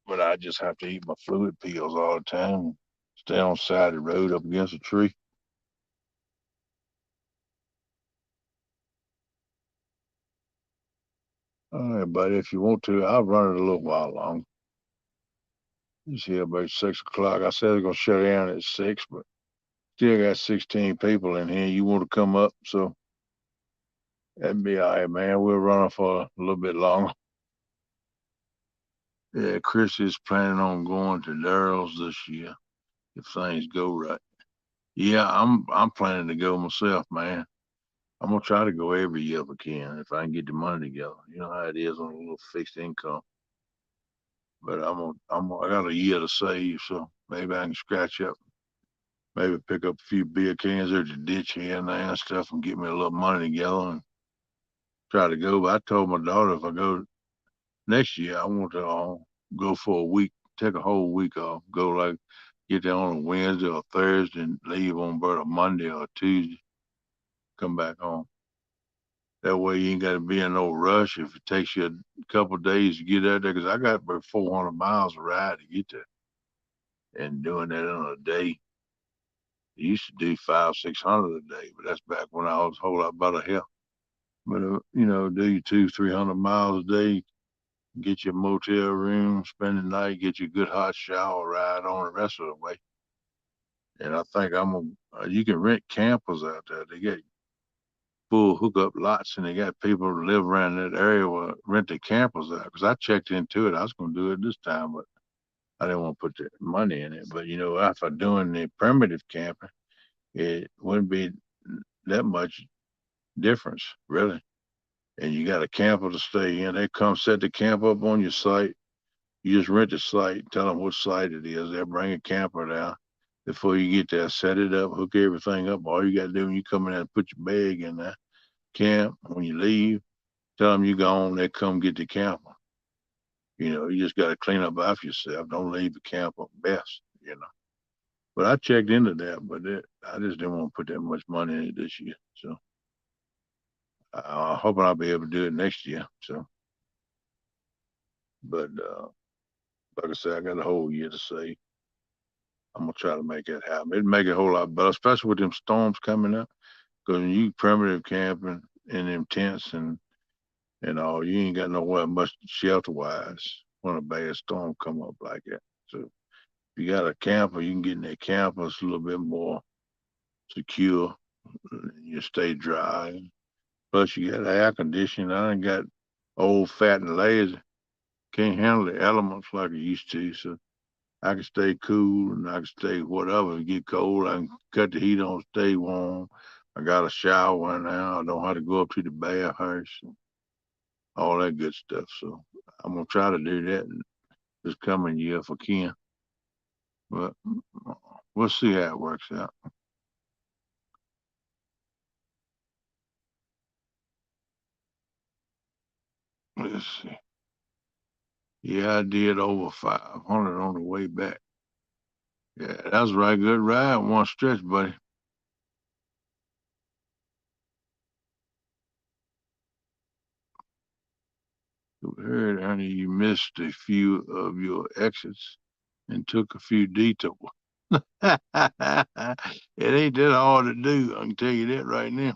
But I just have to eat my fluid pills all the time. Stay on the side of the road up against a tree. All right, buddy, if you want to, I'll run it a little while longer. It's here about 6 o'clock. I said I was gonna shut down at 6, but still got 16 people in here. You want to come up, so that'd be all right, man. We'll run it for a little bit longer. Yeah, Chris is planning on going to Daryl's this year if things go right. Yeah, I'm planning to go myself, man. I'm gonna try to go every year if I can, if I can get the money together. You know how it is on a little fixed income. But I got a year to save, so maybe I can scratch up, maybe pick up a few beer cans at the ditch here and there and stuff, and get me a little money together and try to go. But I told my daughter if I go next year, I want to go for a week, take a whole week off, go like get there on a Wednesday or Thursday and leave on about a Monday or Tuesday, come back home. That way you ain't got to be in no rush if it takes you a couple of days to get out there. Because I got about 400 miles to ride to get there, and doing that in a day. I used to do 500, 600 a day, but that's back when I was a whole lot better health. But do you 200, 300 miles a day, get your motel room, spend the night, get you a good hot shower, ride on the rest of the way. And I think you can rent campers out there. They get full hookup lots, and they got people who live around that area will rent the campers out. Because I checked into it, I was going to do it this time, but I didn't want to put the money in it. But if I'm doing the primitive camping, it wouldn't be that much difference, really. And you got a camper to stay in. They come set the camp up on your site. You just rent the site, tell them what site it is. They'll bring a camper down. Before you get there, set it up, hook everything up. All you got to do when you come in there, put your bag in there, camp. When you leave, tell them you gone. They come get the camper. You just got to clean up after yourself. Don't leave the camper best. But I checked into that, but I just didn't want to put that much money in it this year. So I'm hoping I'll be able to do it next year. So, but like I said, I got a whole year to save. I'm gonna try to make that happen. It'd make it a whole lot better, especially with them storms coming up. Because when you primitive camping in them tents and all, you ain't got nowhere much shelter wise when a bad storm come up like that. So if you got a camper, you can get in that camper. It's a little bit more secure. You stay dry. Plus, you got air conditioning. I ain't got old, fat, and lazy. Can't handle the elements like I used to. So I can stay cool and I can stay whatever. If it get cold, I can cut the heat on, stay warm. I got a shower now. I don't have to go up to the bathhouse and all that good stuff. So I'm gonna try to do that this coming year if I can. But we'll see how it works out. Let's see. Yeah, I did over 500 on the way back. Yeah, that was a right good ride. One stretch, buddy. We heard, honey, you missed a few of your exits and took a few detours. It ain't that hard to do. I can tell you that right now.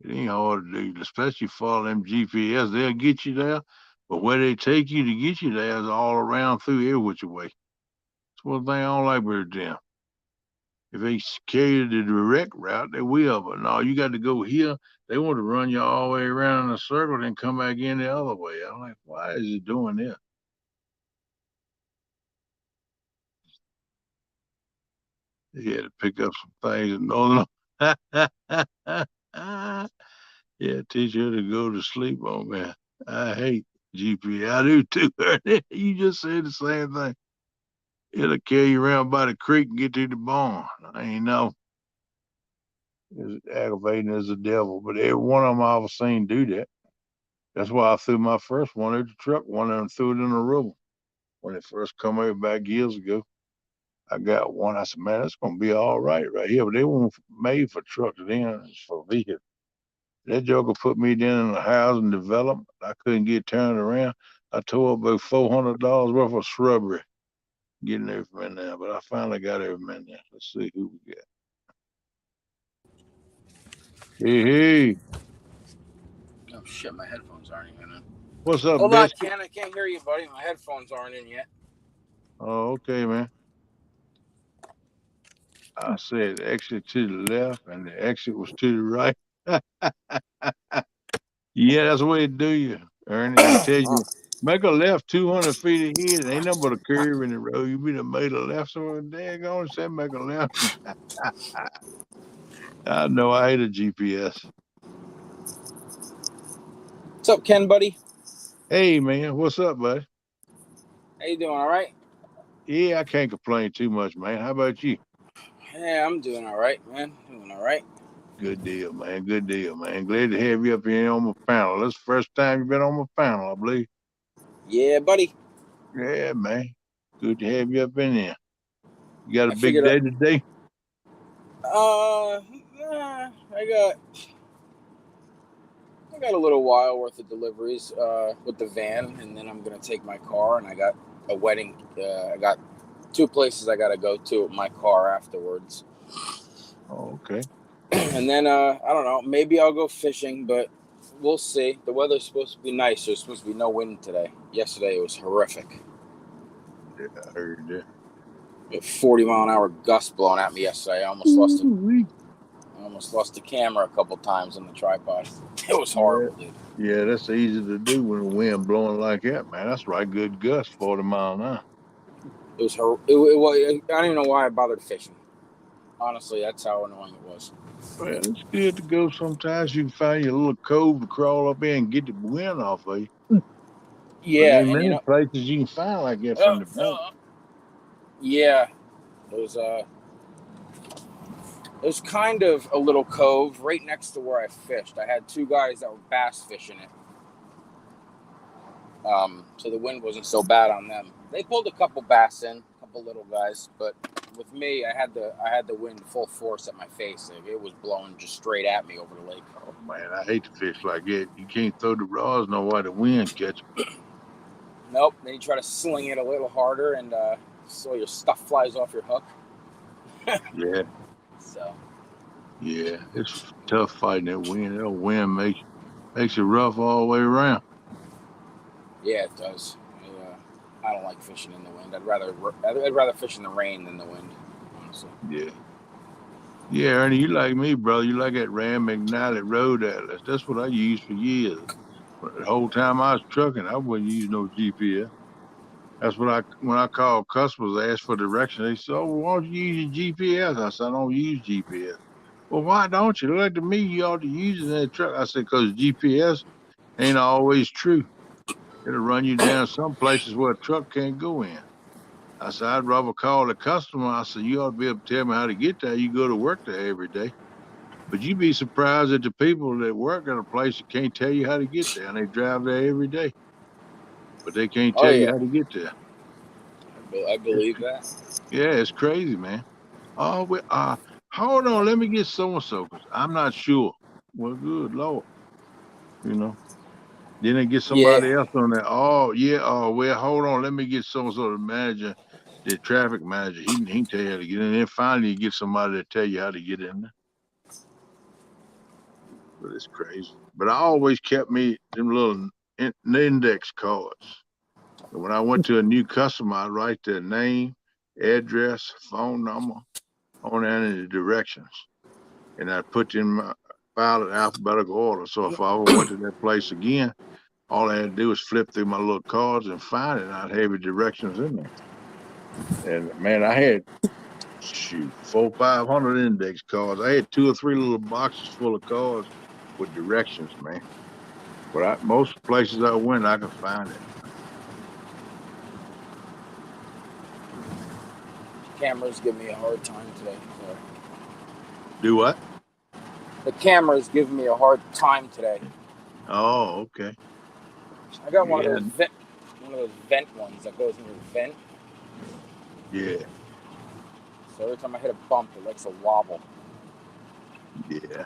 It ain't hard to do, especially follow them GPS. They'll get you there, but where they take you to get you there is all around through every which way. That's one thing I don't like about them. If they carry the direct route, they will. But no, you got to go here. They want to run you all the way around in a circle, then come back in the other way. I'm like, why is it doing this? He had to pick up some things in Northern. Yeah, teach her to go to sleep on me. I hate GP. I do too. You just said the same thing. It'll carry you around by the creek and get to the barn. I ain't know. It's aggravating as the devil, but every one of them I ever seen do that. That's why I threw my first one at the truck. One of them threw it in the river when it first come over back years ago. I got one. I said, man, that's gonna be all right here. But they weren't made for trucks then, it's for vehicles. That joker put me down in the housing development. I couldn't get turned around. I tore up about $400 worth of shrubbery getting everything in there, but I finally got everything in there. Let's see who we got. Hey, hey, Oh shit, my headphones aren't even in. what's up, Hold on, Biscuit? Ken. I can't hear you, buddy. My headphones aren't in yet. Oh, okay, man. I said exit to the left, and the exit was to the right. Yeah, that's the way it do you, Ernie. It tells you make a left 200 feet ahead. Ain't nothing but a curve in the road. You be done made a left, so daggone said make a left. I know I hate a GPS. What's up, Ken, buddy? Hey man, what's up, buddy? How you doing? All right? Yeah, I can't complain too much, man. How about you? Yeah, I'm doing all right, man. Doing all right. Good deal, man. Good deal, man. Glad to have you up here on my panel. This is the first time you've been on my panel, I believe. Yeah, buddy. Yeah, man. Good to have you up in there. You got a I big figured. day today? I got a little while worth of deliveries with the van, and then I'm gonna take my car, and I got a wedding. I got 2 places I gotta go to with my car afterwards. Oh, okay. And then I don't know, maybe I'll go fishing, but we'll see. The weather's supposed to be nice. There's supposed to be no wind today. Yesterday it was horrific. Yeah, I heard that. 40-mile-an-hour gust blowing at me yesterday. Ooh-wee. I almost lost the camera a couple times on the tripod. It was Yeah, horrible, dude. yeah, that's easy to do when the wind blowing like that, man. That's right, good gust, 40 mile an hour. It was I don't even know why I bothered fishing. Honestly, that's how annoying it was. Well, it's good to go sometimes. You can find your little cove to crawl up in and get the wind off of you. But Yeah, ain't and many places you can find like that from uh, the bank. yeah, there's kind of a little cove right next to where I fished. I had 2 guys that were bass fishing it. So the wind wasn't so bad on them. They pulled a couple bass in, a couple little guys, but with me, I had the wind full force at my face. Like, it was blowing just straight at me over the lake. Oh man, I hate to fish like that. You can't throw the rods no while the wind catch 'em. Nope. Then you try to sling it a little harder, and so your stuff flies off your hook. Yeah, So yeah. It's tough fighting that wind. That wind makes it rough all the way around. yeah, it does. I don't like fishing in the wind. I'd rather fish in the rain than the wind, honestly. Yeah. Yeah, Ernie, you like me, brother. You like that Ram McNally Road Atlas. That's what I used for years. But the whole time I was trucking, I wouldn't use no GPS. That's what when I call customers, I ask for direction. They say, "Oh, well, why don't you use your GPS?" I said, "I don't use GPS." Well, why don't you? Look to me, you ought to use it in that truck. I said, "Because GPS ain't always true. It'll run you down some places where a truck can't go in." I said, "I'd rather call the customer." I said, "You ought to be able to tell me how to get there. You go to work there every day." But you'd be surprised at the people that work at a place that can't tell you how to get there, and they drive there every day, but they can't Oh tell you yeah, how to get there. I It's, believe that. yeah, it's crazy, man. Oh, hold on, let me get so and so because I'm not sure. Well, good Lord, you know. Then they get somebody Yeah. else on there. Oh, yeah. Oh, well, hold on, let me get so and so the manager, the traffic manager. He can tell you how to get in. Then finally, you get somebody to tell you how to get in there. But it's crazy. But I always kept me them little index cards. And when I went to a new customer, I write their name, address, phone number on there and the directions. And I put in my file in alphabetical order. So if I ever went to that place again, all I had to do was flip through my little cards and find it. And I'd have the directions in there. And man, I had shoot 400-500 index cards. I had 2 or 3 little boxes full of cards with directions, man. But most places I went, I could find it. Cameras give me a hard time today. So. Do what? The cameras give me a hard time today. Oh, okay. I got one of Yeah, those vent ones that goes into the vent. yeah, So every time I hit a bump, it likes to wobble. yeah.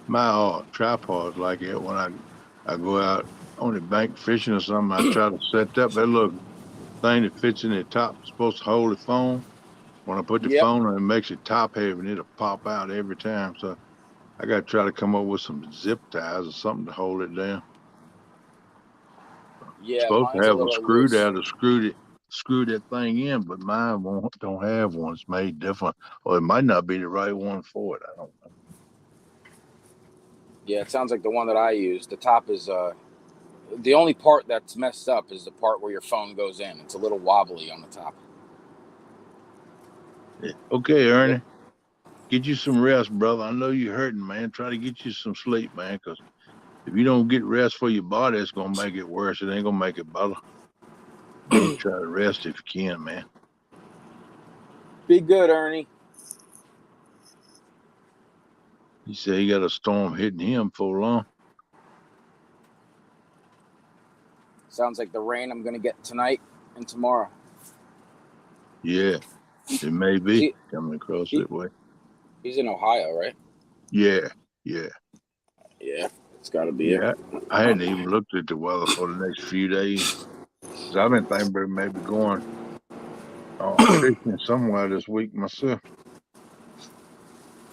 My tripod's like it when I go out on the bank fishing or something. I try to set up that little thing that fits in the top, supposed to hold the phone. When I put the Yep. phone on, it makes it top heavy and it'll pop out every time. So I got to try to come up with some zip ties or something to hold it down. Yeah, Supposed to mine's a have a little screw loose. there to screw that thing in, but mine don't have one. It's made different, or it might not be the right one for it. I don't know. Yeah, it sounds like the one that I use. The top is the only part that's messed up is the part where your phone goes in. It's a little wobbly on the top. Yeah. Okay, Yep. Ernie, get you some rest, brother. I know you're hurting, man. Try to get you some sleep, man, because if you don't get rest for your body, it's gonna make it worse. It ain't gonna make it better. You need to try to rest if you can, man. Be good, Ernie. He said he got a storm hitting him for long. Sounds like the rain I'm gonna get tonight and tomorrow. Yeah, it may Is be coming across he that way. he's in Ohio, right? Yeah, yeah, Yeah, it's got to be it. yeah. I hadn't even looked at the weather for the next few days. 'Cause I've been thinking about maybe going fishing somewhere this week myself.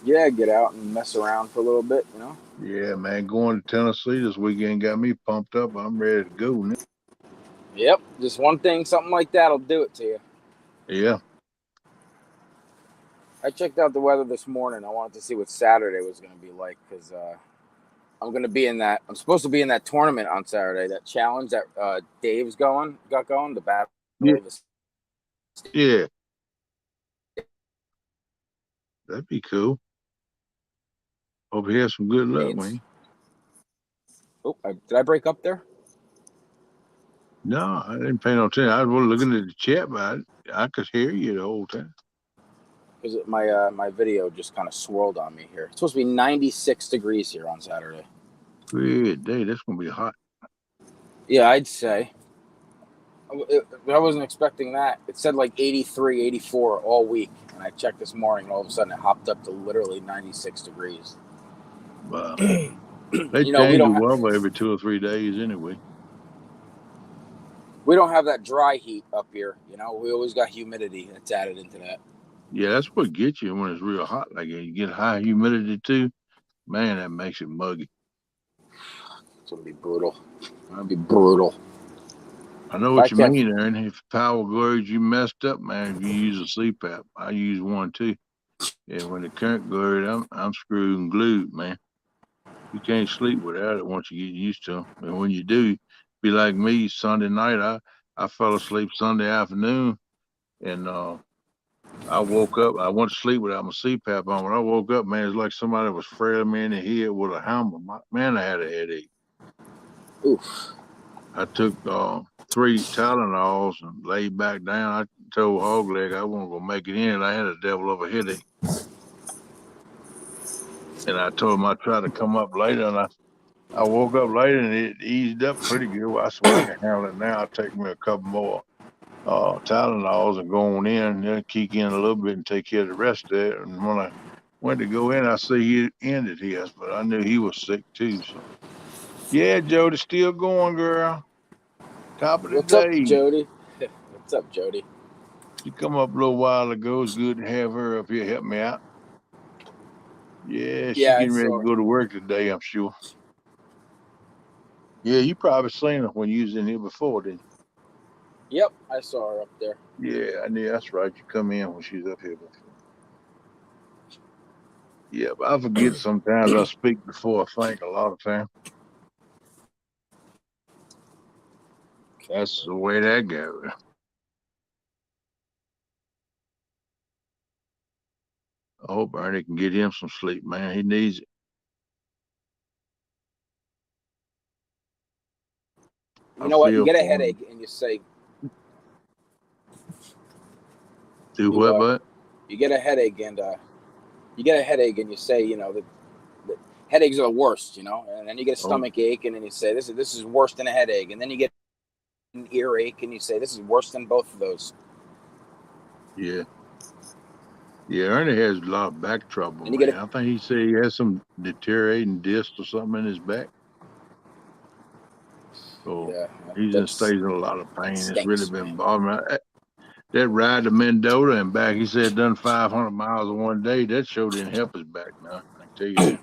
Yeah, get out and mess around for a little bit, you know. Yeah, man, going to Tennessee this weekend got me pumped up. I'm ready to go now. Yep, just one thing, something like that'll do it to you. Yeah, I checked out the weather this morning. I wanted to see what Saturday was going to be like because I'm going to be in that. I'm supposed to be in that tournament on Saturday. That challenge that Dave's got going. The battle yeah, of the yeah. That'd be cool. Hope he has some good luck, states. man. Oh, did I break up there? No, I didn't pay no attention. I was looking at the chat, but I could hear you the whole time. Because my video just kind of swirled on me here. It's supposed to be 96 degrees here on Saturday. Good day. That's gonna be hot. Yeah, I'd say. I wasn't expecting that. It said like 83, 84 all week. And I checked this morning, and all of a sudden it hopped up to literally 96 degrees. Wow. They You know, change the weather every 2 or 3 days anyway. we don't have that dry heat up here. You know, we always got humidity that's added into that. Yeah, that's what gets you when it's real hot. Like you get high humidity too, man, that makes it muggy. It's gonna be brutal. Gonna be brutal. I know what you mean, Aaron. If power goes, you messed up, man. If you use a CPAP, I use one too. And when the current goes, I'm screwed and glued, man. You can't sleep without it once you get used to it. And when you do, be like me. Sunday night, I fell asleep Sunday afternoon, and I woke up. I went to sleep without my CPAP on. When I woke up, man, it's like somebody was frailing me in the head with a hammer. Man, I had a headache. Oof. I took 3 Tylenols and laid back down. I told Hawgleg I wasn't gonna make it in. I had a devil of a headache, and I told him I'd try to come up later. And I woke up later and it eased up pretty good. Well, I said, well, I can handle it now. I'll take me a couple more Tylenols and go on in, and then kick in a little bit and take care of the rest of it. And when I went to go in, I see he ended his, but I knew he was sick too. So yeah, Jody, still going, girl. Top of the What's up, day. Jody? What's up, Jody? She come up a little while ago. It's good to have her up here help me out. Yeah, she Yeah, I getting ready saw to her. go to work today, I'm sure. Yeah, you probably seen her when you was in here before, didn't Yep, I saw her up there. you? Yeah, I knew that's right. You come in when she's up here before. Yeah, but I forget sometimes I speak before I think a lot of times. That's the way that goes. I hope Ernie can get him some sleep, man. He needs it. You I know what? You feel get a for him. headache and you say Do what, bud? you get a headache and you say, you know, the headaches are the worst, you know, and then you get a Oh, stomach ache and then you say this is worse than a headache, and then you get an earache and you say this is worse than both of those. yeah. Yeah, Ernie has a lot of back trouble, And you get man. I think he said he has some deteriorating disc or something in his back. So yeah, he just that's stays in a lot of pain. It's really stinks, been man. bothering me. That ride to Mendota and back, he said done 500 miles in one day. That sure didn't help his back now. I can tell you that.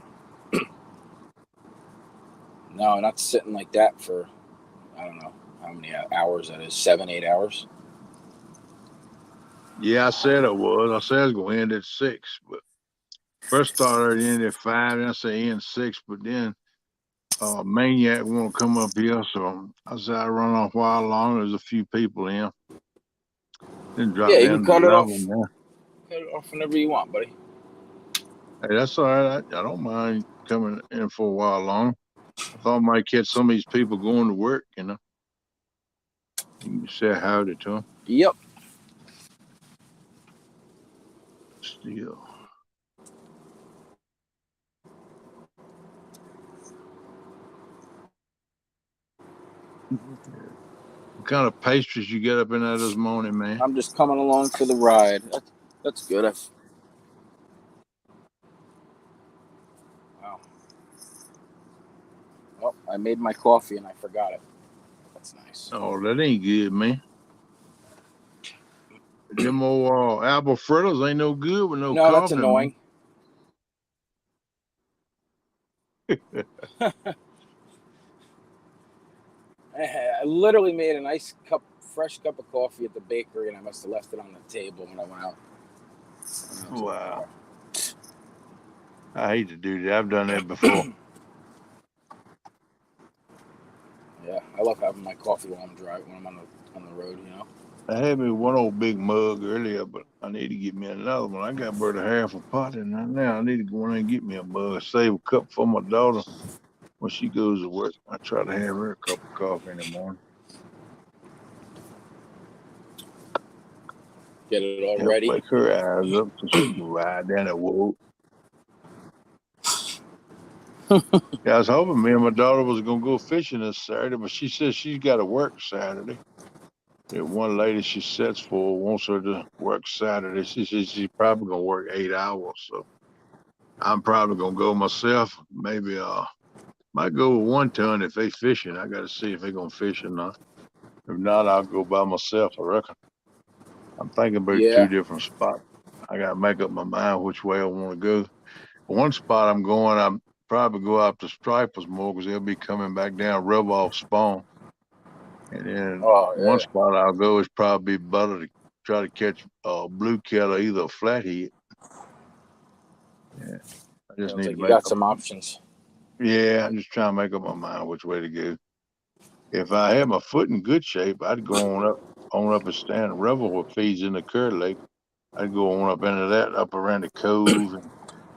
No, not sitting like that for I don't know how many hours that is, 7-8 hours. Yeah, I said I was. I said I was going to end at 6, but first started in at 5, and I said end 6, but then Maniac want to come up here, so I said I run off a while longer. There's a few people in. Then drop Yeah, you can down to cut it off. 11 now. Cut it off whenever you want, buddy. Hey, that's all right. I don't mind coming in for a while longer. I thought I might catch some of these people going to work, you know. You can say howdy to them. Yep. Still. What kind of pastries you get up in there this morning, man? I'm just coming along for the ride. That's good. Wow. Well, I made my coffee and I forgot it. That's nice. Oh, that ain't good, man. Them old apple fritters ain't no good with no No, that's coffee, annoying. I literally made a nice fresh cup of coffee at the bakery, and I must have left it on the table when I went out. Wow. I hate to do that. I've done that before. Yeah, I love having my coffee while I'm driving, when I'm on the road, you know. I had me one old big mug earlier, but I need to get me another one. I got about a half a pot in there now. I need to go in and get me a mug, save a cup for my daughter when she goes to work. I try to have her a cup of coffee in the morning. Get it all Help ready. wake her eyes up so she can ride down the road. Yeah, I was hoping me and my daughter was gonna go fishing this Saturday, but she says she's got to work Saturday. That one lady she sets for wants her to work Saturday. She says she's probably gonna work 8 hours, so I'm probably gonna go myself. Maybe might go with 1 ton if they fishing. I gotta see if they gonna fish or not. If not, I'll go by myself, I reckon. I'm thinking about Yeah. 2 different spots. I gotta make up my mind which way I want to go. One spot I'm going, I'm probably go out to Stripers more because they'll be coming back down, rub off spawn. And then one spot I'll go is probably better to try to catch blue kettle, either a flathead. Yeah, I just need to You make got up. some options. Yeah, I'm just trying to make up my mind which way to go. If I had my foot in good shape, I'd go on up and stand Revel where feeds in the Curd Lake. I'd go on up into that, up around the cove and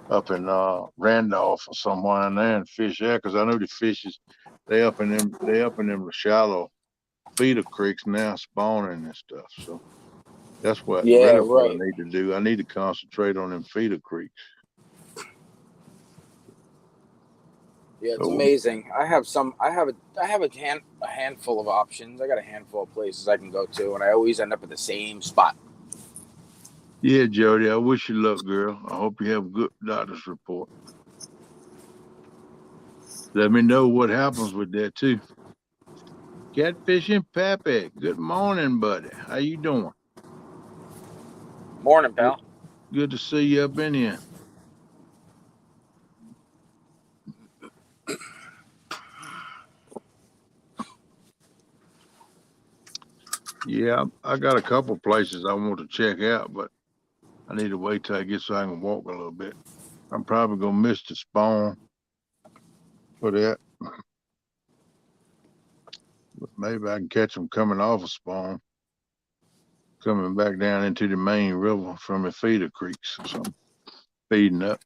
up in Randolph or somewhere in there and fish there, because I know the fishes they up in them shallow feeder creeks now spawning and stuff. So that's what Yeah, really what I right. need to do. I need to concentrate on them feeder creeks. Yeah, it's So amazing. I have a handful of options. I got a handful of places I can go to, and I always end up at the same spot. yeah, Jody, I wish you luck, girl. I hope you have a good doctor's report. Let me know what happens with that too. Catfishing Pappy, good morning, buddy. How you doing? Morning, pal. Good to see you up in here. Yeah, I got a couple places I want to check out, but I need to wait till I get so I can walk a little bit. I'm probably gonna miss the spawn for that, but maybe I can catch them coming off a spawn, coming back down into the main river from the feeder creeks or something, feeding up.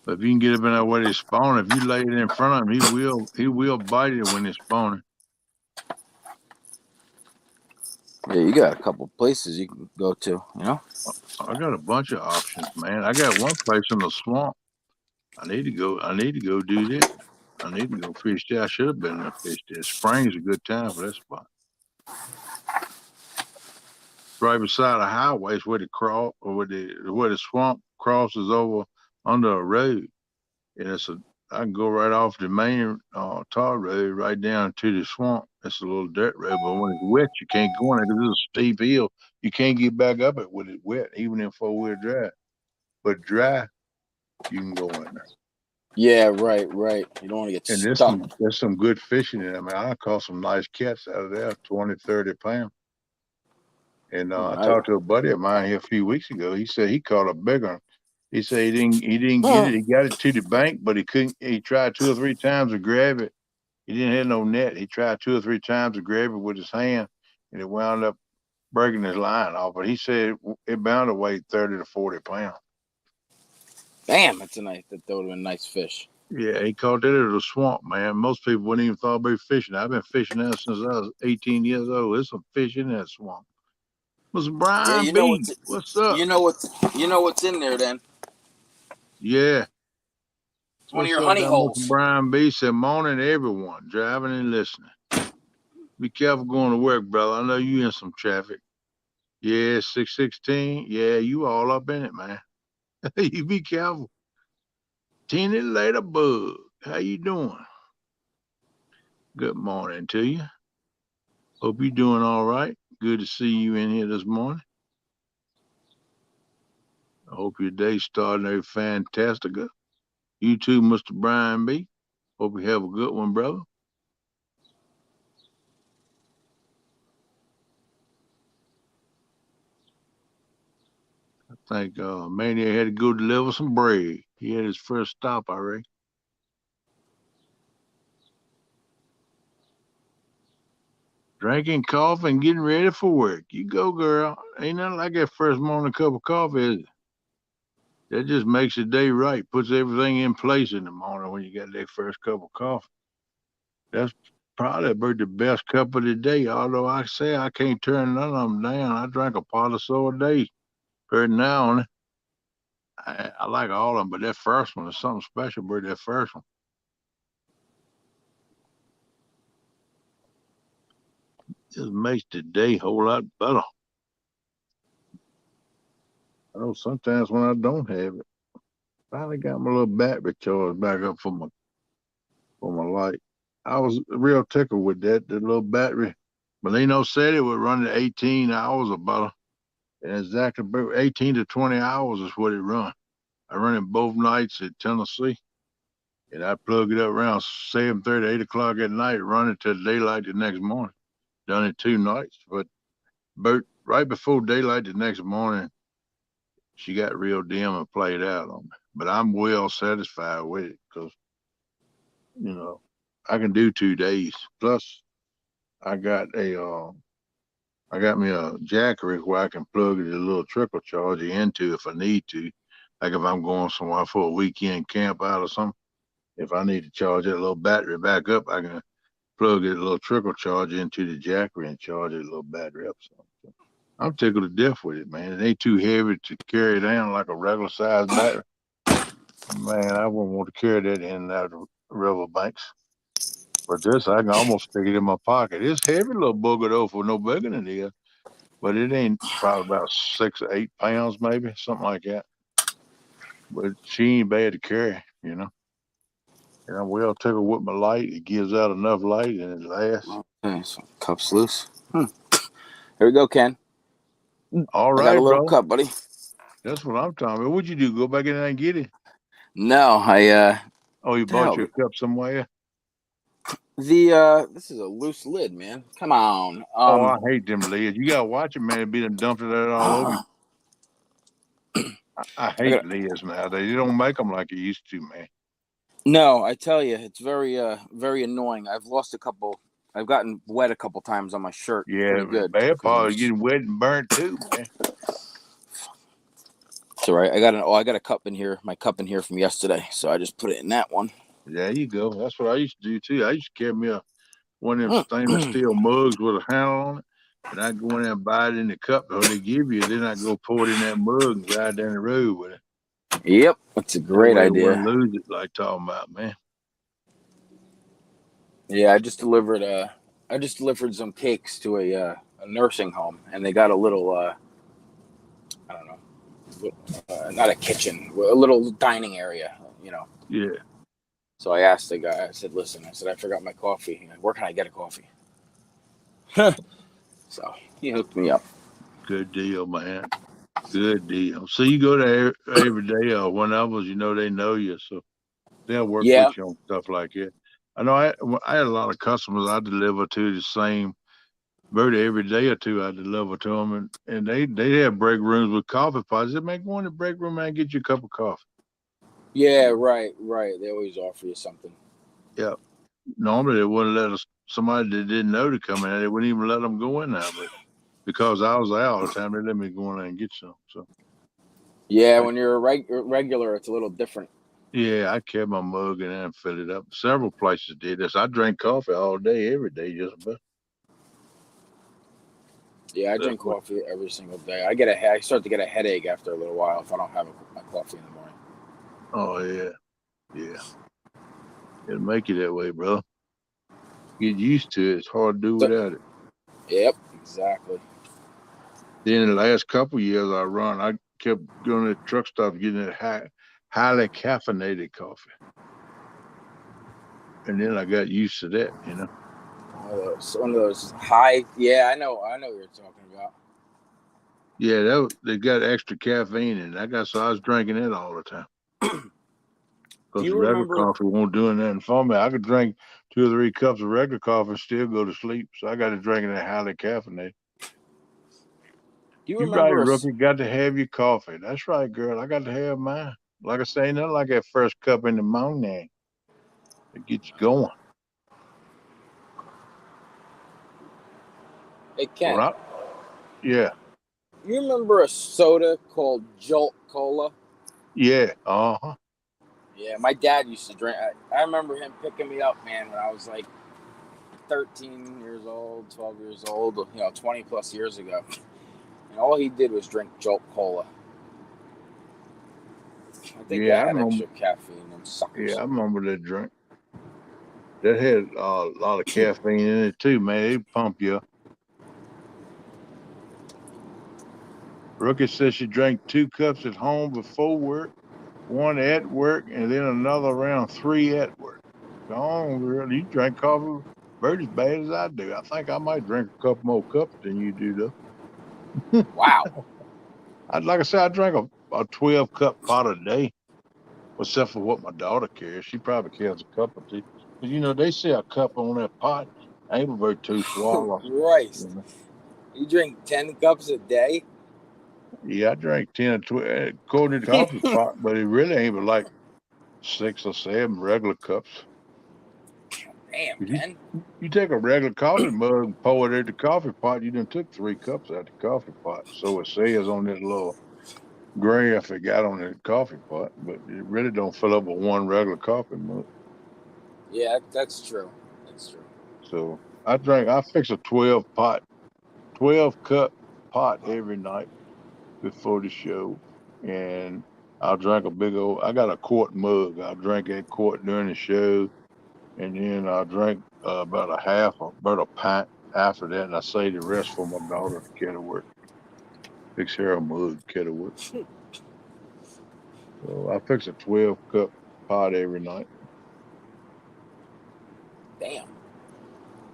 But if you can get up in that way they spawn, if you lay it in front of him, he will bite it when it's spawning. Yeah, you got a couple places you can go to, you know? I got a bunch of options, man. I got one place in the swamp. I need to go. I need to go do this. I need to go fish there. I should have been there fish there. Spring's a good time for that spot. Right beside the highway is where the where the swamp crosses over under a road. And I can go right off the main tar road right down to the swamp. It's a little dirt road, but when it's wet, you can't go on it because it's a steep hill. You can't get back up it when it's wet, even in 4-wheel drive. But dry, you can go in there. Yeah, right. You don't want to get And stuck. there's some good fishing in there. I mean, I caught some nice cats out of there, 20, 30 pounds. And I talked to a buddy of mine here a few weeks ago. He said he caught a big one. He said he didn't get it. He got it to the bank, but he couldn't. He tried 2 or 3 times to grab it. He didn't have no net. He tried 2 or 3 times to grab it with his hand, and it wound up breaking his line off. But he said it bound to weigh 30 to 40 pounds. Damn, that would have been a nice fish. Yeah, he caught that at a swamp, man. Most people wouldn't even thought about fishing. I've been fishing there since I was 18 years old. There's some fish in that swamp. Mr. Brian Yeah, B., what's up? You know what's in there then. Yeah. It's one of What's your up, honey Mr. holes. Brian B. said, morning, everyone, driving and listening. Be careful going to work, brother. I know you in some traffic. Yeah, 616. Yeah, you all up in it, man. You be careful. Teeny later, bug. How you doing? Good morning to you. Hope you're doing all right. Good to see you in here this morning. I hope your day's starting out fantastic. You too, Mr. Brian B. Hope you have a good one, brother. I think Maniac had to go deliver some bread. He had his first stop already. Drinking coffee and getting ready for work. You go, girl. Ain't nothing like that first morning cup of coffee, is it? That just makes the day right. Puts everything in place in the morning when you got that first cup of coffee. That's probably about the best cup of the day. Although I say I can't turn none of them down. I drink a pot or so a day. Per now, I like all of them, but that first one is something special about that first one. Just makes the day a whole lot better. I know sometimes when I don't have it, finally got my little battery charged back up for my light. I was real tickled with that, the little battery. Molino said it would run to 18 hours about, and exactly about 18 to 20 hours is what it run. I run it both nights at Tennessee, and I plug it up around 7:30, 8 o'clock at night, run it till daylight the next morning. Done it 2 nights, but right before daylight the next morning, she got real dim and played out on me. But I'm well satisfied with it because, I can do 2 days. Plus, I got I got me a jackery where I can plug it a little trickle charger into if I need to. Like if I'm going somewhere for a weekend camp out or something, if I need to charge that little battery back up, I can plug it a little trickle charger into the jackery and charge it a little battery up. So I'm tickled to death with it, man. It ain't too heavy to carry down like a regular sized battery. Man, I wouldn't want to carry that in and out of river banks. But this, I can almost stick it in my pocket. It's heavy little booger though for no bigger than it is. But it ain't probably about 6 or 8 pounds, maybe something like that. But she ain't bad to carry, And I'm well tickled with my light. It gives out enough light and it lasts. Okay, so cup's loose. Here we go, Ken. All right, I got a little bro. cup, buddy. That's what I'm talking about. What'd you do? Go back in there and get it? No, Oh, you bought your cup somewhere? This is a loose lid, man. Come on. I hate them lids. You gotta watch it, man. It be them dumped it all over you. I hate lids nowadays. They don't make them like you used to, man. No, I tell you, it's very very annoying. I've lost a couple. I've gotten wet a couple times on my shirt. Yeah, pretty good. bad part is getting wet and burnt too, man. It's all right. I got a cup in here. My cup in here from yesterday, so I just put it in that one. There you go. That's what I used to do too. I used to carry me one of them stainless steel mugs with a handle on it. And I go in there and buy it in the cup or they give you, then I go pour it in that mug and ride down the road with it. Yep, that's a That great way I wouldn't idea. lose it like talking about, man. Yeah, I just delivered some cakes to a nursing home, and they got a little I don't know, not a kitchen, a little dining area, you know. Yeah. So I asked the guy. I said, "Listen," I said, "I forgot my coffee. He went, where can I get a coffee?" So he hooked me up. Good deal, man. Good deal. So you go there every day or whenever, they know you. So they'll work Yeah, with you on stuff like that. I know I had a lot of customers I deliver to the same birthday every day or two. I deliver to them, and they have break rooms with coffee pots. I said, man, go in the break room and get you a cup of coffee. yeah, right. They always offer you something. Yeah. Normally they wouldn't let somebody that didn't know to come in. They wouldn't even let them go in there, but because I was there all the time, they let me go in there and get some. So Yeah, I when you're a regular, it's a little different. yeah, I kept my mug in there and filled it up. Several places did this. I drank coffee all day, every day, just about. Yeah, I That's drink what. coffee every single day. I start to get a headache after a little while if I don't have my coffee in the morning. Oh yeah, yeah. It'll make you that way, bro. Get used to it. It's hard to do So, without it. yep, exactly. Then the last couple of years I kept going to the truck stop getting that highly caffeinated coffee. And then I got used to that. One of those high. Yeah, I know what you're talking about. Yeah, they got extra caffeine in it. So I was drinking it all the time. Do Because the you regular remember? coffee won't do nothing for me. I could drink 2 or 3 cups of regular coffee and still go to sleep. So I got to drink that highly caffeinated. Do you You right, remember? rookie. Got to have your coffee. That's right, girl. I got to have mine. Like I say, nothing like that first cup in the morning to get you going. It When can. yeah, You remember a soda called Jolt Cola? yeah, uh-huh. Yeah, my dad used to drink. I remember him picking me up, man, when I was like 13 years old, 12 years old, 20 plus years ago. And all he did was drink Jolt Cola. I think Yeah, that I had remember. extra caffeine, them Yeah, suckers. I remember that drink. That had a lot of caffeine in it too, man. It pump you up. Rookie says she drank 2 cups at home before work, one at work, and then another around 3 at work. Go on, girl. You drink coffee about as bad as I do. I think I might drink a couple more cups than you do, though. Wow. Like I said, I drink a 12-cup pot a day, except for what my daughter carries. She probably carries a cup or two. But they say a cup on that pot ain't about 2 swallows. You Christ. know? You drink 10 cups a day? Yeah, I drank 10 or 12 according to the coffee pot, but it really ain't but like 6 or 7 regular cups. Damn, If Ken. you take a regular coffee mug and pour it in the coffee pot, you done took 3 cups out the coffee pot. So it says on that little graph it got on the coffee pot, but it really don't fill up with one regular coffee mug. Yeah, that's true. That's true. So I fix a 12-cup pot every night before the show. And I'll drink I got a quart mug. I'll drink that quart during the show. And then I'll drink about a pint after that. And I save the rest for my daughter to get to work. Fix her a mug, get to work. So I fix a 12-cup pot every night. Damn.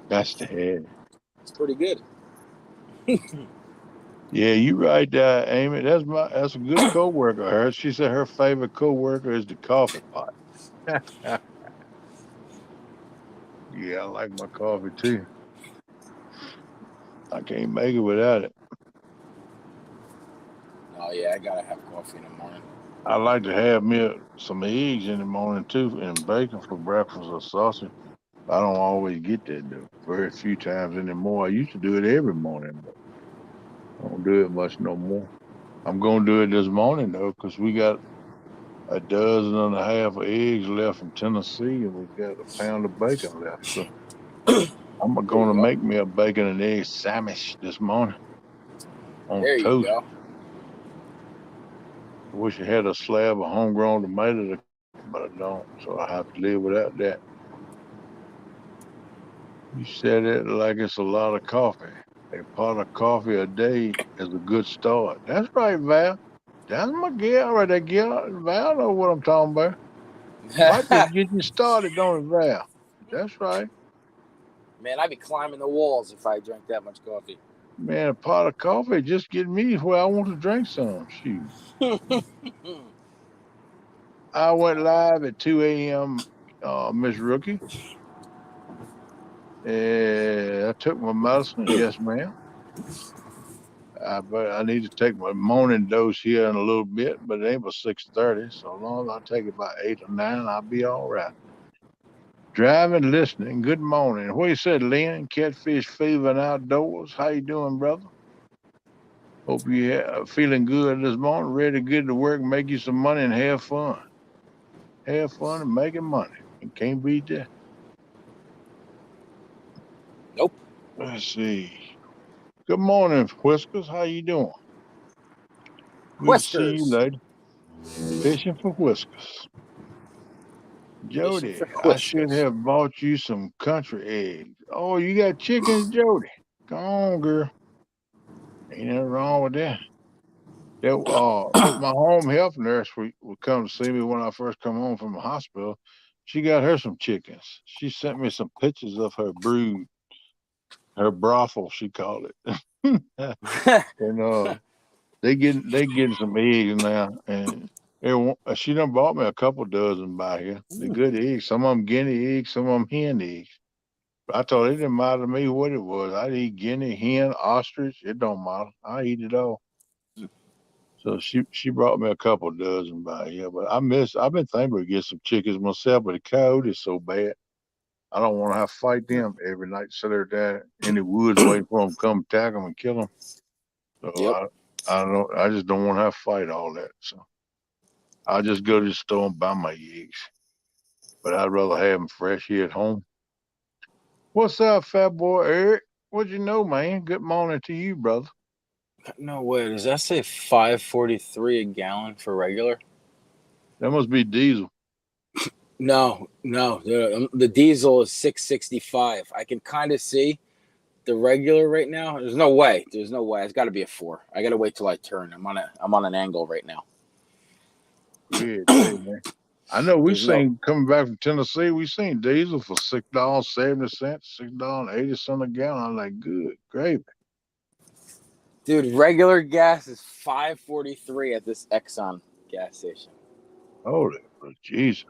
That's the head. It's pretty good. Yeah, you right there, Amy. That's a good coworker. She said her favorite coworker is the coffee pot. Yeah, I like my coffee too. I can't make it without it. Oh, yeah, I gotta have coffee in the morning. I like to have some eggs in the morning too, and bacon for breakfast or sausage. I don't always get that though. Very few times anymore. I used to do it every morning, but I don't do it much no more. I'm gonna do it this morning though, 'cause we got a dozen and a half of eggs left from Tennessee, and we got a pound of bacon left. So I'm There going you to go. make me a bacon and egg sandwich this morning on There you toast. go. I wish I had a slab of homegrown tomato, but I don't, so I have to live without that. You said it like it's a lot of coffee. A pot of coffee a day is a good start. That's right, Val. That's my gal right there, gal. Val know what I'm talking about. Might just get you started, don't it, Val? That's right. Man, I'd be climbing the walls if I drank that much coffee. Man, a pot of coffee just get me where I want to drink some. Shoot. I went live at 2 a.m., Miss Rookie. I took my medicine. Yes, ma'am. But I need to take my morning dose here in a little bit, but it ain't but 6:30. So long as I take about 8 or 9, I'll be all right. Driving, listening. Good morning. What you said, Lynn? Catfish fever and outdoors. How you doing, brother? Hope you feeling good this morning. Ready to get to work, make you some money, and have fun. Have fun and making money. And can't beat that. Nope. Let's see. Good morning, Whiskers. How you doing? Good to see you, Whiskers. lady. Fishing for Whiskers. Fishing Jody, for I should whiskers. have bought you some country eggs. Oh, you got chickens, Jody? Come on, girl. Ain't nothing wrong with that. My home health nurse would come to see me when I first come home from the hospital. She got her some chickens. She sent me some pictures of her brood, her brothel, she called it. And they getting some eggs now, and she done bought me a couple dozen by here. The good eggs, some of them guinea eggs, some of them hen eggs. But I told her it didn't matter to me what it was. I'd eat guinea, hen, ostrich. It don't matter. I eat it all. So she brought me a couple dozen by here. But I've been thinking of get some chickens myself, but the coyote is so bad. I don't want to have to fight them every night. Sit there in the woods waiting for them to come attack them and kill them. So Yep. I don't. I just don't want to have to fight all that. So I'll just go to the store and buy my eggs. But I'd rather have them fresh here at home. What's up, fat boy Eric? What you know, man? Good morning to you, brother. No way. Does that say 5.43 a gallon for regular? That must be diesel. No. The diesel is 6.65. I can kind of see the regular right now. There's no way. It's got to be a 4. I got to wait till I turn. I'm on an angle right now. Yeah, too, man. I know we There's no. seen coming back from Tennessee, we seen diesel for $6.70, $6.80 a gallon. I'm like, good gravy. Dude, regular gas is 5.43 at this Exxon gas station. Holy Jesus.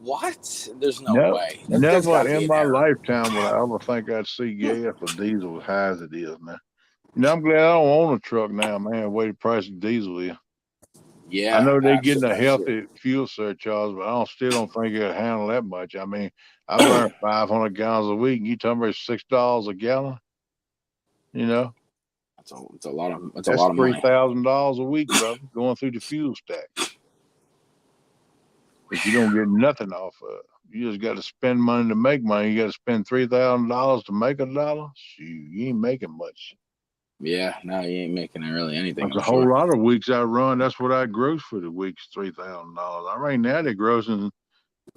What? There's no No, way. There's got never to be in an my error. lifetime would I ever think I'd see gas or diesel as high as it is, man. I'm glad I don't own a truck now, man, the way the price of diesel is. I Yeah, know they're getting a absolutely. healthy fuel surcharge, but still don't think it'll handle that much. I mean, I burn 500 gallons a week, and you talking about $6 a gallon? You know, It's a lot of that's money. $3,000 a week, brother, going through the fuel stack. But you don't get nothing off of it. You just got to spend money to make money. You got to spend $3,000 to make $1. Shoot, you ain't making much. Yeah, no, you ain't making really anything, That's I'm a whole sure. lot of weeks I run. That's what I gross for the week's $3,000. Right now they're grossing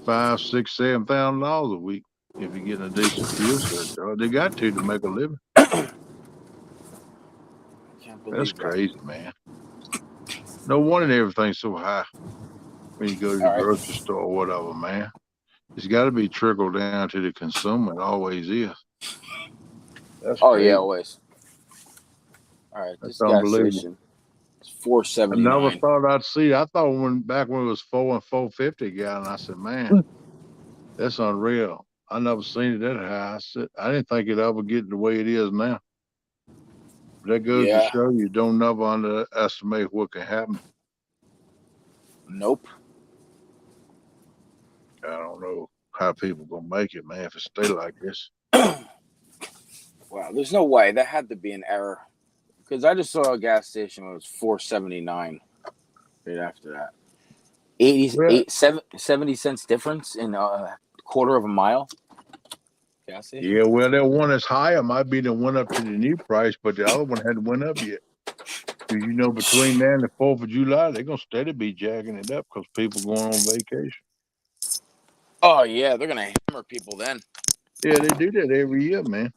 $5, $6, $7,000 a week if you're getting a decent fuel surcharge. They got to make a living. I can't That's believe that. crazy, man. No wonder everything's so high when you go to the All right. grocery store or whatever, man. It's got to be trickled down to the consumer. It always is. That's Oh yeah, crazy. always. All right, That's this gas unbelievable. station is I never 4.79. thought I'd see it. I thought back when it was 4 and 450 a gallon, I said, man, that's unreal. I never seen it that high. I didn't think it'd ever get the way it is now. But that goes to Yeah. show you don't never underestimate what can happen. Nope. I don't know how people gonna make it, man, if it stay like this. Wow, there's no way. That had to be an error. Because I just saw a gas station where it was 4.79 right after that. Well, 70 cents difference in a quarter of a mile. Jesse. Yeah, well, that one that's higher might be the one up to the new price, but the other one hadn't went up yet. Because between now and the 4th of July, they're gonna steady be jacking it up because people going on vacation. Oh yeah, they're gonna hammer people then. Yeah, they do that every year, man.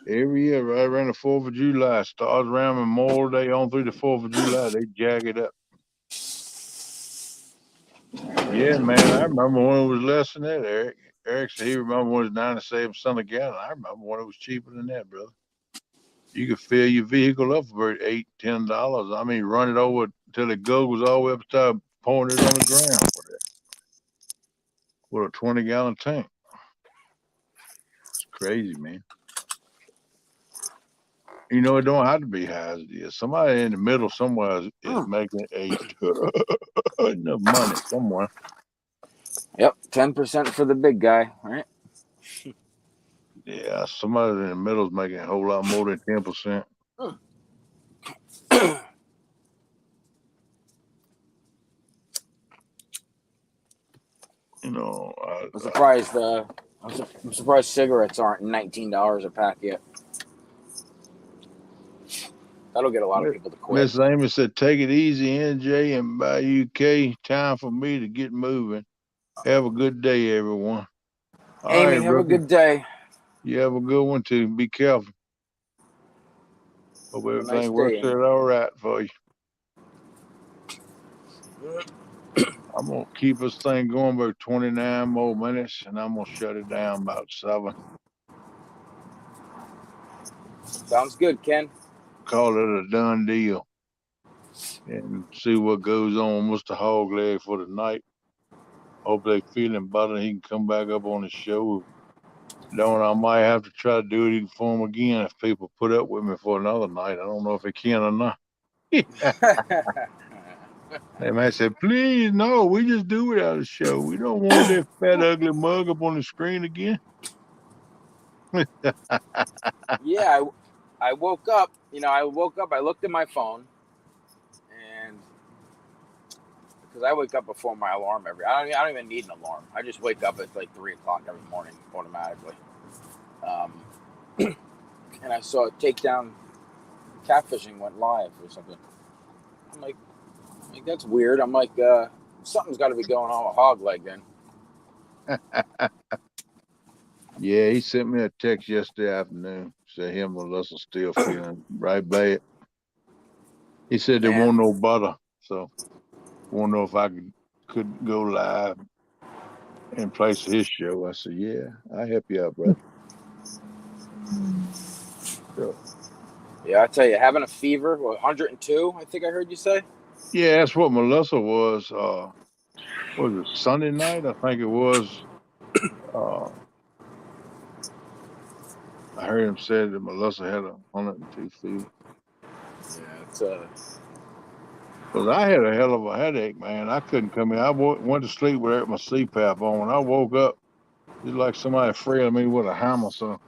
Every year, right around the 4th of July, starts around Memorial Day on through the 4th of July, they jack it up. Yeah, man, I remember when it was less than that, Eric. Eric said he remember when it was 97 cents a gallon. I remember when it was cheaper than that, brother. You could fill your vehicle up for about $8, $10. I mean, run it over until the goat was all the way up, start pouring it on the ground for that. With a 20-gallon tank. It's crazy, man. It don't have to be high as it is. Somebody in the middle somewhere is making enough money somewhere. Yep, 10% for the big guy, right? Yeah, somebody in the middle is making a whole lot more than 10%. I'm surprised. I'm surprised cigarettes aren't $19 a pack yet. That'll get a lot of people to quit. Miss Amy said, "Take it easy, NJ, and by UK. Time for me to get moving. Have a good day, everyone." All Amy, right, have a Rookie. good day. You have a good one too. Be careful. Hope Have a nice everything day, works Amy. out all right for you. I'm gonna keep this thing going about 29 more minutes, and I'm gonna shut it down about 7. Sounds good, Ken. Call it a done deal, and see what goes on with Mr. Hawgleg for the night. Hope they feeling better. He can come back up on the show. Don't I might have to try to do it for him again if people put up with me for another night. I don't know if they can or not. They might say, "Please, no, we just do without a show. We don't want that fat, ugly mug up on the screen again." Yeah, I woke up. I woke up. I looked at my phone, and because I wake up before my alarm I don't even need an alarm. I just wake up at like 3:00 every morning automatically. And I saw takedown catfishing went live or something. I'm like that's weird. I'm like, something's got to be going on with Hawgleg then. Yeah, he sent me a text yesterday afternoon. Said him and Melissa still feeling right bad. He said there won't no butter, so won't know if I could go live in place of his show. I said, "Yeah, I'll help you out, brother." So, Yeah, I tell you, having a fever, 102, I think I heard you say. yeah, that's what Melissa was. Was it Sunday night? I think it was. I heard him say that Melissa had a 102 fever. Yeah, it's Because I had a hell of a headache, man. I couldn't come in. I went to sleep with my CPAP on. When I woke up, it's like somebody frailed me with a hammer. So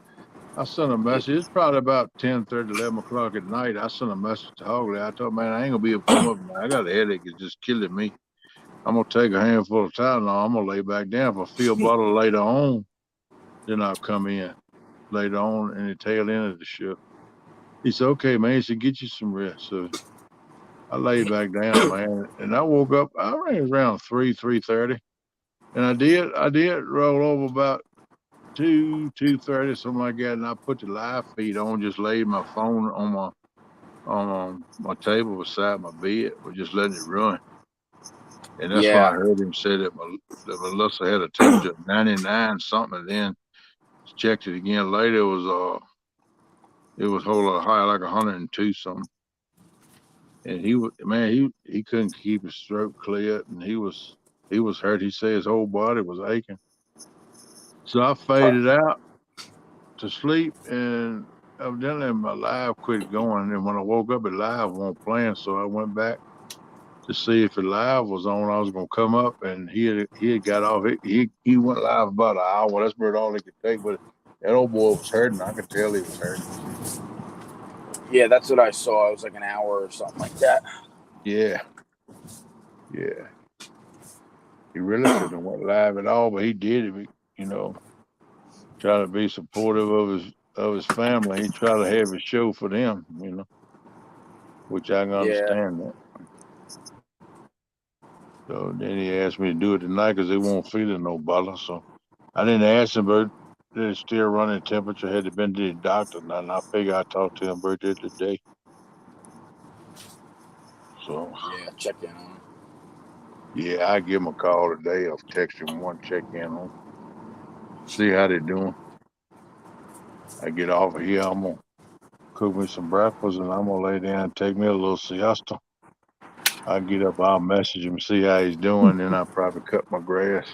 I sent a message. It's probably about 10:30, 11 o'clock at night. I sent a message to Hawgleg. I told man, I ain't going to be able to come up now. I got a headache. It's just killing me. I'm going to take a handful of Tylenol. I'm going to lay back down. If I feel better later on, then I'll come in later on in the tail end of the shift. He said, "Okay, man." He said, "Get you some rest." So I laid back down, man, and I woke up. I ran around 3:30, and I did roll over about 2:30, something like that. And I put the live feed on, just laid my phone on my table beside my bed, or just letting it run. And that's when I heard him say that Melissa had a temperature of 99 something, and then checked it again later. It was a whole lot higher, like 102 something. And he couldn't keep his throat clear, and he was hurt. He said his whole body was aching. So I faded out to sleep, and evidently my live quit going. And when I woke up, it live wasn't playing. So I went back to see if the live was on. I was gonna come up, and he had got off. He went live about an hour. That's about all he could take. But that old boy was hurting. I could tell he was hurting. Yeah, that's what I saw. It was like an hour or something like that. Yeah. He really shouldn't have went live at all, but he did it you know, try to be supportive of his family. He try to have a show for them, you know, which I can Yeah. understand that. So then he asked me to do it tonight because they won't feel it no better. So I didn't ask him, but it's still running temperature. Had to been to the doctor, and I figure I talked to him about it today. So Yeah. Check in on him. yeah, I give him a call today. I'll text him one, check in on, 'em, see how they doing. I get off of here, I'm gonna cook me some breakfast, and I'm gonna lay down and take me a little siesta. I get up, I'll message him, see how he's doing, then I'll probably cut my grass.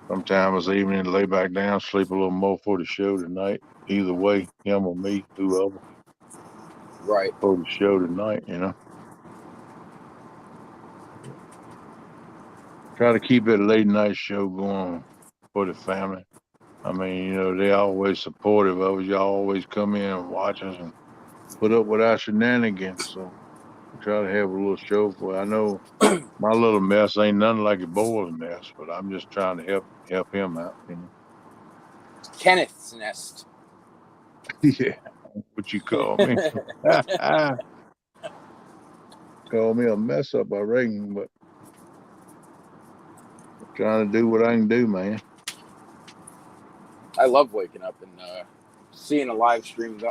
Sometimes this evening, lay back down, sleep a little more for the show tonight. Either way, him or me, whoever, Right. for the show tonight, you know. Try to keep it a late night show going for the family. I mean, you know, they always supportive of us. Y'all always come in and watch us and put up with our shenanigans. So we try to have a little show for. I know my little mess ain't nothing like a boy's mess, but I'm just trying to help him out, you know. Kenneth's Nest. Yeah, what you call me? Call me a mess up, I reckon, but I'm trying to do what I can do, man. I love waking up and seeing a live stream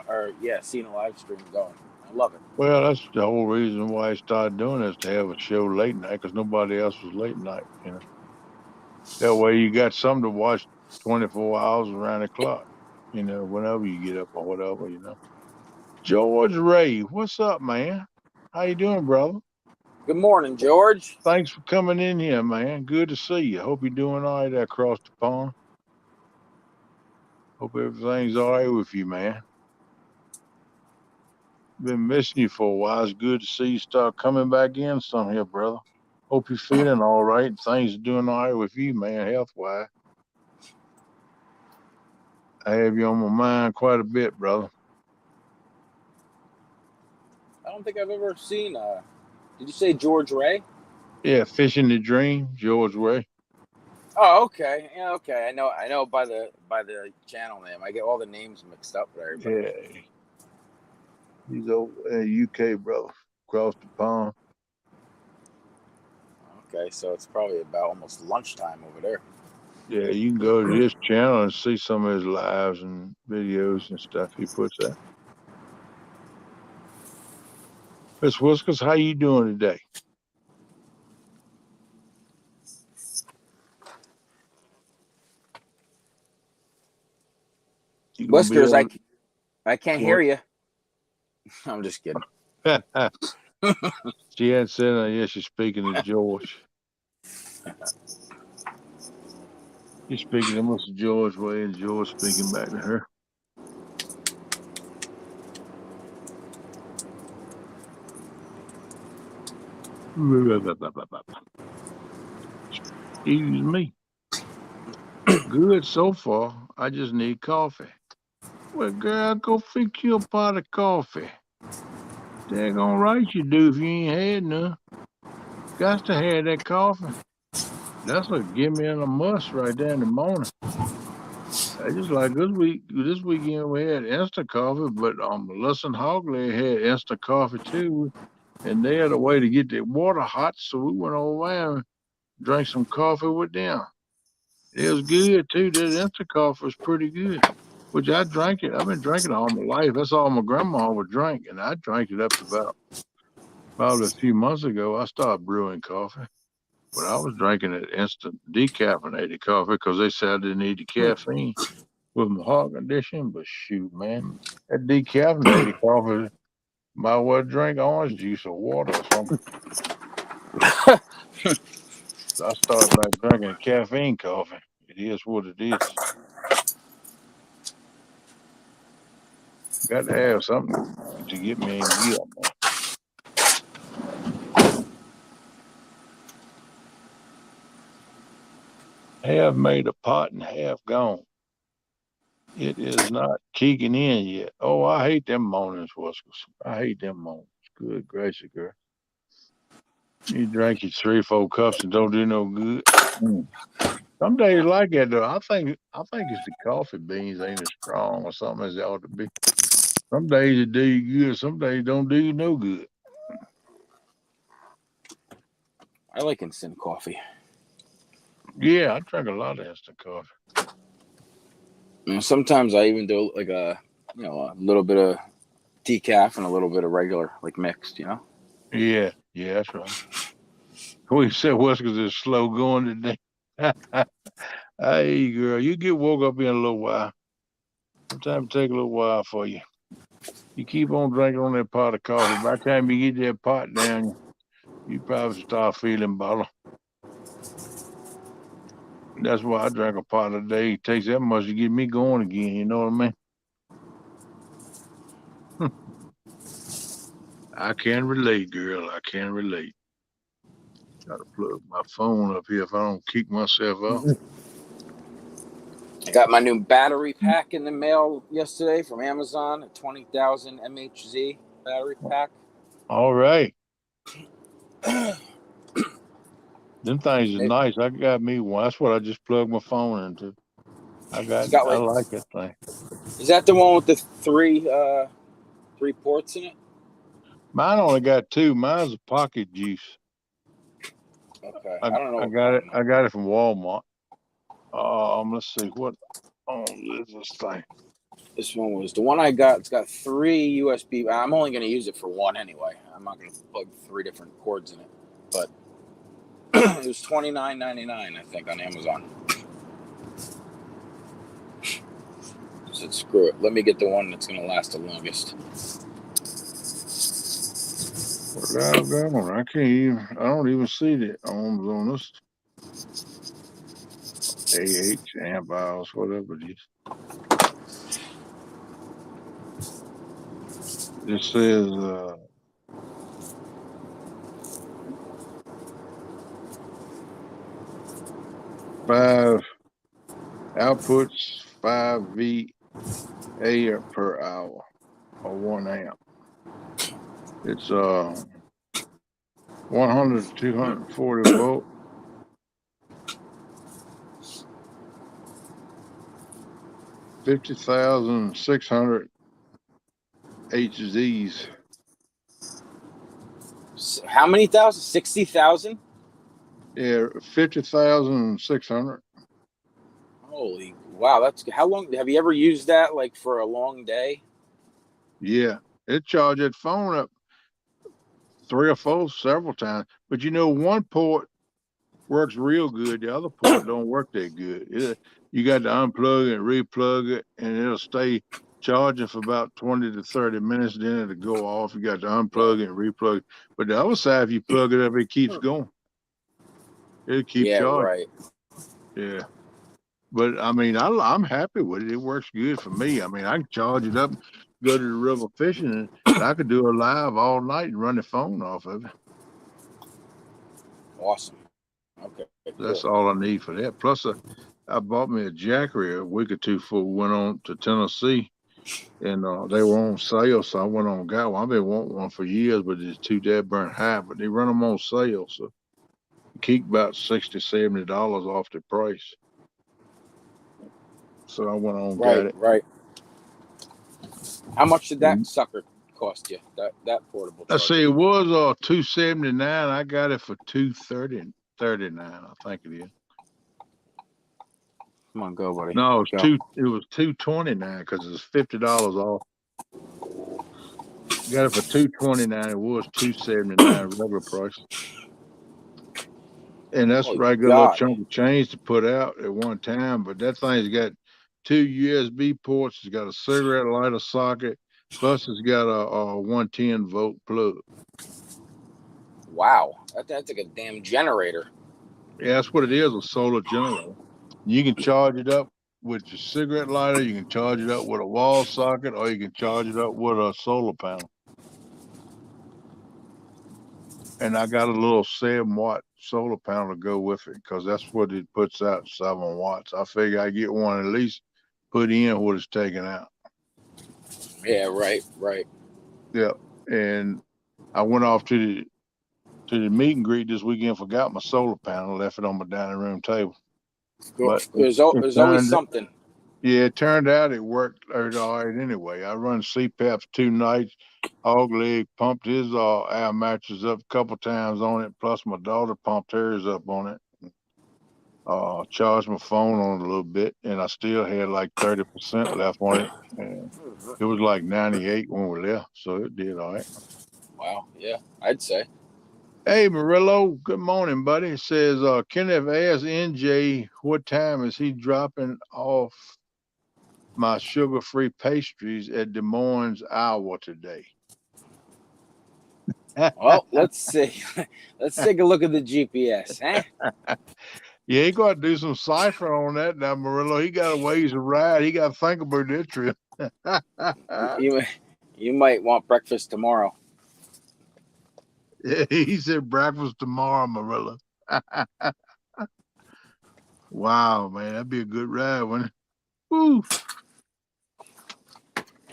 seeing a live stream going. I love it. Well, that's the whole reason why I started doing this, to have a show late night, because nobody else was late night, you know. That way you got something to watch 24 hours around the clock, you know, whenever you get up or whatever, you know. George Ray, what's up, man? How you doing, brother? Good morning, George. Thanks for coming in here, man. Good to see you. Hope you're doing all right across the pond. Hope everything's all right with you, man. Been missing you for a while. It's good to see you start coming back in some here, brother. Hope you're feeling all right. Things are doing all right with you, man, health wise. I have you on my mind quite a bit, brother. I don't think I've ever seen. Did you say George Ray? Yeah, Fishing the Dream, George Ray. Oh, okay. Yeah, okay. I know by the channel name. I get all the names mixed up there. But Yeah, he's over in the UK, brother, across the pond. okay, so it's probably about almost lunchtime over there. Yeah, you can go to his channel and see some of his lives and videos and stuff he puts out. Miss Whiskers, how you doing today? You gonna be Whiskers, able I can't to, hear you. I'm just kidding. she had said, yeah, she's speaking to George. She's speaking to Mr. George Way, and George speaking back to her. Excuse me. Good so far. I just need coffee. Well, girl, go fix you a pot of coffee. Daggone right you do if you ain't had none. Got to have that coffee. That's a gimme and a must right there in the morning. I just like this weekend we had instant coffee, but Melissa and Hawgleg had instant coffee too. And they had a way to get the water hot, so we went over there and drank some coffee with them. It was good too. That instant coffee was pretty good. Which I drank it. I've been drinking it all my life. That's all my grandma would drink, and I drank it up to about a few months ago. I started brewing coffee, but I was drinking it instant decaffeinated coffee because they said I didn't need the caffeine with my heart condition. But shoot, man, that decaffeinated coffee might well drink orange juice or water or something. So I started back drinking caffeine coffee. It is what it is. Got to have something to get me in gear, man. Have made a pot and half gone. It is not kicking in yet. Oh, I hate them mornings, Whiskers. I hate them mornings. Good gracious, girl. You drink your 3, 4 cups and don't do no good. Some days like that though. I think it's the coffee beans ain't as strong or something as they ought to be. Some days it do you good, some days don't do you no good. I like instant coffee. Yeah, I drink a lot of instant coffee. Sometimes I even do like a little bit of decaf and a little bit of regular, like mixed. Yeah, that's right. We said Wesker's is slow going today. Hey girl, you get woke up in a little while. Sometimes it take a little while for you. You keep on drinking on that pot of coffee. By the time you get that pot down, you probably start feeling better. That's why I drink a pot a day. It takes that much to get me going again. You know what I mean? I can relate, girl. I can relate. Gotta plug my phone up here if I don't kick myself out. I got my new battery pack in the mail yesterday from Amazon, a 20,000 mHz battery pack. All right. Them things are nice. I got me one. That's what I just plugged my phone into. I like that thing. Is that the one with the three ports in it? Mine only got two. Mine's a pocket juice. Okay. I don't know. I got it from Walmart. Let's see what is this thing. This one was the one I got. It's got 3 USB. I'm only going to use it for one anyway. I'm not going to plug 3 different cords in it. But it was $29.99, I think, on Amazon. I said, screw it. Let me get the one that's going to last the longest. Well, I can't even. I don't even see the ohms on this. AH amp hours, whatever it is. It says 5 outputs, 5 VA per hour, or 1 amp. It's 100 to 240 volt. $50,600 HZs. How many thousand? 60,000? Yeah, 50,600. Holy wow! That's how long? Have you ever used that like for a long day? Yeah, it charged that phone up 3 or 4 several times. But one port works real good. The other port don't work that good. You got to unplug it, replug it, and it'll stay charging for about 20 to 30 minutes. Then it'll go off. You got to unplug it and replug it. But the other side, if you plug it up, it keeps going. It'll keep charging. Right. Yeah. But I mean, I'm happy with it. It works good for me. I mean, I can charge it up, go to the river fishing, and I could do a live all night and run the phone off of it. Awesome. Okay. Cool. That's all I need for that. Plus, I bought me a Jackery a week or two before we went on to Tennessee, and they were on sale, so I went on and got one. I've been wanting one for years, but it's too dead burnt high. But they run them on sale, so you keep about $60, $70 off the price. So I went on and got it. Right. How much did that sucker cost you? That portable charger? I see it was $279. I got it for $239. I think it is. Come on, go, buddy. No, it was $229 because it's $50 off. Got it for $229. It was $279 regular price. And that's right, good little chunk of change to put out at one time. But that thing's got 2 USB ports. It's got a cigarette lighter socket. Plus, it's got a 110 volt plug. Wow, that's like a damn generator. Yeah, that's what it is, a solar generator. You can charge it up with your cigarette lighter. You can charge it up with a wall socket, or you can charge it up with a solar panel. And I got a little 7-watt solar panel to go with it because that's what it puts out, 7 watts. I figure I get one at least put in what it's taking out. Yeah, right. Yeah, and I went off to the meet and greet this weekend. Forgot my solar panel, left it on my dining room table. But There's it always turned, something. yeah, it turned out it worked out all right anyway. I run CPAPs 2 nights. Hawgleg pumped his air mattress up a couple times on it. Plus, my daughter pumped hers up on it. Charged my phone on it a little bit, and I still had like 30% left on it. And it was like 98 when we left, so it did all right. Wow. Yeah, I'd say. Hey, Murillo, good morning, buddy. It says, Kenneth asked NJ what time is he dropping off my sugar-free pastries at Des Moines, Iowa today. Well, let's see. Let's take a look at the GPS, huh? Yeah, he got to do some cipher on that now, Murillo. He got a ways to ride. He got to think about this trip. You might want breakfast tomorrow. Yeah, he said breakfast tomorrow, Murillo. Wow, man, that'd be a good ride, wouldn't it? Woo.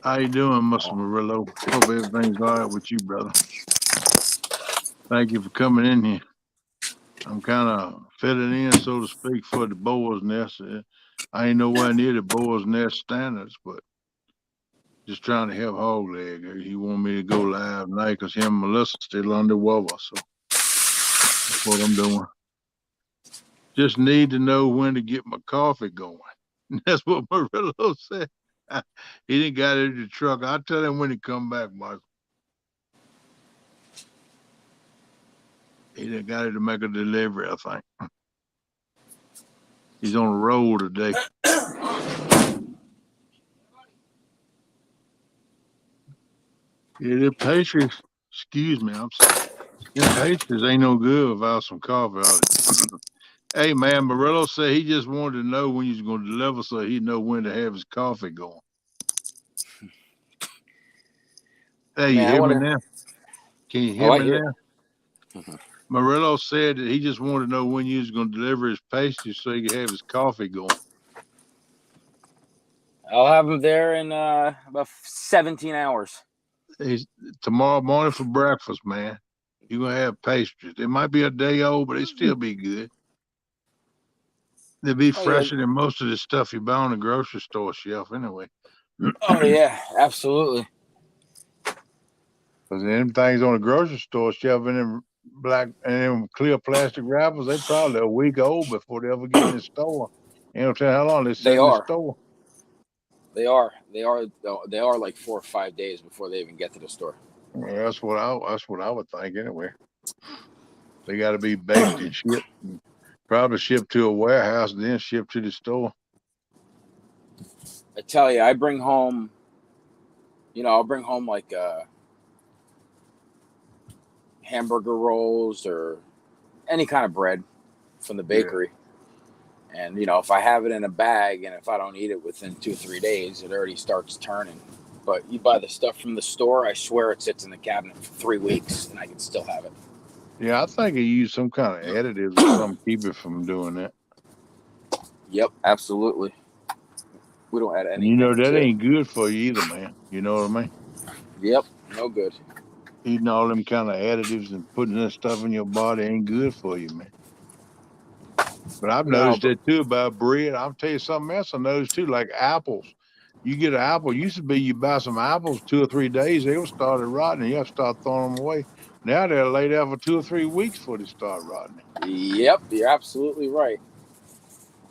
How you doing, Mr. Murillo? Hope everything's all right with you, brother. Thank you for coming in here. I'm kind of fitting in, so to speak, for the boar's nest. I ain't nowhere near the boar's nest standards, but just trying to help Hawgleg. He want me to go live tonight because him and Melissa still under weather, so that's what I'm doing. Just need to know when to get my coffee going. That's what Murillo said. He didn't got it in the truck. I'll tell him when he come back, Michael. He done got it to make a delivery, I think. He's on the road today. Yeah, the pastries, excuse me, I'm sorry. Them pastries ain't no good without some coffee. Hey, man, Murillo said he just wanted to know when he's going to deliver so he know when to have his coffee going. Hey, you hear me now? Can you hear me now? Murillo said that he just wanted to know when you was going to deliver his pastries so he could have his coffee going. I'll have him there in about 17 hours. Tomorrow morning for breakfast, man. You're going to have pastries. They might be a day old, but they still be good. They'll be fresher than most of the stuff you buy on the grocery store shelf anyway. Oh, yeah, absolutely. Because them things on the grocery store shelf and them black and them clear plastic wrappers, they probably a week old before they ever get in the store. You know how long they sit in the store. They are like 4 or 5 days before they even get to the store. Yeah, that's what I would think anyway. They got to be baked and shipped, and probably shipped to a warehouse and then shipped to the store. I tell you, I bring home, I'll bring home like hamburger rolls or any kind of bread from the bakery. Yeah. And, if I have it in a bag and if I don't eat it within 2-3 days, it already starts turning. But you buy the stuff from the store, I swear it sits in the cabinet for 3 weeks and I can still have it. Yeah, I think they use some kind of additives or something to keep it from doing that. Yep, absolutely. We don't add anything. That ain't good for you either, man. You know what I mean? Yep, no good. Eating all them kind of additives and putting that stuff in your body ain't good for you, man. But I've noticed that too about bread. I'll tell you something else I noticed too, like apples. You get an apple, used to be you buy some apples 2 or 3 days, they will start rotting and you have to start throwing them away. Now they're laid out for 2 or 3 weeks before they start rotting. Yep, you're absolutely right.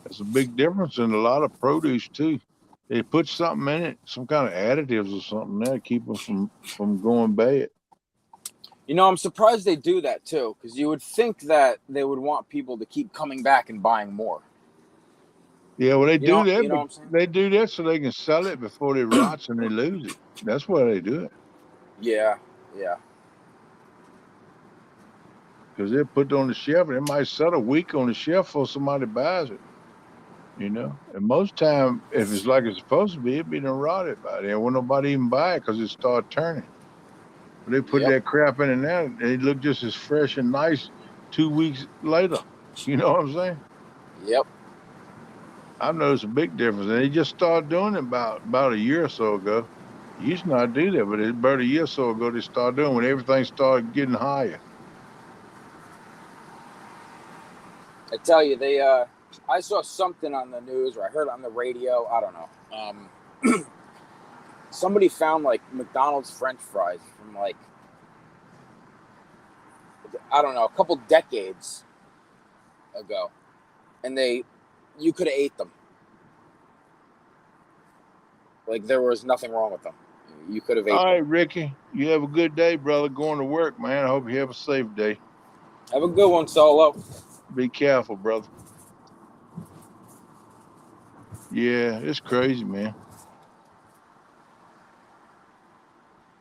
There's a big difference in a lot of produce too. They put something in it, some kind of additives or something there to keep them from going bad. I'm surprised they do that too, because you would think that they would want people to keep coming back and buying more. Yeah, well, they do that. But they do that so they can sell it before it rots and they lose it. That's why they do it. Yeah. Because they're put on the shelf and it might set a week on the shelf before somebody buys it. And most time, if it's like it's supposed to be, it'd be done rotted by then. Won't nobody even buy it because it start turning. But they put that crap in it now, and it look just as fresh and nice 2 weeks later. You know what I'm saying? Yep. I've noticed a big difference. And they just started doing it about a year or so ago. You used to not do that, but about a year or so ago, they started doing it when everything started getting higher. I tell you, they I saw something on the news, or I heard it on the radio. I don't know. Somebody found like McDonald's French fries from like, I don't know, a couple decades ago, and you could have ate them. Like there was nothing wrong with them. You could have ate All them. right, Ricky. You have a good day, brother. Going to work, man. I hope you have a safe day. Have a good one, Solo. Be careful, brother. Yeah, it's crazy, man.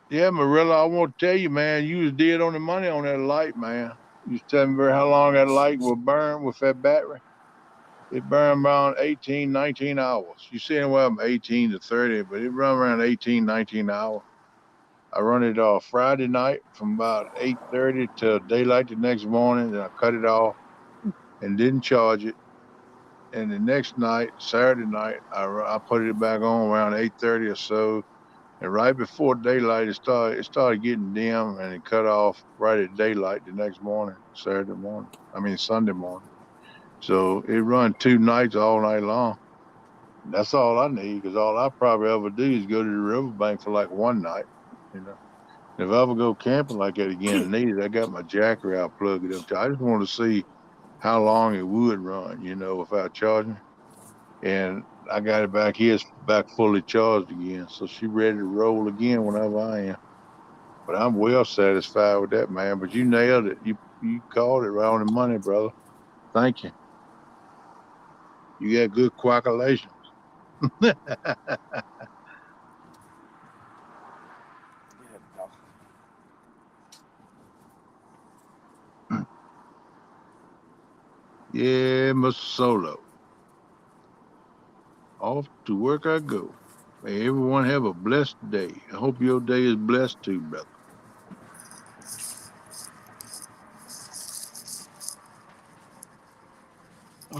Yeah, Marilla, I want to tell you, man, you was dead on the money on that light, man. You was telling me how long that light will burn with that battery. It burned around 18, 19 hours. You saying, well, I'm 18 to 30, but it run around 18, 19 hours. I run it off Friday night from about 8:30 till daylight the next morning. Then I cut it off and didn't charge it. And the next night, Saturday night, I put it back on around 8:30 or so. And right before daylight, it started getting dim, and it cut off right at daylight the next morning, Saturday morning. I mean Sunday morning. So it run 2 nights all night long. That's all I need, because all I probably ever do is go to the riverbank for like one night. You know, if I ever go camping like that again and need it, I got my jacker out, plug it up. I just want to see how long it would run, without charging. And I got it back here, it's back fully charged again. So she ready to roll again whenever I am. But I'm well satisfied with that, man. But you nailed it. You called it right on the money, brother. Thank you. You got good calculations. Yeah, Mr. Solo. Off to work I go. May everyone have a blessed day. I hope your day is blessed too, brother.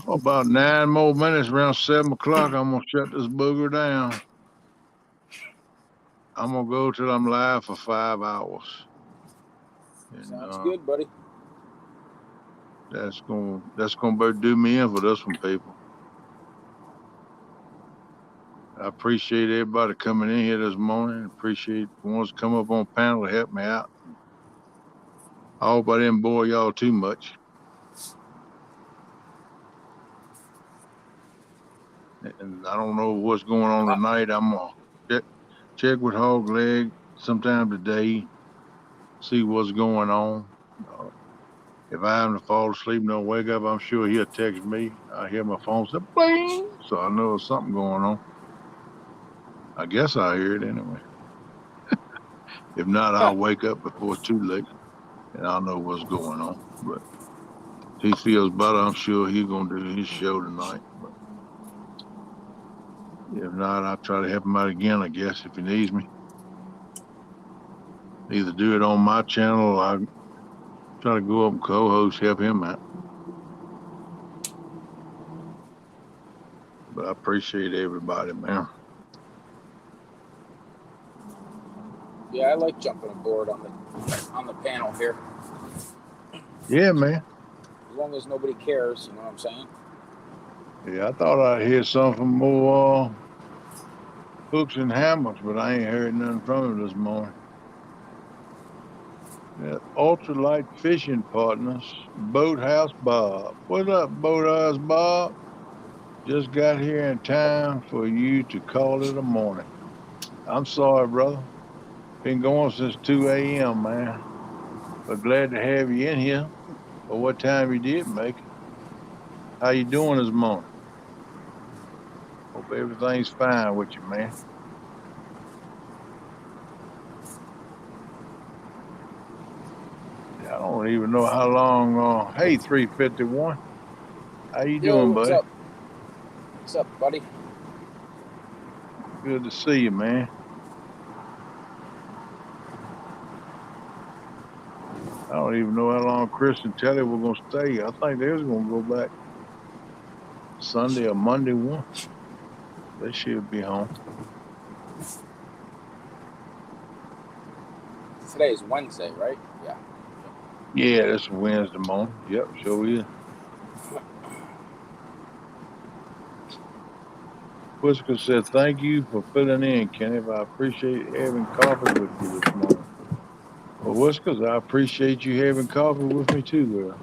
Oh, about 9 more minutes, around 7 o'clock, I'm gonna shut this booger down. I'm gonna go till I'm live for 5 hours. And Sounds good, buddy. that's gonna do me in for this one, people. I appreciate everybody coming in here this morning. Appreciate the ones come up on panel to help me out. I hope I didn't bore y'all too much. And I don't know what's going on tonight. I'm gonna check with Hawgleg sometime today, see what's going on. Uh, if I happen to fall asleep and don't wake up, I'm sure he'll text me. I hear my phone say bing, so I know there's something going on. I guess I hear it anyway. If not, I'll wake up before it's too late, and I'll know what's going on. But if he feels better, I'm sure he's gonna do his show tonight. But if not, I'll try to help him out again, I guess, if he needs me. Either do it on my channel or I try to go up and co-host, help him out. But I appreciate everybody, man. Yeah, I like jumping aboard on the panel here. Yeah, man. As long as nobody cares, you know what I'm saying? Yeah, I thought I'd hear something from more hooks and hammers, but I ain't heard nothing from him this morning. Yeah, ultralight fishing partners, Boathouse Bob. What's up, Boathouse Bob? Just got here in time for you to call it a morning. I'm sorry, brother. Been going since 2 a.m., man. But glad to have you in here. For what time you did make it. How you doing this morning? Hope everything's fine with you, man. Yeah, I don't even know how long. Hey, 351. How you Yo, doing, what's buddy? up? What's up, buddy? Good to see you, man. I don't even know how long Chris and Telly were gonna stay. I think they was gonna go back Sunday or Monday one. They should be home. Today is Wednesday, right? Yeah. Yeah, that's Wednesday morning. Yep, sure is. Whisker said, "Thank you for filling in, Kenneth. I appreciate having coffee with you this morning." Well, Whiskers, I appreciate you having coffee with me too, girl.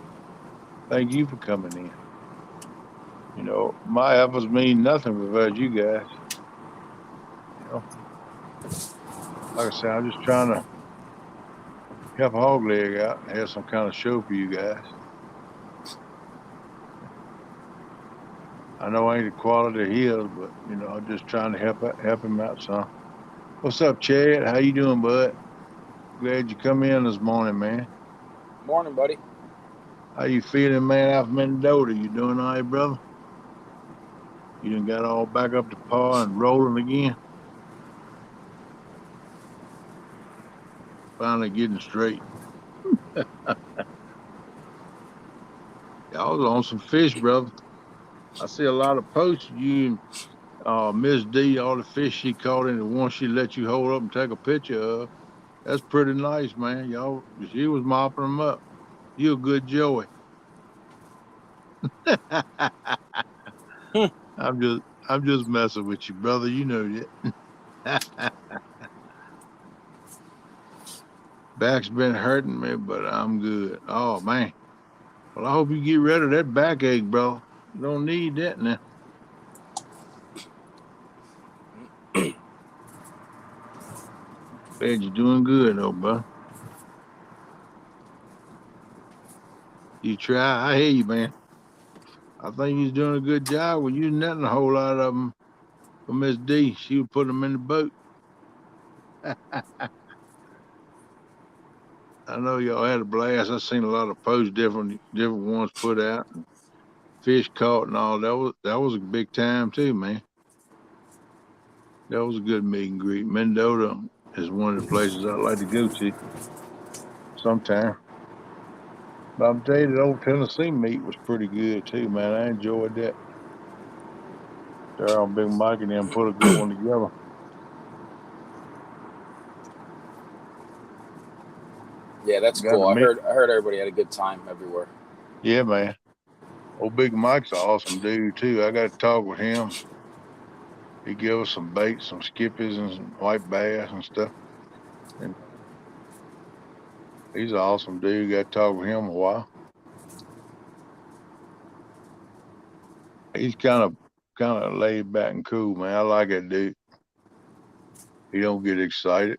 Thank you for coming in. My efforts mean nothing without you guys. You know, like I said, I'm just trying to help Hogleg out and have some kind of show for you guys. I know I ain't the quality of his, but I'm just trying to help him out some. What's up, Chad? How you doing, bud? Glad you come in this morning, man. Morning, buddy. How you feeling, man? Out from Mendota, you doing all right, brother? You done got all back up to par and rolling again. Finally getting straight. Y'all was on some fish, brother. I see a lot of posts. You and Miss D, all the fish she caught in the one she let you hold up and take a picture of. That's pretty nice, man. She was mopping them up. You a good Joey. Hmm. I'm just I'm just messing with you, brother. You know that. Back's been hurting me, but I'm good. Oh man. Well, I hope you get rid of that backache, bro. You don't need that now. Glad you're doing good, though, bro. You try. I hear you, man. I think he's doing a good job. We're using that a whole lot of them for Miss D. She would put them in the boat. I know y'all had a blast. I seen a lot of posts, different ones put out, and fish caught and all. That was a big time too, man. That was a good meet and greet. Mendota is one of the places I like to go to sometime. But I'm telling you, the old Tennessee meet was pretty good too, man. I enjoyed that. Daryl and Big Mike and them put a good one together. Yeah, that's Got to cool. I meet. heard everybody had a good time everywhere. Yeah, man. Old Big Mike's an awesome dude too. I got to talk with him. He gave us some bait, some skippies, and some white bass and stuff. And he's an awesome dude. Got to talk with him a while. He's kind of laid back and cool, man. I like that dude. He don't get excited.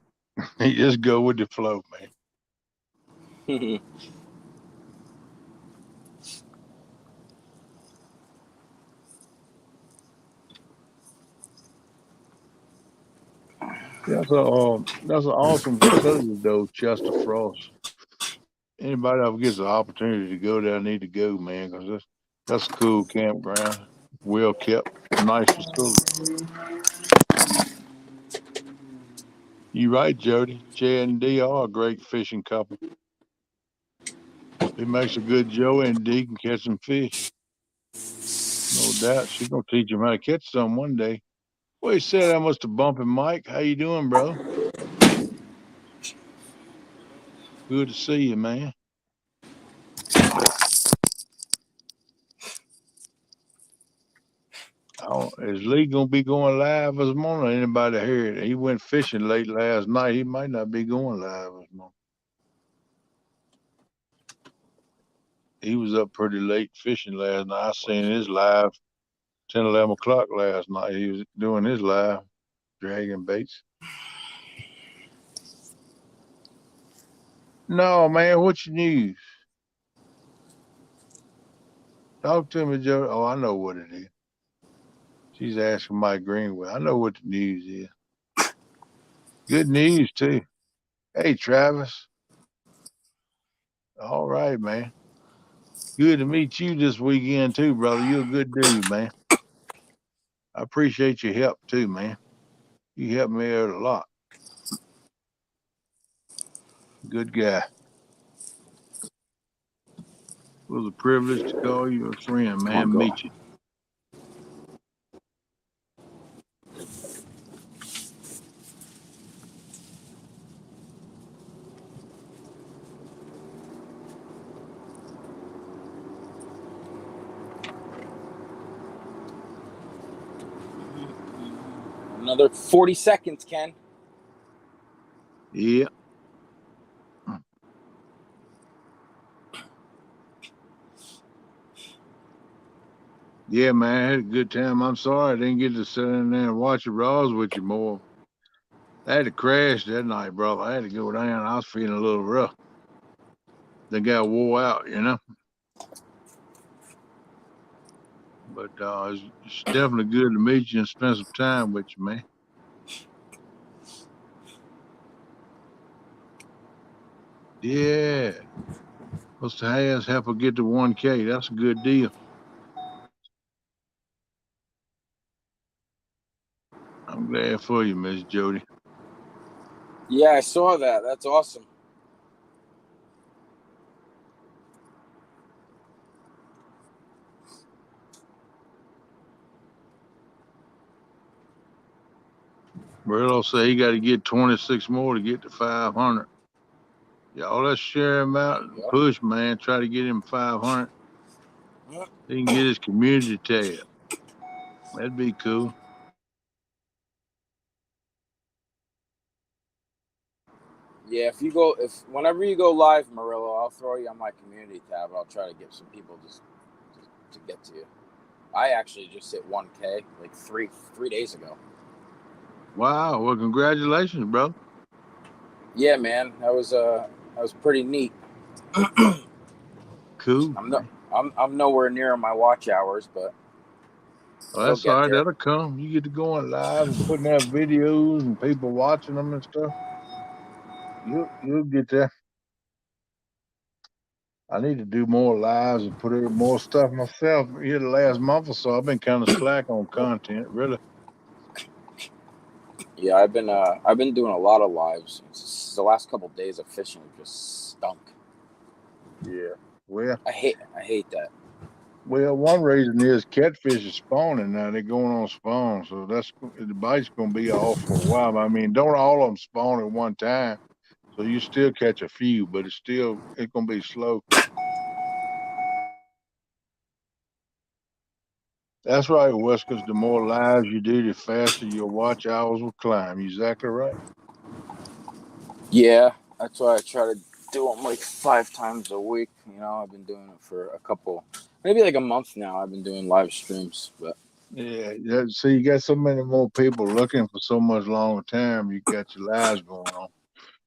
He just go with the flow, man. That's an awesome facility though, Chester Frost. Anybody ever gets the opportunity to go there need to go, man, because that's a cool campground, well kept, nice facility. You right, Jody. Chad and D are a great fishing couple. It makes a good Joey and D can catch some fish. No doubt. She's gonna teach him how to catch some one day. Well, he said I must have bumping Mike. How you doing, bro? Good to see you, man. Oh, is Lee gonna be going live this morning? Anybody heard? He went fishing late last night. He might not be going live this morning. He was up pretty late fishing last night. I seen his live 10, 11 o'clock last night. He was doing his live dragging baits. No, man, what's your news? Talk to me, Joe. Oh, I know what it is. She's asking Mike Greenway. I know what the news is. Good news, too. Hey, Travis. All right, man. Good to meet you this weekend, too, brother. You're a good dude, man. I appreciate your help, too, man. You helped me out a lot. Good guy. It was a privilege to call you a friend, Come on, man. go. Meet you. Another 40 seconds, Ken. Yeah. Yeah, man, I had a good time. I'm sorry I didn't get to sit in there and watch the Raws with you more. I had to crash that night, brother. I had to go down. I was feeling a little rough. They got wore out, you know. But it's definitely good to meet you and spend some time with you, man. Yeah. What's the ass help her get to 1K? That's a good deal. I'm glad for you, Miss Jody. Yeah, I saw that. That's awesome. Brillo say he got to get 26 more to get to 500. Y'all, let's share him out and push, man. Try to get him 500. He can get his community tab. That'd be cool. Yeah, whenever you go live, Murillo, I'll throw you on my community tab. I'll try to get some people just to get to you. I actually just hit 1K like three days ago. Wow. Well, congratulations, bro. Yeah, man, that was pretty neat. Cool. I'm nowhere near my watch hours, but Well, you'll that's all get right. there. That'll come. You get to going live and putting out videos and people watching them and stuff. You'll get there. I need to do more lives and put out more stuff myself. Here the last month or so, I've been kind of slack on content, really. Yeah, I've been doing a lot of lives. The last couple of days of fishing just stunk. Yeah. Well, I hate that. one reason is catfish is spawning now. They're going on spawn, so the bite's going to be off for a while. I mean, don't all of them spawn at one time, so you still catch a few, but it's going to be slow. That's right, Weskers. The more lives you do, the faster your watch hours will climb. You're exactly right. Yeah, that's why I try to do them like 5 times a week. You know, I've been doing it for maybe like a month now. I've been doing live streams, but Yeah, so you got so many more people looking for so much longer time. You got your lives going on.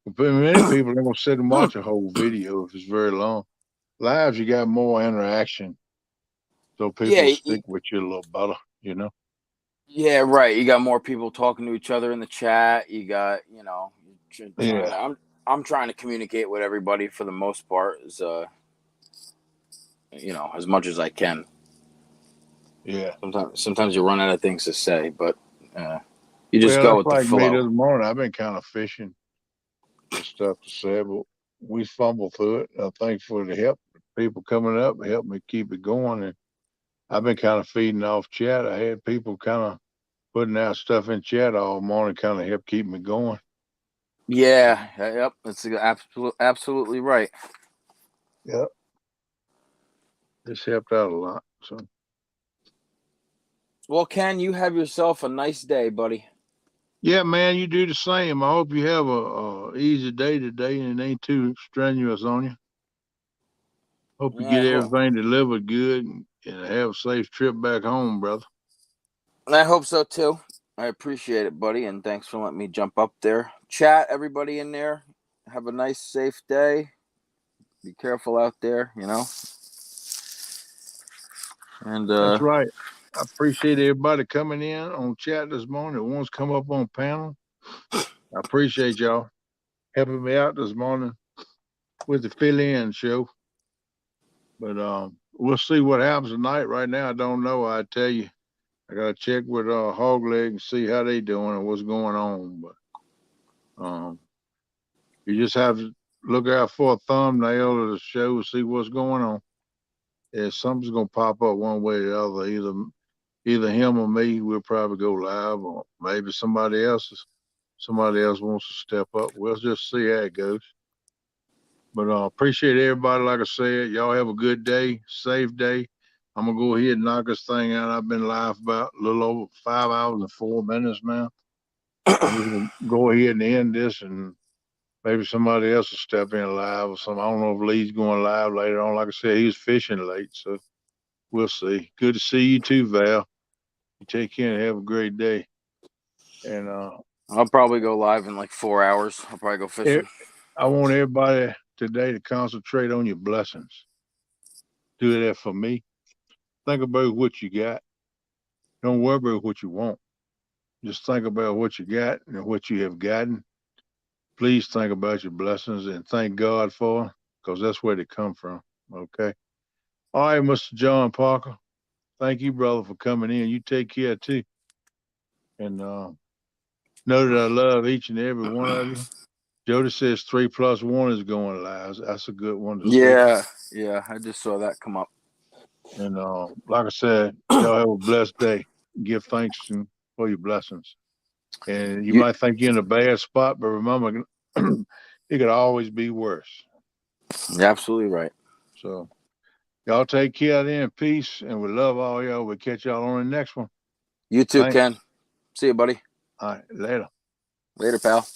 But many people ain't gonna sit and watch a whole video if it's very long. Lives, you got more interaction, so people yeah, stick with you a little better. You know. yeah, right. You got more people talking to each other in the chat. You got, Yeah. I'm trying to communicate with everybody for the most part, as much as I can. Yeah. Sometimes you run out of things to say, but you just Well, go that's with the like me flow. this morning. I've been kind of fishing for stuff to say, but we fumbled through it. I'm thankful for the help. People coming up help me keep it going, and I've been kind of feeding off chat. I had people kind of putting out stuff in chat all morning, kind of help keep me going. Yeah, yep, that's absolutely right. Yep, this helped out a lot. So, Well, Ken, you have yourself a nice day, buddy. yeah, man, you do the same. I hope you have a easy day today and it ain't too strenuous on you. Hope you Yeah, get everything delivered good and have a safe trip back home, brother. I hope so too. I appreciate it, buddy, and thanks for letting me jump up there. Chat, everybody in there. Have a nice, safe day. Be careful out there, And That's right. I appreciate everybody coming in on chat this morning that wants to come up on panel. I appreciate y'all helping me out this morning with the fill-in show. But we'll see what happens tonight. Right now, I don't know. I tell you, I gotta check with Hawgleg and see how they doing and what's going on. But you just have to look out for a thumbnail of the show, see what's going on. Yeah, something's gonna pop up one way or the other. Either him or me, we'll probably go live, or maybe somebody else wants to step up. We'll just see how it goes. But appreciate everybody. Like I said, y'all have a good day, safe day. I'm gonna go ahead and knock this thing out. I've been live about a little over 5 hours and 4 minutes now. I'm just gonna go ahead and end this, and maybe somebody else will step in live or something. I don't know if Lee's going live later on. Like I said, he was fishing late, so we'll see. Good to see you too, Val. You take care and have a great day. And I'll probably go live in like 4 hours. I'll probably go fishing. I want everybody today to concentrate on your blessings. Do that for me. Think about what you got. Don't worry about what you want. Just think about what you got and what you have gotten. Please think about your blessings and thank God for them, because that's where they come from. Okay. All right, Mr. John Parker. Thank you, brother, for coming in. You take care too. And know that I love each and every one of you. Jody says 3+1 is going live. That's a good one to see. Yeah, I just saw that come up. And like I said, y'all have a blessed day. Give thanks for your blessings. And you might think you're in a bad spot, but remember, it could always be worse. You're absolutely right. So y'all take care then. Peace. And we love all y'all. We'll catch y'all on the next one. You too, Thanks. Ken. See you, buddy. All right. Later. Later, pal.